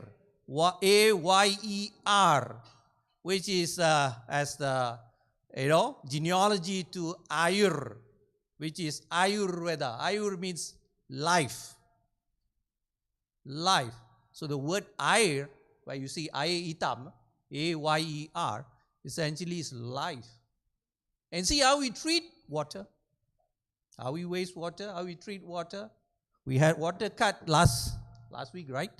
A-Y-E-R, which is as the genealogy to Ayur, which is Ayurveda. Ayur means life. Life. So the word ayer, where you see ayer hitam, A-Y-E-R, essentially is life. And see how we treat water. How we waste water, how we treat water. We had water cut last week, right?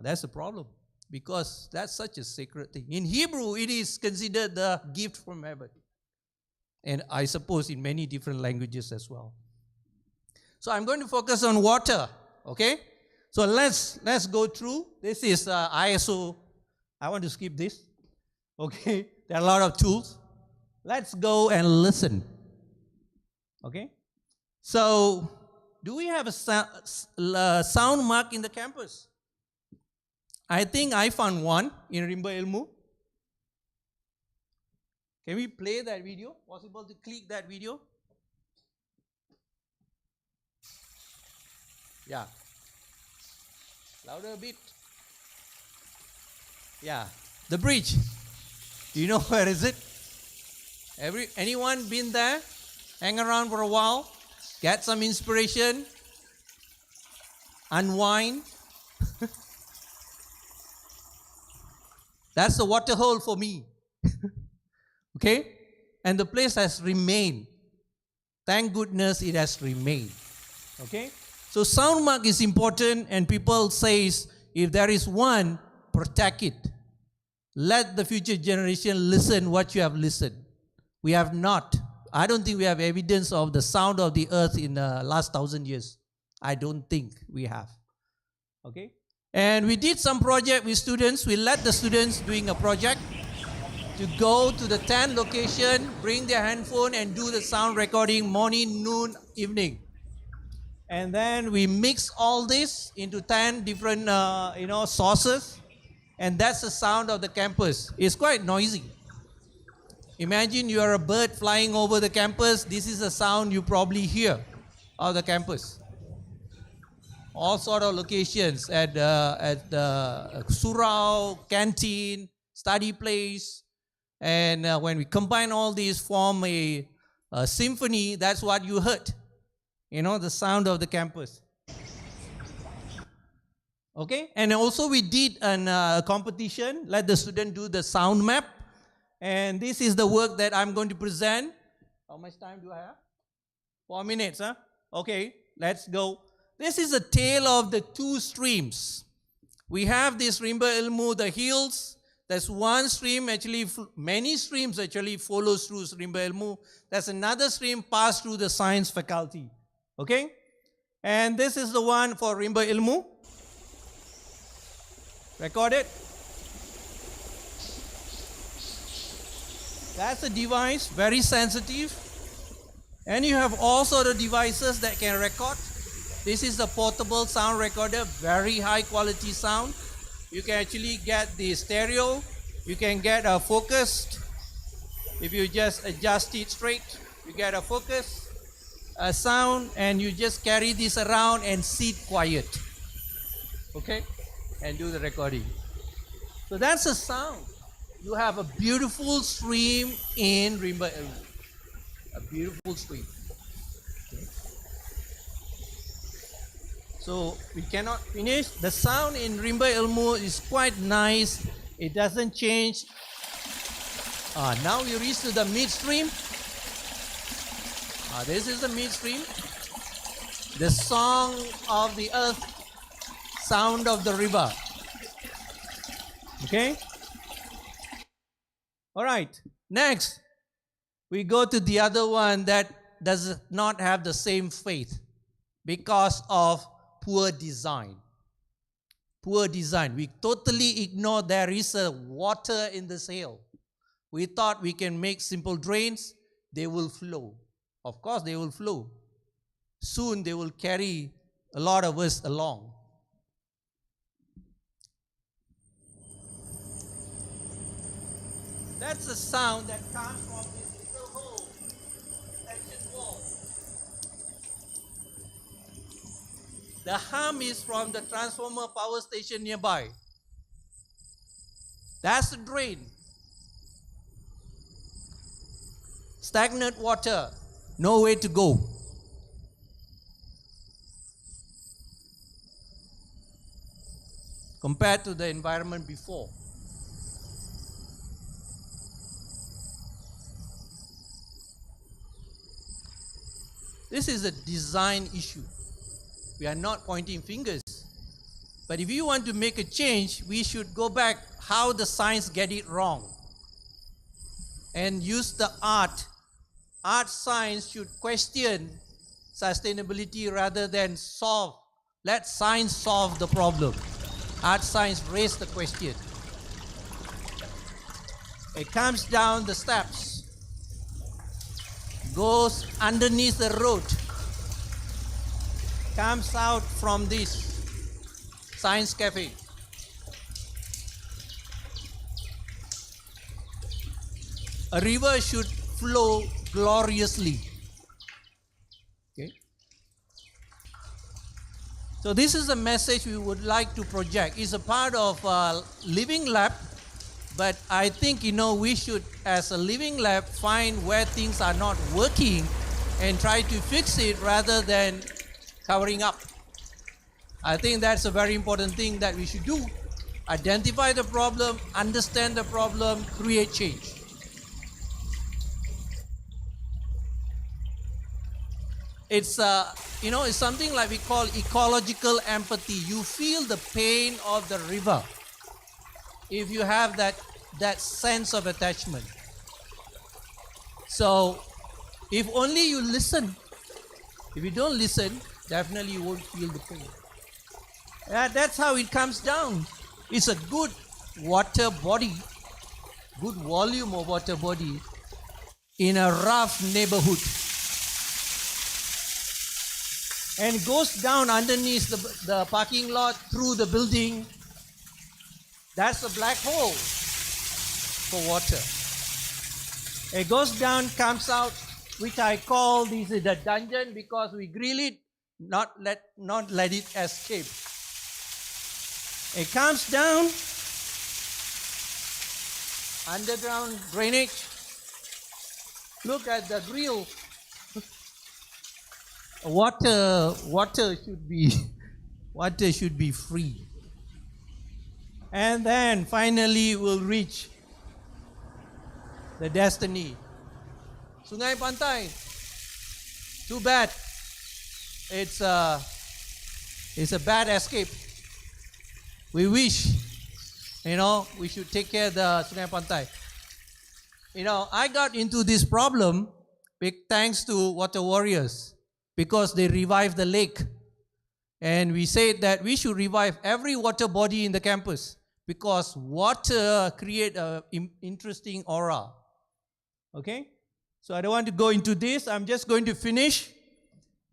That's the problem. Because that's such a sacred thing. In Hebrew, it is considered the gift from heaven. And I suppose in many different languages as well. So I'm going to focus on water, okay? So let's go through. This is ISO. I want to skip this. Okay? There are a lot of tools. Let's go and listen. Okay? So, do we have a sound mark in the campus? I think I found one in Rimba Ilmu. Can we play that video? Possible to click that video? Yeah. Louder a bit. Yeah. The bridge. Do you know where is it? Anyone been there? Hang around for a while, get some inspiration, unwind. That's the water hole for me. Okay? And the place has remained. Thank goodness it has remained. Okay? So sound mark is important, and people says, if there is one, protect it. Let the future generation listen what you have listened. We have not. I don't think we have evidence of the sound of the earth in the last 1,000 years. I don't think we have. Okay? And we did some project with students. We let the students doing a project to go to the 10 location, bring their handphone and do the sound recording morning, noon, evening. And then we mix all this into 10 different sources. And that's the sound of the campus. It's quite noisy. Imagine you are a bird flying over the campus. This is the sound you probably hear of the campus. All sort of locations at surau, canteen, study place. And when we combine all these, form a symphony. That's what you heard. The sound of the campus. Okay? And also we did a competition. Let the student do the sound map. And this is the work that I'm going to present. How much time do I have? 4 minutes, huh? Okay, let's go. This is a tale of the two streams. We have this Rimba Ilmu, the hills. There's one stream, actually, many streams actually follows through Rimba Ilmu. There's another stream passed through the science faculty. Okay? And this is the one for Rimba Ilmu. Recorded. That's a device, very sensitive. And you have all sort of devices that can record. This is a portable sound recorder, very high quality sound. You can actually get the stereo. You can get a focused. If you just adjust it straight, you get a focus, a sound, and you just carry this around and sit quiet. Okay? And do the recording. So that's a sound. You have a beautiful stream in Rimba Ilmu. A beautiful stream. Okay. So we cannot finish. The sound in Rimba Ilmu is quite nice. It doesn't change. Now we reach to the midstream. This is the midstream. The song of the earth, sound of the river. Okay? All right, next, we go to the other one that does not have the same faith because of poor design. Poor design. We totally ignore there is a water in this hill. We thought we can make simple drains, they will flow. Of course, they will flow. Soon they will carry a lot of us along. That's the sound that comes from this little hole, section wall. The hum is from the transformer power station nearby. That's the drain. Stagnant water, no way to go. Compared to the environment before. This is a design issue. We are not pointing fingers. But if you want to make a change, we should go back how the science get it wrong. And use the art. Art science should question sustainability rather than solve. Let science solve the problem. Art science raise the question. It comes down the steps. Goes underneath the road, comes out from this science cafe. A river should flow gloriously. Okay. So this is a message we would like to project. It's a part of Living Lab But I think, we should, as a living lab, find where things are not working and try to fix it rather than covering up. I think that's a very important thing that we should do. Identify the problem, understand the problem, create change. It's it's something like we call ecological empathy. You feel the pain of the river if you have that sense of attachment. So if only you listen. If you don't listen, definitely you won't feel the pain. That's how it comes down. It's a good water body, good volume of water body in a rough neighborhood. And it goes down underneath the parking lot, through the building. That's a black hole for water. It goes down, comes out, which I call this is the dungeon because we grill it, not let it escape. It comes down, underground drainage. Look at the grill. Water should be free. And then finally we'll reach the destiny. Sungai Pantai. Too bad. It's a bad escape. We wish, we should take care of the Sungai Pantai. I got into this problem big thanks to Water Warriors because they revived the lake. And we said that we should revive every water body in the campus because water creates an interesting aura. Okay? So I don't want to go into this. I'm just going to finish.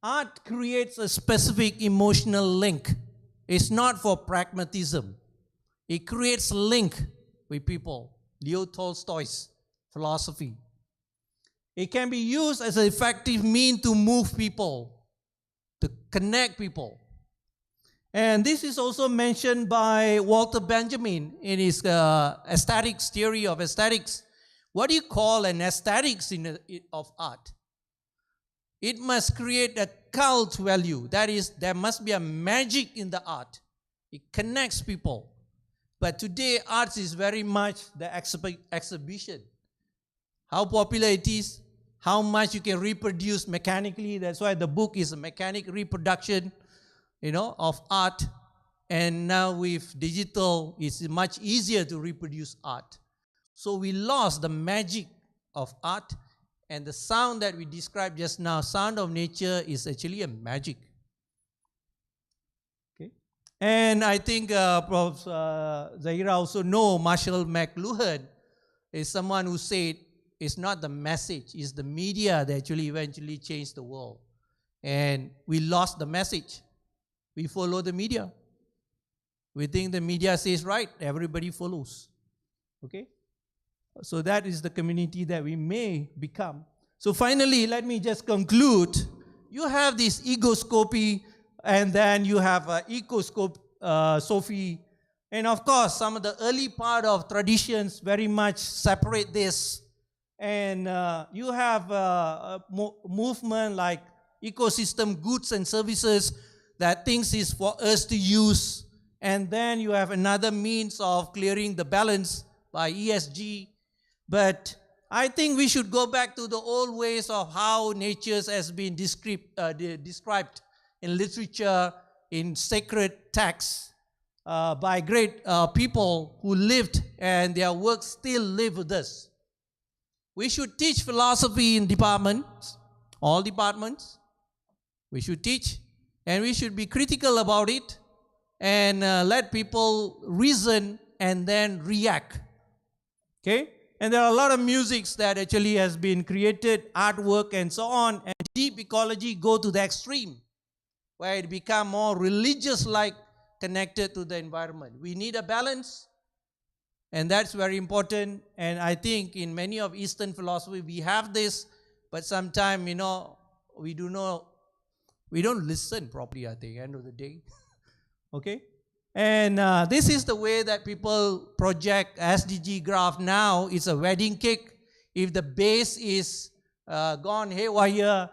Art creates a specific emotional link. It's not for pragmatism. It creates a link with people. Leo Tolstoy's philosophy. It can be used as an effective means to move people, to connect people. And this is also mentioned by Walter Benjamin in his aesthetics, theory of aesthetics. What do you call an aesthetics of art? It must create a cult value. That is, there must be a magic in the art. It connects people. But today, arts is very much the exhibition. How popular it is, how much you can reproduce mechanically. That's why the book is a mechanic reproduction, of art. And now with digital, it's much easier to reproduce art. So we lost the magic of art, and the sound that we described just now, sound of nature, is actually a magic. Okay, and I think Prof. Zahira also know Marshall McLuhan is someone who said it's not the message, it's the media that actually eventually changed the world. And we lost the message. We follow the media. We think the media says right, everybody follows. Okay? So that is the community that we may become. So finally, let me just conclude. You have this egoscopy, and then you have ecosophy. And of course, some of the early part of traditions very much separate this. And you have a movement like ecosystem goods and services that things is for us to use. And then you have another means of clearing the balance by ESG. But I think we should go back to the old ways of how nature has been described in literature, in sacred texts, by great people who lived, and their works still live with us. We should teach philosophy in departments, all departments. We should teach, and we should be critical about it, and let people reason and then react. Okay? And there are a lot of musics that actually has been created, artwork and so on, and deep ecology go to the extreme, where it become more religious-like, connected to the environment. We need a balance, and that's very important. And I think in many of Eastern philosophy, we have this, but sometimes, we don't listen properly at the end of the day. Okay? And this is the way that people project SDG graph now. It's a wedding cake. If the base is gone haywire,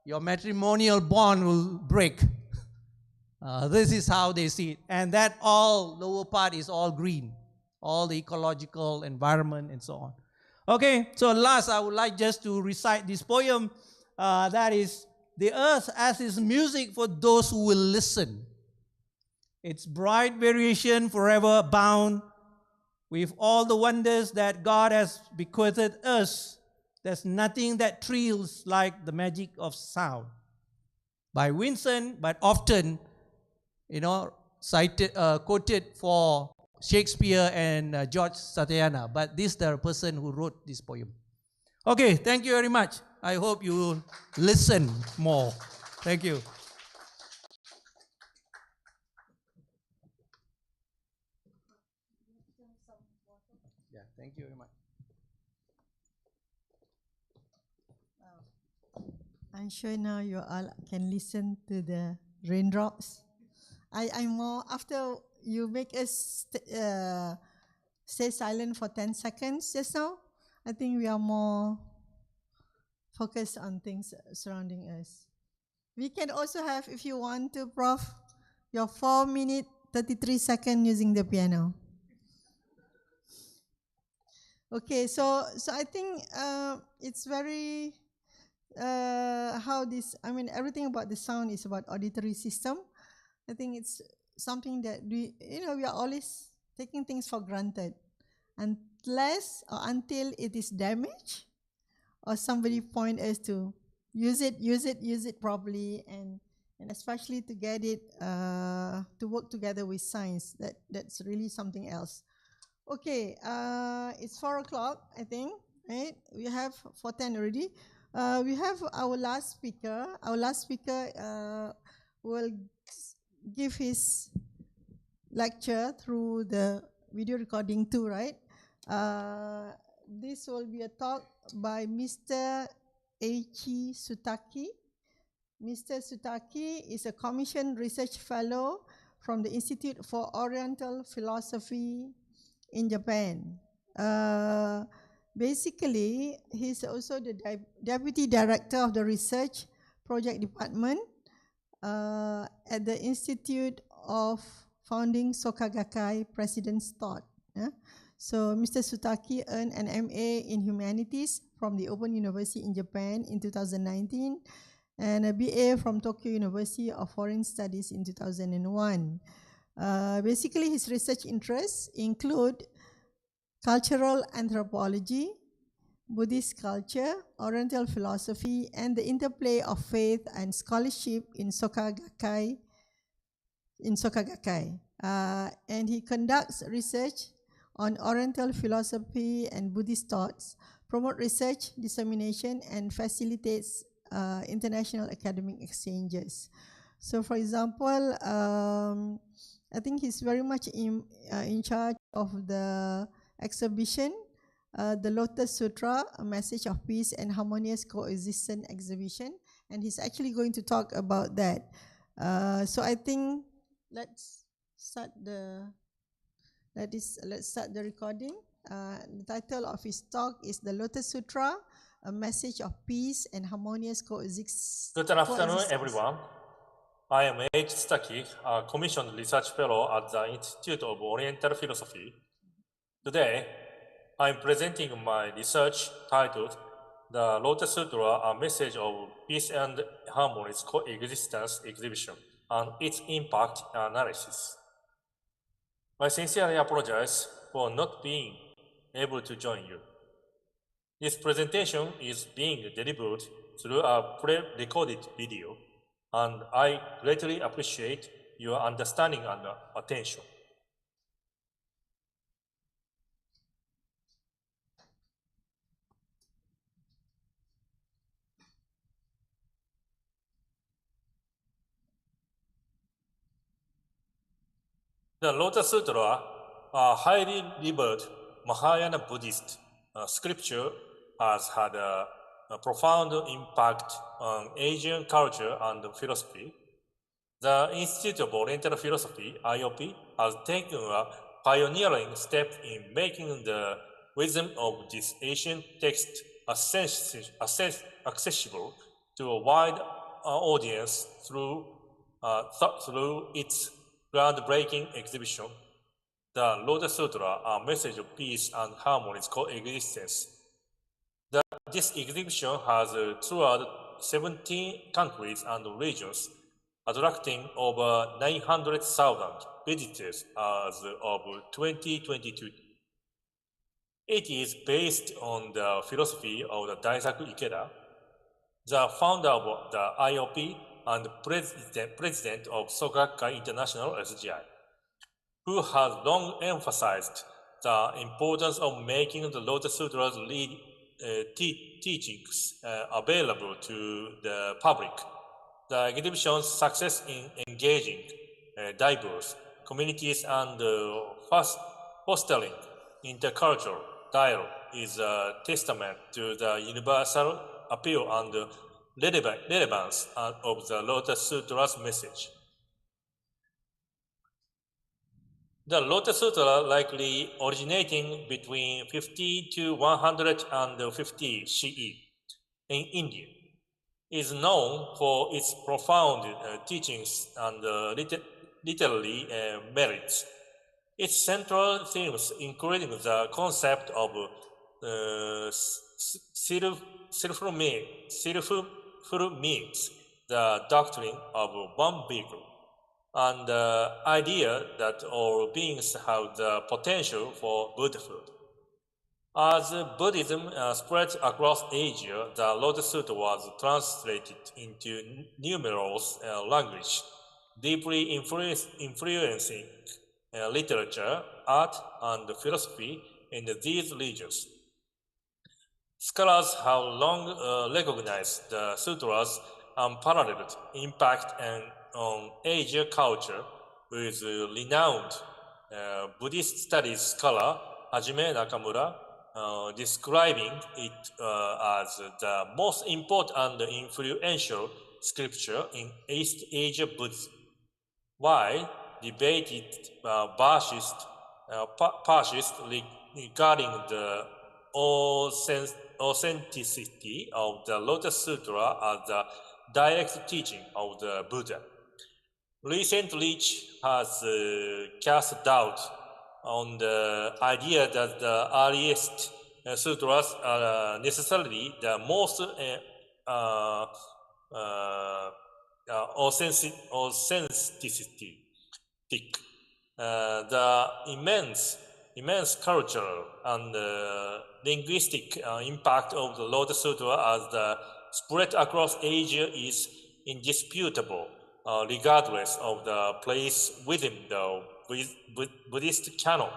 your matrimonial bond will break. This is how they see it. And that all lower part is all green, all the ecological environment and so on. Okay, so last I would like just to recite this poem. That is, the earth as its music for those who will listen. Its bright variation forever bound with all the wonders that God has bequeathed us. There's nothing that thrills like the magic of sound. By Winston, but often, cited, quoted for Shakespeare and George Santayana. But this is the person who wrote this poem. Okay, thank you very much. I hope you will listen more. Thank you. Yeah, thank you very much. I'm sure now you all can listen to the raindrops. I'm more, after you make us stay silent for 10 seconds just now, I think we are more focused on things surrounding us. We can also have, if you want to, Prof, your 4 minute 33 second using the piano. Okay, so I think it's very how this, everything about the sound is about auditory system. I think it's something that we are always taking things for granted unless or until it is damaged or somebody point us to use it properly, and especially to get it to work together with science. That's really something else. Okay, it's 4 o'clock, I think, right? We have 4:10 already. We have our last speaker. Our last speaker will give his lecture through the video recording too, right? This will be a talk by Mr. Eiichi Sutaki. Mr. Sutaki is a commissioned research fellow from the Institute for Oriental Philosophy in Japan. Basically, he's also the Deputy Director of the Research Project Department at the Institute of Founding Soka Gakkai President's Thought. So Mr. Sutaki earned an MA in Humanities from the Open University in Japan in 2019 and a BA from Tokyo University of Foreign Studies in 2001. Basically, his research interests include cultural anthropology, Buddhist culture, Oriental philosophy, and the interplay of faith and scholarship in Soka Gakkai. And he conducts research on Oriental philosophy and Buddhist thoughts, promote research dissemination, and facilitates international academic exchanges. So, for example, I think he's very much in charge of the exhibition, the Lotus Sutra, A Message of Peace and Harmonious Coexistence exhibition, and he's actually going to talk about that. So I think let's start the recording. The title of his talk is The Lotus Sutra, A Message of Peace and Harmonious Coexistence. Good afternoon, everyone. I am Eiichi Sutaki, a commissioned research fellow at the Institute of Oriental Philosophy. Today, I am presenting my research titled The Lotus Sutra, A Message of Peace and Harmonious Coexistence exhibition and its impact analysis. I sincerely apologize for not being able to join you. This presentation is being delivered through a pre-recorded video, and I greatly appreciate your understanding and attention. The Lotus Sutra, a highly revered Mahayana Buddhist scripture, has had a profound impact on Asian culture and philosophy. The Institute of Oriental Philosophy, IOP, has taken a pioneering step in making the wisdom of this ancient text accessible to a wide audience through its groundbreaking exhibition, the Lotus Sutra, a message of peace and harmony's coexistence. This exhibition has toured 17 countries and regions, attracting over 900,000 visitors as of 2022. It is based on the philosophy of the Daisaku Ikeda, the founder of the IOP and president of Sogakai International SGI, who has long emphasized the importance of making the Lotus Sutra's teachings available to the public. The exhibition's success in engaging diverse communities and fostering intercultural dialogue is a testament to the universal appeal and relevance of the Lotus Sutra's message. The Lotus Sutra, likely originating between 50 to 150 CE in India, is known for its profound teachings and literary merits. Its central themes, including the concept of self-full means, the doctrine of one vehicle, and the idea that all beings have the potential for Buddhahood. As Buddhism spread across Asia, the Lotus Sutra was translated into numerous languages, deeply influencing literature, art, and philosophy in these regions. Scholars have long recognized the sutra's unparalleled impact on Asian culture, with renowned Buddhist studies scholar Hajime Nakamura describing it as the most important and influential scripture in East Asia Buddhism, while debated fascists regarding the authenticity of the Lotus Sutra as the direct teaching of the Buddha. Recent research has cast doubt on the idea that the earliest sutras are necessarily the most authentic. The immense cultural and linguistic impact of the Lotus Sutra as the spread across Asia is indisputable, regardless of the place within the Buddhist canon.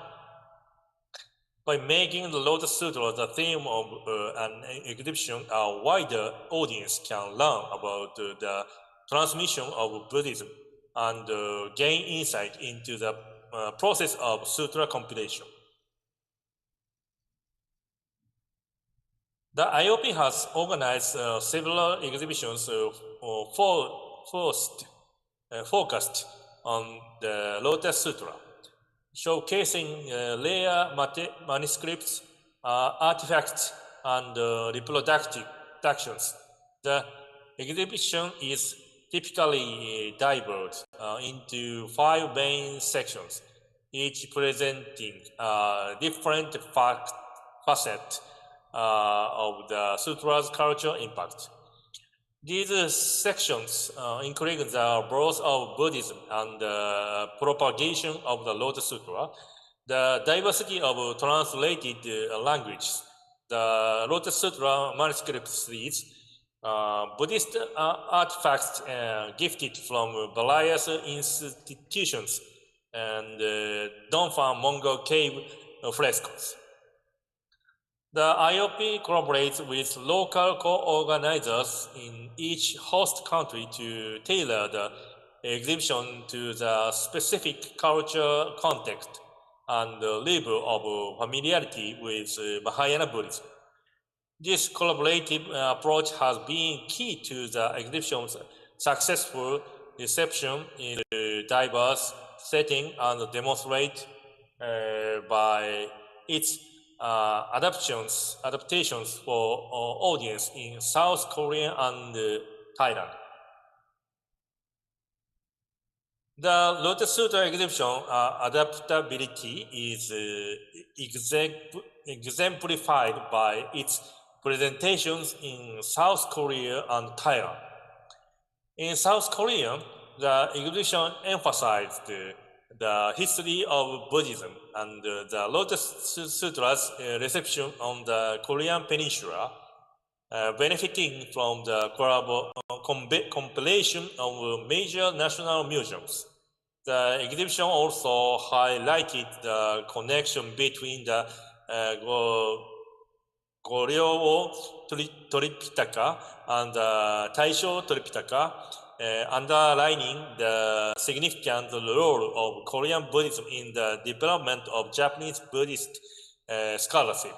By making the Lotus Sutra the theme of an exhibition, a wider audience can learn about the transmission of Buddhism and gain insight into the process of sutra compilation. The IOP has organized several exhibitions focused on the Lotus Sutra, showcasing rare manuscripts, artifacts, and reproductions. The exhibition is typically divided into 5 main sections, each presenting different facets of the sutra's cultural impact. These sections include the birth of Buddhism and the propagation of the Lotus Sutra, the diversity of translated languages, the Lotus Sutra manuscript series, Buddhist artifacts gifted from various institutions, and Donphan Mongol cave frescoes. The IOP collaborates with local co-organizers in each host country to tailor the exhibition to the specific cultural context and level of familiarity with Mahayana Buddhism. This collaborative approach has been key to the exhibition's successful reception in a diverse setting and demonstrate by its adaptations for audience in South Korea and Thailand. The Lotus Sutra exhibition adaptability is exemplified by its presentations in South Korea and Thailand. In South Korea, the exhibition emphasized the history of Buddhism and the Lotus Sutra's reception on the Korean peninsula, benefiting from the compilation of major national museums. The exhibition also highlighted the connection between the Goryeo Tripitaka and the Taisho Tripitaka, underlining the significant role of Korean Buddhism in the development of Japanese Buddhist scholarship.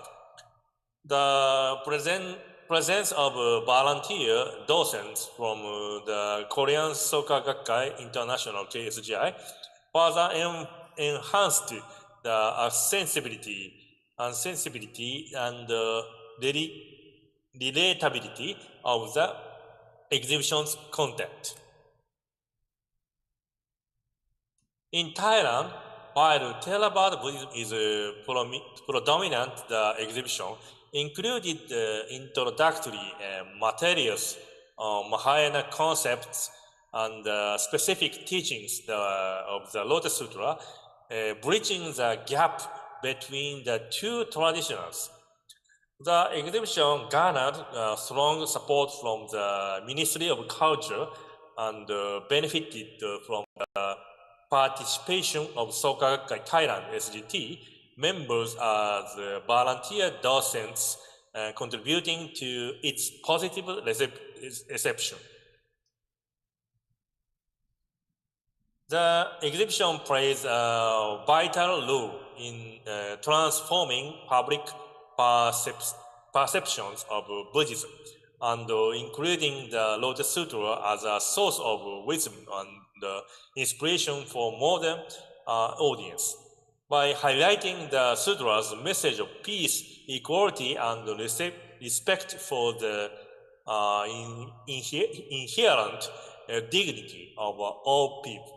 The presence of volunteer docents from the Korean Soka Gakkai International KSGI further enhanced the accessibility and relatability of the exhibition's content. In Thailand, while Theravada Buddhism is predominant, the exhibition included introductory materials, Mahayana concepts, and specific teachings of the Lotus Sutra, bridging the gap between the two traditions. The exhibition garnered strong support from the Ministry of Culture and benefited from the participation of Soka Gakkai Thailand SGT members as volunteer docents, contributing to its positive reception. The exhibition plays a vital role in transforming public perceptions of Buddhism and including the Lotus Sutra as a source of wisdom and inspiration for modern audience. By highlighting the Sutra's message of peace, equality, and respect for the inherent dignity of all people,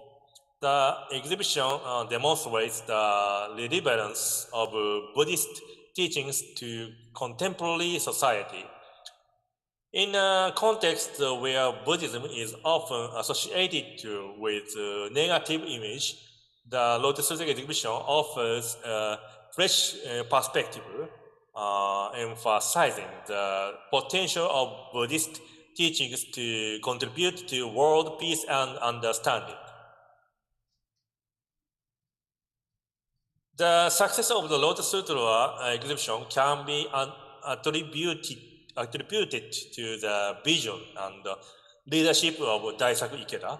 the exhibition demonstrates the relevance of Buddhist teachings to contemporary society. In a context where Buddhism is often associated with a negative image, the Lotus Sutra exhibition offers a fresh perspective, emphasizing the potential of Buddhist teachings to contribute to world peace and understanding. The success of the Lotus Sutra exhibition can be attributed to the vision and leadership of Daisaku Ikeda,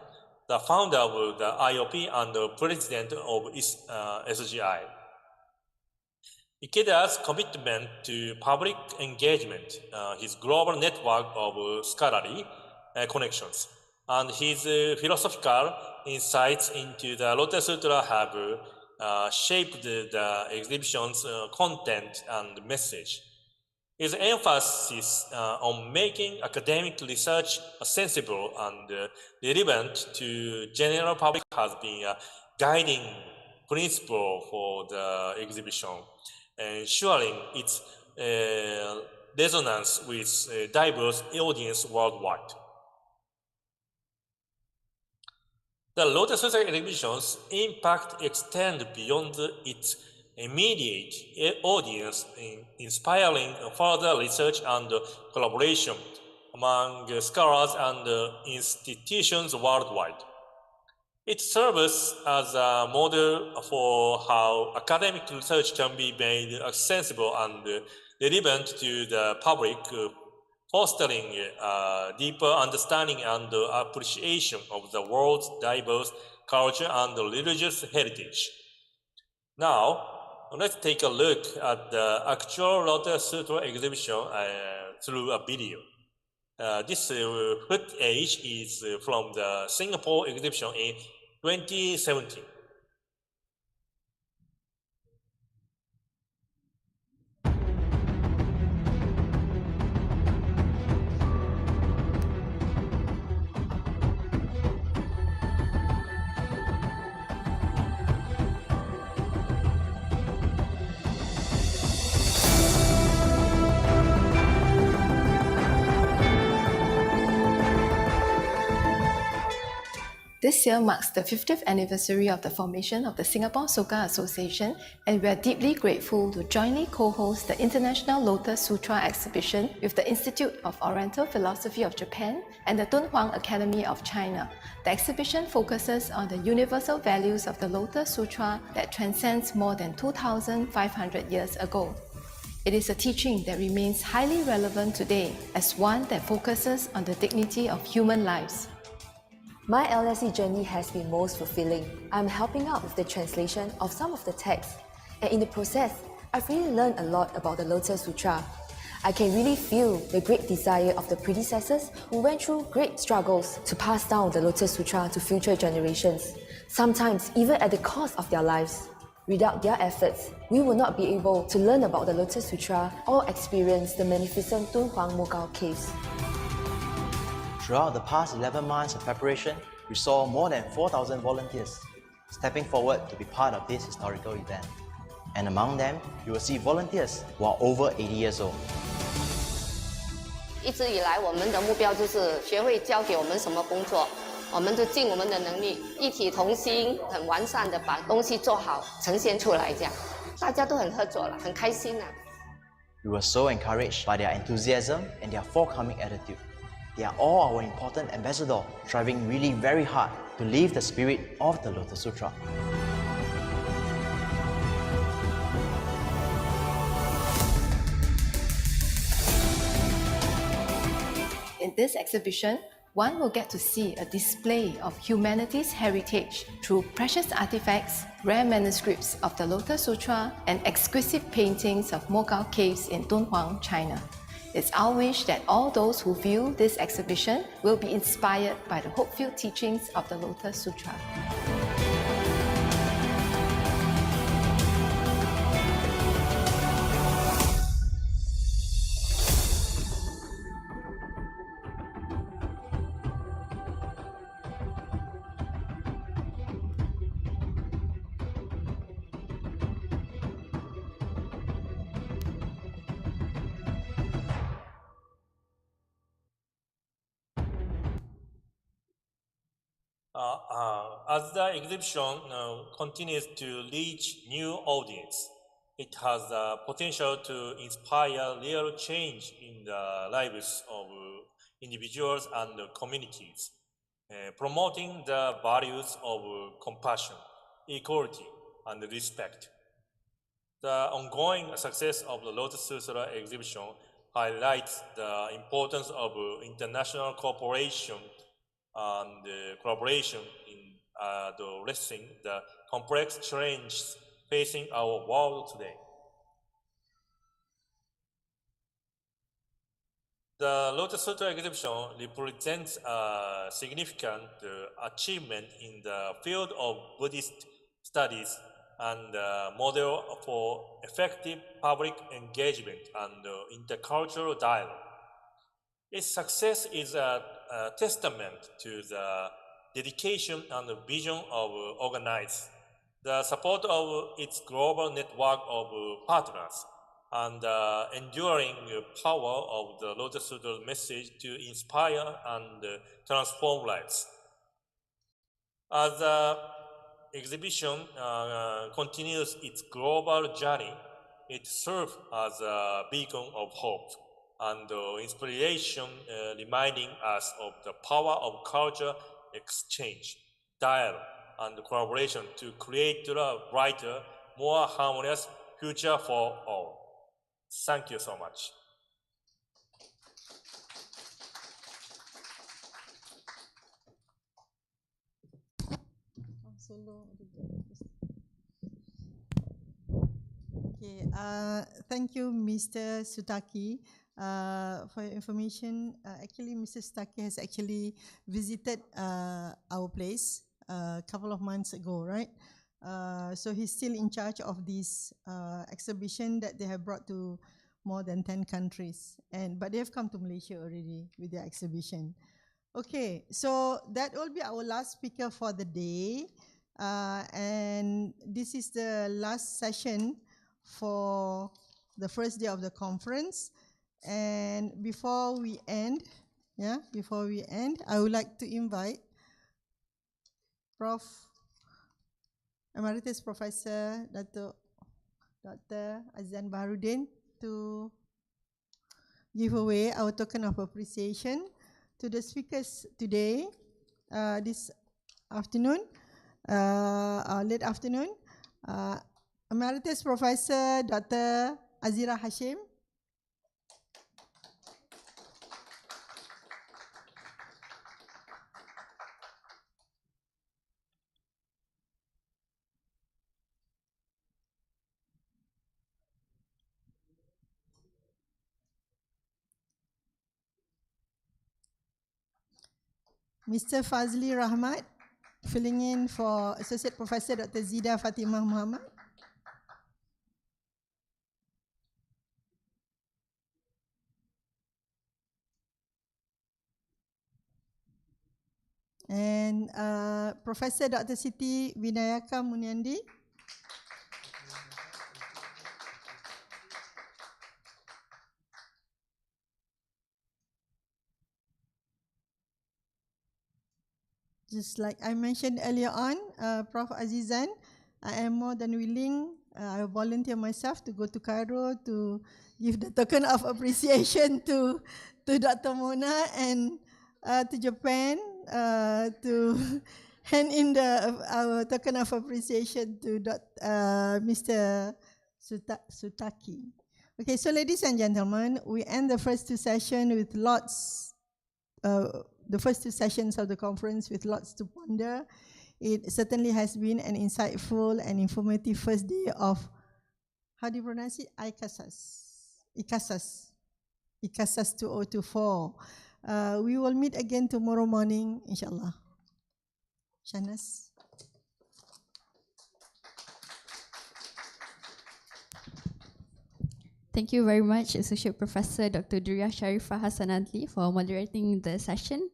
the founder of the IOP and the president of SGI. Ikeda's commitment to public engagement, his global network of scholarly connections, and his philosophical insights into the Lotus Sutra have shaped the exhibition's content and message. His emphasis on making academic research accessible and relevant to general public has been a guiding principle for the exhibition, ensuring its resonance with a diverse audience worldwide. The Lotus Sutra exhibition's impact extends beyond its immediate audience, inspiring further research and collaboration among scholars and institutions worldwide. It serves as a model for how academic research can be made accessible and relevant to the public, fostering a deeper understanding and appreciation of the world's diverse culture and religious heritage. Now, let's take a look at the actual Lotus Sutra exhibition through a video. This footage is from the Singapore exhibition in 2017. This year marks the 50th anniversary of the formation of the Singapore Soka Association, and we are deeply grateful to jointly co-host the International Lotus Sutra exhibition with the Institute of Oriental Philosophy of Japan and the Dunhuang Academy of China. The exhibition focuses on the universal values of the Lotus Sutra that transcends more than 2,500 years ago. It is a teaching that remains highly relevant today as one that focuses on the dignity of human lives. My LSE journey has been most fulfilling. I'm helping out with the translation of some of the texts, and in the process, I've really learned a lot about the Lotus Sutra. I can really feel the great desire of the predecessors who went through great struggles to pass down the Lotus Sutra to future generations, sometimes even at the cost of their lives. Without their efforts, we will not be able to learn about the Lotus Sutra or experience the magnificent Dunhuang Mogao caves. Throughout the past 11 months of preparation, we saw more than 4,000 volunteers stepping forward to be part of this historical event. And among them, you will see volunteers who are over 80 years old. 一直以来，我们的目标就是学会交给我们什么工作，我们就尽我们的能力，一体同心，很完善的把东西做好，呈现出来。这样，大家都很合作了，很开心啊。We were so encouraged by their enthusiasm and their forthcoming attitude. They are all our important ambassadors, striving really very hard to live the spirit of the Lotus Sutra. In this exhibition, one will get to see a display of humanity's heritage through precious artifacts, rare manuscripts of the Lotus Sutra, and exquisite paintings of Mogao caves in Dunhuang, China. It's our wish that all those who view this exhibition will be inspired by the hope-filled teachings of the Lotus Sutra. As the exhibition continues to reach new audience, it has the potential to inspire real change in the lives of individuals and communities, promoting the values of compassion, equality, and respect. The ongoing success of the Lotus Sutra exhibition highlights the importance of international cooperation and collaboration in addressing the complex challenges facing our world today. The Lotus Sutra exhibition represents a significant achievement in the field of Buddhist studies and a model for effective public engagement and intercultural dialogue. Its success is a testament to the dedication and the vision of organizers, the support of its global network of partners, and the enduring power of the Lotus Sutra message to inspire and transform lives. As the exhibition continues its global journey, it serves as a beacon of hope and inspiration, reminding us of the power of culture exchange, dialogue, and collaboration to create a brighter, more harmonious future for all. Thank you so much. Okay, thank you, Mr. Sutaki. For your information, actually, Mr. Stuckey has actually visited our place a couple of months ago, right? So he's still in charge of this exhibition that they have brought to more than 10 countries. But they have come to Malaysia already with their exhibition. Okay, so that will be our last speaker for the day. And this is the last session for the first day of the conference. And before we end, I would like to invite Emeritus Professor Dr. Azizan Baharudin to give away our token of appreciation to the speakers today, this afternoon, late afternoon. Emeritus Professor Dr. Azira Hashim. Mr. Fazli Rahmat, filling in for Associate Professor Dr. Zida Fatimah Muhammad. And Professor Dr. Siti Vinayaka Munyandi. Just like I mentioned earlier on, Prof. Azizan, I am more than willing, I volunteer myself to go to Cairo to give the token of appreciation to Dr. Mona and to Japan to hand in our token of appreciation to Mr. Sutaki. Okay, so ladies and gentlemen, we end the first two sessions with the first two sessions of the conference with lots to ponder. It certainly has been an insightful and informative first day of, how do you pronounce it? ICASAS 2024. We will meet again tomorrow morning, inshallah. Shanas. Thank you very much, Associate Professor Dr. Duria Sharifah Hasanadli, for moderating the session.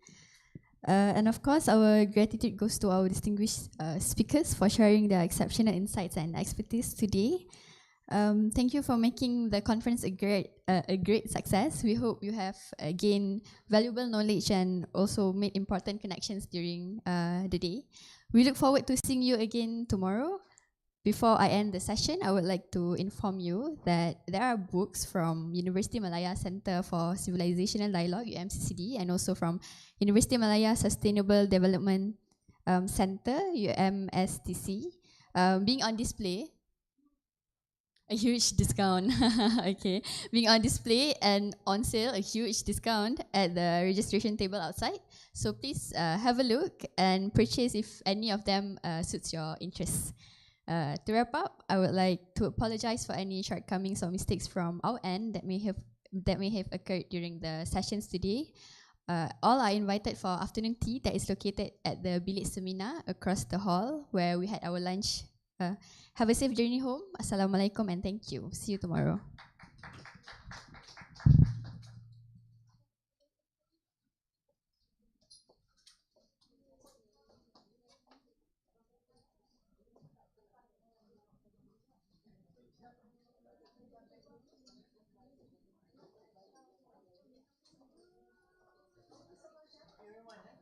And of course, our gratitude goes to our distinguished speakers for sharing their exceptional insights and expertise today. Thank you for making the conference a great success. We hope you have gained valuable knowledge and also made important connections during the day. We look forward to seeing you again tomorrow. Before I end the session, I would like to inform you that there are books from University Malaya Center for Civilizational Dialogue, UMCCD, and also from University Malaya Sustainable Development Center, UMSTC, being on display. A huge discount, okay. Being on display and on sale, a huge discount at the registration table outside. So please have a look and purchase if any of them suits your interests. To wrap up, I would like to apologize for any shortcomings or mistakes from our end that may have occurred during the sessions today. All are invited for afternoon tea that is located at the Bilik Seminar across the hall where we had our lunch. Have a safe journey home. Assalamualaikum and thank you. See you tomorrow. Everyone,